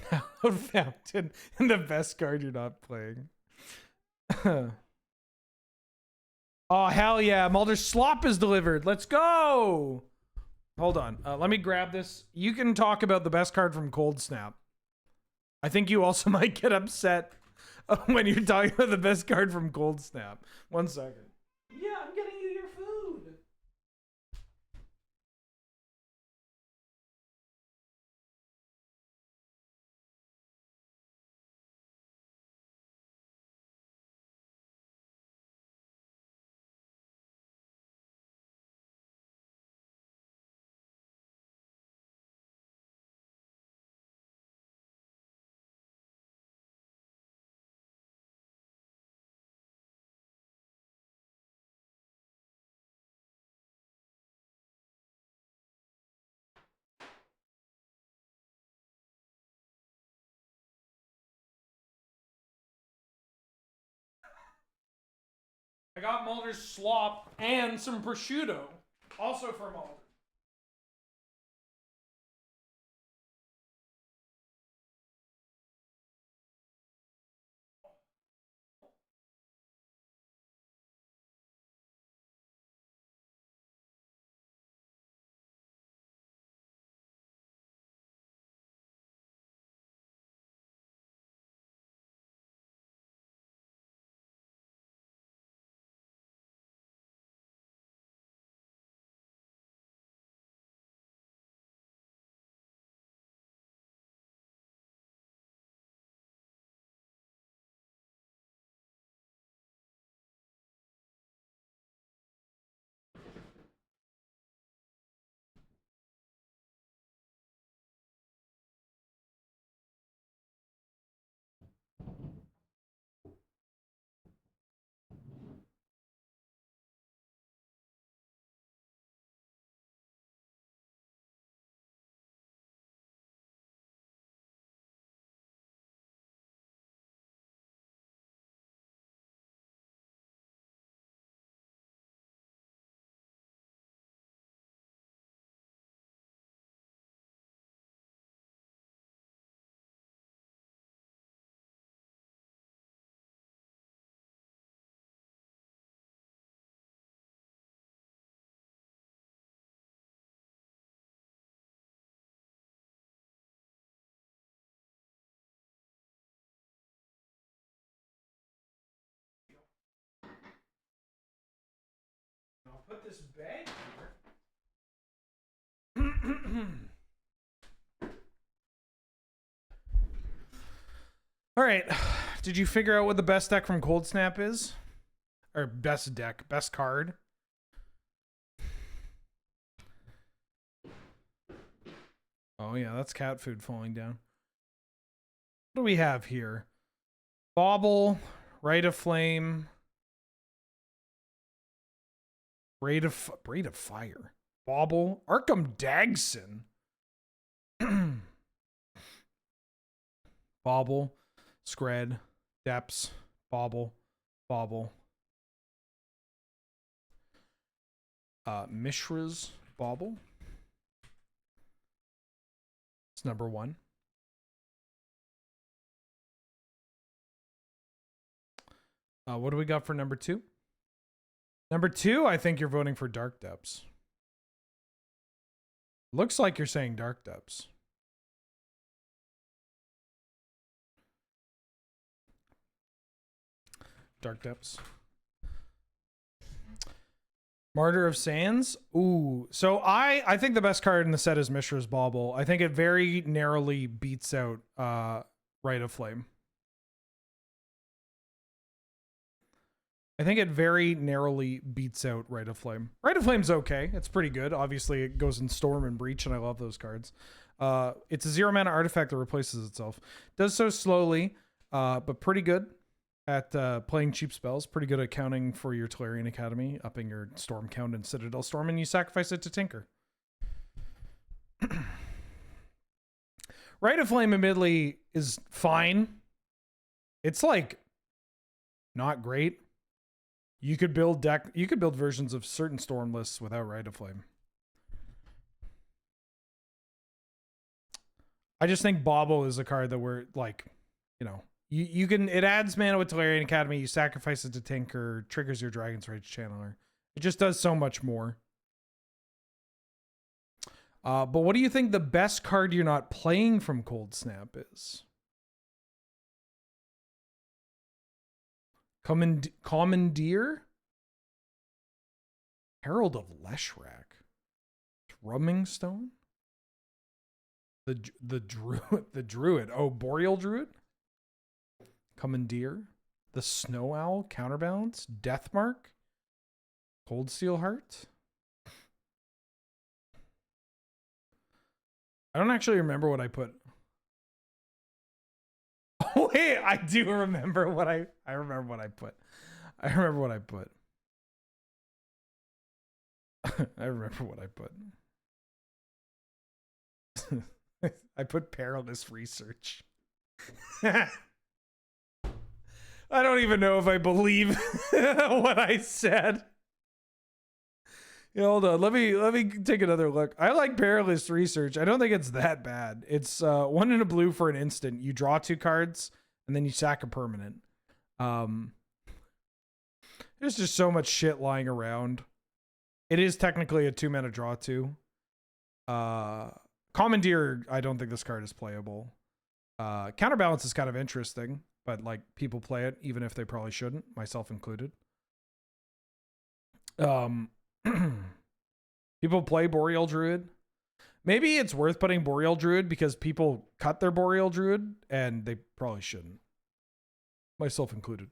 Hallowed Fountain and the best card you're not playing. Oh, hell yeah. Mulder's slop is delivered. Let's go. Hold on. Let me grab this. You can talk about the best card from Cold Snap. I think you also might get upset when you're talking about the best card from Cold Snap. 1 second. Yeah, I'm getting you your food. I got Mulder's slop and some prosciutto, also for Mulder. I'll put this bag here. All right. Did you figure out what the best deck from Cold Snap is? Or best deck, best card? Oh yeah, that's cat food falling down. What do we have here? Bauble, Rite of Flame, Braid of Fire, Bauble, Arkham Dagson, Bauble, Scred, Depths, Bauble, Mishra's Bauble. It's number 1. What do we got for number 2? Number 2, I think you're voting for Dark Depths. Looks like you're saying Dark Depths. Dark Depths. Martyr of Sands. Ooh. So I think the best card in the set is Mishra's Bauble. I think it very narrowly beats out Rite of Flame. I think it very narrowly beats out Rite of Flame. Rite of Flame's okay. It's pretty good. Obviously, it goes in Storm and Breach, and I love those cards. It's a 0-mana artifact that replaces itself. Does so slowly, but pretty good at playing cheap spells. Pretty good at counting for your Tolarian Academy, upping your Storm count in Citadel Storm, and you sacrifice it to Tinker. Rite of Flame, admittedly, is fine. It's like not great. You could build versions of certain Storm lists without Rite of Flame. I just think Bauble is a card that we're like, you know, you can, it adds mana with Tolarian Academy, you sacrifice it to Tinker, triggers your Dragon's Rage Channeler. It just does so much more. But what do you think the best card you're not playing from Cold Snap is? Commandeer? Herald of Leshrac. Thrumming Stone? The Druid. Oh, Boreal Druid? Commandeer? The Snow Owl? Counterbalance? Deathmark? Cold Steel Heart? I don't actually remember what I put. Oh wait, I do remember what I remember what I put. I remember what I put. I remember what I put. I put Perilous Research. I don't even know if I believe what I said. Yeah, hold on. Let me take another look. I like Perilous Research. I don't think it's that bad. It's 1 in a blue for an instant. You draw 2 cards and then you sack a permanent. There's just so much shit lying around. It is technically a 2-mana draw 2. Commandeer, I don't think this card is playable. Counterbalance is kind of interesting, but like people play it even if they probably shouldn't, myself included. People play Boreal Druid. Maybe it's worth putting Boreal Druid because people cut their Boreal Druid and they probably shouldn't, myself included.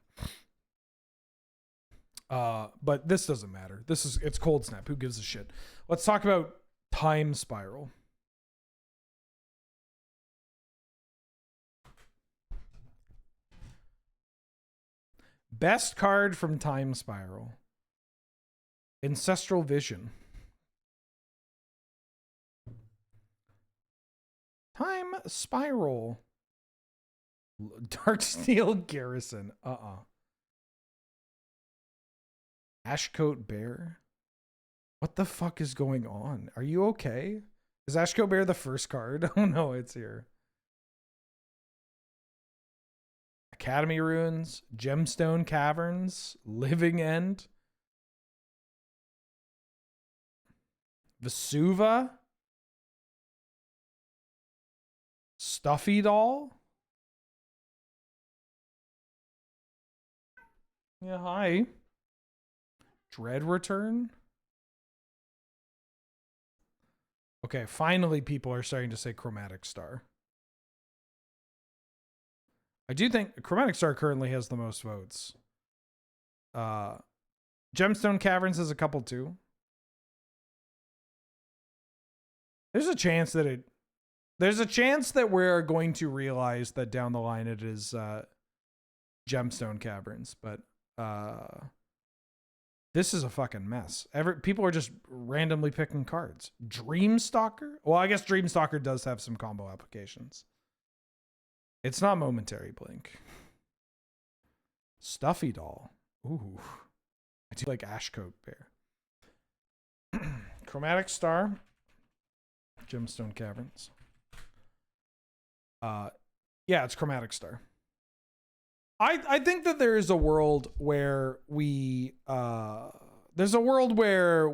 But this doesn't matter. It's Cold Snap. Who gives a shit? Let's talk about Time Spiral. Best card from Time Spiral. Ancestral Vision. Time Spiral. Darksteel Garrison. Ashcoat Bear. What the fuck is going on? Are you okay? Is Ashcoat Bear the first card? Oh no, it's here. Academy Ruins. Gemstone Caverns. Living End. Vesuva. Stuffy Doll. Yeah, hi. Dread Return. Okay, finally people are starting to say Chromatic Star. I do think Chromatic Star currently has the most votes. Gemstone Caverns has a couple too. There's a chance that we're going to realize that down the line it is Gemstone Caverns, but this is a fucking mess. People are just randomly picking cards. Dreamstalker? Well, I guess Dreamstalker does have some combo applications. It's not Momentary Blink. Stuffy Doll. Ooh. I do like Ashcoat Bear. Chromatic Star. Gemstone Caverns. Yeah, it's Chromatic Star. I think that there is a world where we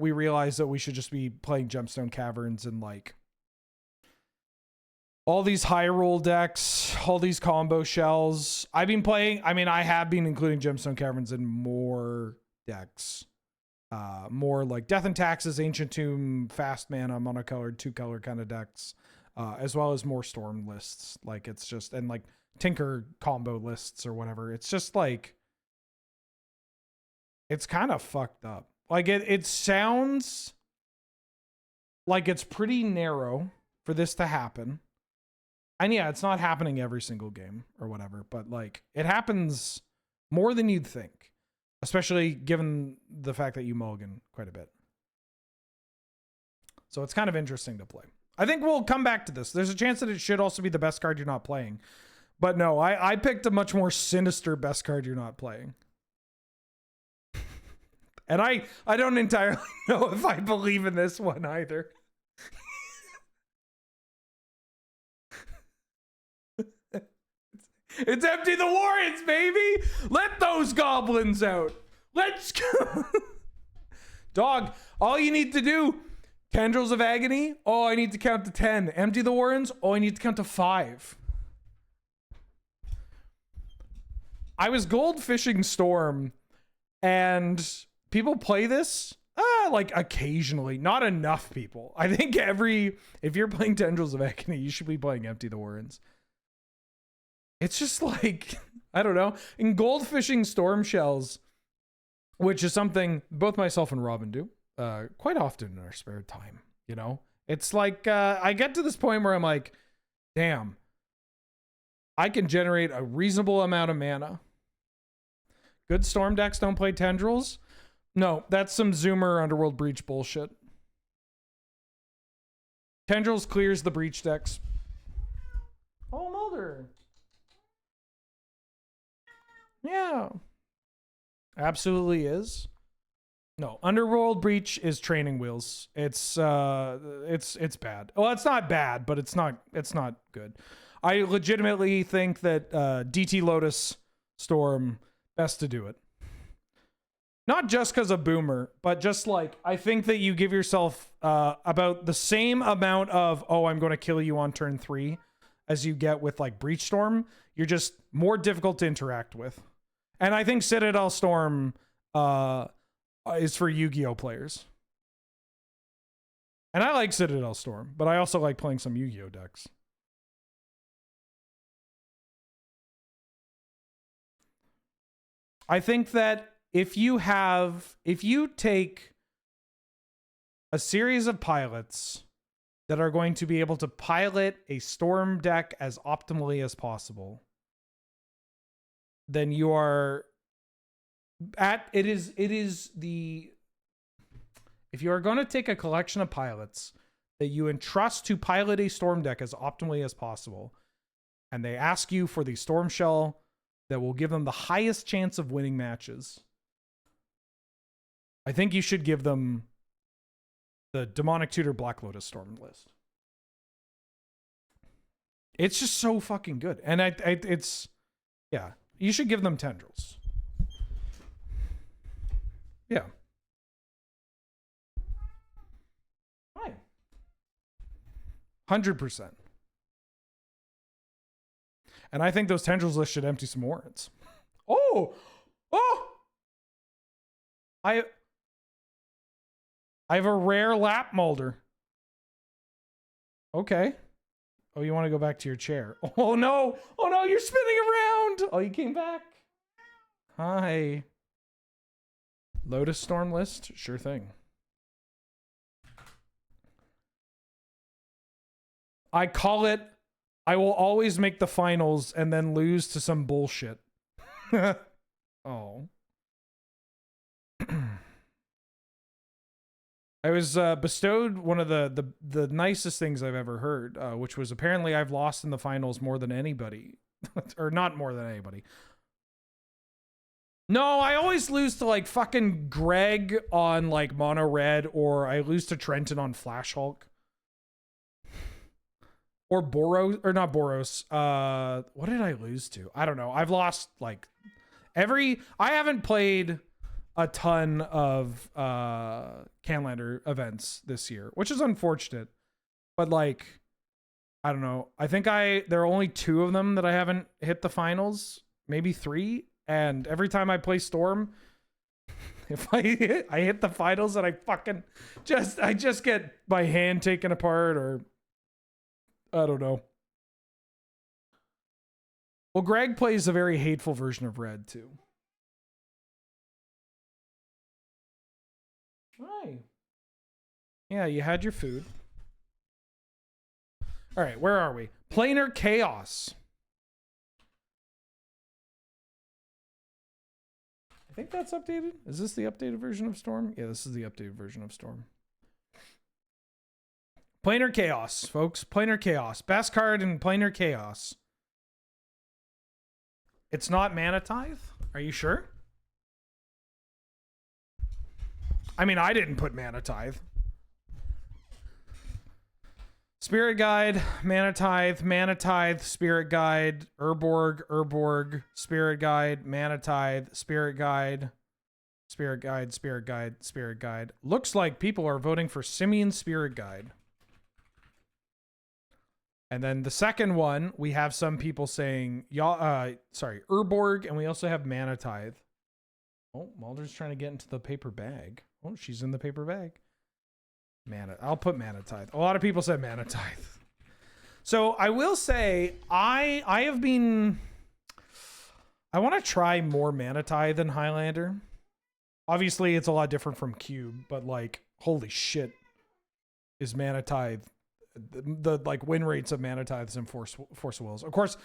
realize that we should just be playing Gemstone Caverns and like all these high roll decks, all these combo shells. I have been including Gemstone Caverns in more decks. More like Death and Taxes, Ancient Tomb, fast mana, monocolored, 2-color kind of decks, as well as more Storm lists. Like it's just, and like Tinker combo lists or whatever. It's just like, it's kind of fucked up. Like it sounds like it's pretty narrow for this to happen. And yeah, it's not happening every single game or whatever, but like it happens more than you'd think. Especially given the fact that you mulligan quite a bit. So it's kind of interesting to play. I think we'll come back to this. There's a chance that it should also be the best card you're not playing. But no, I picked a much more sinister best card you're not playing. And I don't entirely know if I believe in this one either. It's Empty the Warrens, baby! Let those goblins out! Let's go! Dog, all you need to do, Tendrils of Agony, oh, I need to count to 10. Empty the Warrens, oh, I need to count to 5. I was goldfishing Storm, and people play this, like occasionally, not enough people. I think if you're playing Tendrils of Agony, you should be playing Empty the Warrens. It's just like, I don't know. In goldfishing Storm Shells, which is something both myself and Robin do quite often in our spare time, you know? It's like, I get to this point where I'm like, damn, I can generate a reasonable amount of mana. Good Storm decks don't play Tendrils. No, that's some Zoomer Underworld Breach bullshit. Tendrils clears the Breach decks. Oh, Mulder. Yeah. Absolutely is. No, Underworld Breach is training wheels. It's bad. Well, it's not bad, but it's not good. I legitimately think that DT Lotus Storm best to do it. Not just because of Boomer, but just like I think that you give yourself about the same amount of, oh, I'm going to kill you on turn 3 as you get with like Breach Storm. You're just more difficult to interact with. And I think Citadel Storm is for Yu-Gi-Oh players. And I like Citadel Storm, but I also like playing some Yu-Gi-Oh decks. I think that if you take a series of pilots that are going to be able to pilot a Storm deck as optimally as possible, then you are if you are going to take a collection of pilots that you entrust to pilot a Storm deck as optimally as possible, and they ask you for the Storm Shell that will give them the highest chance of winning matches, I think you should give them the Demonic Tutor Black Lotus Storm list. It's just so fucking good. And yeah, you should give them Tendrils. Yeah. Fine. 100%. And I think those Tendrils lists should empty some warrants. Oh! I have a rare Lap Molder. Okay. Oh, you want to go back to your chair? Oh no! Oh no, you're spinning around! Oh, you came back. Hi. Lotus Storm list? Sure thing. I call it, I will always make the finals and then lose to some bullshit. Oh. I was bestowed one of the nicest things I've ever heard, which was apparently I've lost in the finals more than anybody. Or not more than anybody. No, I always lose to like fucking Greg on like Mono Red, or I lose to Trenton on Flash Hulk. Or Boros, or not Boros. What did I lose to? I don't know. I've lost like I haven't played a ton of Canlander events this year, which is unfortunate. But like, I don't know. I think there are only 2 of them that I haven't hit the finals, maybe 3. And every time I play Storm, if I hit the finals and I just get my hand taken apart, or I don't know. Well, Greg plays a very hateful version of Red too. Hi. Yeah, you had your food. All right, where are we? Planar Chaos. I think that's updated. Is this the updated version of Storm? Yeah, this is the updated version of Storm. Planar Chaos, folks. Planar Chaos. Best card in Planar Chaos. It's not Mana Tithe? Are you sure? I mean, I didn't put Mana Tithe. Spirit Guide, Mana Tithe, Spirit Guide, Urborg, Spirit Guide, Mana Tithe, Spirit Guide, Spirit Guide, Spirit Guide, Spirit Guide. Looks like people are voting for Simian Spirit Guide. And then the second one, we have some people saying, Urborg, and we also have Mana Tithe. Oh, Mulder's trying to get into the paper bag. Oh, she's in the paper bag. I'll put Mana Tithe. A lot of people said Mana Tithe. So I will say, I want to try more Mana Tithe than Highlander. Obviously, it's a lot different from Cube, but like, holy shit, is Mana Tithe the like win rates of Mana Tithes and Force of Wills. Of course,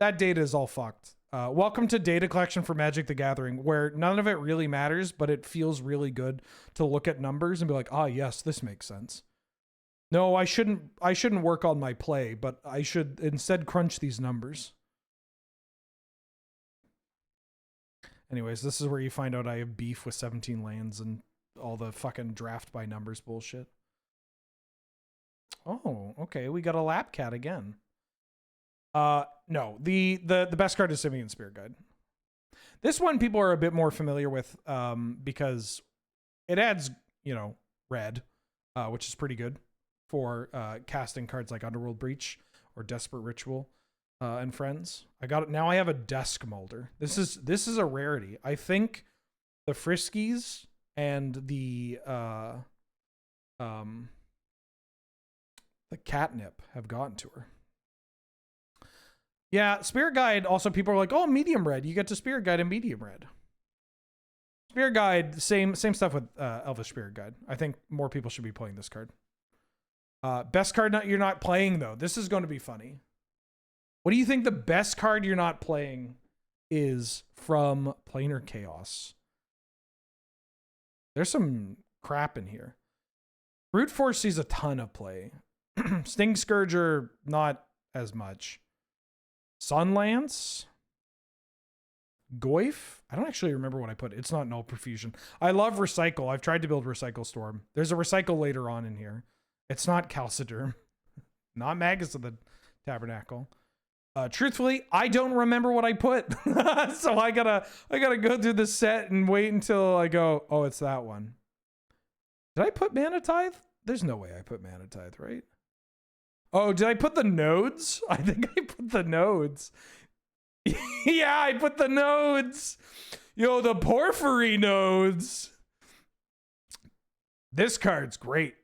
that data is all fucked. Welcome to data collection for Magic the Gathering, where none of it really matters, but it feels really good to look at numbers and be like, ah, yes, this makes sense. No, I shouldn't work on my play, but I should instead crunch these numbers. Anyways, this is where you find out I have beef with 17 lands and all the fucking draft by numbers bullshit. Oh, okay. We got a lap cat again. No, the best card is Simian Spirit Guide. This one people are a bit more familiar with because it adds, you know, red, which is pretty good for casting cards like Underworld Breach or Desperate Ritual and friends. I got it now. I have a Desk Molder. This is a rarity. I think the Friskies and the Catnip have gotten to her. Yeah, Spirit Guide, also people are like, oh, medium red. You get to Spirit Guide in medium red. Spirit Guide, same stuff with Elvish Spirit Guide. I think more people should be playing this card. Best card you're not playing, though. This is going to be funny. What do you think the best card you're not playing is from Planar Chaos? There's some crap in here. Brute Force sees a ton of play. Sting Scourger, not as much. Sunlance? Goyf? I don't actually remember what I put. It's not Null Profusion. I love Recycle. I've tried to build Recycle Storm. There's a Recycle later on in here. It's not Calciderm. Not Magus of the Tabernacle. Truthfully, I don't remember what I put. So I gotta go through the set and wait until I go, oh, it's that one. Did I put Mana Tithe? There's no way I put Mana Tithe, right? Oh, did I put the nodes? I think I put the nodes. Yeah, I put the nodes. Yo, the Porphyry nodes. This card's great.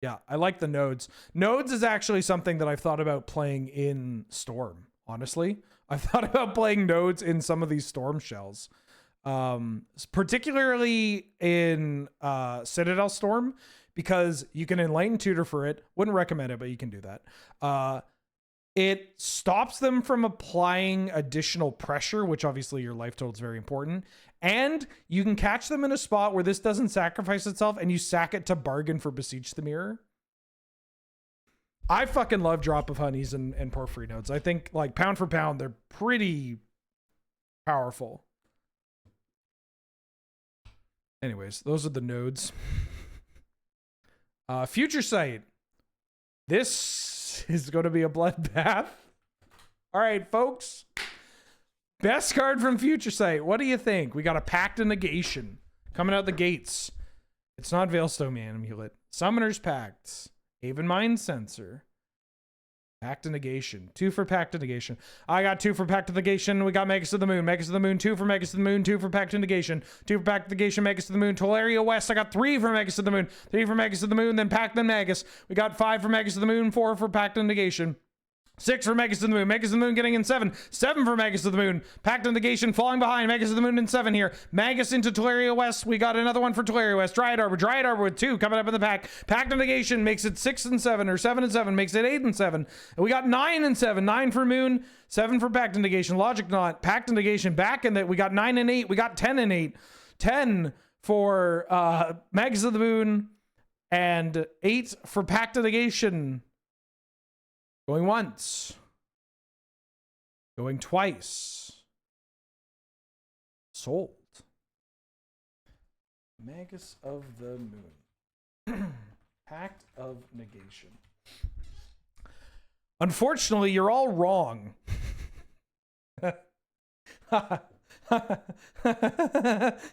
Yeah, I like the nodes. Nodes is actually something that I've thought about playing in Storm, honestly. I've thought about playing nodes in some of these Storm shells. Particularly in Citadel Storm, because you can Enlighten Tutor for it. Wouldn't recommend it, but you can do that. It stops them from applying additional pressure, which obviously your life total is very important. And you can catch them in a spot where this doesn't sacrifice itself and you sack it to bargain for Beseech the Mirror. I fucking love Drop of Honeys and Porphyry nodes. I think, like, pound for pound, they're pretty powerful. Anyways, those are the nodes. Future Sight. This is going to be a bloodbath. All right, folks. Best card from Future Sight. What do you think? We got a Pact of Negation coming out the gates. It's not Veilstone Amulet. Summoner's Pact. Haven Mind Sensor. Pact of Negation. 2 for Pact of Negation. I got 2 for Pact of Negation. We got Magus of the Moon. Magus of the Moon. 2 for Magus of the Moon. 2 for Pact of Negation. 2 for Pact of Negation. Magus of the Moon. Tolaria West. I got 3 for Magus of the Moon. 3 for Magus of the Moon. Then Pact, then Magus. We got 5 for Magus of the Moon. 4 for Pact of Negation. 6 for Magus of the Moon. Magus of the Moon getting in 7. 7 for Magus of the Moon. Pact of Negation falling behind. Magus of the Moon in 7 here. Magus into Tolaria West. We got another one for Tolaria West. Dryad Arbor. Dryad Arbor with 2 coming up in the pack. Pact of Negation makes it 6 and 7, or 7 and 7 makes it 8 and 7. And we got 9 and 7. 9 for Moon. 7 for Pact of Negation. Logic Knot. Pact of Negation back in that. We got 9 and 8. We got 10 and 8. 10 for Magus of the Moon. And 8 for Pact of Negation. Going once. Going twice. Sold. Magus of the Moon. Pact of Negation. Unfortunately, you're all wrong.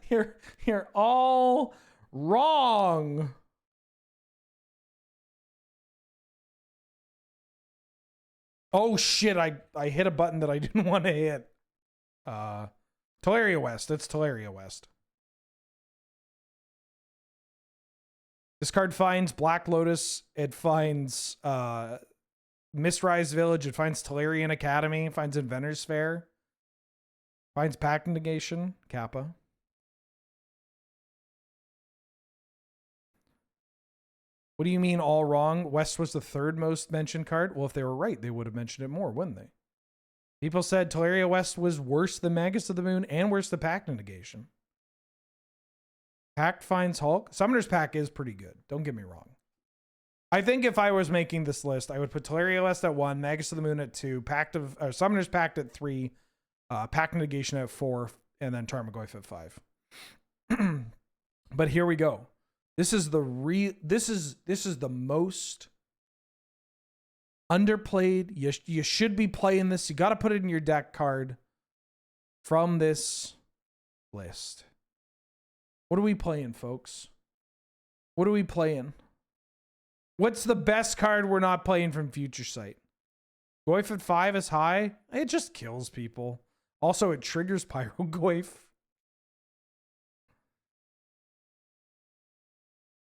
You're all wrong. Oh shit, I hit a button that I didn't want to hit. Tolaria West. It's Tolaria West. This card finds Black Lotus. It finds Mistrise Village. It finds Tolarian Academy. It finds Inventor's Fair. Finds Pact Negation. Kappa. What do you mean all wrong? West was the 3rd most mentioned card. Well, if they were right, they would have mentioned it more, wouldn't they? People said Tolaria West was worse than Magus of the Moon and worse than Pact of Negation. Pact finds Hulk. Summoner's Pact is pretty good. Don't get me wrong. I think if I was making this list, I would put Tolaria West at 1, Magus of the Moon at 2, Summoner's Pact at 3, Pack Negation at 4, and then Tarmogoyf at 5. But here we go. This is the most underplayed. You should be playing this. You got to put it in your deck card from this list. What are we playing, folks? What are we playing? What's the best card we're not playing from Future Sight? Goyf at 5 is high. It just kills people. Also, it triggers Pyrogoyf.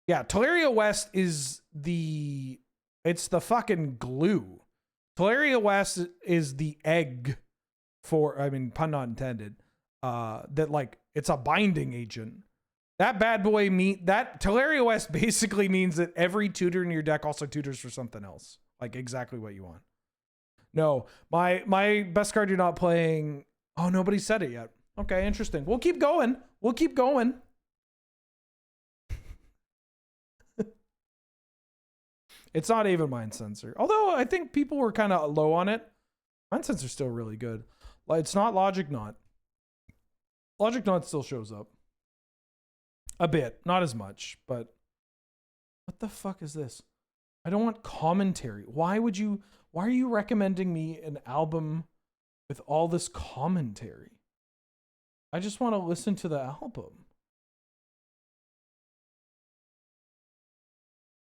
Yeah, Teleria West is it's the fucking glue. Teleria West is the egg for, I mean, pun not intended, that like, it's a binding agent. That bad boy that Teleria West basically means that every tutor in your deck also tutors for something else. Like exactly what you want. No, my best card you're not playing. Oh, nobody said it yet. Okay, interesting. We'll keep going. We'll keep going. It's not even Mind Sensor. Although I think people were kind of low on it. Mind Sensor's still really good. It's not Logic Knot. Logic Knot still shows up. A bit. Not as much, but what the fuck is this? I don't want commentary. Why are you recommending me an album with all this commentary? I just want to listen to the album.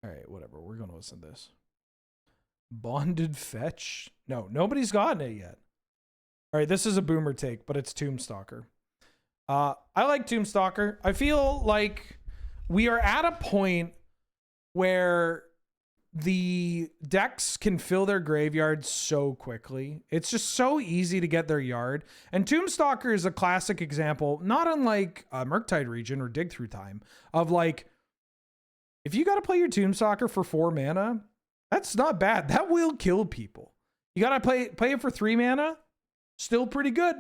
All right, whatever. We're going to listen to this. Bonded Fetch? No, nobody's gotten it yet. All right, this is a boomer take, but it's Tombstalker. I like Tombstalker. I feel like we are at a point where the decks can fill their graveyard so quickly. It's just so easy to get their yard. And Tombstalker is a classic example, not unlike Murktide Region or Dig Through Time, of like, if you got to play your Tombstalker for 4 mana, that's not bad. That will kill people. You got to play it for 3 mana, still pretty good.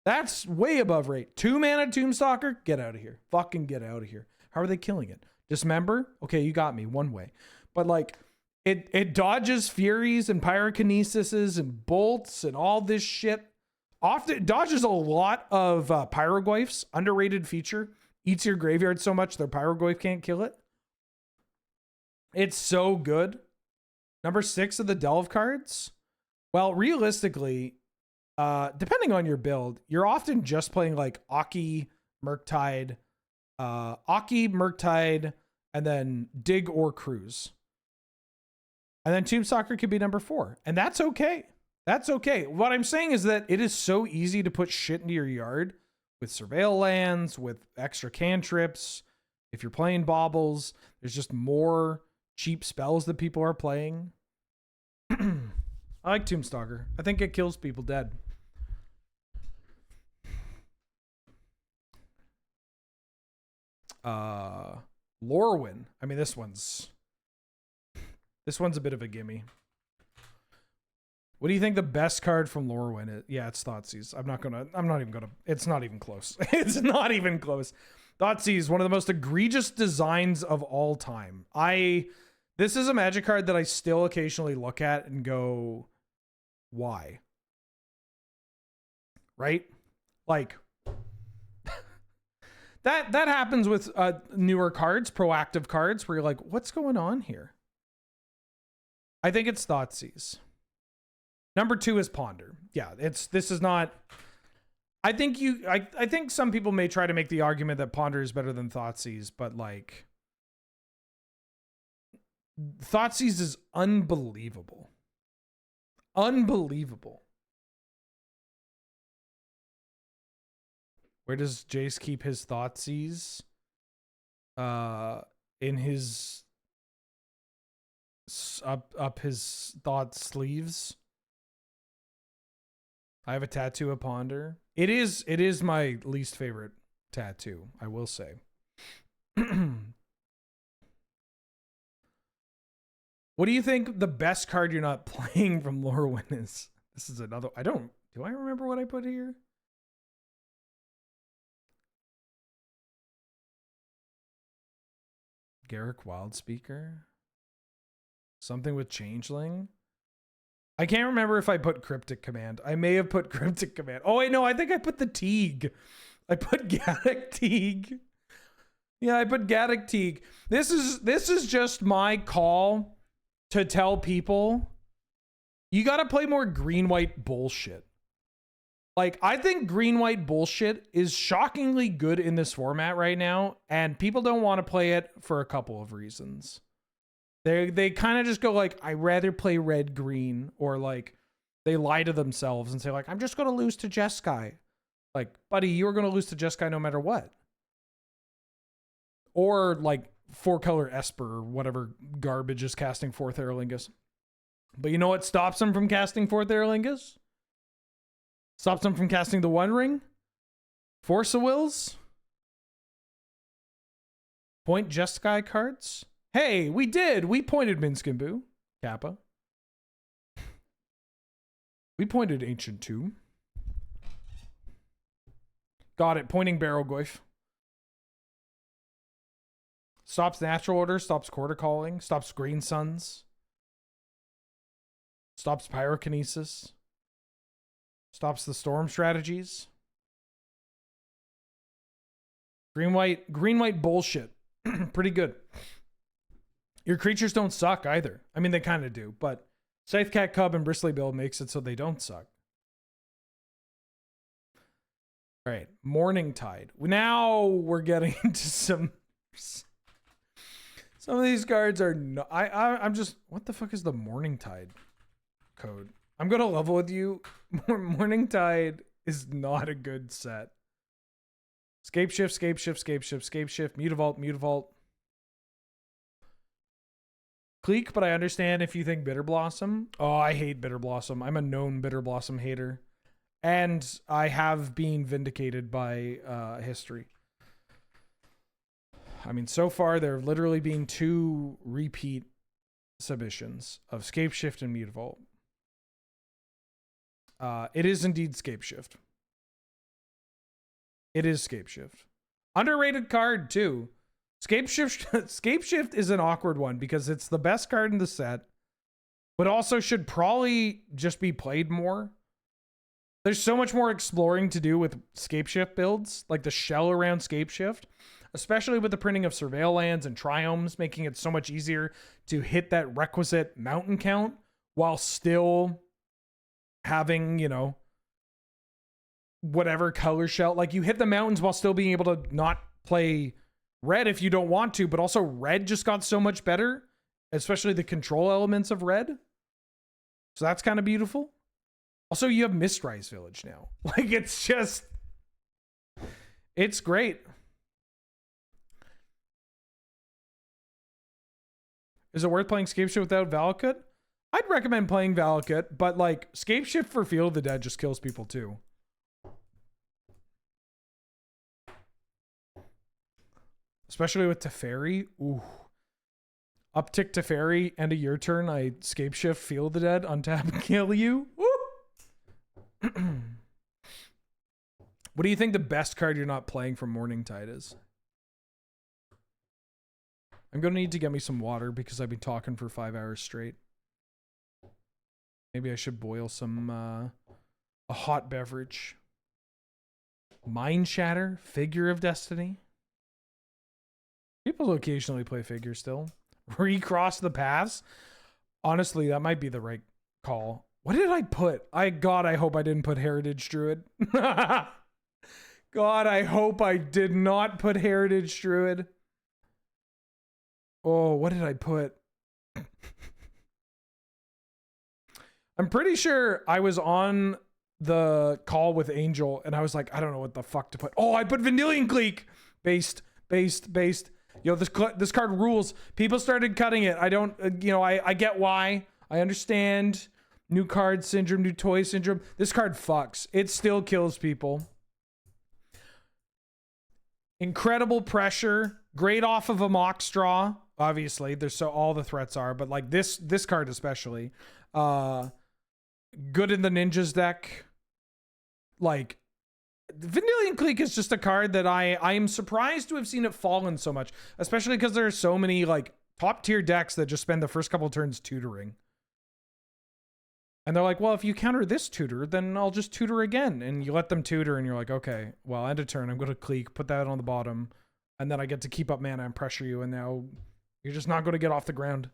That's way above rate. 2 mana Tombstalker, get out of here. Fucking get out of here. How are they killing it? Dismember? Okay, you got me one way. But like, it dodges Furies and Pyrokinesises and Bolts and all this shit. Often it dodges a lot of Pyrogoyfs. Underrated feature. Eats your graveyard so much their Pyrogoyf can't kill it. It's so good. Number 6 of the Delve cards. Well, realistically, depending on your build, you're often just playing like Aki, Murktide, and then Dig or Cruise. And then Tombstalker could be number 4. And that's okay. That's okay. What I'm saying is that it is so easy to put shit into your yard with Surveil lands, with extra cantrips. If you're playing baubles, there's just more cheap spells that people are playing. I like Tombstalker. I think it kills people dead. Lorwyn. I mean, this one's a bit of a gimme. What do you think the best card from Lorwyn is? Yeah, it's Thoughtseize. It's not even close. It's not even close. Thoughtseize, one of the most egregious designs of all time. This is a Magic card that I still occasionally look at and go, why? Right? Like, that happens with newer cards, proactive cards, where you're like, what's going on here? I think it's Thoughtseize. Number 2 is Ponder. Yeah, this is not. I think some people may try to make the argument that Ponder is better than Thoughtseize, but like, Thoughtseize is unbelievable. Unbelievable. Where does Jace keep his Thoughtseize? In his up his thought sleeves. I have a tattoo of Ponder. It is my least favorite tattoo, I will say. What do you think the best card you're not playing from Lorwyn is? This is another. Do I remember what I put here? Garruk Wildspeaker. Something with Changeling. I can't remember if I put Cryptic Command. I may have put Cryptic Command. Oh, wait, no, I think I put the Teague. I put Gaddock Teague. Yeah, I put Gaddock Teague. This is just my call to tell people you got to play more green-white bullshit. Like, I think green-white bullshit is shockingly good in this format right now, and people don't want to play it for a couple of reasons. They kind of just go like, I'd rather play red-green, or like, they lie to themselves and say like, I'm just going to lose to Jeskai. Like, buddy, you're going to lose to Jeskai no matter what. Or like 4-color Esper or whatever garbage is casting 4th Aerolingus. But you know what stops him from casting 4th Aerolingus? Stops him from casting the One Ring? Force of Wills? Point Jeskai cards? Hey, we did! We pointed Minskin Kappa. We pointed Ancient Tomb. Got it. Pointing Barrowgoyf. Stops Natural Order, stops Quarter Calling, stops Green Suns, stops Pyrokinesis, stops the Storm strategies. Green-white bullshit. Pretty good. Your creatures don't suck either. I mean, they kind of do, but Scythe Cat Cub and Bristly Bill makes it so they don't suck. All right, Morning Tide. Now we're getting into some of these cards are no, I'm just, what the fuck is the Morning Tide code? I'm gonna level with you. Morning Tide is not a good set. Scape Shift, Scape Shift, Scape Shift, Scape Shift, Mutavault, Mutavault. Clique, but I understand if you think Bitter Blossom. Oh, I hate Bitter Blossom. I'm a known Bitter Blossom hater. And I have been vindicated by history. I mean, so far, there have literally been 2 repeat submissions of Scape Shift and Mutavault. It is indeed Scape Shift. It is Scape Shift. Underrated card, too. Scape Shift is an awkward one because it's the best card in the set, but also should probably just be played more. There's so much more exploring to do with Scape Shift builds, like the shell around Scape Shift. Especially with the printing of Surveil Lands and Triomes, making it so much easier to hit that requisite mountain count while still having, you know, whatever color shell. Like, you hit the mountains while still being able to not play red if you don't want to, but also red just got so much better, especially the control elements of red. So that's kind of beautiful. Also, you have Mistrise Village now. Like, it's just, it's great. Is it worth playing Scape Shift without Valakut? I'd recommend playing Valakut, but like Scape Shift for Field of the Dead just kills people too. Especially with Teferi. Ooh. Uptick Teferi, end of your turn, I Scape Shift, Field of the Dead, untap and kill you. What do you think the best card you're not playing from Morning Tide is? I'm going to need to get me some water because I've been talking for 5 hours straight. Maybe I should boil some, a hot beverage. Mind Shatter, Figure of Destiny. People occasionally play Figure still. Recross the Paths. Honestly, that might be the right call. What did I put? God, I hope I didn't put Heritage Druid. God, I hope I did not put Heritage Druid. Oh, what did I put? I'm pretty sure I was on the call with Angel and I was like, I don't know what the fuck to put. Oh, I put Vendilion Clique. Based. Yo, this card rules. People started cutting it. I don't, I get why. I understand. New card syndrome, new toy syndrome. This card fucks. It still kills people. Incredible pressure. Great off of a mock straw. Obviously, there's so all the threats are, but like this card especially. Good in the ninjas deck. Like, Vendilion Clique is just a card that I am surprised to have seen it fallen so much, especially because there are so many like top tier decks that just spend the first couple turns tutoring. And they're like, well, if you counter this tutor, then I'll just tutor again. And you let them tutor, and you're like, okay, well, end of turn, I'm going to clique, put that on the bottom, and then I get to keep up mana and pressure you, and now you're just not going to get off the ground.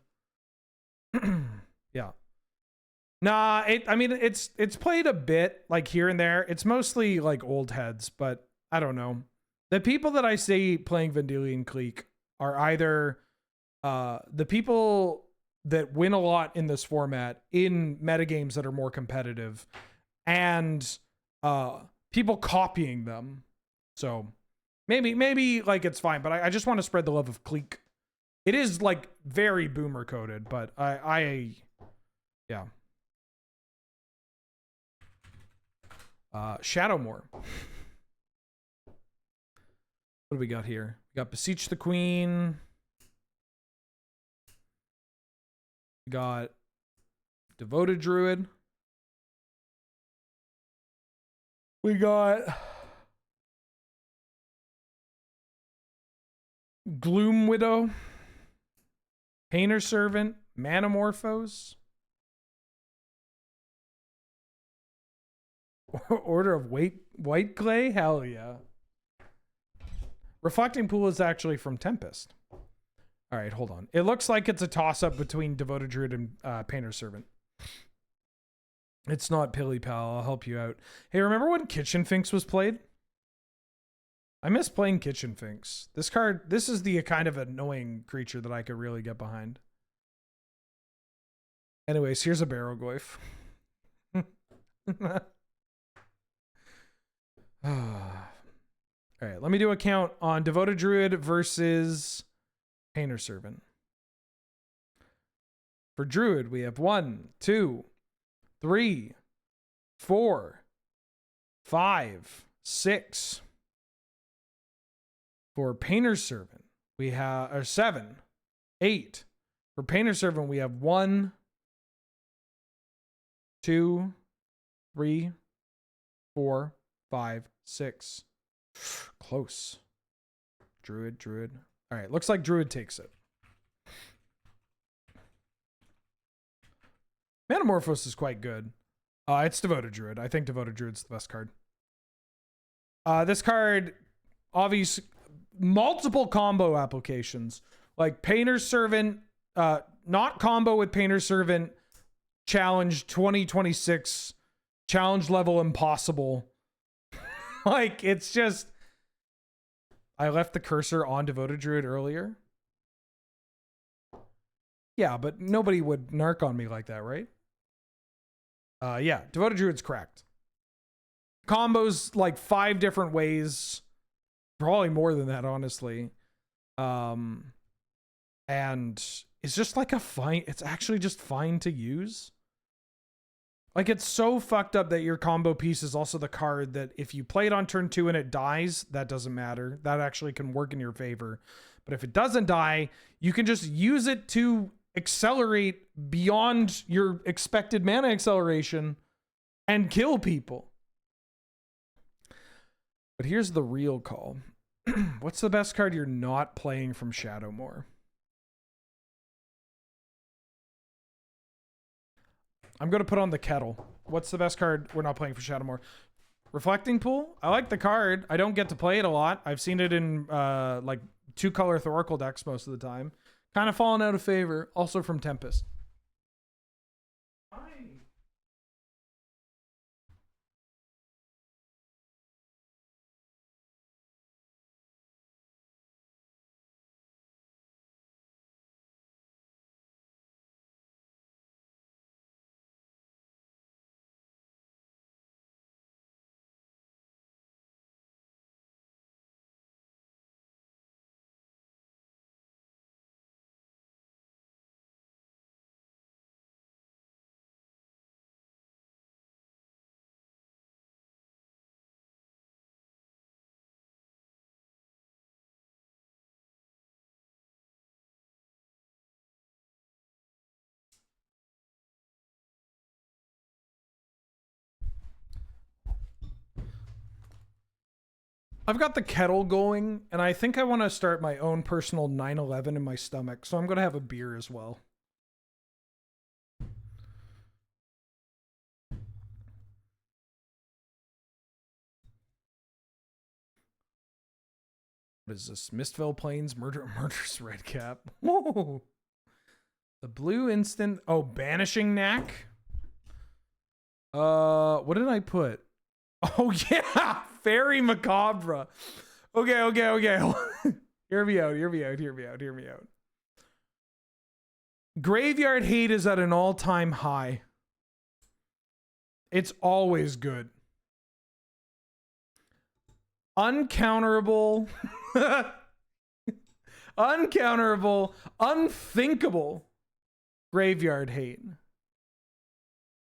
Yeah. Nah, I mean, it's played a bit, like, here and there. It's mostly, like, old heads, but I don't know. The people that I see playing Vendilion Clique are either the people that win a lot in this format in metagames that are more competitive, and people copying them. So maybe like it's fine, but I just want to spread the love of Clique. It is like very boomer coded, but yeah. Shadowmoor. What do we got here? We got Beseech the Queen. We got Devoted Druid. We got Gloom Widow. Painter Servant. Manamorphose. Order of White Clay? Hell yeah. Reflecting Pool is actually from Tempest. All right, hold on. It looks like it's a toss-up between Devoted Druid and Painter Servant. It's not Pilly Pal. I'll help you out. Hey, remember when Kitchen Finks was played? I miss playing Kitchen Finks. This card, this is the kind of annoying creature that I could really get behind. Anyways, here's a Barrowgoyf. All right, let me do a count on Devoted Druid versus Painter Servant. For Druid, we have 1, 2, 3, 4, 5, 6. For Painter Servant, we have 7, 8. For Painter Servant, we have 1, 2, 3, 4, 5, 6. Close. Druid. All right, looks like Druid takes it. Manamorphose is quite good. It's Devoted Druid. I think Devoted Druid's the best card. This card, obviously, multiple combo applications. Like Painter Servant, not combo with Painter Servant, challenge 2026, challenge level impossible. Like, it's just... I left the cursor on Devoted Druid earlier. Yeah, but nobody would narc on me like that, right? Yeah, Devoted Druid's cracked. Combos like 5 different ways. Probably more than that, honestly. And it's just like a fine... It's actually just fine to use. Like, it's so fucked up that your combo piece is also the card that if you play it on turn 2 and it dies, that doesn't matter. That actually can work in your favor. But if it doesn't die, you can just use it to accelerate beyond your expected mana acceleration and kill people. But here's the real call. What's the best card you're not playing from Shadowmoor? I'm going to put on the Kettle. What's the best card we're not playing for Shadowmoor? Reflecting Pool? I like the card. I don't get to play it a lot. I've seen it in like 2-color Thoracle decks most of the time. Kind of fallen out of favor. Also from Tempest. I've got the kettle going, and I think I want to start my own personal 9/11 in my stomach, so I'm going to have a beer as well. What is this? Mistville Plains, Murderous Redcap. Whoa. The blue instant. Oh, Banishing Knack. What did I put? Oh yeah, Fairy Macabre. Okay. Hear me out. Graveyard hate is at an all-time high. It's always good. Uncounterable. Uncounterable. Unthinkable. Graveyard hate.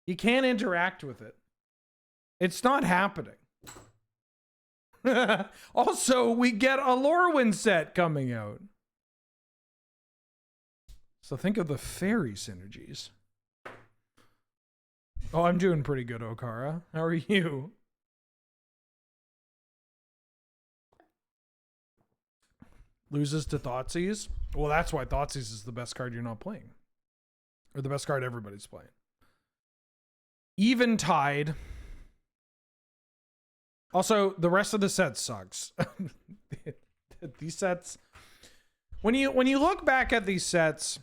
You can't interact with it. It's not happening. Also, we get a Lorwyn set coming out. So think of the fairy synergies. Oh, I'm doing pretty good, Okara. How are you? Loses to Thoughtseize? Well, that's why Thoughtseize is the best card you're not playing. Or the best card everybody's playing. Eventide. Also, the rest of the set sucks. These sets, when you look back at these sets,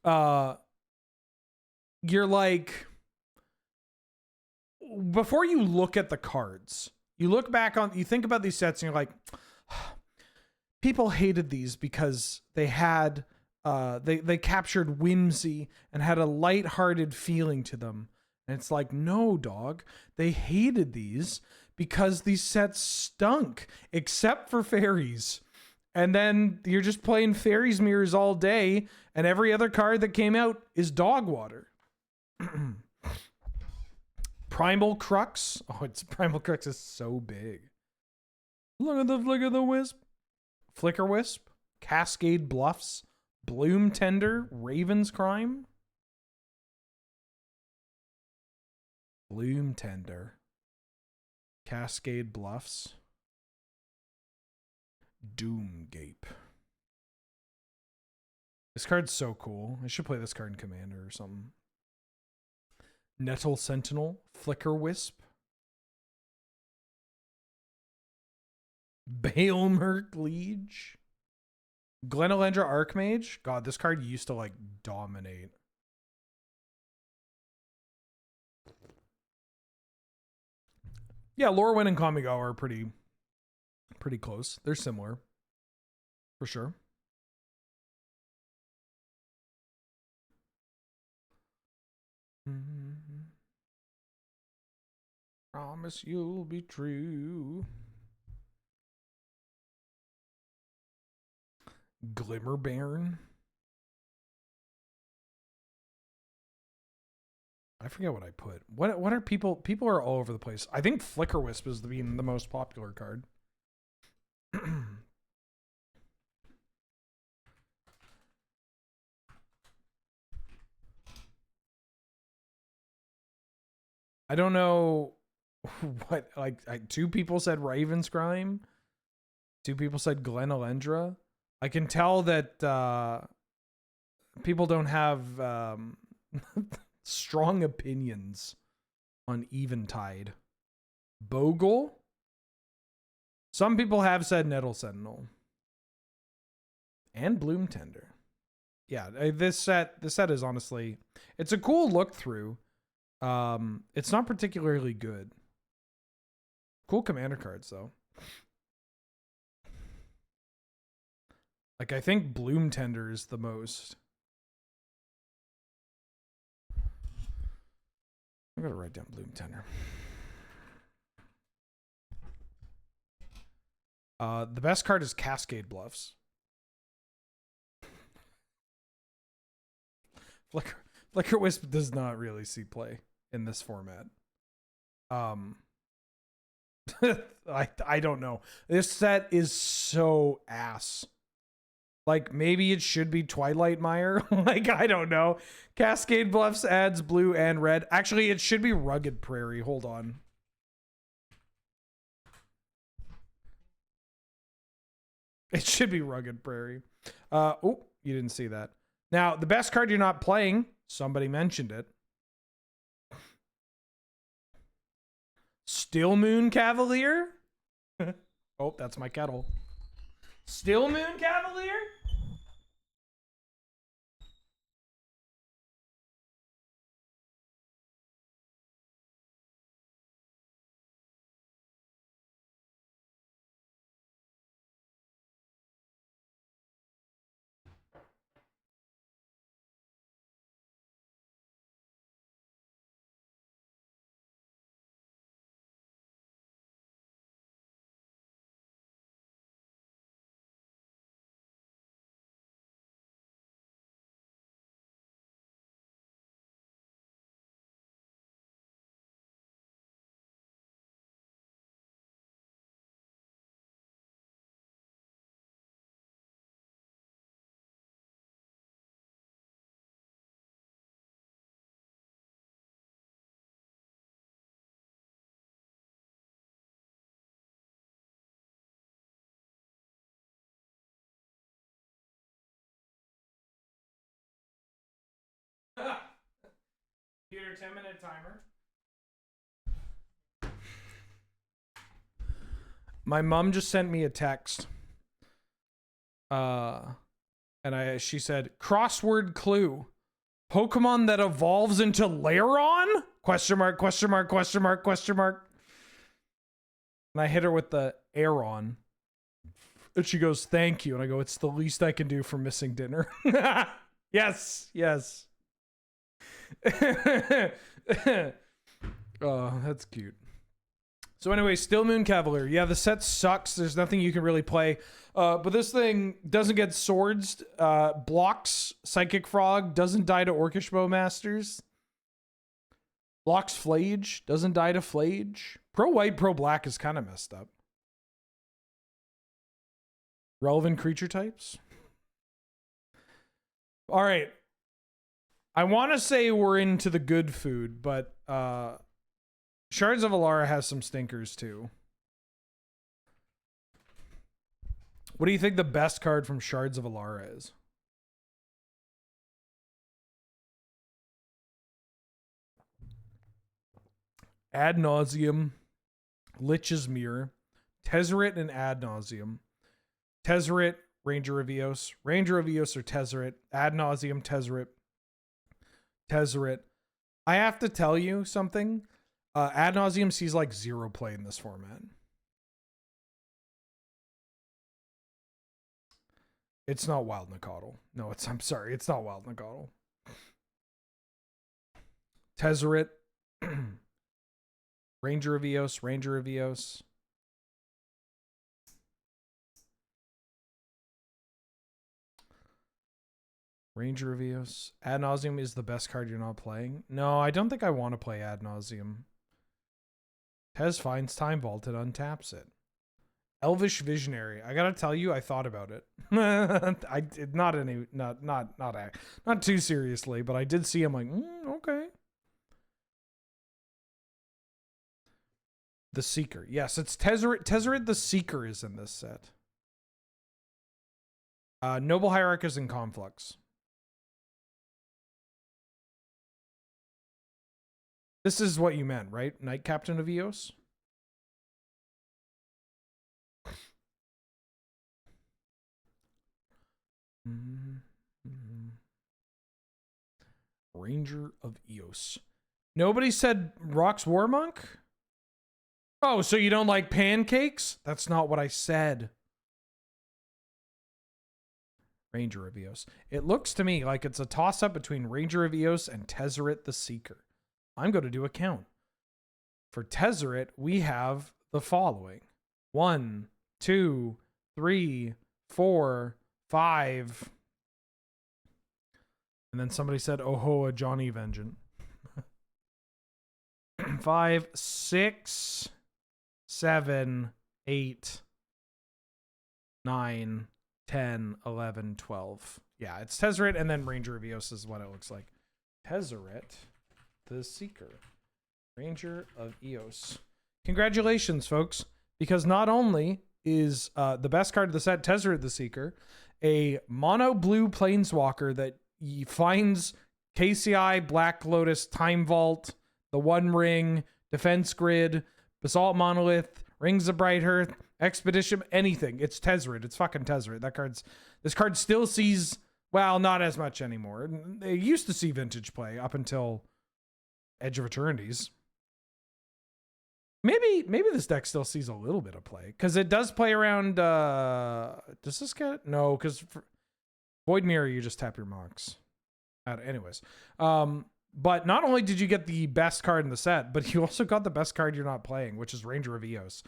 you're like, before you look at the cards, you look back on, you think about these sets and you're like, people hated these because they had, they captured whimsy and had a lighthearted feeling to them. And it's like, no, dog. They hated these because these sets stunk, except for fairies. And then you're just playing fairies mirrors all day, and every other card that came out is dog water. Primal Crux. Oh, Primal Crux is so big. Look at the wisp. Flicker Wisp. Cascade Bluffs. Bloom Tender. Raven's Crime. Bloom Tender. Cascade Bluffs. Doom Gape. This card's so cool. I should play this card in Commander or something. Nettle Sentinel. Flicker Wisp. Balemerk Liege. Glenelendra Archmage. God, this card used to like dominate. Yeah, Lorwyn and Kamigawa are pretty close. They're similar. For sure. Promise you'll be true. Glimmer Baron. I forget what I put. What are people are all over the place. I think Flicker Wisp is being the most popular card. I don't know what, like two people said Raven's Crime. Two people said Glenelendra. I can tell that people don't have strong opinions on Eventide. Bogle? Some people have said Nettle Sentinel. And Bloom Tender. Yeah, this set is honestly, it's a cool look through. It's not particularly good. Cool commander cards though. Like I think Bloom Tender is the most. I'm gonna write down Bloom Tender. The best card is Cascade Bluffs. Flicker Wisp does not really see play in this format. I don't know. This set is so ass. Like maybe it should be Twilight Mire. Like I don't know. Cascade Bluffs adds blue and red. Actually, it should be Rugged Prairie. Hold on. It should be Rugged Prairie. Oh, you didn't see that. Now, the best card you're not playing, somebody mentioned it. Still Moon Cavalier? Oh, that's my kettle. Still Moon Cavalier? Computer 10-minute timer. My mom just sent me a text. She said, crossword clue. Pokemon that evolves into Lairon? Question mark, question mark, question mark, question mark. And I hit her with the Aeron. And she goes, thank you. And I go, it's the least I can do for missing dinner. Yes, yes. Oh, that's cute. So anyway, Still Moon Cavalier. Yeah, the set sucks. There's nothing you can really play. But this thing doesn't get swords, blocks Psychic Frog, doesn't die to Orcish Bowmasters. Blocks Flage, doesn't die to Flage. Pro White, Pro Black is kind of messed up. Relevant creature types. All right. I want to say we're into the good food, but Shards of Alara has some stinkers too. What do you think the best card from Shards of Alara is? Ad Nauseam, Lich's Mirror, Tezzeret and Ad Nauseam. Tezzeret, Ranger of Eos. Ranger of Eos or Tezzeret. Ad Nauseam, Tezzeret. Tezzeret. I have to tell you something. Ad Nauseam sees like 0 play in this format. It's not Wild Nacatl. No, I'm sorry. It's not Wild Nacatl. Tezzeret. Ranger of Eos. Ranger of Eos. Ranger of Eos. Ad Nauseam is the best card you're not playing. No, I don't think I want to play Ad Nauseam. Tez finds Time Vault and untaps it. Elvish Visionary. I gotta tell you, I thought about it. I did not too seriously, but I did see him like, okay. The Seeker. Yes, it's Tezzeret. Tezzeret the Seeker is in this set. Noble Hierarch is in Conflux. This is what you meant, right? Knight Captain of Eos? Ranger of Eos. Nobody said Rock's Warmonk? Oh, so you don't like pancakes? That's not what I said. Ranger of Eos. It looks to me like it's a toss-up between Ranger of Eos and Tezzeret the Seeker. I'm going to do a count. For Tezzeret, we have the following. 1, 2, 3, 4, 5. And then somebody said, oh, a Johnny Vengeant. 5, 6, 7, 8, 9, 10, 11, 12. Yeah, it's Tezzeret and then Ranger of Eos is what it looks like. Tezzeret the Seeker. Ranger of Eos. Congratulations, folks. Because not only is the best card of the set, Tezzeret the Seeker, a mono blue planeswalker that finds KCI, Black Lotus, Time Vault, the One Ring, Defense Grid, Basalt Monolith, Rings of Bright Hearth, Expedition, anything. It's Tezzeret. It's fucking Tezzeret. This card still sees, well, not as much anymore. They used to see vintage play up until Edge of Eternities. Maybe this deck still sees a little bit of play because it does play around. Does this get no? Because Void Mirror, you just tap your Mox. Anyways, but not only did you get the best card in the set, but you also got the best card you're not playing, which is Ranger of Eos.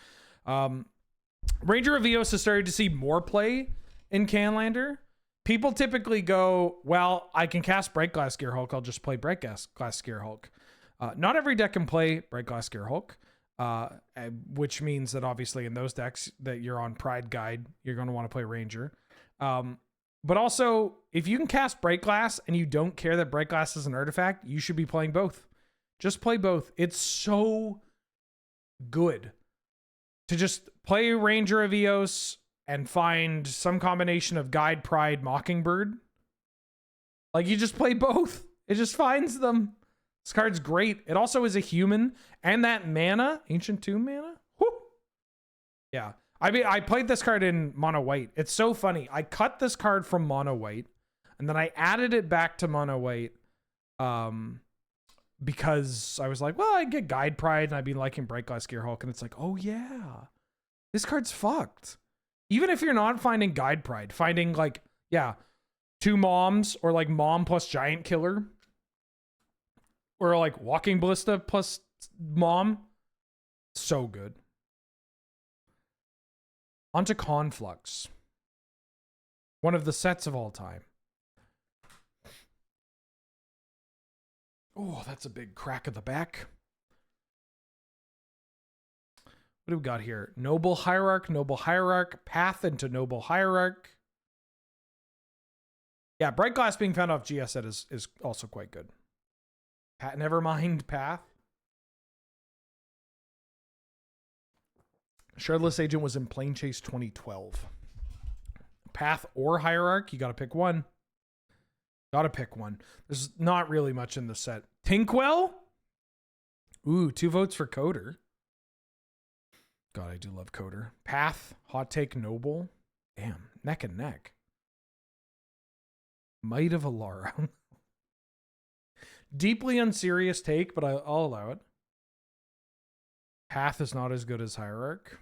Ranger of Eos has started to see more play in Canlander. People typically go, well, I can cast Bright Glass Gear Hulk. I'll just play Bright Glass Gear Hulk. Not every deck can play Bright Glass Gear Hulk. Which means that obviously in those decks that you're on Pride Guide, you're going to want to play Ranger. But also, if you can cast Bright Glass and you don't care that Bright Glass is an artifact, you should be playing both. Just play both. It's so good to just play Ranger of Eos and find some combination of Guide, Pride, Mockingbird. Like, you just play both. It just finds them. This card's great. It also is a human. And that mana, Ancient Tomb mana. Whoo! Yeah. I mean, I played this card in mono white. It's so funny. I cut this card from mono white, and then I added it back to mono white because I was like, well, I get Guide Pride, and I've been liking Bright Glass Gear Hulk, and it's like, oh yeah, this card's fucked. Even if you're not finding Guide Pride, finding like, yeah, 2 moms or like mom plus giant killer, or like Walking Ballista plus mom. So good. Onto Conflux. One of the sets of all time. Oh, that's a big crack of the back. What do we got here? Noble Hierarch, Path into Noble Hierarch. Yeah, Bright Glass being found off GS set is also quite good. Never mind Path. Shardless Agent was in Plane Chase 2012. Path or Hierarch, you got to pick one. Got to pick one. There's not really much in the set. Tinkwell? Ooh, 2 votes for Coder. God, I do love Coder. Path, Hot Take Noble. Damn, neck and neck. Might of Alara. Deeply unserious take, but I'll allow it. Path is not as good as Hierarch.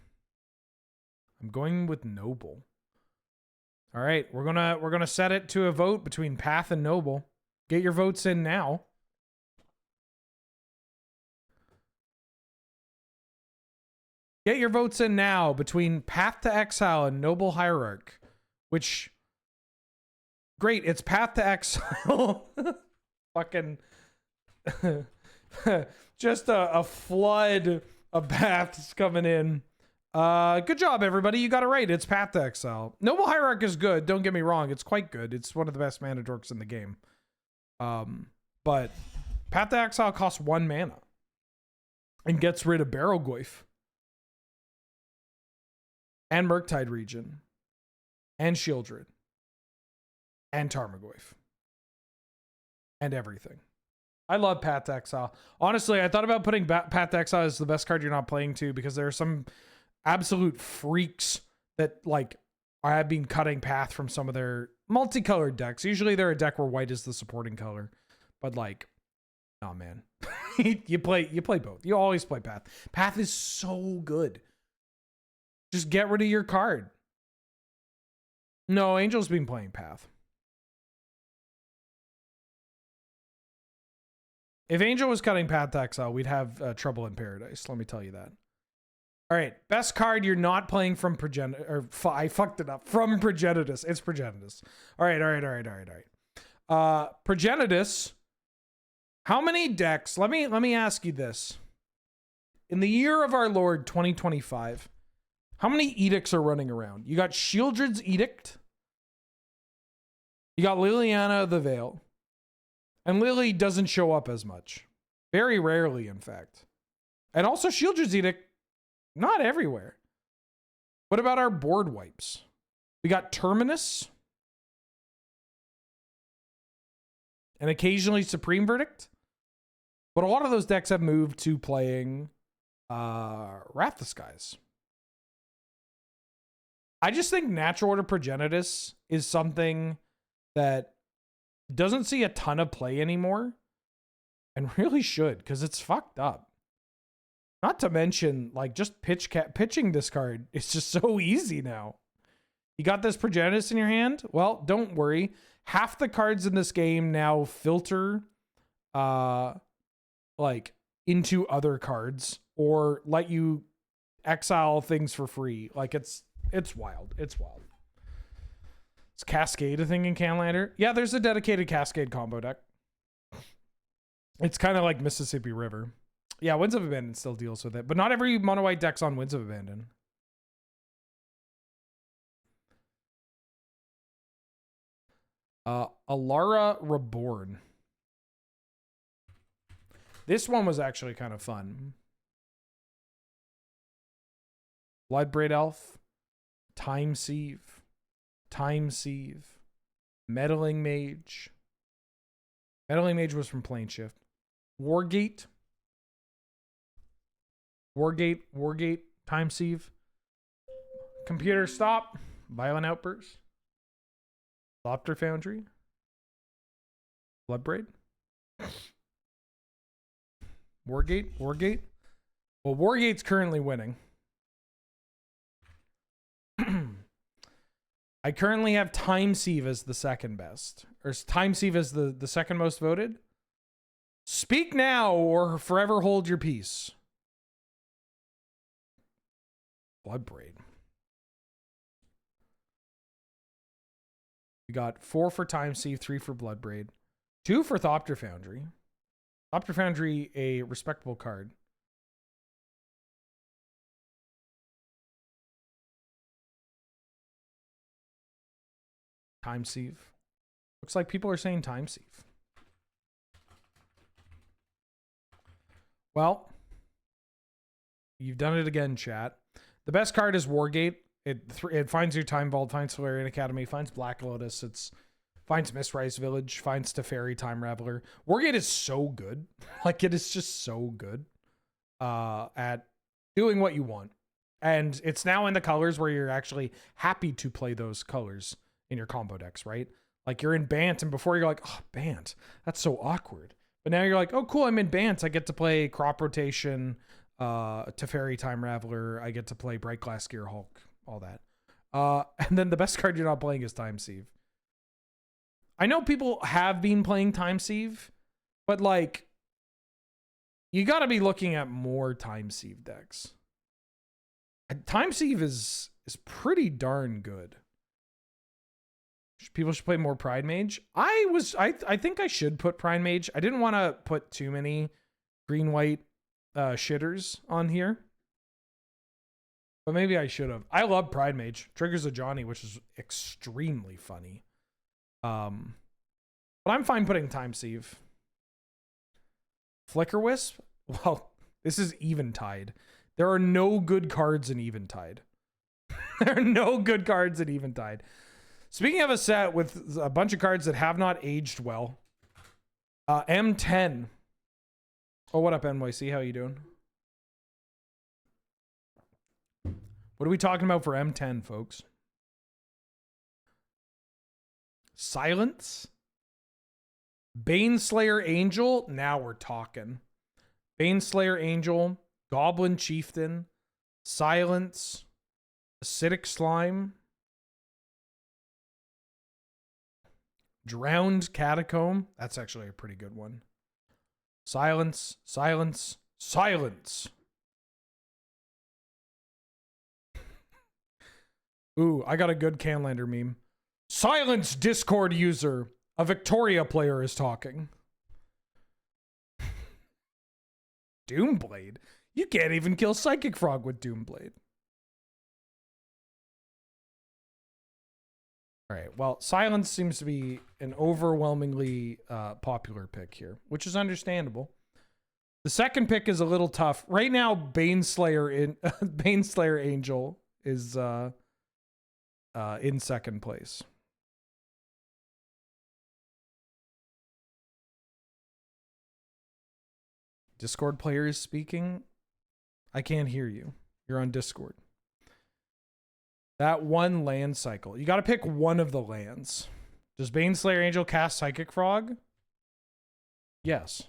I'm going with Noble. All right, we're gonna set it to a vote between Path and Noble. Get your votes in now. Get your votes in now between Path to Exile and Noble Hierarch. Which, great, it's Path to Exile. Fucking just a flood of paths coming in. Good job, everybody. You got it right. It's Path to Exile. Noble Hierarch is good. Don't get me wrong. It's quite good. It's one of the best mana dorks in the game. But Path to Exile costs 1 mana and gets rid of Barrowgoyf and Murktide Region and Shieldred and Tarmogoyf and everything. I love Path to Exile. Honestly, I thought about putting Path to Exile as the best card you're not playing too, because there are some absolute freaks that like have been cutting Path from some of their multicolored decks. Usually they're a deck where white is the supporting color, but like, oh man, you play both. You always play Path. Path is so good. Just get rid of your card. No, Angel's been playing Path. If Angel was cutting Path to Exile, we'd have trouble in paradise. Let me tell you that. All right, best card you're not playing from I fucked it up. From Progenitus. It's Progenitus. All right. Progenitus. How many decks? Let me ask you this. In the year of our Lord 2025, how many edicts are running around? You got Shieldred's Edict. You got Liliana of the Veil. And Lily doesn't show up as much. Very rarely, in fact. And also Shieldred's Edict, not everywhere. What about our board wipes? We got Terminus. And occasionally Supreme Verdict. But a lot of those decks have moved to playing Wrath of Skies. I just think Natural Order Progenitus is something that doesn't see a ton of play anymore and really should, because it's fucked up. Not to mention, like, just pitching this card is just so easy now. You got this Progenitus in your hand? Well, don't worry. Half the cards in this game now filter like into other cards or let you exile things for free. Like it's wild. It's wild. Is Cascade a thing in Canlander? Yeah, there's a dedicated Cascade combo deck. It's kind of like Mississippi River. Yeah, Winds of Abandon still deals with it, but not every mono white deck's on Winds of Abandon. Alara Reborn. This one was actually kind of fun. Bloodbraid Elf, Time Sieve, Meddling Mage. Meddling Mage was from Plane Shift. Wargate, Time Sieve. Computer stop. Violent Outburst. Thopter Foundry. Bloodbraid. Wargate. Well, Wargate's currently winning. I currently have Time Sieve as the second best. Or Time Sieve as the second most voted. Speak now or forever hold your peace. Bloodbraid. We got 4 for Time Sieve, 3 for Bloodbraid, 2 for Thopter Foundry. Thopter Foundry, a respectable card. Time Sieve. Looks like people are saying Time Sieve. Well, you've done it again, chat. The best card is Wargate. It finds your Time Vault, finds Solarian Academy, finds Black Lotus, finds Mistrise Village, finds Teferi, Time Raveler. Wargate is so good. Like, it is just so good at doing what you want. And it's now in the colors where you're actually happy to play those colors in your combo decks, right? Like, you're in Bant, and before you're like, oh, Bant, that's so awkward. But now you're like, oh, cool, I'm in Bant. I get to play Crop Rotation, Teferi, Time Raveler. I get to play Bright Glass Gear Hulk. All that. And then the best card you're not playing is Time Sieve. I know people have been playing Time Sieve, but like, you got to be looking at more Time Sieve decks. Time Sieve is pretty darn good. People should play more Pride Mage. I think I should put Pride Mage. I didn't want to put too many green-white shitters on here. But maybe I should have. I love Pride Mage. Triggers a Johnny, which is extremely funny. But I'm fine putting Time Sieve. Flicker Wisp? Well, this is Eventide. There are no good cards in Eventide. There are no good cards in Eventide. Speaking of a set with a bunch of cards that have not aged well. M10. Oh, what up, NYC? How you doing? What are we talking about for M10, folks? Silence? Baneslayer Angel? Now we're talking. Baneslayer Angel, Goblin Chieftain, Silence, Acidic Slime, Drowned Catacomb. That's actually a pretty good one. Silence. Ooh, I got a good Canlander meme. Silence, Discord user. A Victoria player is talking. Doomblade? You can't even kill Psychic Frog with Doomblade. All right, well, Silence seems to be an overwhelmingly popular pick here, which is understandable. The second pick is a little tough. Right now, Baneslayer Angel is in second place. Discord player is speaking. I can't hear you. You're on Discord. That one land cycle. You got to pick one of the lands. Does Baneslayer Angel cast Psychic Frog? Yes.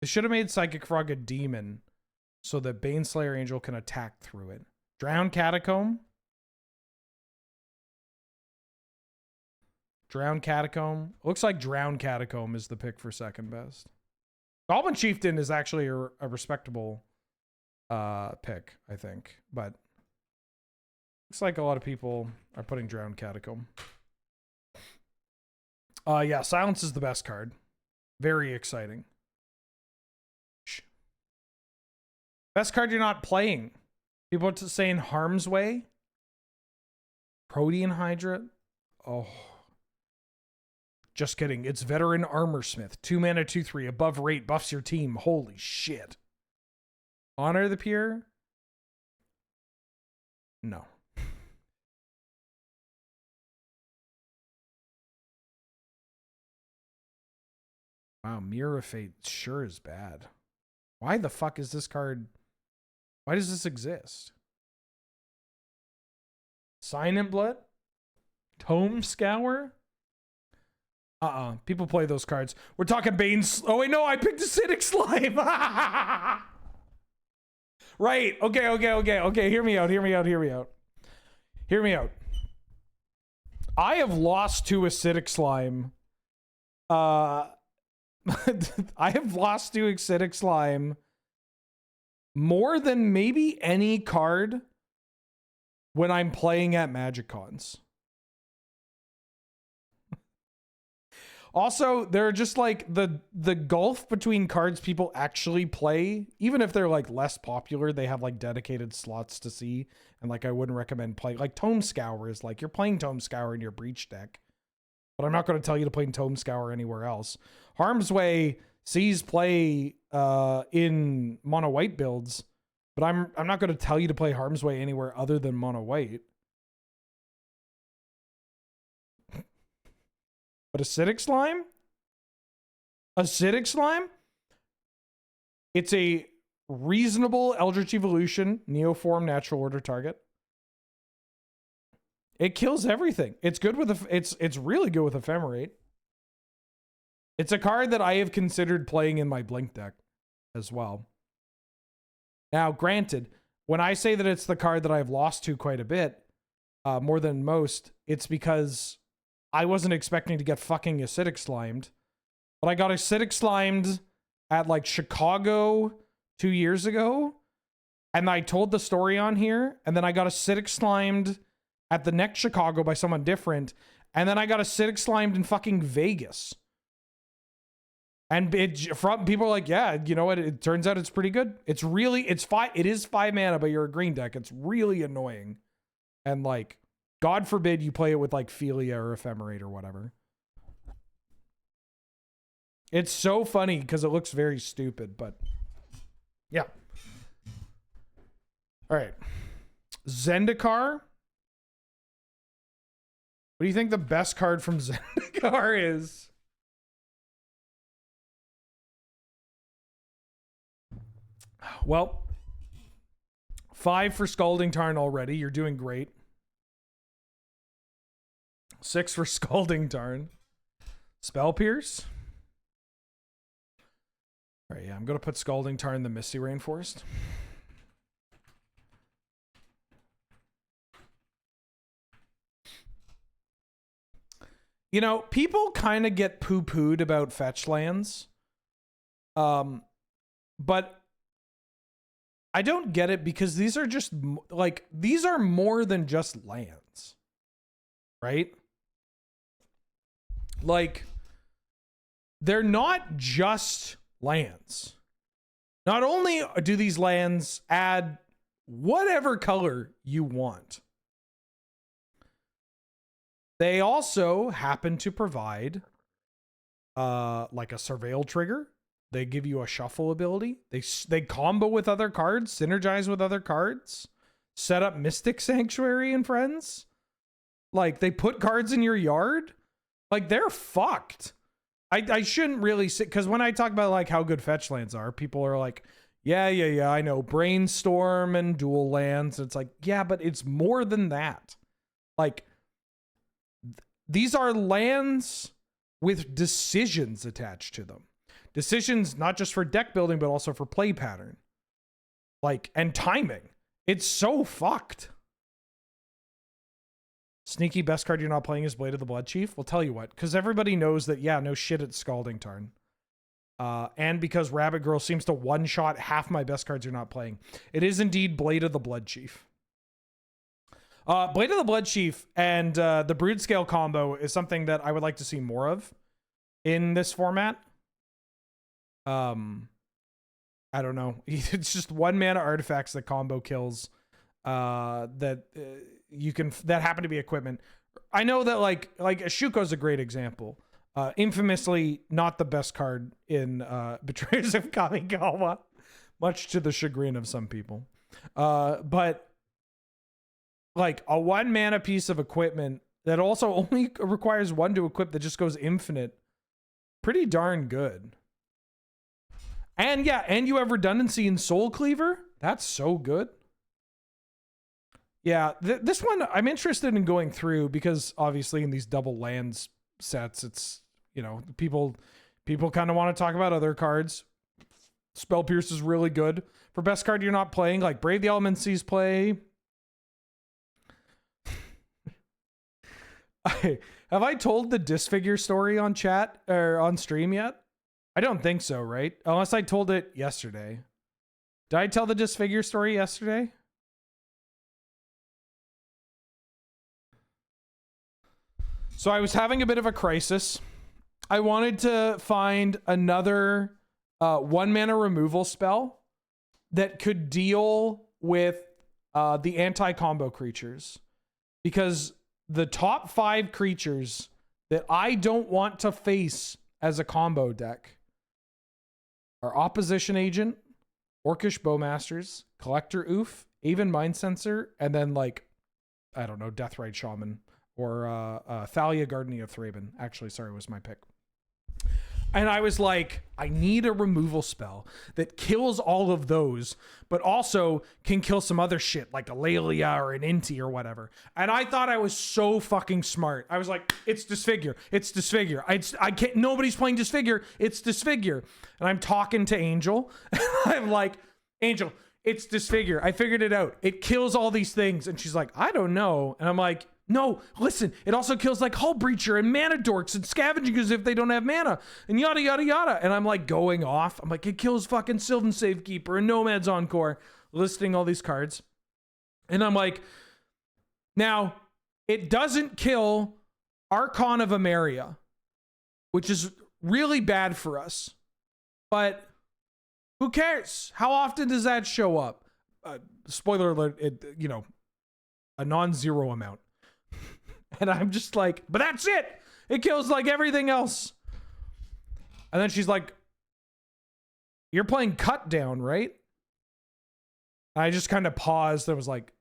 They should have made Psychic Frog a demon so that Baneslayer Angel can attack through it. Drowned Catacomb. Drowned Catacomb. Looks like Drowned Catacomb is the pick for second best. Goblin Chieftain is actually a respectable pick, I think. But looks like a lot of people are putting Drowned Catacomb. Yeah, Silence is the best card. Very exciting. Best card you're not playing. People are saying Harm's Way. Protean Hydra. Oh. Just kidding. It's Veteran Armorsmith. 2 mana, 2/3. Above rate. Buffs your team. Holy shit. Honor the Pure? No. Wow, Mirror of Fate sure is bad. Why the fuck is this card... Why does this exist? Sign in Blood? Tome Scour? People play those cards. We're talking Bane's... Oh, wait, no, I picked Acidic Slime. Right. Okay. Hear me out. I have lost to Acidic Slime. I have lost to Acidic Slime more than maybe any card when I'm playing at Magic Cons. Also, they're just like the gulf between cards people actually play, even if they're like less popular, they have like dedicated slots to see. And like, I wouldn't recommend playing like Tome Scour is like, you're playing Tome Scour in your Breach deck, but I'm not going to tell you to play Tome Scour anywhere else. Harm's Way sees play in mono white builds, but I'm not going to tell you to play Harm's Way anywhere other than mono white. But Acidic Slime? Acidic Slime? It's a reasonable Eldritch Evolution, Neoform, Natural Order target. It kills everything. It's good with it's really good with Ephemerate. It's a card that I have considered playing in my Blink deck as well. Now, granted, when I say that it's the card that I've lost to quite a bit, more than most, it's because I wasn't expecting to get fucking Acidic Slimed. But I got Acidic Slimed at like Chicago 2 years ago. And I told the story on here. And then I got Acidic Slimed at the next Chicago by someone different. And then I got Acidic Slimed in fucking Vegas. And people are like, yeah, you know what? It turns out it's pretty good. It is 5 mana, but you're a green deck. It's really annoying. And like, God forbid you play it with like Philia or Ephemerate or whatever. It's so funny because it looks very stupid, but yeah. All right. Zendikar. What do you think the best card from Zendikar is? Well, 5 for Scalding Tarn already. You're doing great. 6 for Scalding Tarn. Spell Pierce. All right, yeah, I'm going to put Scalding Tarn in the Misty Rainforest. You know, people kind of get poo-pooed about fetch lands. But I don't get it because these are just, like, these are more than just lands. Right? Like, they're not just lands. Not only do these lands add whatever color you want, they also happen to provide like a Surveil trigger. They give you a shuffle ability. They combo with other cards, synergize with other cards, set up Mystic Sanctuary and friends. Like, they put cards in your yard. Like, they're fucked. I shouldn't really sit, because when I talk about like how good fetch lands are, people are like, Yeah, I know. Brainstorm and dual lands. It's like, yeah, but it's more than that. Like, these are lands with decisions attached to them. Decisions not just for deck building, but also for play pattern. Like, and timing. It's so fucked. Sneaky best card you're not playing is Blade of the Blood Chief. Well, tell you what, because everybody knows that, yeah, no shit, it's Scalding Tarn. And because Rabbit Girl seems to one-shot half my best cards you're not playing. It is indeed Blade of the Blood Chief. Blade of the Blood Chief and the Brood Scale combo is something that I would like to see more of in this format. I don't know. It's just 1-mana artifacts that combo kills that happen to be equipment. I know that like Shuko's a great example. Infamously not the best card in Betrayers of Kamigawa, much to the chagrin of some people. But like a 1-mana piece of equipment that also only requires 1 to equip that just goes infinite. Pretty darn good. And yeah, and you have redundancy in Soul Cleaver. That's so good. Yeah, this one I'm interested in going through because obviously in these double lands sets, it's, you know, people kind of want to talk about other cards. Spell Pierce is really good. For best card you're not playing, like Brave the Elements sees play. Have I told the Disfigure story on chat or on stream yet? I don't think so, right? Unless I told it yesterday. Did I tell the Disfigure story yesterday? So I was having a bit of a crisis. I wanted to find another 1-mana removal spell that could deal with the anti-combo creatures. Because the top 5 creatures that I don't want to face as a combo deck are Opposition Agent, Orcish Bowmasters, Collector Oof, Aven Mind Sensor, and then like, I don't know, Deathrite Shaman or Thalia Gardening of Thraben. Actually, sorry, was my pick. And I was like, I need a removal spell that kills all of those, but also can kill some other shit like a Lelia or an Inti or whatever. And I thought I was so fucking smart. I was like, it's Disfigure. It's Disfigure. I can't, nobody's playing Disfigure. It's Disfigure. And I'm talking to Angel. I'm like, Angel, it's Disfigure. I figured it out. It kills all these things. And she's like, I don't know. And I'm like, no, listen, it also kills like Hull Breacher and Mana Dorks and Scavengers if they don't have mana and yada, yada, yada. And I'm like going off. I'm like, it kills fucking Sylvan Safekeeper and Nomad's Encore, listing all these cards. And I'm like, now, it doesn't kill Archon of Emeria, which is really bad for us. But who cares? How often does that show up? Spoiler alert, you know, a non-zero amount. And I'm just like, but that's it. It kills like everything else. And then she's like, you're playing Cut Down, right? And I just kind of paused and was like,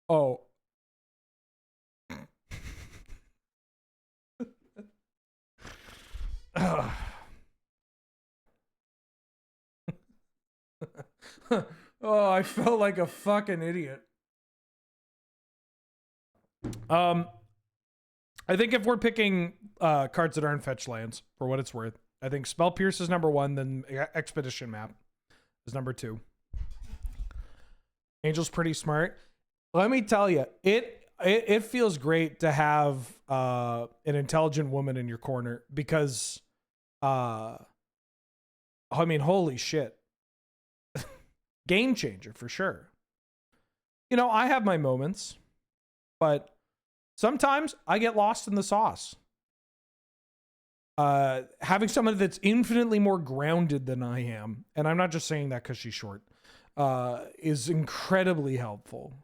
oh. Oh, I felt like a fucking idiot. I think if we're picking cards that aren't fetch lands, for what it's worth, I think Spell Pierce is number 1, then Expedition Map is number 2. Angel's pretty smart. Let me tell you, it feels great to have an intelligent woman in your corner because, I mean, holy shit. Game changer for sure. You know, I have my moments, but sometimes I get lost in the sauce. Having someone that's infinitely more grounded than I am, and I'm not just saying that because she's short, is incredibly helpful.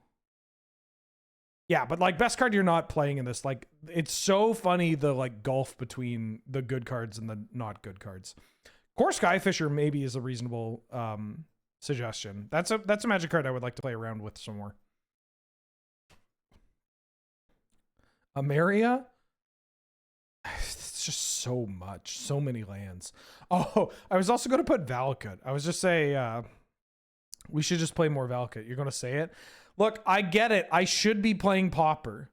Yeah, but like best card you're not playing in this, like it's so funny the like gulf between the good cards and the not good cards. Core Skyfisher maybe is a reasonable suggestion. That's a magic card I would like to play around with some more. Emeria? It's just so much, so many lands. Oh, I was also going to put Valakut. I was just say, we should just play more Valakut. You're going to say it? Look, I get it. I should be playing Pauper.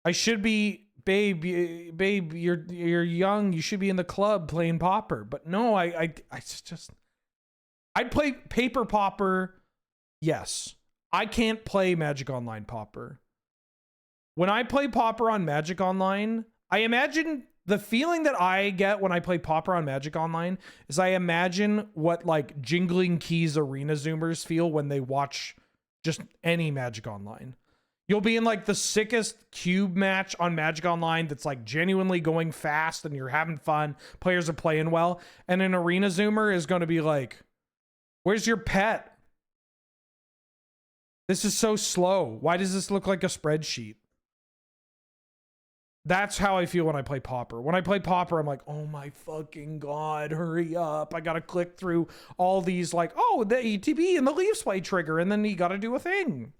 I should be, babe, you're young. You should be in the club playing Pauper. But no, I'd play Paper Pauper. Yes. I can't play Magic Online Pauper. When I play Pauper on Magic Online, I imagine the feeling that I get when I play Pauper on Magic Online is I imagine what like Jingling Keys arena zoomers feel when they watch just any Magic Online. You'll be in like the sickest cube match on Magic Online that's like genuinely going fast and you're having fun. Players are playing well. And an arena zoomer is going to be like, where's your pet? This is so slow. Why does this look like a spreadsheet? That's how I feel when I play Pauper. When I play Pauper, I'm like, oh my fucking God, hurry up. I got to click through all these like, oh, the ETB and the leaf spray trigger. And then you got to do a thing.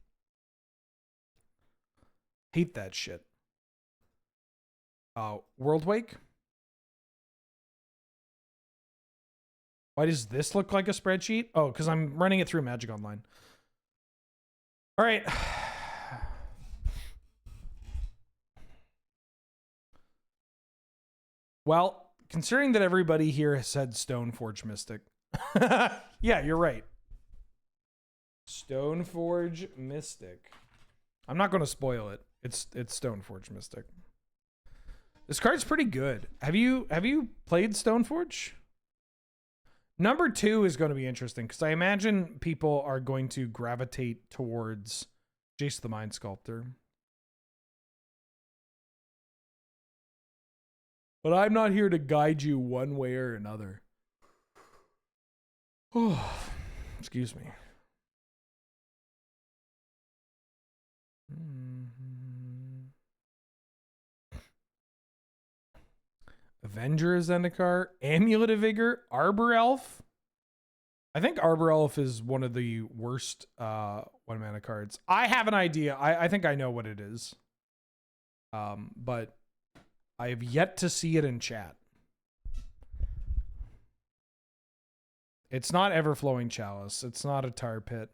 Hate that shit. World Wake. Why does this look like a spreadsheet? Oh, because I'm running it through Magic Online. All right. Well, considering that everybody here has said Stoneforge Mystic. Yeah, you're right. Stoneforge Mystic. I'm not going to spoil it. It's Stoneforge Mystic. This card's pretty good. Have you played Stoneforge? Number 2 is going to be interesting because I imagine people are going to gravitate towards Jace the Mind Sculptor. But I'm not here to guide you one way or another. Oh, excuse me. Avenger of Zendikar, Amulet of Vigor, Arbor Elf. I think Arbor Elf is one of the worst 1-mana cards. I have an idea. I think I know what it is. But I have yet to see it in chat. It's not Everflowing Chalice. It's not a Tar Pit.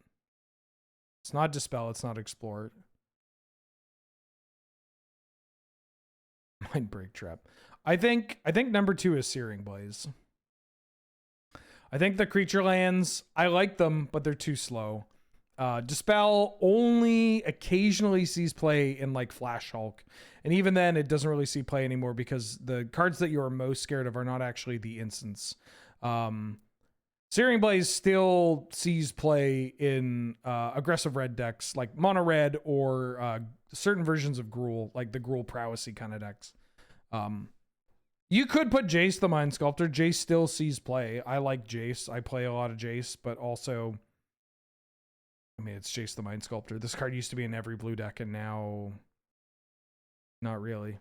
It's not Dispel. It's not Explore. Mind Break Trap. I think number 2 is Searing Blaze. I think the creature lands, I like them, but they're too slow. Dispel only occasionally sees play in like Flash Hulk. And even then it doesn't really see play anymore because the cards that you are most scared of are not actually the instants. Searing Blaze still sees play in aggressive red decks like mono red or certain versions of Gruul, like the Gruul Prowessy kind of decks. You could put Jace the Mind Sculptor. Jace still sees play. I like Jace. I play a lot of Jace, but also, I mean, it's Jace the Mind Sculptor. This card used to be in every blue deck, and now, not really.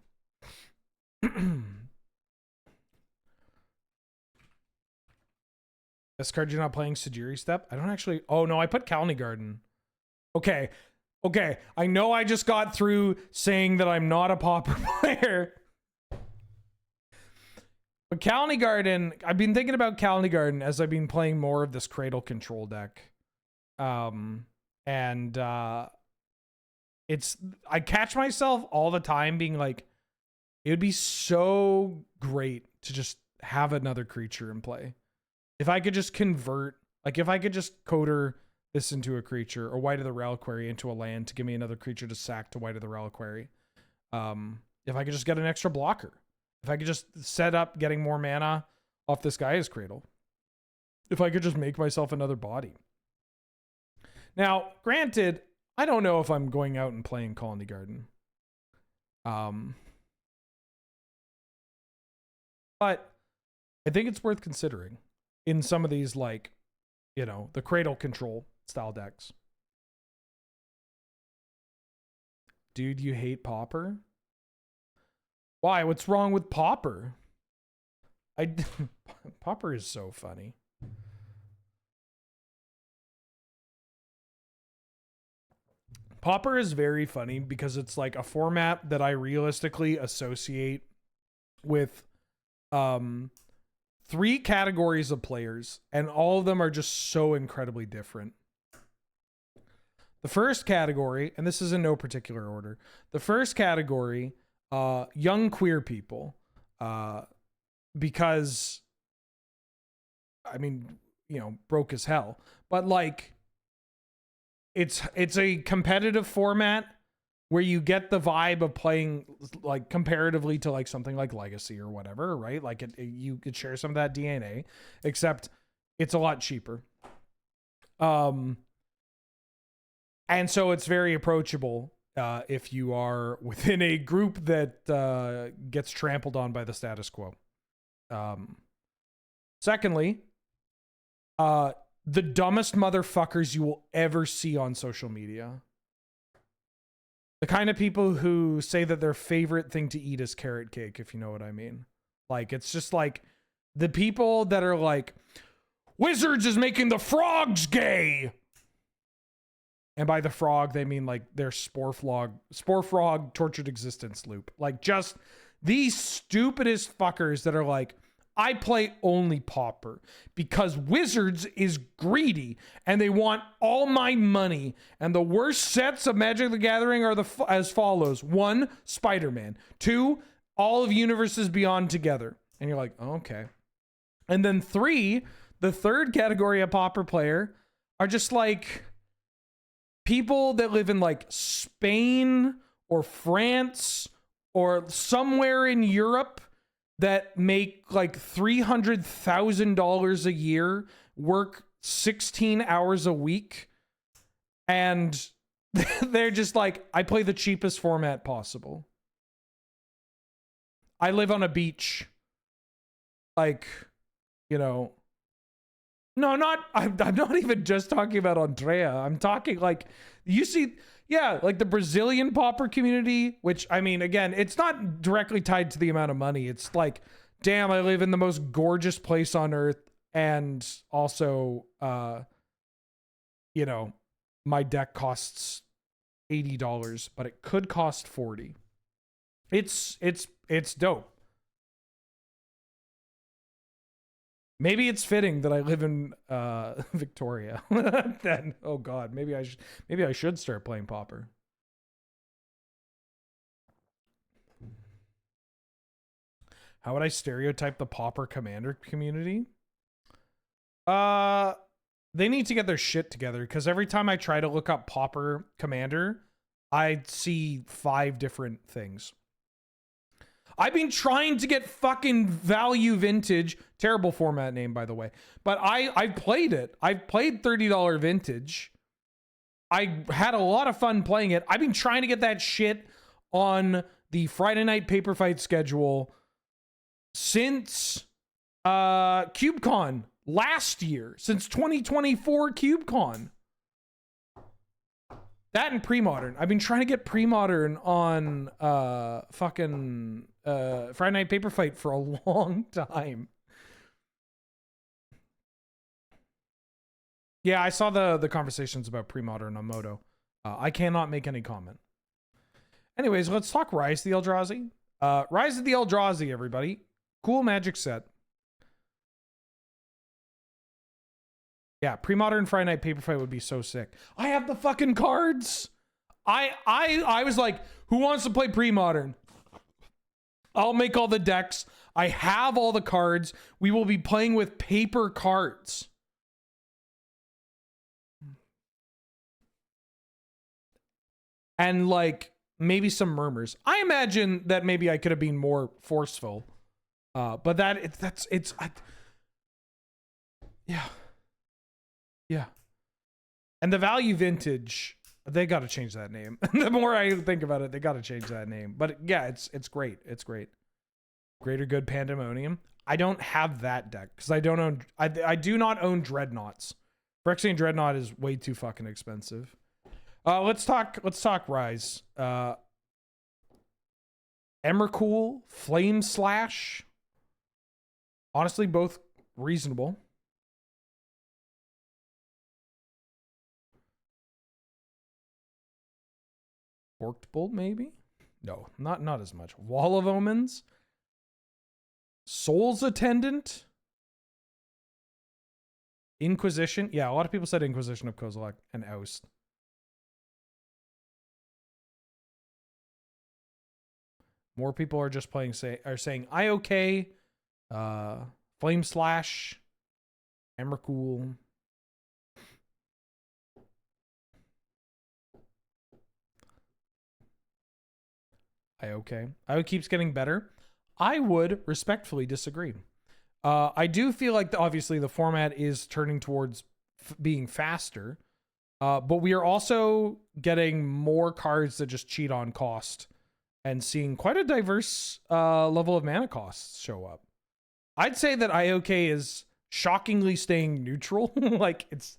This card you're not playing, Sajiri Step? I don't actually... Oh, no, I put Kalni Garden. Okay. Okay. I know I just got through saying that I'm not a Pauper player. But Kalni Garden, I've been thinking about Kalni Garden as I've been playing more of this Cradle Control deck. It's, I catch myself all the time being like, it would be so great to just have another creature in play. If I could just convert, like if I could just coder this into a creature or White of the Reliquary into a land to give me another creature to sack to White of the Reliquary. If I could just get an extra blocker. If I could just set up getting more mana off this Gaia's Cradle. If I could just make myself another body. Now, granted, I don't know if I'm going out and playing Colony Garden. But I think it's worth considering in some of these, like, you know, the Cradle Control style decks. Dude, you hate Pauper? Why? What's wrong with Pauper? Pauper is so funny. Pauper is very funny because it's like a format that I realistically associate with 3 categories of players, and all of them are just so incredibly different. The first category, and this is in no particular order, the first category, young queer people, because, I mean, you know, broke as hell, but like, it's a competitive format where you get the vibe of playing like comparatively to like something like Legacy or whatever, right? Like you could share some of that DNA, except it's a lot cheaper. And so it's very approachable if you are within a group that gets trampled on by the status quo. Secondly, the dumbest motherfuckers you will ever see on social media. The kind of people who say that their favorite thing to eat is carrot cake, if you know what I mean. Like, it's just like the people that are like, Wizards is making the frogs gay. And by the frog, they mean like their spore frog tortured existence loop. Like, just these stupidest fuckers that are like, I play only Pauper because Wizards is greedy and they want all my money. And the worst sets of Magic the Gathering are as follows. 1, Spider-Man. 2, all of Universes Beyond together. And you're like, oh, okay. And then 3, the third category of Pauper player are just like people that live in like Spain or France or somewhere in Europe that make like $300,000 a year, work 16 hours a week, and they're just like, I play the cheapest format possible. I live on a beach. Like, you know, no, I'm not even just talking about Andrea. I'm talking like, you see, yeah, like the Brazilian Pauper community, which, I mean, again, it's not directly tied to the amount of money. It's like, damn, I live in the most gorgeous place on earth. And also, you know, my deck costs $80, but it could cost $40. It's dope. Maybe it's fitting that I live in Victoria. Then, oh God, maybe I should start playing Pauper. How would I stereotype the Pauper Commander community? They need to get their shit together, because every time I try to look up Pauper Commander, I see 5 different things. I've been trying to get fucking Value Vintage. Terrible format name, by the way. But I've played it. I've played $30 Vintage. I had a lot of fun playing it. I've been trying to get that shit on the Friday night paper fight schedule since CubeCon last year. Since 2024 CubeCon. That and pre-modern. I've been trying to get pre-modern on fucking Friday Night Paper Fight for a long time. Yeah, I saw the conversations about pre-modern on Moto. I cannot make any comment. Anyways, let's talk Rise of the Eldrazi. Rise of the Eldrazi, everybody. Cool Magic set. Yeah, pre-modern Friday Night Paper Fight would be so sick. I have the fucking cards. I was like, who wants to play pre-modern? I'll make all the decks. I have all the cards. We will be playing with paper cards. And like maybe some murmurs. I imagine that maybe I could have been more forceful. But yeah. Yeah. And the Value Vintage, they got to change that name. The more I think about it, they got to change that name. But yeah, it's great. It's great. Greater Good Pandemonium. I don't have that deck because I don't own. I do not own Dreadnoughts. Phyrexian Dreadnought is way too fucking expensive. Let's talk Rise. Emrakul, Flame Slash. Honestly, both reasonable. Forked Bolt, maybe? No, not as much. Wall of Omens. Soul's Attendant. Inquisition. Yeah, a lot of people said Inquisition of Kozilek and Oust. More people are just playing, saying IOK, Flame Slash, Emrakul. IOK. IOK keeps getting better. I would respectfully disagree. I do feel like obviously the format is turning towards being faster, but we are also getting more cards that just cheat on cost and seeing quite a diverse level of mana costs show up. I'd say that IOK is shockingly staying neutral. Like it's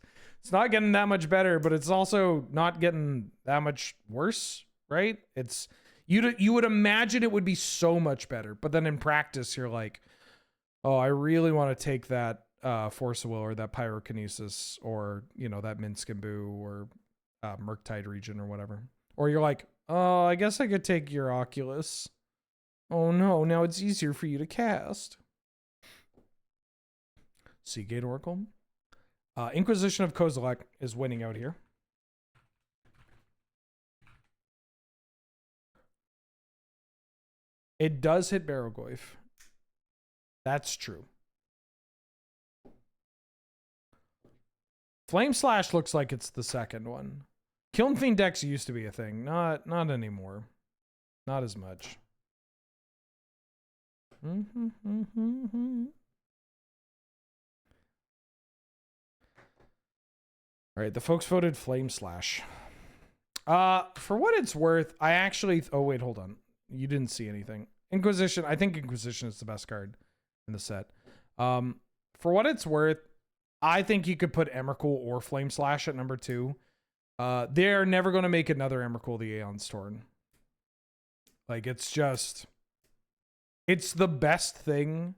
not getting that much better, but it's also not getting that much worse, right? It's you would imagine it would be so much better, but then in practice you're like, oh, I really want to take that Force of Will or that Pyrokinesis or, you know, that Minskimbu or Murktide region or whatever. Or you're like, oh, I guess I could take your Oculus. Oh no, now it's easier for you to cast. Seagate Oracle. Inquisition of Kozilek is winning out here. It does hit Barogoyf. That's true. Flame Slash looks like it's the second one. Kiln Fiend decks used to be a thing. Not anymore. Not as much. All right, the folks voted Flame Slash. For what it's worth, I actually... Oh, wait, hold on. You didn't see anything. Inquisition. I think Inquisition is the best card in the set. For what it's worth, I think you could put Emrakul or Flame Slash at number 2. They're never going to make another Emrakul the Aeon's Torn. Like, it's just... It's the best thing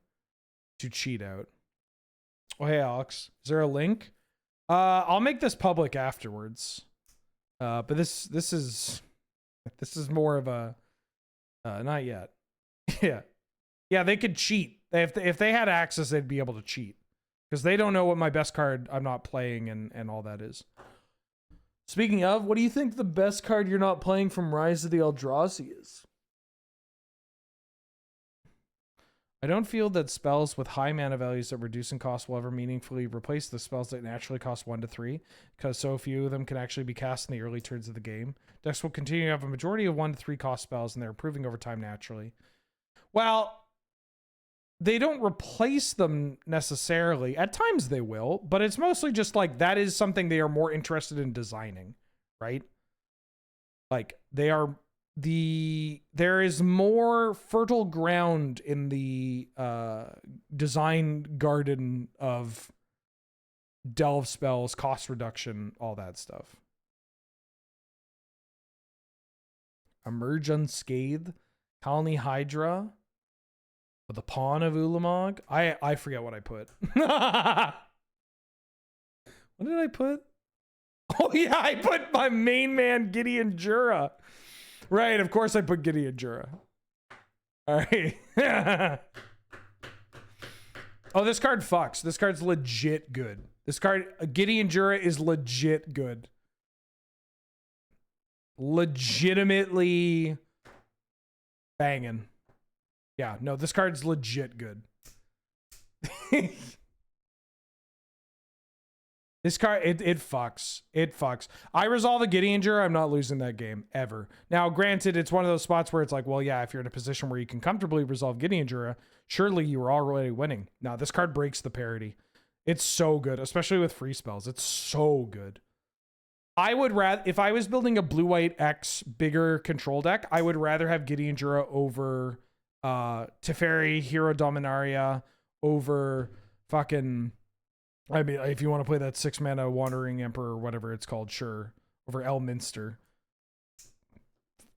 to cheat out. Oh, hey, Alex. Is there a link? I'll make this public afterwards. But this is more of a... not yet. Yeah. Yeah, they could cheat. If they had access, they'd be able to cheat. Because they don't know what my best card I'm not playing and all that is. Speaking of, what do you think the best card you're not playing from Rise of the Eldrazi is? I don't feel that spells with high mana values that reduce in cost will ever meaningfully replace the spells that naturally cost 1 to 3, because so few of them can actually be cast in the early turns of the game. Decks will continue to have a majority of 1 to 3 cost spells, and they're improving over time naturally. Well, they don't replace them necessarily. At times they will, but it's mostly just like that is something they are more interested in designing, right? Like there is more fertile ground in the design garden of delve spells, cost reduction, all that stuff. Emerge Unscathed, Colony Hydra, with the Pawn of Ulamog. I forget what I put. What did I put? Oh yeah, I put my main man Gideon Jura. Right, of course I put Gideon Jura. All right. Oh, this card fucks. This card's legit good. This card, Gideon Jura, is legit good. Legitimately banging. Yeah, no, this card's legit good. This card, it fucks. It fucks. I resolve a Gideon Jura, I'm not losing that game, ever. Now, granted, it's one of those spots where it's like, well, yeah, if you're in a position where you can comfortably resolve Gideon Jura, surely you were already winning. Now, this card breaks the parity. It's so good, especially with free spells. It's so good. I would rather, if I was building a blue-white X bigger control deck, I would rather have Gideon Jura over Teferi, Hero Dominaria, over fucking... I mean, if you want to play that 6 mana Wandering Emperor or whatever it's called, sure. Over Elminster.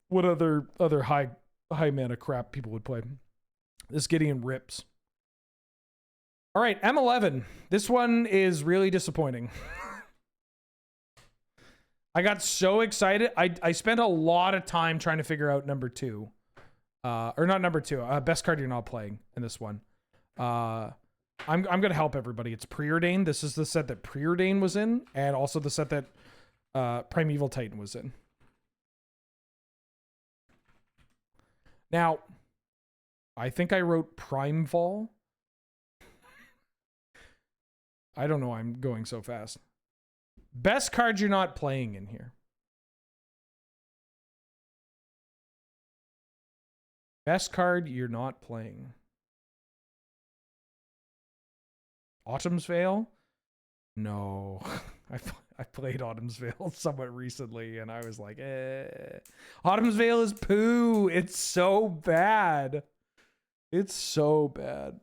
What other high mana crap people would play? This Gideon rips. All right, M11. This one is really disappointing. I got so excited. I spent a lot of time trying to figure out number 2. Or not number 2. Best card you're not playing in this one. I'm gonna help everybody. It's Preordained. This is the set that Preordained was in, and also the set that Primeval Titan was in. Now, I think I wrote Primevol. I don't know why I'm going so fast. Best card you're not playing in here. Best card you're not playing. Autumn's Veil? No. I played Autumn's Veil somewhat recently, and I was like, eh. Autumn's Veil is poo. It's so bad. It's so bad.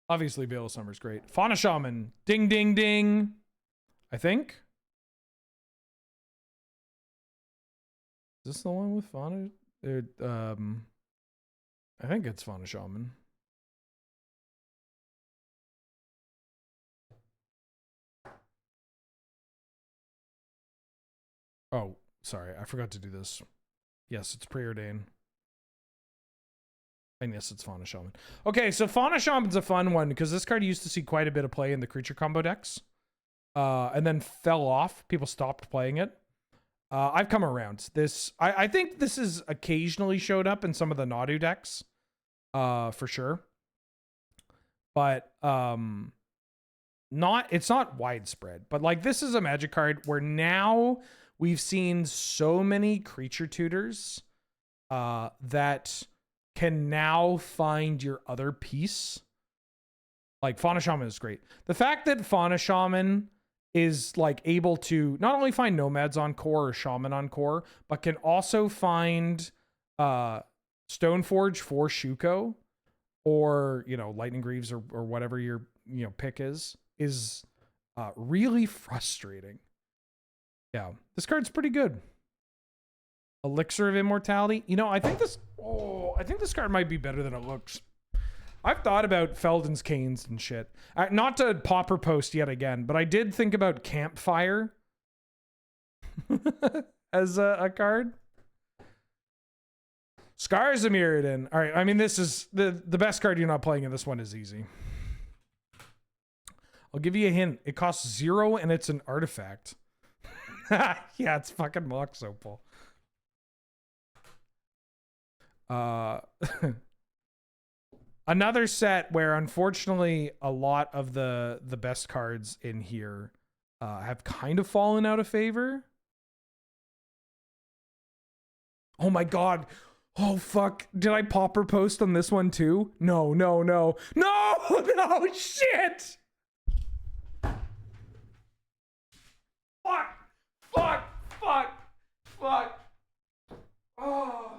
Obviously, Veil of Summer's great. Fauna Shaman. Ding, ding, ding. I think. Is this the one with Fauna? I think it's Fauna Shaman. Oh, sorry. I forgot to do this. Yes, it's Preordained. And yes, it's Fauna Shaman. Okay, so Fauna Shaman's a fun one because this card used to see quite a bit of play in the creature combo decks. And then fell off. People stopped playing it. I've come around. I think this has occasionally showed up in some of the Nadu decks. For sure. But it's not widespread. But like this is a Magic card where now we've seen so many creature tutors that can now find your other piece. Like Fauna Shaman is great. The fact that Fauna Shaman is like able to not only find nomads on core or shaman on core, but can also find Stoneforge for Shuko or, you know, Lightning Greaves or whatever your, you know, pick is really frustrating. Yeah, this card's pretty good. Elixir of Immortality. You know, I think this card might be better than it looks. I've thought about Felden's Canes and shit. Not to popper post yet again, but I did think about Campfire as a card. Scars of Mirrodin. All right, I mean, this is the best card you're not playing in this one is easy. I'll give you a hint. It costs 0 and it's an artifact. Yeah, it's fucking Mox Opal. Another set where unfortunately a lot of the best cards in here have kind of fallen out of favor. Oh my god. Oh fuck. Did I popper post on this one too? No, no, no. No! No shit! Fuck! Fuck! Fuck! Fuck! Oh.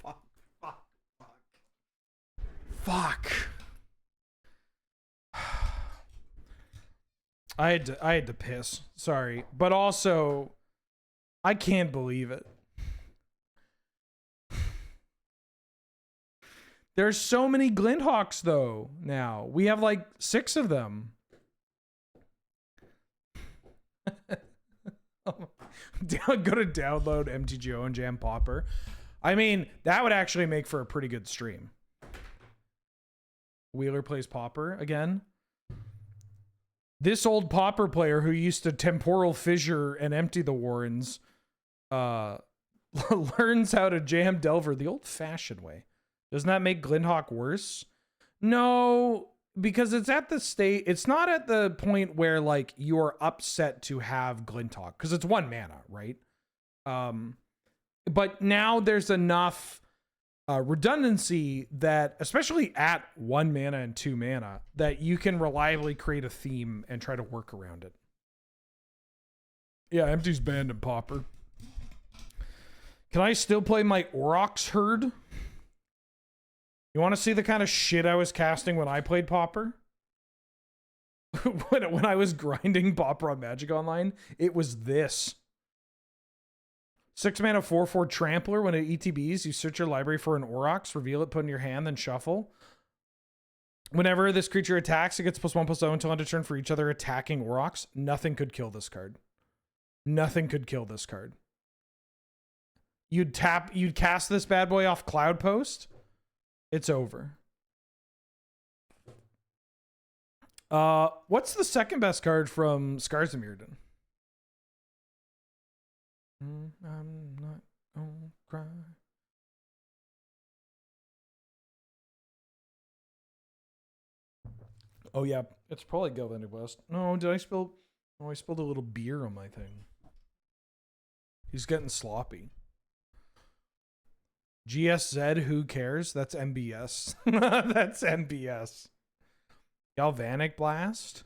Fuck, fuck, fuck. Fuck. I had to piss. Sorry. But also, I can't believe it. There's so many Glinthawks, though, now. We have, like, 6 of them. Go to download MTGO and jam Pauper. I mean, that would actually make for a pretty good stream. Wheeler plays Pauper again. This old Pauper player who used to temporal fissure and empty the Warrens learns how to jam Delver the old-fashioned way. Doesn't that make Glinthawk worse? No, because it's at the state. It's not at the point where like you're upset to have Glinthawk because it's 1 mana, right? But now there's enough redundancy that, especially at 1 mana and 2 mana, that you can reliably create a theme and try to work around it. Yeah, Empty's banned in Pauper. Can I still play my Aurochs Herd? You want to see the kind of shit I was casting when I played Pauper? when I was grinding Pauper on Magic Online, it was this. 6 mana 4/4 Trampler. When it ETBs, you search your library for an Aurochs, reveal it, put in your hand, then shuffle. Whenever this creature attacks, it gets +1/+0 until end of turn for each other attacking Aurochs. Nothing could kill this card. Nothing could kill this card. You'd cast this bad boy off Cloud Post. It's over. What's the second best card from Scars of Mirrodin? I'm not gonna cry. Oh yeah, it's probably Galvanic Blast. No, did I spill? Oh, I spilled a little beer on my thing. He's getting sloppy. GSZ, who cares? That's MBS. That's MBS. Galvanic Blast.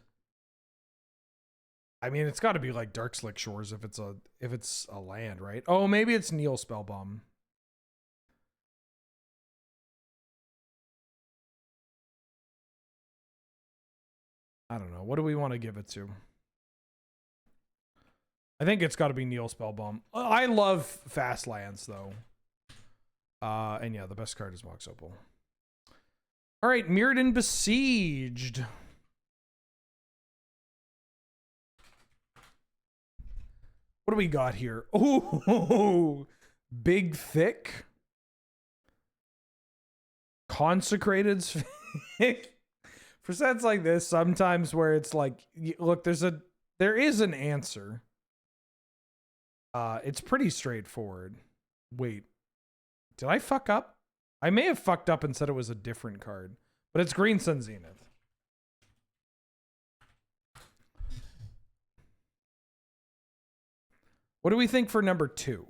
I mean, it's got to be like Dark Slick Shores if it's a land, right? Oh, maybe it's Neil Spellbomb. I don't know. What do we want to give it to? I think it's got to be Neil Spellbomb. I love fast lands though. And yeah, the best card is Mox Opal. All right, Mirrodin Besieged. What do we got here? Oh, big thick. Consecrated Sphinx. For sets like this, sometimes where it's like, look, there is an answer. It's pretty straightforward. Wait, did I fuck up? I may have fucked up and said it was a different card, but it's Green Sun Zenith. What do we think for number 2?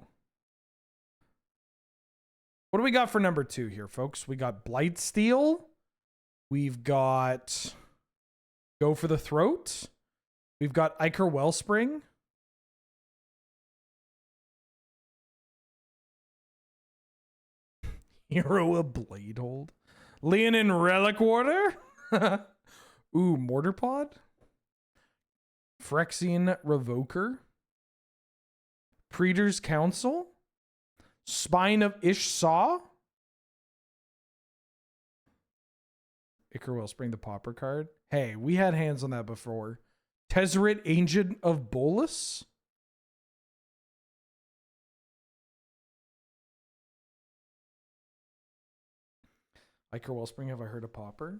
What do we got for number 2 here, folks? We got Blightsteel. We've got Go for the Throat. We've got Ichor Wellspring. Hero of Bladehold. Leonin Relic Water. Ooh, Mortarpod. Phyrexian Revoker. Praetor's Council. Spine of Ish-Saw. Ichor Wellspring, the Pauper card. Hey, we had hands on that before. Tezzeret, Ancient of Bolas. Ichor Wellspring, have I heard of Pauper?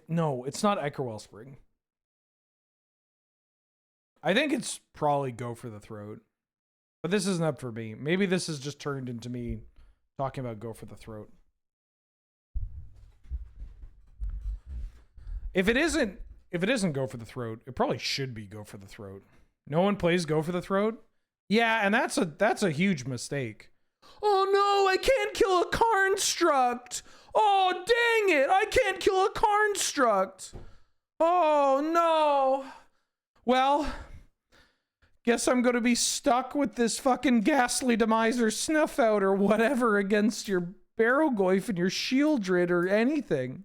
No, it's not Ichor Wellspring. I think it's probably Go for the Throat. But this isn't up for me. Maybe this has just turned into me talking about Go for the Throat. If it isn't Go for the Throat, it probably should be Go for the Throat. No one plays Go for the Throat? Yeah, and that's a huge mistake. Oh no, I can't kill a Karnstruct. Oh, dang it. I can't kill a Karnstruct. Oh no. Well, guess I'm going to be stuck with this fucking Ghastly Demiser Snuff Out or whatever against your Barrowgoyf and your Shieldred or anything.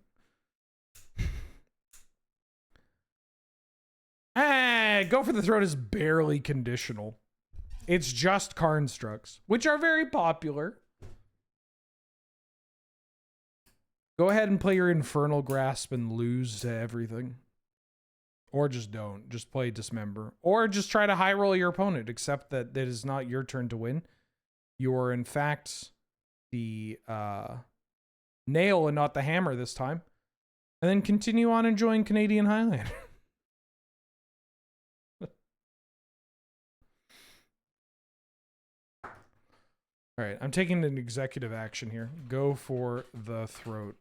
Go for the Throat is barely conditional. It's just Karnstructs, which are very popular. Go ahead and play your Infernal Grasp and lose to everything. Or just don't. Just play Dismember. Or just try to high roll your opponent, except that it is not your turn to win. You're, in fact, the nail and not the hammer this time. And then continue on enjoying Canadian Highlander. All right, I'm taking an executive action here. Go for the Throat.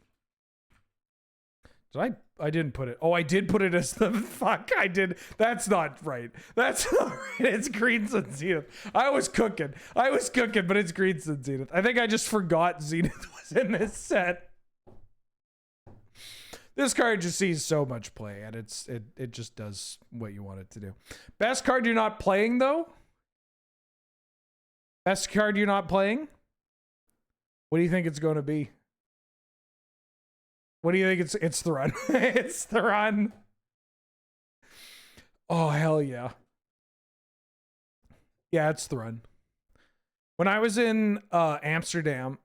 I didn't put it. Oh, I did put it as the fuck. I did. That's not right. That's not right. It's Greensun Zenith. I was cooking, but it's Greensun Zenith. I think I just forgot Zenith was in this set. This card just sees so much play, and it just does what you want it to do. Best card you're not playing, though? Best card you're not playing? What do you think it's going to be? What do you think it's the run? It's the run. Oh, hell yeah. Yeah, it's the run. When I was in Amsterdam,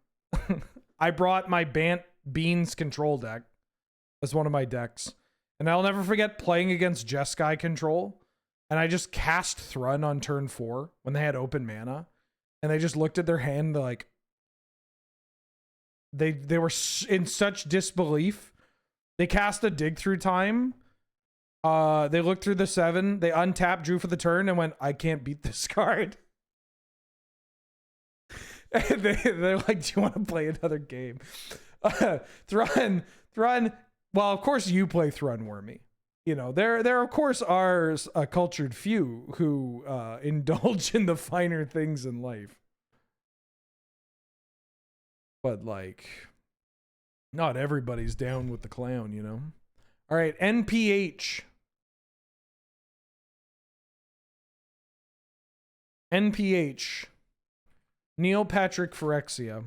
I brought my Beans control deck as one of my decks. And I'll never forget playing against Jeskai control. And I just cast Thrun on turn 4 when they had open mana. And they just looked at their hand like, they were in such disbelief. They cast a Dig Through Time. They looked through the 7. They untapped, drew for the turn, and went, I can't beat this card. And they're like, do you want to play another game? Thrun. Well, of course you play Thrun Wormy. You know, there of course are a cultured few who indulge in the finer things in life. But, like, not everybody's down with the clown, you know? All right, NPH. NPH. Neil Patrick Phyrexia.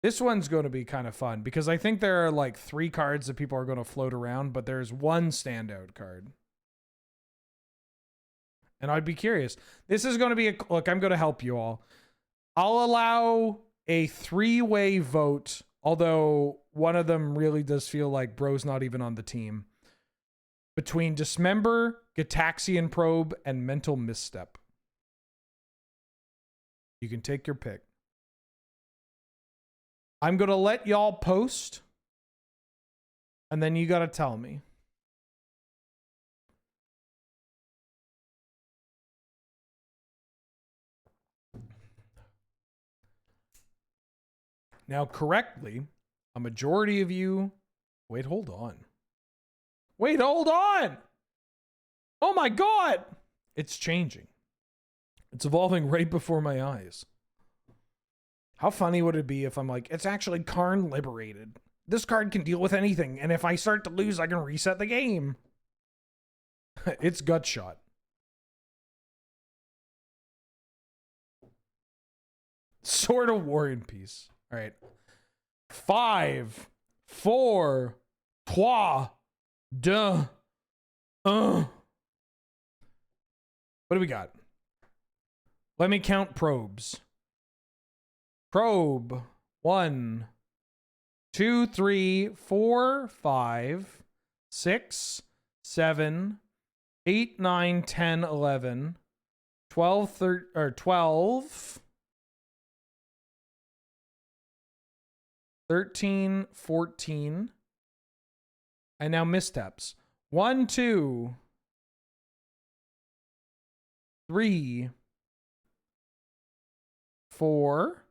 This one's going to be kind of fun because I think there are, like, 3 cards that people are going to float around, but there's one standout card. And I'd be curious. This is going to be look, I'm going to help you all. I'll allow a 3-way vote, although one of them really does feel like bro's not even on the team, between Dismember, Gataxian Probe, and Mental Misstep. You can take your pick. I'm going to let y'all post, and then you got to tell me. Now, correctly, a majority of you... Wait, hold on. Wait, hold on! Oh my god! It's changing. It's evolving right before my eyes. How funny would it be if I'm like, it's actually Karn Liberated. This card can deal with anything, and if I start to lose, I can reset the game. It's Gutshot. Sword of War and Peace. All right. 5, 4, 3, 2, 1. What do we got? Let me count probes. Probe. 1, 2, 3, 4, 5, 6, 7, 8, 9, 10, 11, 12, 12. 13, 14, and now missteps. 1, 2, 3, 4,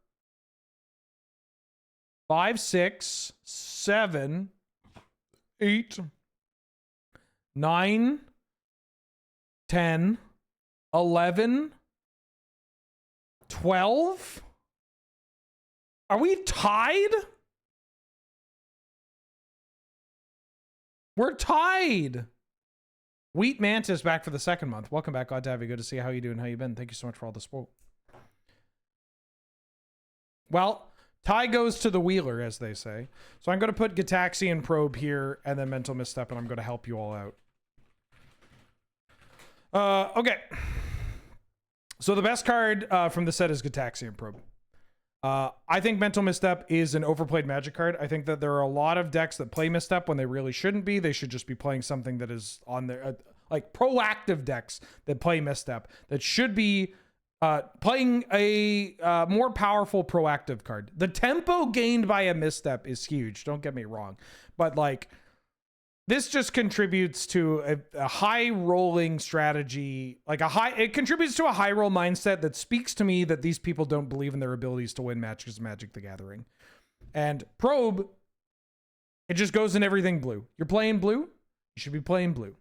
5, 6, 7, 8, 9, 10, 11, 12. Are we tied? We're tied. Wheat Mantis back for the 2nd month. Welcome back. Glad to have you. Good to see how you doing. How you been? Thank you so much for all the support. Well, tie goes to the wheeler, as they say. So I'm going to put Gataxian Probe here and then Mental Misstep, and I'm going to help you all out. Okay. So the best card from the set is Gataxian Probe. I think Mental Misstep is an overplayed Magic card. I think that there are a lot of decks that play Misstep when they really shouldn't be. They should just be playing something that is on their like proactive decks that play Misstep that should be playing a more powerful proactive card. The tempo gained by a Misstep is huge. Don't get me wrong, but like this just contributes to a high rolling strategy, like it contributes to a high roll mindset that speaks to me that these people don't believe in their abilities to win matches Magic the Gathering. And Probe, it just goes in everything blue. You're playing blue, you should be playing blue.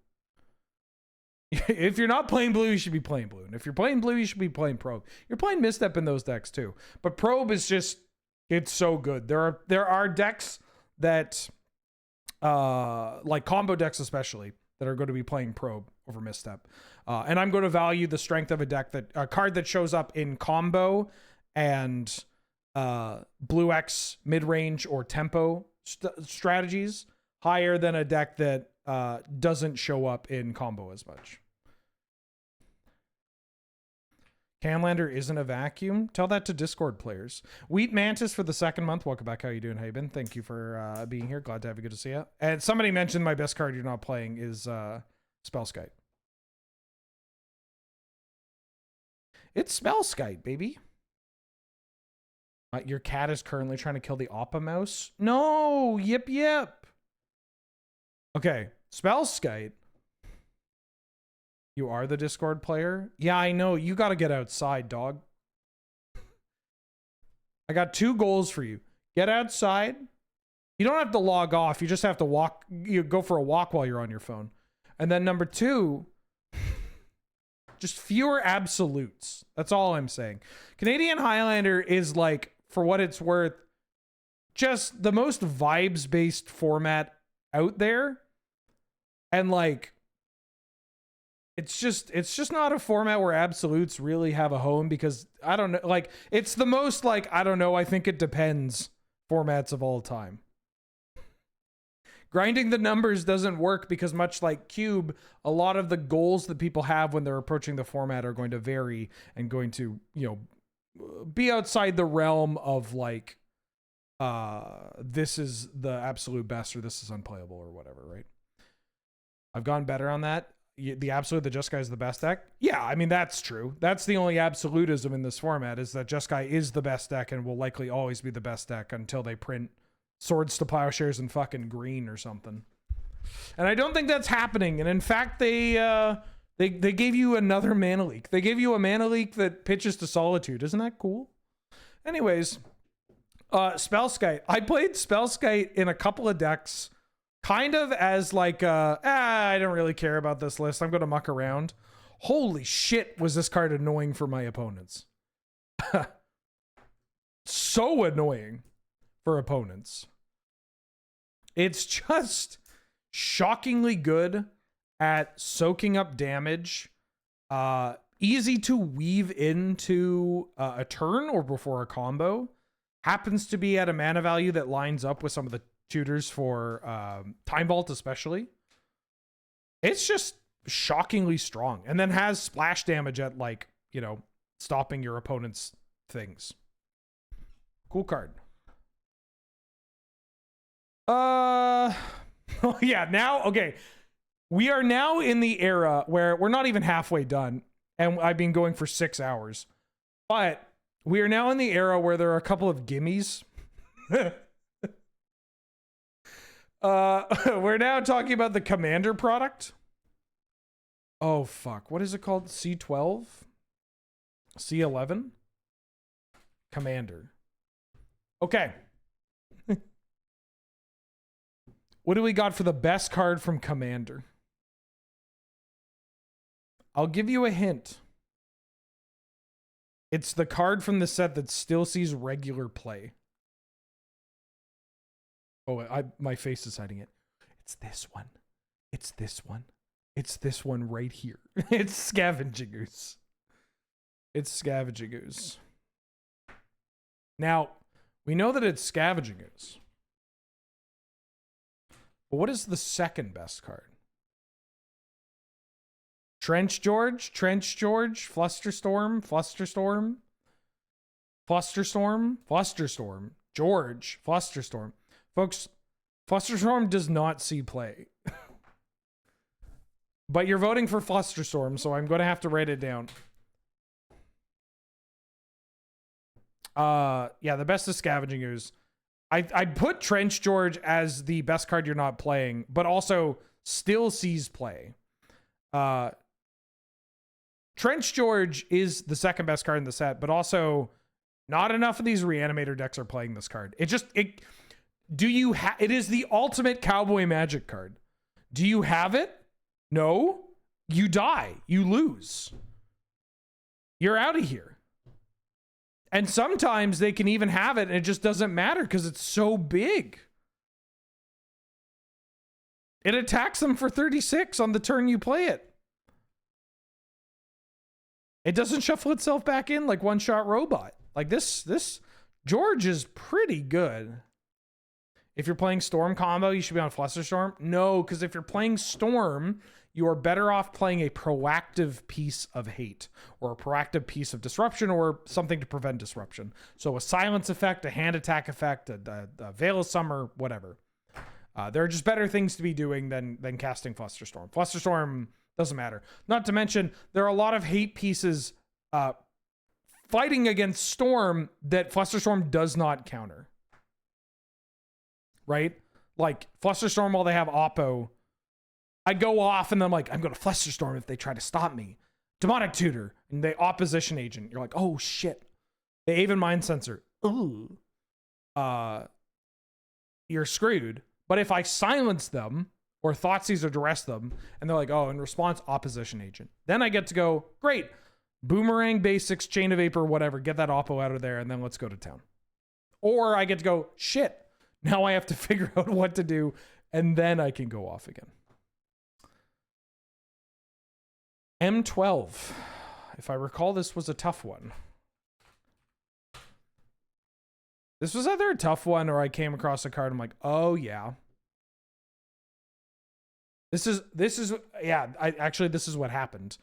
If you're not playing blue, you should be playing blue. And if you're playing blue, you should be playing Probe. You're playing Misstep in those decks too. But Probe is just, it's so good. There are decks that like combo decks especially that are going to be playing Probe over Misstep, and I'm going to value the strength of a card that shows up in combo and blue X mid-range or tempo strategies higher than a deck that doesn't show up in combo as much. Canlander isn't a vacuum. Tell that to Discord players. Wheat Mantis for the second month. Welcome back. How you doing, Haben? Thank you for being here. Glad to have you. Good to see you. And somebody mentioned my best card you're not playing is Spellskite. It's Spellskite, baby. Your cat is currently trying to kill the Oppa mouse. No, yip. Okay, Spellskite. You are the Discord player? Yeah, I know. You got to get outside, dog. I got 2 goals for you. Get outside. You don't have to log off. You just have to walk. You go for a walk while you're on your phone. And then number 2, just fewer absolutes. That's all I'm saying. Canadian Highlander is like, for what it's worth, just the most vibes-based format out there. And like, it's just not a format where absolutes really have a home because I don't know, like it's the most like, I don't know, I think it depends formats of all time. Grinding the numbers doesn't work because much like Cube, a lot of the goals that people have when they're approaching the format are going to vary and going to, you know, be outside the realm of like, this is the absolute best or this is unplayable or whatever, right? I've gone better on that. The absolute that Jeskai is the best deck. Yeah, I mean, that's true. That's the only absolutism in this format is that Jeskai is the best deck and will likely always be the best deck until they print Swords to Plowshares in fucking green or something. And I don't think that's happening. And in fact, they gave you another mana leak. They gave you a mana leak that pitches to Solitude. Isn't that cool? Anyways, Spellskite. I played Spellskite in a couple of decks kind of as like, I don't really care about this list. I'm going to muck around. Holy shit, was this card annoying for my opponents. So annoying for opponents. It's just shockingly good at soaking up damage. Easy to weave into a turn or before a combo. Happens to be at a mana value that lines up with some of the tutors for Time Vault especially. It's just shockingly strong. And then has splash damage at like, you know, stopping your opponent's things. Cool card. Yeah, now, okay. We are now in the era where we're not even halfway done. And I've been going for 6 hours. But we are now in the era where there are a couple of gimmies. We're now talking about the Commander product. Oh, fuck. What is it called? C12? C11? Commander. Okay. What do we got for the best card from Commander? I'll give you a hint. It's the card from the set that still sees regular play. Oh, my face is hiding it. It's this one. It's this one. It's this one right here. It's Scavenging Ooze. It's Scavenging Ooze. Now, we know that it's Scavenging Ooze. But what is the second best card? Trench George, Flusterstorm, George, Flusterstorm. Folks, Flusterstorm does not see play. But you're voting for Flusterstorm, so I'm going to have to write it down. Yeah, the best is Scavenging Ooze. I'd put Trench George as the best card you're not playing, but also still sees play. Trench George is the second best card in the set, but also not enough of these Reanimator decks are playing this card. It is the ultimate Cowboy Magic card. Do you have it? No. You die. You lose. You're out of here. And sometimes they can even have it and it just doesn't matter because it's so big. It attacks them for 36 on the turn you play it. It doesn't shuffle itself back in like one-shot robot. Like this George is pretty good. If you're playing Storm combo, you should be on Flusterstorm. No, because if you're playing Storm, you are better off playing a proactive piece of hate or a proactive piece of disruption or something to prevent disruption. So a silence effect, a hand attack effect, a Veil of Summer, whatever. There are just better things to be doing than casting Flusterstorm. Flusterstorm doesn't matter. Not to mention, there are a lot of hate pieces fighting against Storm that Flusterstorm does not counter. Right? Like, Flusterstorm, while they have Oppo, I go off and I'm like, I'm going to Flusterstorm if they try to stop me. Demonic Tutor, and the Opposition Agent. You're like, oh shit. The Aven Mind Sensor. Ooh. You're screwed. But if I silence them, or Thoughtseize or Duress them, and they're like, oh, in response, Opposition Agent. Then I get to go, great. Boomerang, Basics, Chain of Vapor, whatever. Get that Oppo out of there, and then let's go to town. Or I get to go, shit. Now I have to figure out what to do, and then I can go off again. M12. If I recall, this was a tough one. This was either a tough one or I came across a card. I'm like, oh yeah. This is yeah, this is what happened.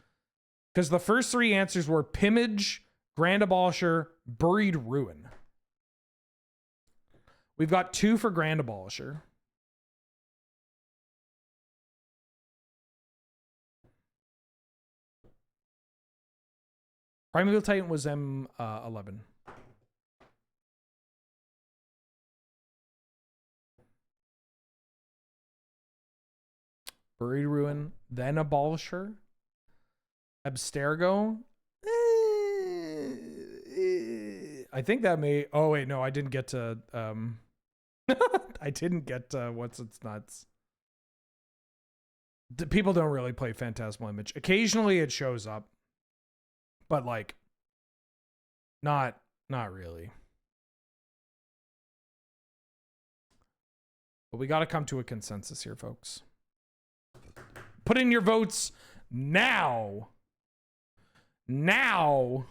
Because the first three answers were Pimmage, Grand Abolisher, Buried Ruin. We've got 2 for Grand Abolisher. Primeval Titan was M11. Buried Ruin, then Abolisher. Abstergo. I think that may... Oh, wait, no, I didn't get to... I didn't get to What's Its Nuts. People don't really play Phantasmal Image. Occasionally it shows up. But, like, not really. But we got to come to a consensus here, folks. Put in your votes now. Now.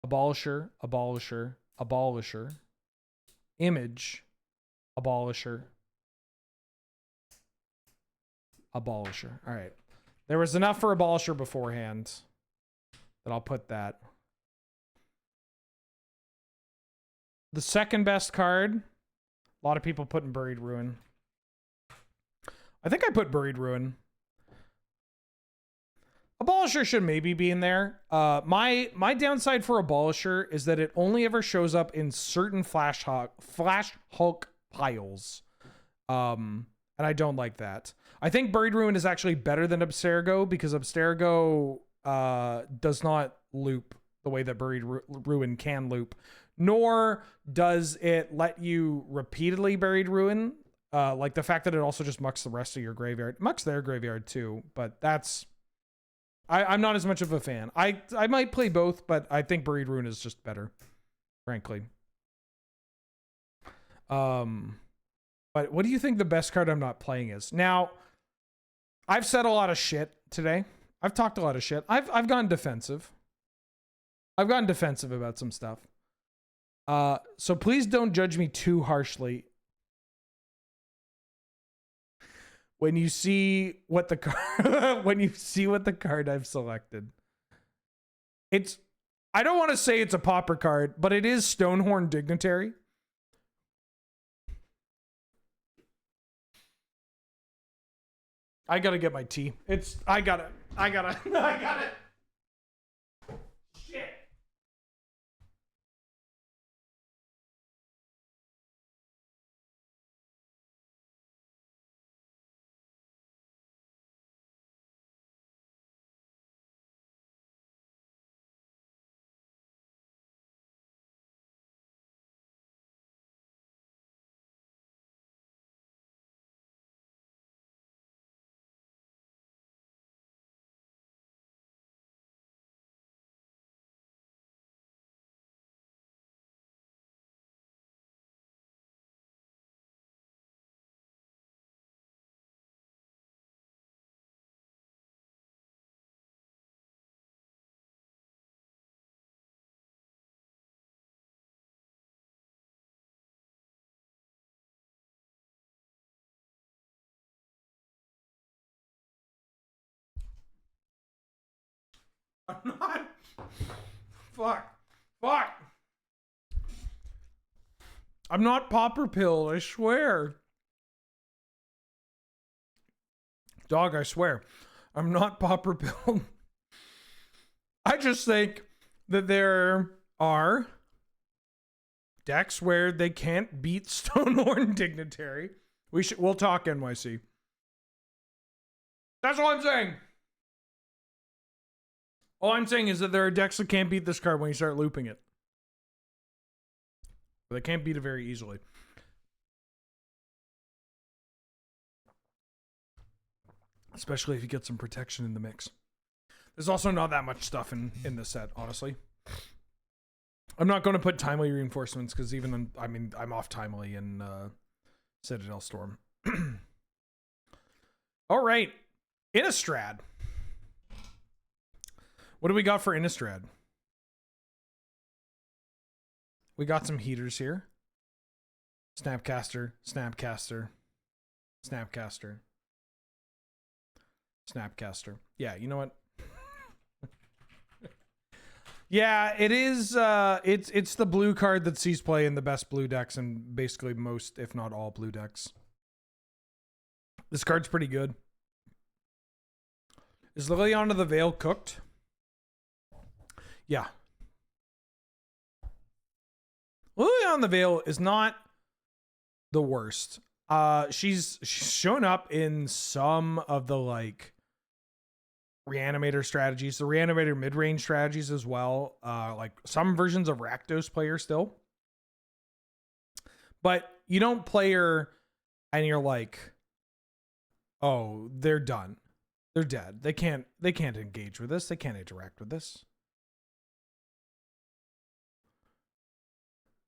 Abolisher, Abolisher, Abolisher. Image, Abolisher. Abolisher. All right. There was enough for Abolisher beforehand that I'll put that. The second best card. A lot of people putting Buried Ruin. I think I put Buried Ruin. Abolisher should maybe be in there. My downside for Abolisher is that it only ever shows up in certain Flash Hulk piles. And I don't like that. I think Buried Ruin is actually better than Abstergo because Abstergo does not loop the way that Buried Ruin can loop. Nor does it let you repeatedly Buried Ruin. Like the fact that it also just mucks the rest of your graveyard. Mucks their graveyard too, but that's... I'm not as much of a fan. I might play both, but I think Buried Ruin is just better, frankly. But what do you think the best card I'm not playing is? Now, I've said a lot of shit today. I've talked a lot of shit. I've gone defensive. I've gotten defensive about some stuff. So please don't judge me too harshly. when you see what the card when you see what the card I've selected. It's, I don't want to say it's a popper card, but it is Stonehorn Dignitary. I gotta get my tea. I got it. Shit. I'm not. Fuck. I'm not popper pill, I swear. Dog, I swear. I'm not popper pill. I just think that there are decks where they can't beat Stonehorn Dignitary. We'll talk NYC. That's all I'm saying. All I'm saying is that there are decks that can't beat this card when you start looping it. But they can't beat it very easily. Especially if you get some protection in the mix. There's also not that much stuff in this set, honestly. I'm not going to put timely reinforcements because even, I'm off timely in Citadel Storm. All right. Innistrad. What do we got for Innistrad? We got some heaters here. Snapcaster, Snapcaster, Snapcaster, Snapcaster. Yeah, you know what? Yeah, it is. It's the blue card that sees play in the best blue decks and basically most, if not all, blue decks. This card's pretty good. Is Liliana the Veil cooked? Yeah. Liliana the Veil is not the worst. She's shown up in some of the like Reanimator strategies, the Reanimator mid-range strategies as well. Like some versions of Rakdos player still. But you don't play her and you're like, oh, they're done. They're dead. They can't engage with this. They can't interact with this.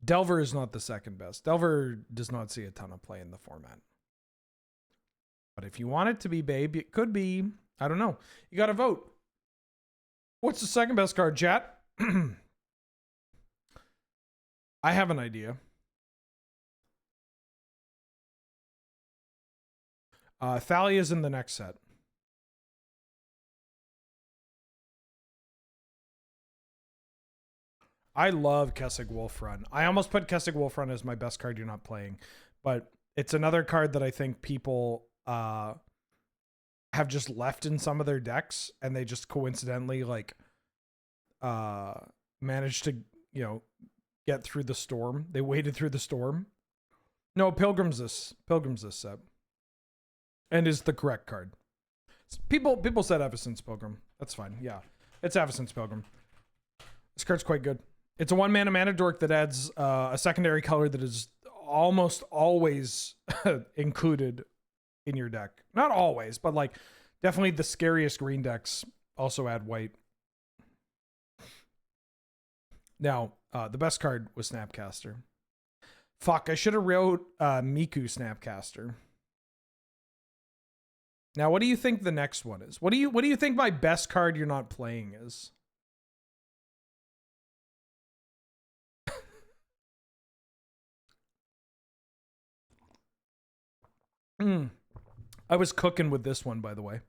Delver is not the second best. Delver does not see a ton of play in the format. But if you want it to be babe, it could be. I don't know. You got to vote. What's the second best card, chat? I have an idea. Thalia's in the next set. I love Kessig Wolfrun. I almost put Kessig Wolfrun as my best card you're not playing, but it's another card that I think people have just left in some of their decks, and they just coincidentally like managed to, get through the storm. They waded through the storm. No, Pilgrim's this set, and is the correct card. People said Evanescence Pilgrim. That's fine. Yeah, it's Evanescence Pilgrim. This card's quite good. It's a 1-mana mana dork that adds a secondary color that is almost always included in your deck. Not always, but like definitely the scariest green decks also add white. Now, the best card was Snapcaster. Fuck, I should have wrote Miku Snapcaster. Now, what do you think the next one is? What do you think my best card you're not playing is? I was cooking with this one, by the way.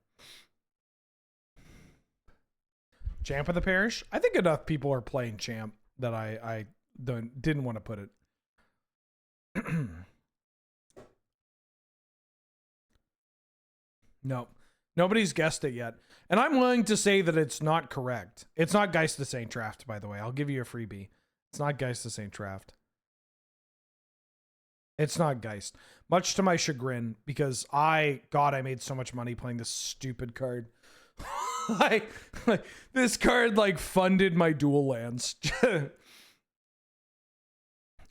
Champ of the Parish? I think enough people are playing Champ that I didn't want to put it. No. Nobody's guessed it yet. And I'm willing to say that it's not correct. It's not Geist of Saint Traft, by the way. I'll give you a freebie. It's not Geist of Saint Traft. It's not Geist. Much to my chagrin, because I made so much money playing this stupid card. like, this card like funded my dual lands.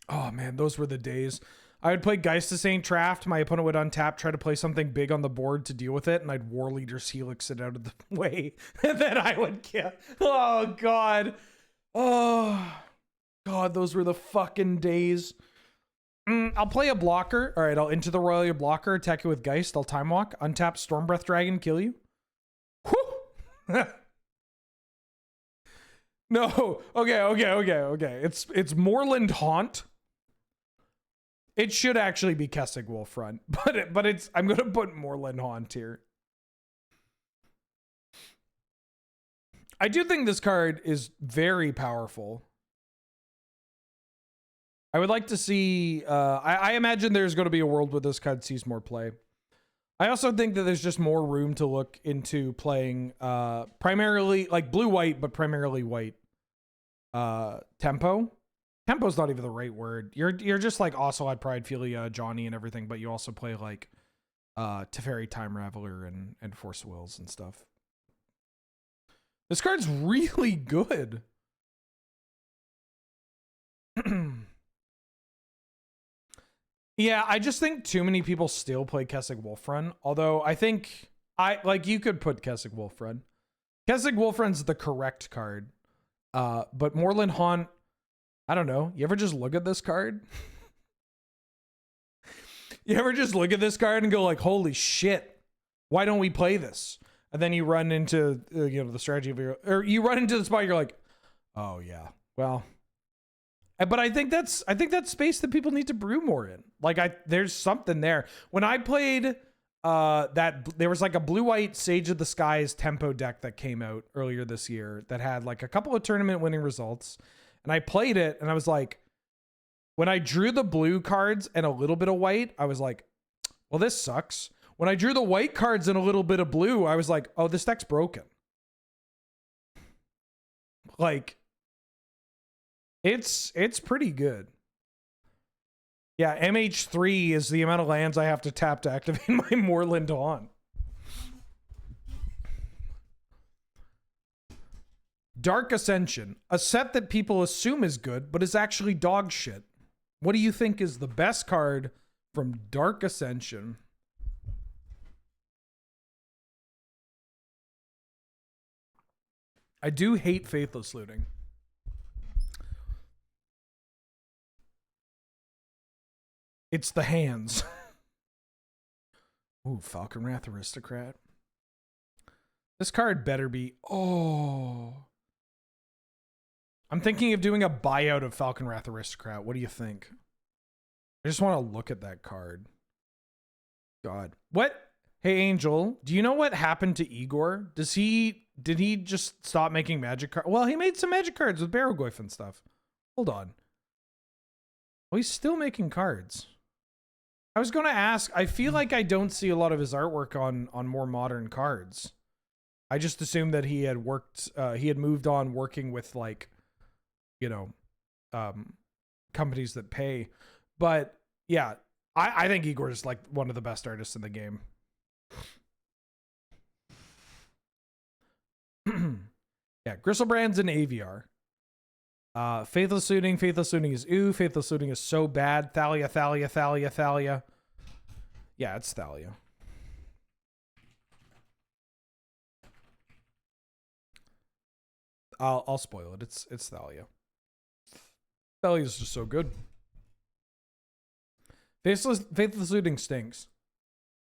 Oh man, those were the days. I would play Geist of Saint Traft. My opponent would untap, try to play something big on the board to deal with it, and I'd War Leader's Helix it out of the way. And then I would kill. Oh god. Oh god, those were the fucking days. I'll play a blocker. All right, I'll into the royal blocker, attack you with Geist. I'll time walk, untap Stormbreath Dragon, kill you. Whew. No. Okay. It's Moorland Haunt. It should actually be Kessig Wolfront, but it's I'm gonna put Moorland Haunt here. I do think this card is very powerful. I would like to see, I imagine there's going to be a world where this card sees more play. I also think that there's just more room to look into playing primarily, like blue-white, but primarily white tempo. Tempo's not even the right word. You're just like Ocelot, Pride, Philia, Johnny, and everything, but you also play like Teferi, Time Raveler, and Force of Wills and stuff. This card's really good. Yeah, I just think too many people still play Kessig Wolfrun. Although I think you could put Kessig Wolfrun. Kessig Wolfrun's the correct card. But Moorland Haunt, I don't know. You ever just look at this card? You ever just look at this card and go like, holy shit, why don't we play this? And then you run into the strategy of your, or you run into the spot, you're like, oh yeah, well. But I think that's space that people need to brew more in. Like there's something there. When I played there was like a blue-white Sage of the Skies tempo deck that came out earlier this year that had like a couple of tournament winning results. And I played it and I was like, when I drew the blue cards and a little bit of white, I was like, well, this sucks. When I drew the white cards and a little bit of blue, I was like, oh, this deck's broken. Like, it's pretty good. Yeah, MH3 is the amount of lands I have to tap to activate my Moorland Haunt. Dark Ascension, a set that people assume is good, but is actually dog shit. What do you think is the best card from Dark Ascension? I do hate Faithless Looting. It's the hands. Ooh, Falcon Wrath Aristocrat. This card better be... Oh. I'm thinking of doing a buyout of Falcon Wrath Aristocrat. What do you think? I just want to look at that card. God. What? Hey, Angel, do you know what happened to Igor? Did he just stop making magic cards? Well, he made some magic cards with Barrogoyf and stuff. Hold on. Well, he's still making cards. I was going to ask, I feel like I don't see a lot of his artwork on more modern cards. I just assumed that he had moved on working with like, companies that pay. But yeah, I think Igor's like one of the best artists in the game. Yeah, Gristlebrand's an AVR. Faithless Looting is ooh. Faithless Looting is so bad. Thalia. Yeah, it's Thalia. I'll spoil it. It's Thalia. Thalia's just so good. Faithless Looting stinks.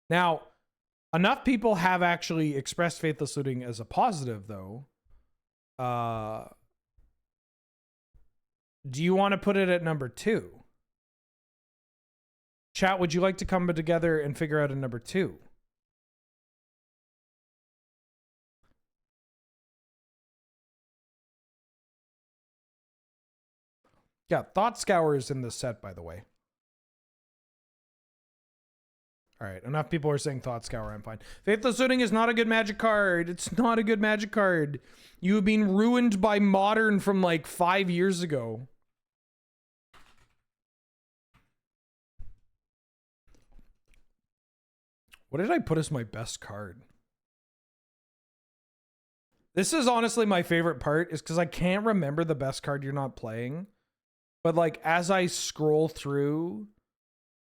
Now, enough people have actually expressed Faithless Looting as a positive, though. Do you want to put it at number 2? Chat, would you like to come together and figure out a number 2? Yeah, Thought Scour is in this set, by the way. All right, enough people are saying Thought Scour, I'm fine. Faithless Looting is not a good Magic card. It's not a good Magic card. You have been ruined by Modern from like 5 years ago. What did I put as my best card? This is honestly my favorite part, is because I can't remember the best card you're not playing. But like, as I scroll through,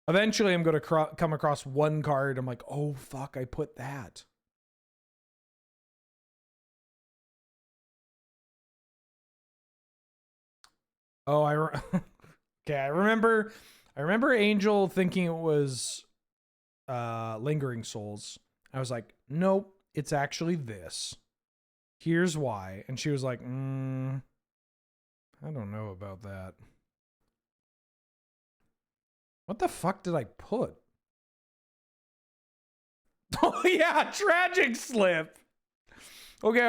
eventually I'm going to come across one card. I'm like, oh, fuck, I put that. Oh, okay, I remember Angel thinking it was Lingering Souls. I was like, nope, it's actually this. Here's why. And she was like, I don't know about that. What the fuck did I put? Oh yeah, Tragic Slip. Okay.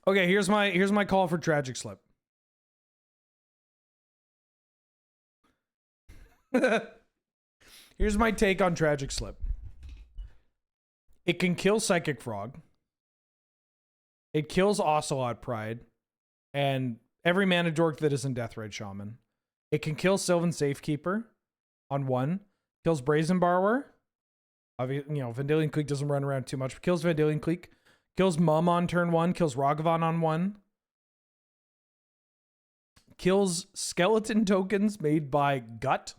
Okay, here's my call for Tragic Slip. Here's my take on Tragic Slip. It can kill Psychic Frog. It kills Ocelot Pride. And every mana dork that isn't Deathrite Shaman. It can kill Sylvan Safekeeper on 1. Kills Brazen Borrower. Obviously, you know, Vendilion Clique doesn't run around too much. Kills Vendilion Clique. Kills Mum on turn 1. Kills Ragavan on 1. Kills skeleton tokens made by Gut.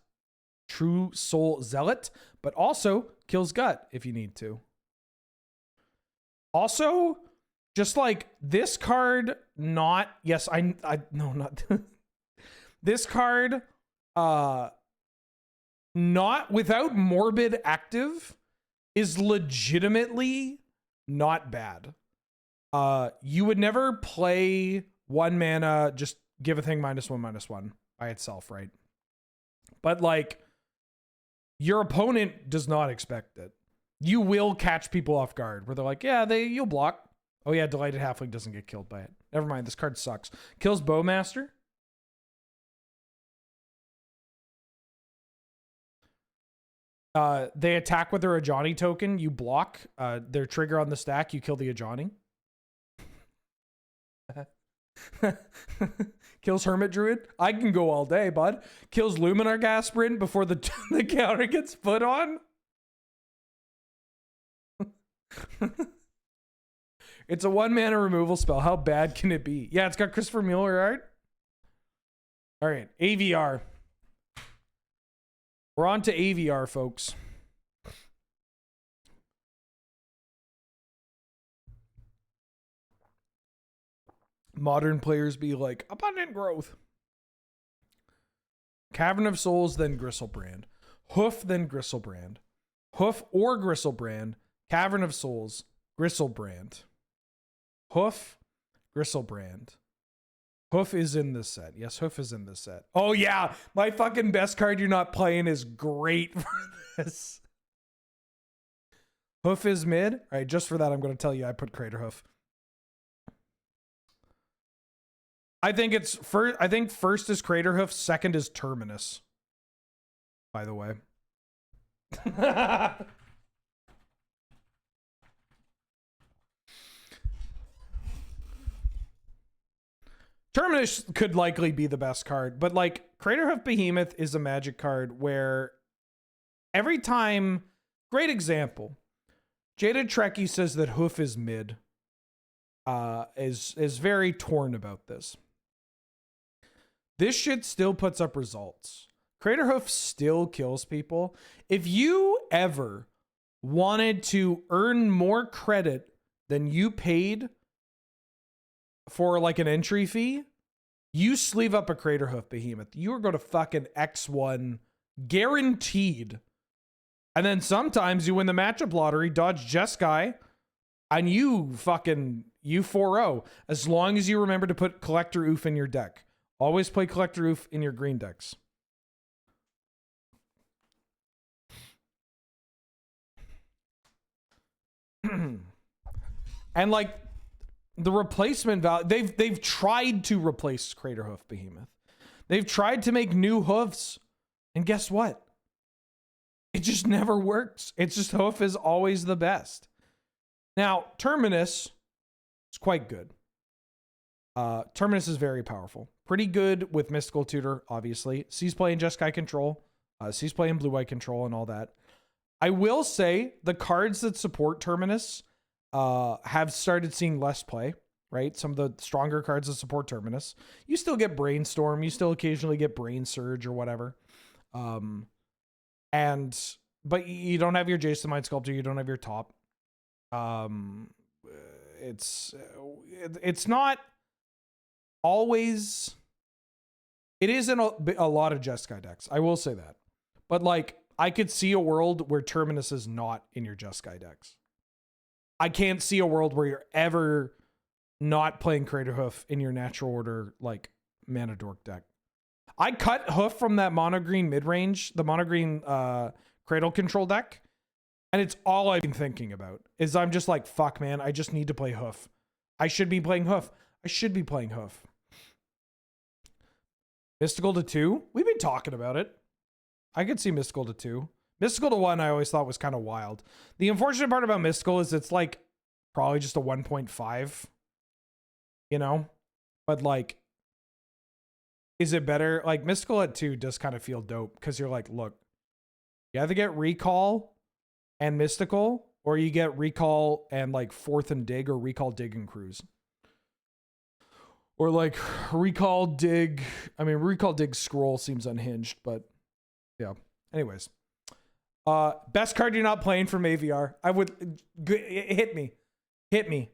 True Soul Zealot. But also kills Gut if you need to. Also, just like this card, not, yes, no, not this card, not without Morbid active is legitimately not bad. You would never play 1 mana, just give a thing -1/-1 by itself, right? But like, your opponent does not expect it. You will catch people off guard where they're like, yeah, you'll block. Oh yeah, Delighted Halfling doesn't get killed by it. Never mind, this card sucks. Kills Bowmaster. They attack with their Ajani token. You block their trigger on the stack. You kill the Ajani. Kills Hermit Druid. I can go all day, bud. Kills Luminar Gasprint before the counter gets put on. It's a 1 mana removal spell. How bad can it be? Yeah, it's got Christopher Mueller art. All right, AVR. We're on to AVR, folks. Modern players be like, abundant growth. Cavern of Souls, then Gristlebrand. Hoof, then Gristlebrand. Hoof or Gristlebrand. Cavern of Souls, Gristlebrand. Hoof, Gristlebrand. Hoof is in this set. Yes, Hoof is in this set. Oh yeah, my fucking best card you're not playing is great for this. Hoof is mid. All right, just for that, I'm going to tell you I put Crater Hoof. I think it's first. I think first is Crater Hoof, second is Terminus. By the way. Terminus could likely be the best card, but like Craterhoof Behemoth is a Magic card where every time, great example, Jaded Trekkie says that Hoof is mid, is very torn about this. This shit still puts up results. Craterhoof still kills people. If you ever wanted to earn more credit than you paid for like an entry fee, you sleeve up a Craterhoof Behemoth. You are going to fucking X1 guaranteed. And then sometimes you win the matchup lottery, dodge Jeskai, and you 4-0. As long as you remember to put Collector Oof in your deck. Always play Collector Oof in your green decks. And like, the replacement value, they've tried to replace Craterhoof Behemoth. They've tried to make new hoofs, and guess what? It just never works. It's just hoof is always the best. Now, Terminus is quite good. Terminus is very powerful. Pretty good with Mystical Tutor, obviously. Sees play in Jeskai control. Sees play in blue-white control and all that. I will say the cards that support Terminus have started seeing less play, right? Some of the stronger cards that support Terminus. You still get Brainstorm. You still occasionally get Brain Surge or whatever. But you don't have your Jason Mind Sculptor. You don't have your top. It's not always. It is in a lot of Jeskai decks. I will say that. But like, I could see a world where Terminus is not in your Jeskai decks. I can't see a world where you're ever not playing Craterhoof in your natural order, like Mana Dork deck. I cut Hoof from that mono green mid-range, the mono green Cradle control deck. And it's all I've been thinking about is I'm just like, fuck, man, I just need to play Hoof. I should be playing Hoof. I should be playing Hoof. Mystical to 2? We've been talking about it. I could see Mystical to 2. Mystical to 1 I always thought was kind of wild. The unfortunate part about Mystical is it's like probably just a 1.5. You know? But like, is it better? Like Mystical at 2 does kind of feel dope because you're like, look, you either get Recall and Mystical, or you get Recall and like Fourth and Dig, or Recall, Dig, and Cruise. Or like Recall, Dig. I mean, Recall, Dig, Scroll seems unhinged, but yeah. Anyways. Best card you're not playing from AVR. I would hit me. Hit me.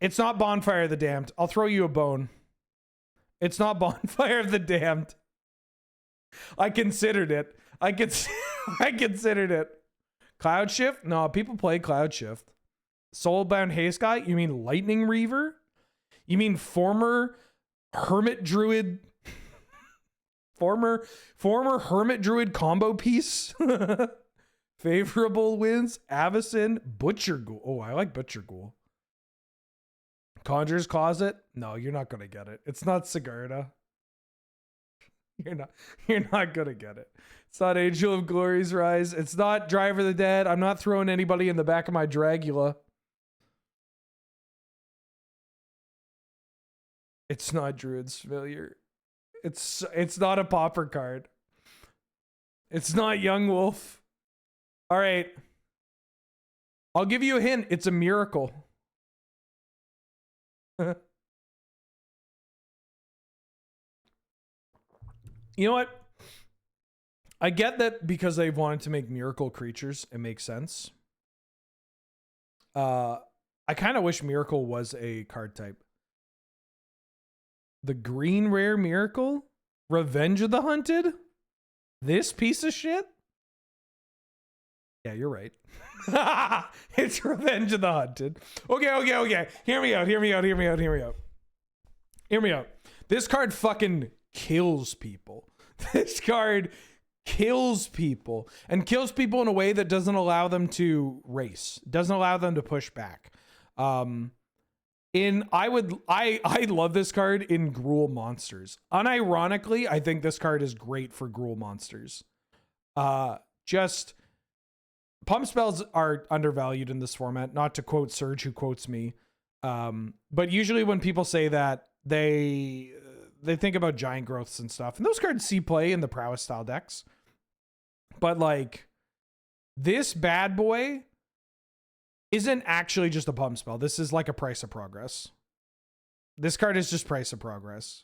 It's not Bonfire of the Damned. I'll throw you a bone. It's not Bonfire of the Damned. I considered it. I considered it. Cloud Shift? No, people play Cloud Shift. Soulbound Haste Guy? You mean Lightning Reaver? You mean former Hermit Druid? former Hermit Druid combo piece? Favorable wins? Avacyn? Butcher Ghoul. Oh, I like Butcher Ghoul. Conjurer's Closet? No, you're not going to get it. It's not Sigarda. You're not going to get it. It's not Angel of Glory's Rise. It's not Driver of the Dead. I'm not throwing anybody in the back of my Dragula. It's not Druid's Familiar. It's not a Pauper card. It's not Young Wolf. All right. I'll give you a hint. It's a miracle. You know what? I get that because they wanted to make miracle creatures. It makes sense. I kind of wish Miracle was a card type. The green rare Miracle? Revenge of the Hunted? This piece of shit? Yeah, you're right. It's Revenge of the Hunted. Okay. Hear me out. This card fucking kills people. This card kills people, and kills people in a way that doesn't allow them to race, doesn't allow them to push back. I love this card in Gruul Monsters. Unironically, I think this card is great for Gruul Monsters. Just pump spells are undervalued in this format, not to quote Surge, who quotes me. But usually when people say that, they think about giant growths and stuff, and those cards see play in the prowess style decks. But like, this bad boy isn't actually just a pump spell. This is like a Price of Progress. This card is just Price of Progress.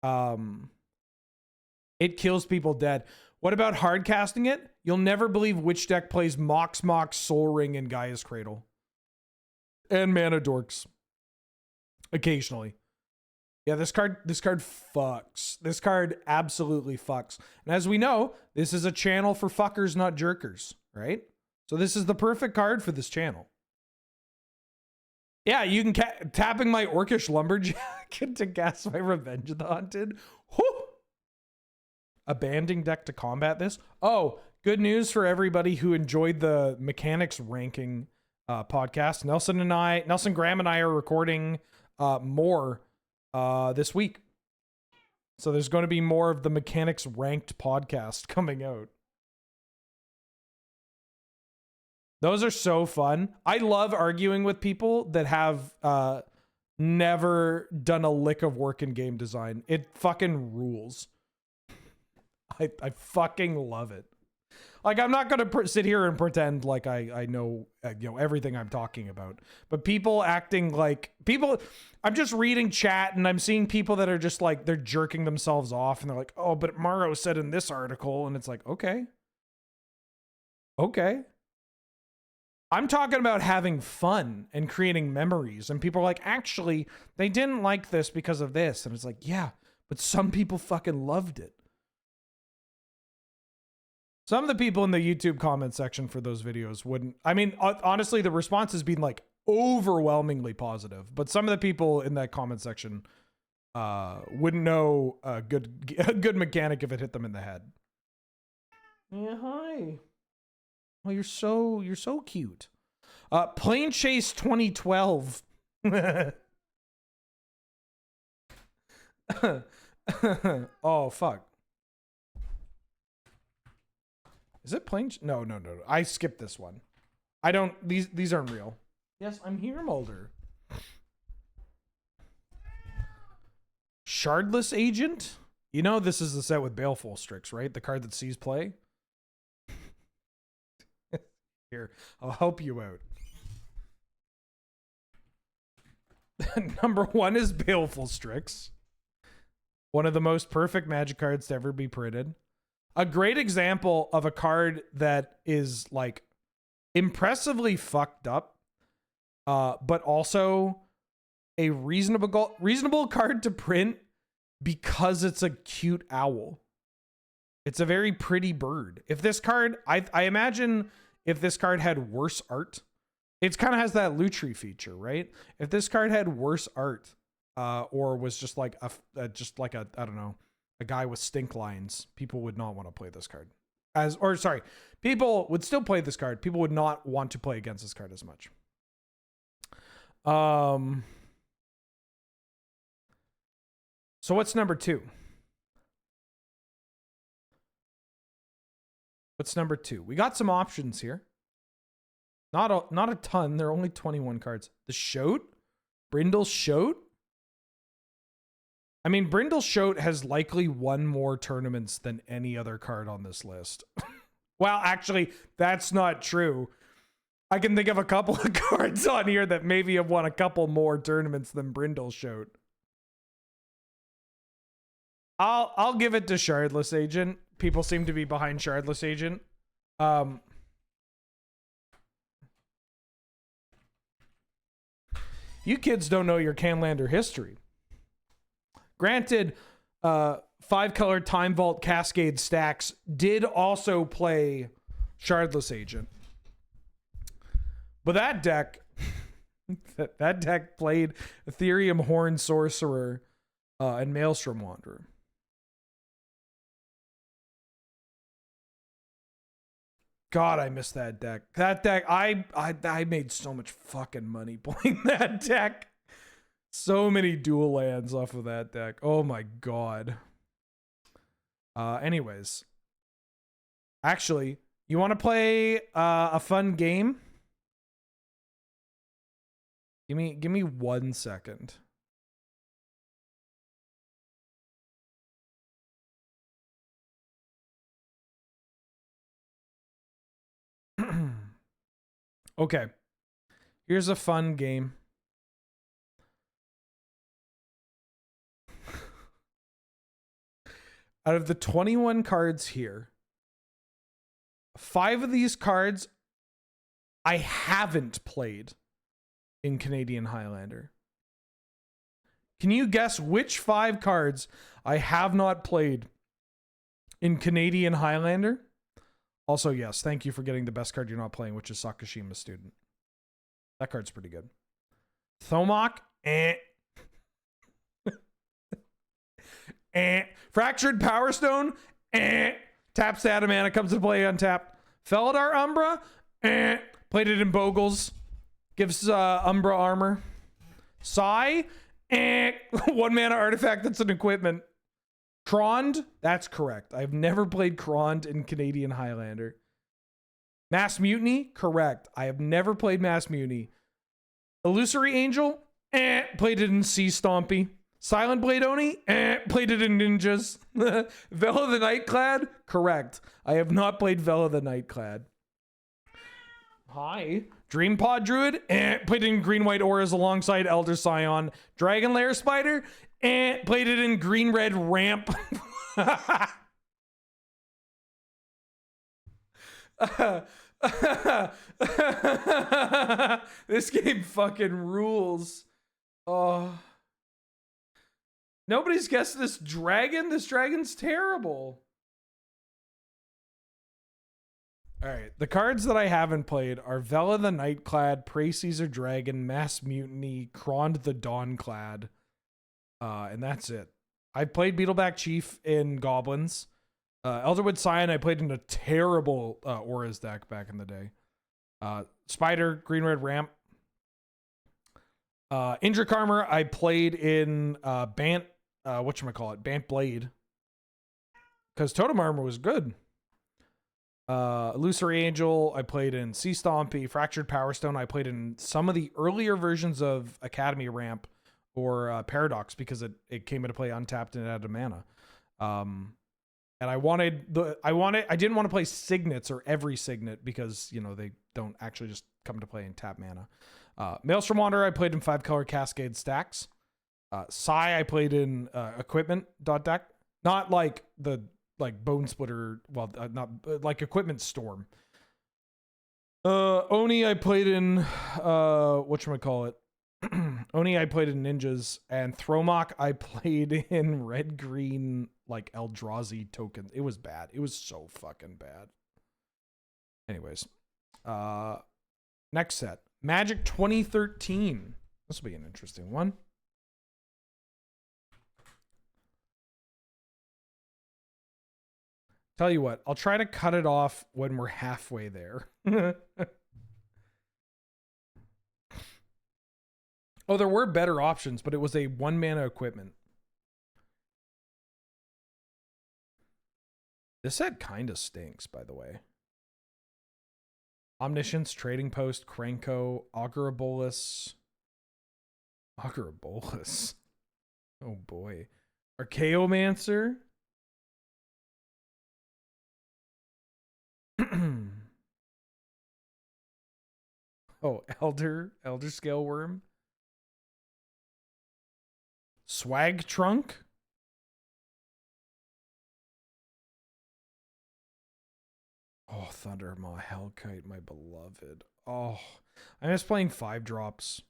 It kills people dead. What about hard casting it? You'll never believe which deck plays Mox, Soul Ring, and Gaia's Cradle. And Mana Dorks. Occasionally. Yeah, this card fucks. This card absolutely fucks. And as we know, this is a channel for fuckers, not jerkers, right? So this is the perfect card for this channel. Yeah, you can tapping my Orcish Lumberjack to cast my Revenge of the Hunted. Whew! Abandoning deck to combat this. Oh, good news for everybody who enjoyed the mechanics ranking podcast. Nelson Graham and I are recording more this week. So there's going to be more of the Mechanics Ranked podcast coming out. Those are so fun. I love arguing with people that have never done a lick of work in game design. It fucking rules. I fucking love it. Like, I'm not going to sit here and pretend like I know, everything I'm talking about. But people acting like I'm just reading chat and I'm seeing people that are just like, they're jerking themselves off and they're like, oh, but Maro said in this article. And it's like, okay. I'm talking about having fun and creating memories. And people are like, actually, they didn't like this because of this. And it's like, yeah, but some people fucking loved it. Some of the people in the YouTube comment section for those videos wouldn't. I mean, honestly, the response has been like overwhelmingly positive. But some of the people in that comment section wouldn't know a good mechanic if it hit them in the head. Yeah, hi. Oh, you're so cute. Plane Chase 2012. Oh fuck. Is it Plane? No. I skipped this one. I don't. These aren't real. Yes, I'm here, Mulder. Shardless Agent. You know this is the set with Baleful Strix, right? The card that sees play. Here, I'll help you out. Number 1 is Baleful Strix. One of the most perfect Magic cards to ever be printed. A great example of a card that is like impressively fucked up, but also a reasonable card to print because it's a cute owl. It's a very pretty bird. If this card, I imagine if this card had worse art, it kind of has that Lutri feature, right? If this card had worse art, or was just like a I don't know, a guy with stink lines, people would not want to play this card. People would still play this card. People would not want to play against this card as much. So what's number 2? What's number 2? We got some options here. Not a ton. There are only 21 cards. The Shoat? Brindle Shoat? I mean, Brindle Shoat has likely won more tournaments than any other card on this list. Well, actually, that's not true. I can think of a couple of cards on here that maybe have won a couple more tournaments than Brindle Shoat. I'll give it to Shardless Agent. People seem to be behind Shardless Agent. You kids don't know your Canlander history. Granted, 5-color Time Vault Cascade stacks did also play Shardless Agent. But that deck, that deck played Ethereum Horn Sorcerer and Maelstrom Wanderer. God, I miss that deck. That deck, I made so much fucking money playing that deck. So many dual lands off of that deck. Oh my god. Anyways. Actually, you want to play a fun game? Give me 1 second. Okay. Here's a fun game. Out of the 21 cards here, 5 of these cards I haven't played in Canadian Highlander. Can you guess which 5 cards I have not played in Canadian Highlander? Also, yes, thank you for getting the best card you're not playing, which is Sakashima Student. That card's pretty good. Thomok, Fractured Power Stone, taps the Adamana, comes to play untapped. Felidar Umbra, played it in Bogles. Gives Umbra armor. Psy, one mana artifact that's an equipment. Krond, that's correct. I've never played Krond in Canadian Highlander. Mass Mutiny, correct. I have never played Mass Mutiny. Illusory Angel, played it in Sea Stompy. Silent Blade Oni, played it in Ninjas. Vela the Nightclad, correct. I have not played Vela the Nightclad. Hi. Dream Pod Druid, played it in Green White Auras alongside Elder Scion. Dragon Lair Spider, played it in Green Red Ramp. This game fucking rules. Oh. Nobody's guessed this dragon. This dragon's terrible. All right, the cards that I haven't played are Vela the Nightclad, Prey Caesar Dragon, Mass Mutiny, Krond the Dawnclad, and that's it. I played Beetleback Chief in Goblins. Elderwood Scion, I played in a terrible Auras deck back in the day. Spider, Green Red Ramp. Indrik Armor, I played in Bant, whatchamacallit, Bant Blade. Because Totem Armor was good. Illusory Angel, I played in Sea Stompy. Fractured Power Stone, I played in some of the earlier versions of Academy Ramp or Paradox because it came into play untapped and it had a mana. And I didn't want to play Signets or every Signet because, you know, they don't actually just come to play in tap mana. Maelstrom Wanderer, I played in 5-color Cascade stacks. Psy, I played in Equipment deck. Not like the Bone Splitter, well, not like Equipment Storm. Oni, I played in whatchamacallit. Oni, I played in Ninjas, and Thromok, I played in red-green, like, Eldrazi token. It was bad. It was so fucking bad. Anyways. Next set. Magic 2013. This will be an interesting one. Tell you what, I'll try to cut it off when we're halfway there. Oh, there were better options, but it was a 1-mana equipment. This set kind of stinks, by the way. Omniscience, Trading Post, Krenko, Augurabolus. Augurabolus. Oh boy. Archaeomancer. Oh, Elder Scale Worm. Swag Trunk. Oh, Thundermaw, Hellkite, my beloved. Oh, I miss playing 5-drops.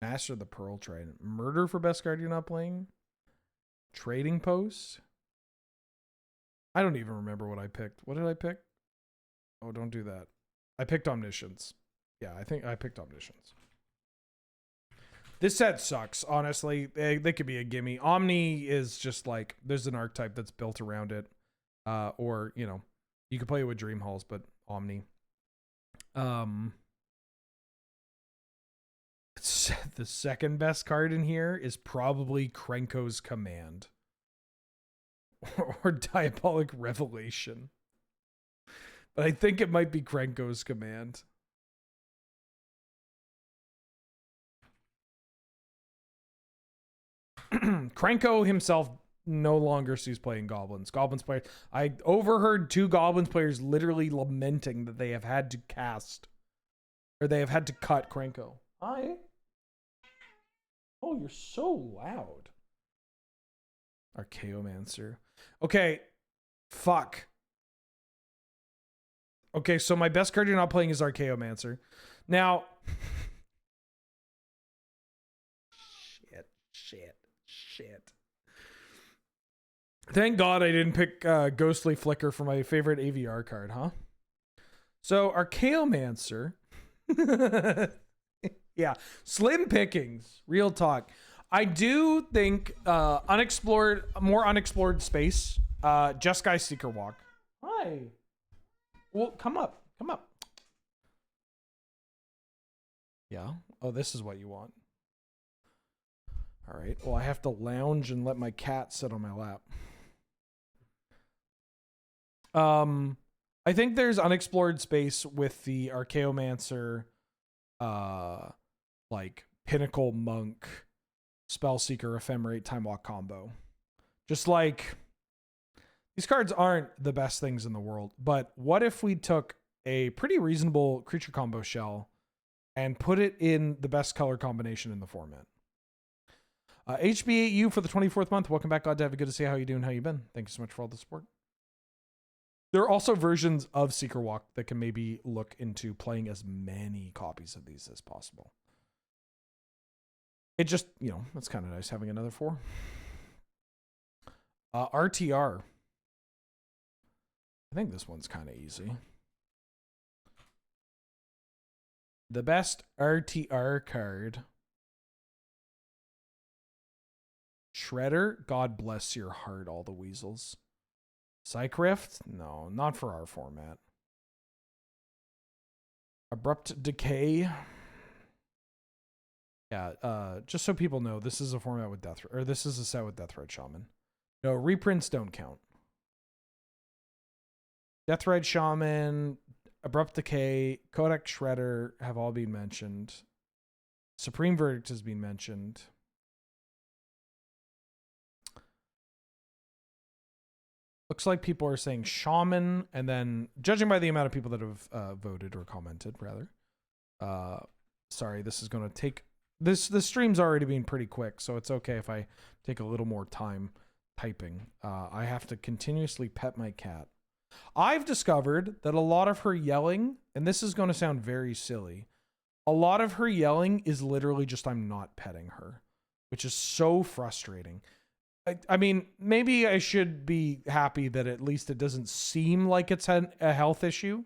Master of the Pearl Trident. Murder for best card you're not playing. Trading Post. I don't even remember what I picked. What did I pick? Oh, don't do that. I picked Omniscience. Yeah, I think I picked Omniscience. This set sucks, honestly. They could be a gimme. Omni is just like, there's an archetype that's built around it. Or, you know, you could play it with Dream Halls, but Omni. The second best card in here is probably Krenko's Command. Or Diabolic Revelation. But I think it might be Krenko's Command. Krenko himself no longer sees playing Goblins. Goblins players. I overheard 2 Goblins players literally lamenting that they have had to cast. Or they have had to cut Krenko. Hi. Oh, you're so loud. Archaeomancer. Okay. Fuck. Okay, so my best card you're not playing is Archaeomancer. Now... Shit. Thank God I didn't pick Ghostly Flicker for my favorite AVR card, huh? So, Archaeomancer... Yeah, slim pickings. Real talk. I do think more unexplored space. Jeskai Seeker Walk. Hi. Well, come up. Yeah. Oh, this is what you want. All right. Well, I have to lounge and let my cat sit on my lap. I think there's unexplored space with the Archaeomancer, like Pinnacle Monk, Spellseeker, Ephemerate, Time Walk combo. Just like, these cards aren't the best things in the world, but what if we took a pretty reasonable creature combo shell and put it in the best color combination in the format? HB8U for the 24th month. Welcome back, God David. Good to see how you doing, how you been. Thank you so much for all the support. There are also versions of Seeker Walk that can maybe look into playing as many copies of these as possible. It just, you know, it's kind of nice having another 4. RTR. I think this one's kind of easy. The best RTR card. Shredder. God bless your heart, all the weasels. Psych Rift? No, not for our format. Abrupt Decay. Yeah, just so people know, this is a format with this is a set with Death Ride Shaman. No, reprints don't count. Death Ride Shaman, Abrupt Decay, Codex Shredder have all been mentioned. Supreme Verdict has been mentioned. Looks like people are saying Shaman, and then judging by the amount of people that have voted or commented, rather. Sorry, this is going to take... This stream's already been pretty quick, so it's okay if I take a little more time typing. I have to continuously pet my cat. I've discovered that a lot of her yelling, and this is going to sound very silly, a lot of her yelling is literally just I'm not petting her, which is so frustrating. I mean, maybe I should be happy that at least it doesn't seem like it's a health issue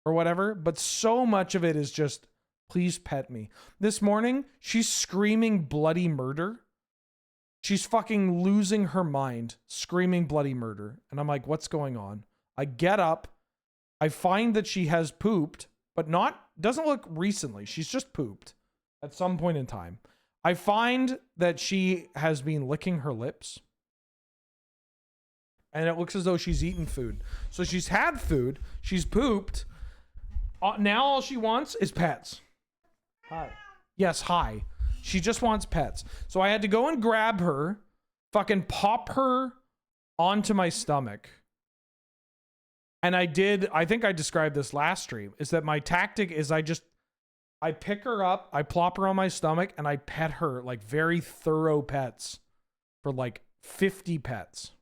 or whatever, but so much of it is just, please pet me. This morning, she's screaming bloody murder. She's fucking losing her mind, screaming bloody murder. And I'm like, what's going on? I get up. I find that she has pooped, but doesn't look recently. She's just pooped at some point in time. I find that she has been licking her lips. And it looks as though she's eaten food. So she's had food. She's pooped. Now all she wants is pets. Hi. Yes, hi. She just wants pets. So I had to go and grab her, fucking pop her onto my stomach. And I think I described this last stream, is that my tactic is I pick her up, I plop her on my stomach, and I pet her like very thorough pets for like 50 pets.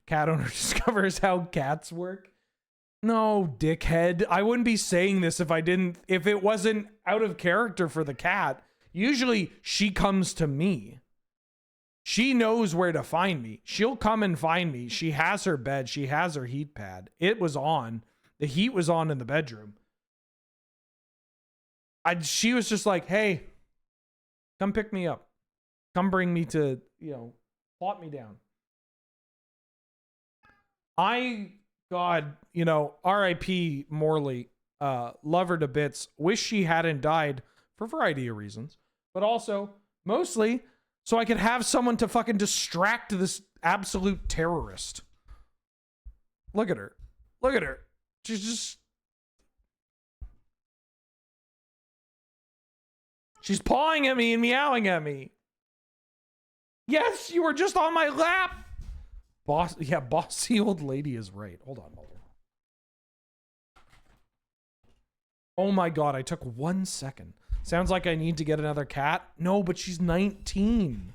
Cat owner discovers how cats work. No, dickhead. I wouldn't be saying this if it wasn't out of character for the cat. Usually she comes to me. She knows where to find me. She'll come and find me. She has her bed. She has her heat pad. It was on. The heat was on in the bedroom. She was just like, hey, come pick me up. Come bring me to, plot me down. God, R.I.P. Morley, love her to bits. Wish she hadn't died for a variety of reasons. But also, mostly, so I could have someone to fucking distract this absolute terrorist. Look at her. Look at her. She's pawing at me and meowing at me. Yes, you were just on my lap. Bossy old lady is right. Hold on. Oh my God, I took 1 second. Sounds like I need to get another cat. No, but she's 19.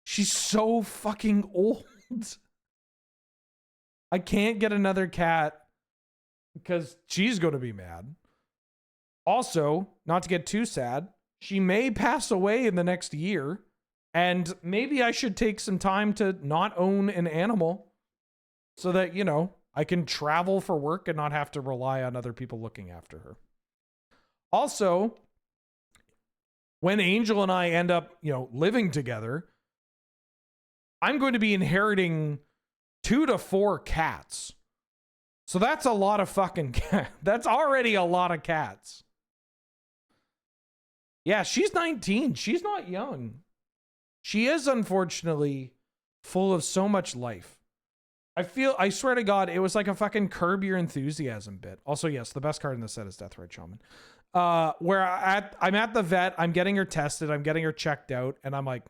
She's so fucking old. I can't get another cat because she's going to be mad. Also, not to get too sad, she may pass away in the next year. And maybe I should take some time to not own an animal so that, I can travel for work and not have to rely on other people looking after her. Also, when Angel and I end up, living together, I'm going to be inheriting 2 to 4 cats. So that's a lot of fucking cat. That's already a lot of cats. Yeah, she's 19. She's not young. She is, unfortunately, full of so much life. I swear to God, it was like a fucking Curb Your Enthusiasm bit. Also, yes, the best card in the set is Deathrite Shaman. I'm at the vet, I'm getting her tested, I'm getting her checked out, and I'm like,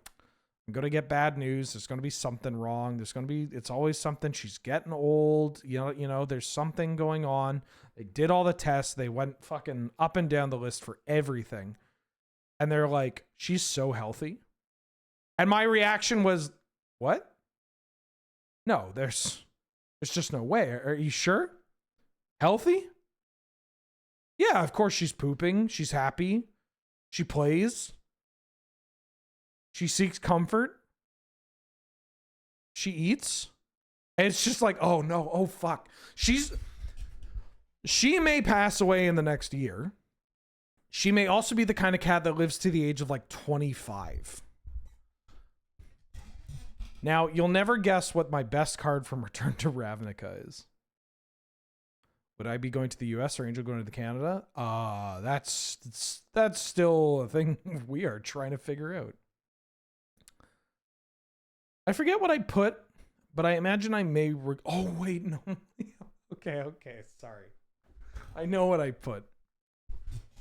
I'm gonna get bad news. There's gonna be something wrong. It's always something. She's getting old. You know, there's something going on. They did all the tests. They went fucking up and down the list for everything. And they're like, she's so healthy. And my reaction was, what? No, there's just no way. Are you sure? Healthy? Yeah, of course she's pooping. She's happy. She plays. She seeks comfort. She eats. And it's just like, oh no, oh fuck. She may pass away in the next year. She may also be the kind of cat that lives to the age of like 25. Now, you'll never guess what my best card from Return to Ravnica is. Would I be going to the US or Angel going to Canada? That's still a thing we are trying to figure out. I forget what I put, but I imagine I may... oh, wait, no. Okay, sorry. I know what I put.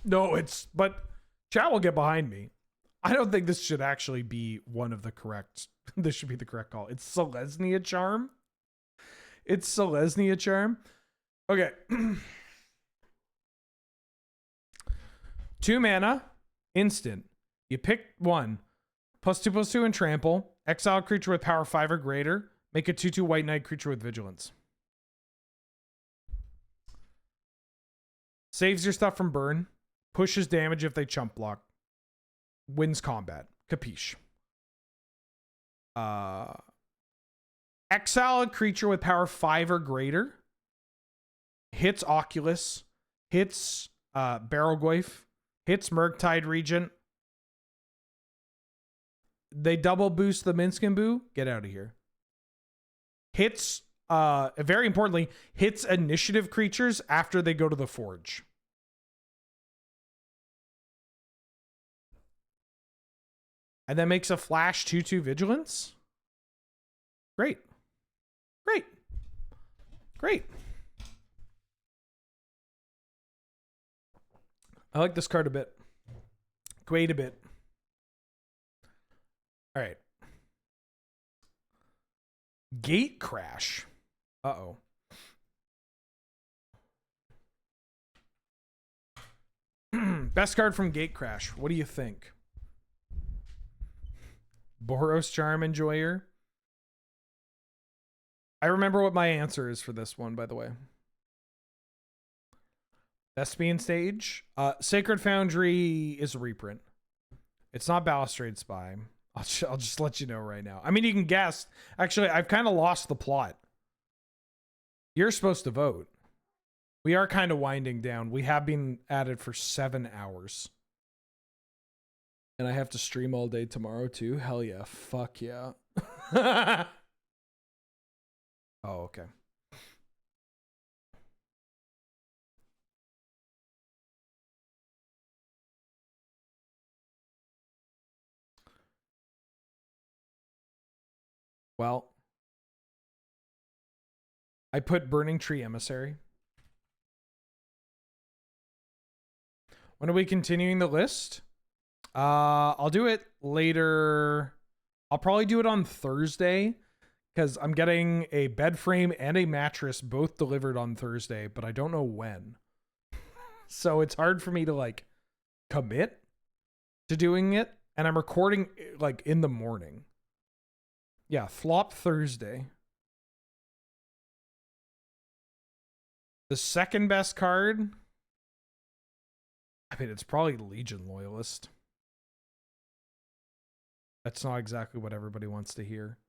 No, but chat will get behind me. I don't think this should actually be one of the correct... This should be the correct call. It's Selesnya Charm. It's Selesnya Charm. Okay. 2 mana. Instant. You pick one. +2/+2 and trample. Exile creature with power 5 or greater. Make a 2/2 white knight creature with vigilance. Saves your stuff from burn. Pushes damage if they chump block. Wins combat. Capiche. Exile a creature with power 5 or greater. Hits Oculus. Hits Barrowgoyf. Hits Murktide Regent. They double boost the Minskin Boo. Get out of here. Hits, very importantly, hits initiative creatures after they go to the Forge. And then makes a flash 2/2 vigilance. Great. Great. Great. I like this card a bit. Quite a bit. All right. Gate Crash. Uh-oh. Best card from Gate Crash. What do you think? Boros Charm Enjoyer. I remember what my answer is for this one, by the way. Thespian Stage. Sacred Foundry is a reprint. It's not Balustrade Spy. I'll just let you know right now. I mean, you can guess. Actually, I've kind of lost the plot. You're supposed to vote. We are kind of winding down. We have been at it for 7 hours. And I have to stream all day tomorrow too. Hell yeah. Fuck yeah. Oh, okay. Well, I put Burning Tree Emissary. When are we continuing the list? I'll do it later. I'll probably do it on Thursday because I'm getting a bed frame and a mattress both delivered on Thursday, but I don't know when. So it's hard for me to like commit to doing it. And I'm recording like in the morning. Yeah, flop Thursday. The second best card. I mean, it's probably Legion Loyalist. That's not exactly what everybody wants to hear.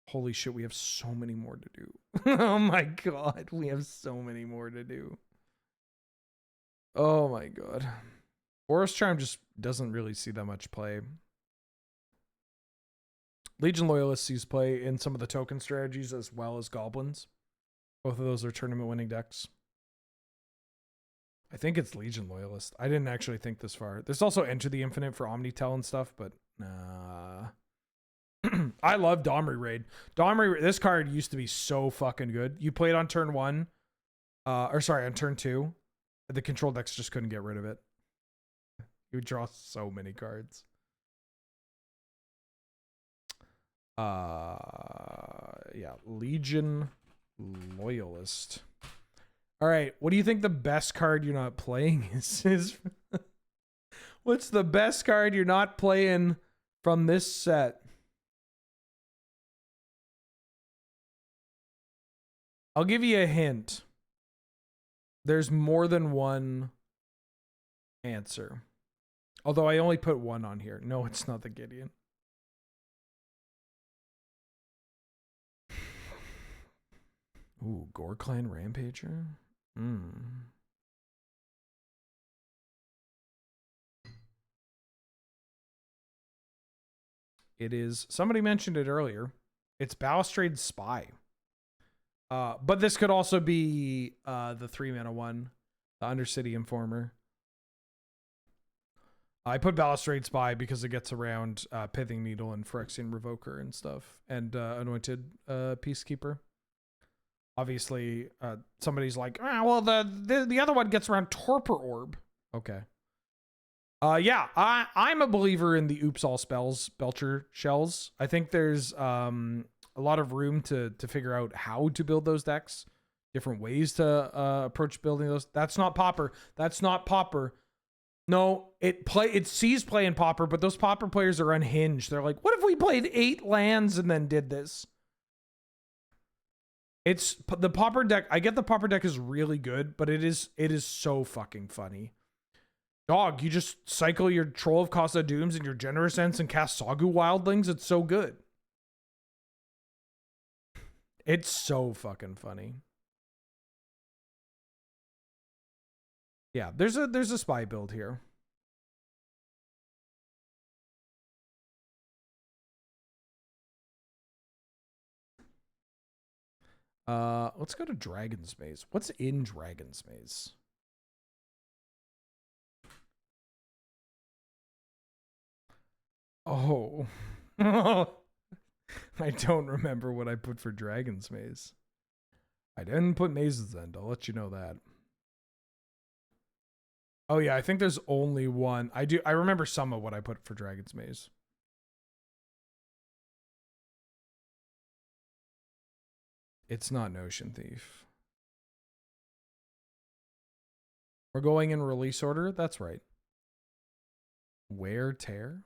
Holy shit, we have so many more to do. Oh my god, we have so many more to do. Oh my god. Boros Charm just doesn't really see that much play. Legion Loyalist sees play in some of the token strategies as well as goblins. Both of those are tournament winning decks. I think it's Legion Loyalist. I didn't actually think this far. There's also Enter the Infinite for Omnitel and stuff, but nah. I love Domri Raid. This card used to be so fucking good. You played on turn 1, or sorry, on turn 2. The control decks just couldn't get rid of it. You would draw so many cards. Yeah, Legion Loyalist. All right, what do you think the best card you're not playing is? What's the best card you're not playing from this set? I'll give you a hint. There's more than one answer. Although I only put one on here. No, it's not the Gideon. Ooh, Gore Clan Rampager? It is, somebody mentioned it earlier. It's Balustrade Spy. But this could also be the 3-mana one, the Undercity Informer. I put Balustrade Spy because it gets around Pithing Needle and Phyrexian Revoker and stuff, and Anointed Peacekeeper. Obviously, somebody's like, well, the other one gets around Torpor Orb. Okay. Yeah, I'm a believer in the Oops All Spells Belcher Shells. I think there's a lot of room to figure out how to build those decks, different ways to approach building those. That's not Pauper. That's not Pauper. No, it sees play in Pauper, but those Pauper players are unhinged. They're like, what if we played 8 lands and then did this? It's the Pauper deck. I get the Pauper deck is really good, but it is so fucking funny. Dog, you just cycle your Troll of Casa Dooms and your Generous Sense and cast Sagu Wildlings. It's so good. It's so fucking funny. Yeah, there's a spy build here. Let's go to Dragon's Maze. What's in Dragon's Maze? Oh. I don't remember what I put for Dragon's Maze. I didn't put Maze's End. I'll let you know that. Oh yeah, I think there's only one. I remember some of what I put for Dragon's Maze. It's not Notion Thief. We're going in release order? That's right. Wear Tear?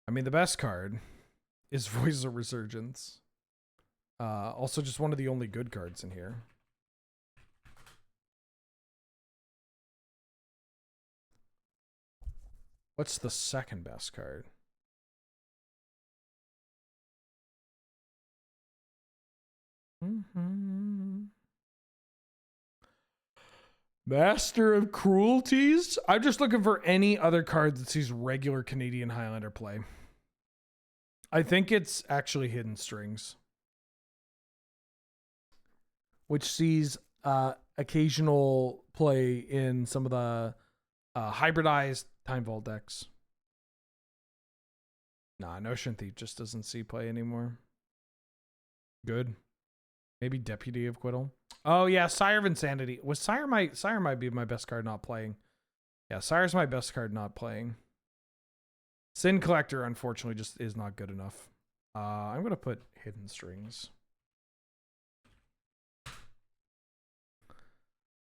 I mean, the best card is Voice of Resurgence. Also just one of the only good cards in here. What's the second best card? Master of Cruelties? I'm just looking for any other card that sees regular Canadian Highlander play. I think it's actually Hidden Strings, which sees occasional play in some of the hybridized Time Vault decks. Nah, Notion Thief just doesn't see play anymore. Good. Maybe Deputy of Quittal. Oh yeah, Sire of Insanity. Was Sire might be my best card not playing. Yeah, Sire's my best card not playing. Sin Collector, unfortunately, just is not good enough. I'm gonna put Hidden Strings.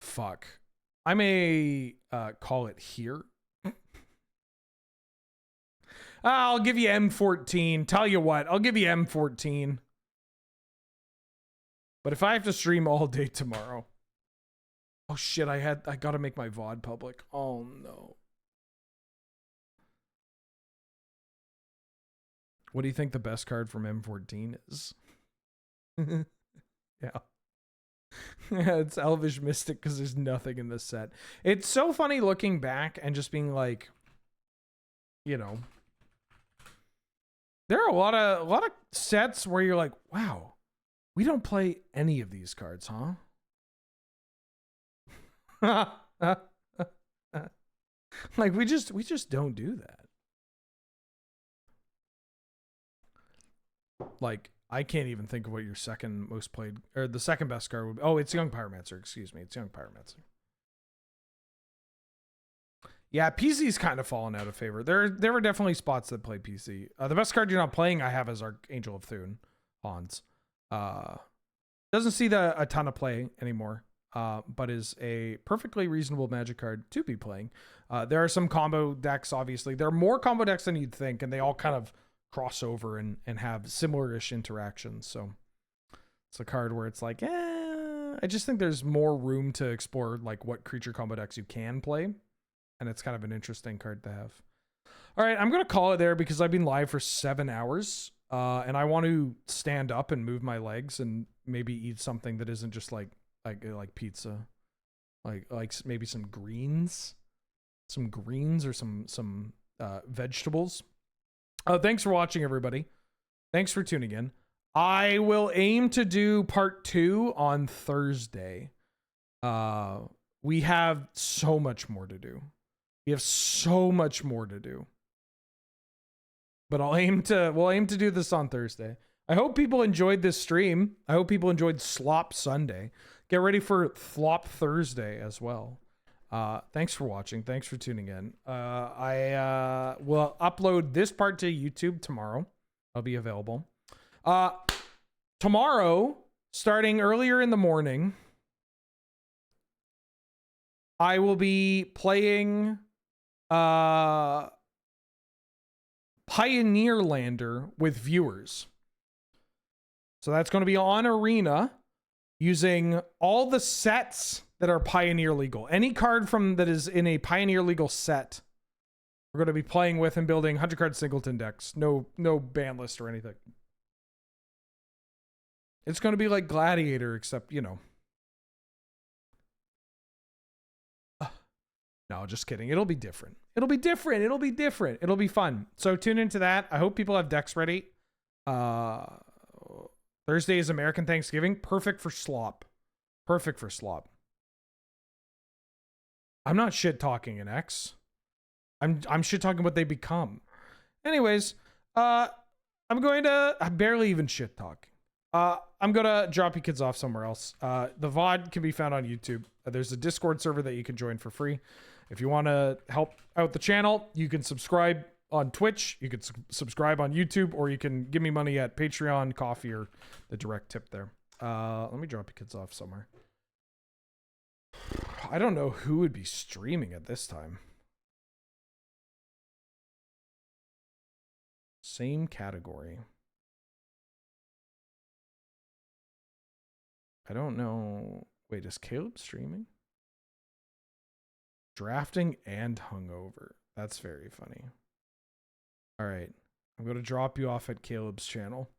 Fuck. I may call it here. I'll give you M14. Tell you what, I'll give you M14. But if I have to stream all day tomorrow. Oh shit, I gotta make my VOD public. Oh no. What do you think the best card from M14 is? Yeah. Yeah, it's Elvish Mystic because there's nothing in this set. It's so funny looking back and just being like, you know, there are a lot of sets where you're like, wow, We don't play any of these cards, huh? Like we just don't do that. Like I can't even think of what your second most played or the second best card would be. Oh, it's Young Pyromancer, excuse me. It's Young Pyromancer. Yeah, PC's kind of fallen out of favor. There were definitely spots that play PC. The best card you're not playing I have is Archangel of Thune, Hans. Doesn't see a ton of play anymore. But is a perfectly reasonable Magic card to be playing. There are some combo decks, obviously. There are more combo decks than you'd think, and they all kind of cross over and have similar-ish interactions. So it's a card where it's like, I just think there's more room to explore like what creature combo decks you can play. And it's kind of an interesting card to have. All right, I'm going to call it there because I've been live for 7 hours. And I want to stand up and move my legs and maybe eat something that isn't just like pizza, like maybe some greens or some vegetables. Thanks for watching, everybody. Thanks for tuning in. I will aim to do part 2 on Thursday. We have so much more to do. But we'll aim to do this on Thursday. I hope people enjoyed this stream. I hope people enjoyed Slop Sunday. Get ready for Flop Thursday as well. Thanks for watching. Thanks for tuning in. I will upload this part to YouTube tomorrow. I'll be available. Tomorrow, starting earlier in the morning, I will be playing Pioneerlander with viewers. So that's going to be on Arena using all the sets that are Pioneer legal. Any card that is in a Pioneer legal set, we're going to be playing with and building 100 card singleton decks. No ban list or anything. It's going to be like Gladiator, except, you know. No, just kidding. It'll be different. It'll be be fun. So tune into that. I hope people have decks ready. Thursday is American Thanksgiving. Perfect for slop. I'm not shit talking an X. I'm shit talking what they become. Anyways, I barely even shit talk. I'm gonna drop you kids off somewhere else. The VOD can be found on YouTube. There's a Discord server that you can join for free. If you want to help out the channel, you can subscribe on Twitch, you can subscribe on YouTube, or you can give me money at Patreon, Coffee, or the direct tip there. Let me drop you kids off somewhere. I don't know who would be streaming at this time. Same category. I don't know. Wait, is Caleb streaming? Drafting and hungover. That's very funny. All right. I'm going to drop you off at Caleb's channel.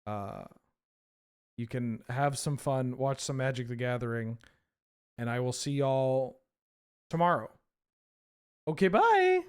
You can have some fun, watch some Magic the Gathering, and I will see y'all tomorrow. Okay, bye.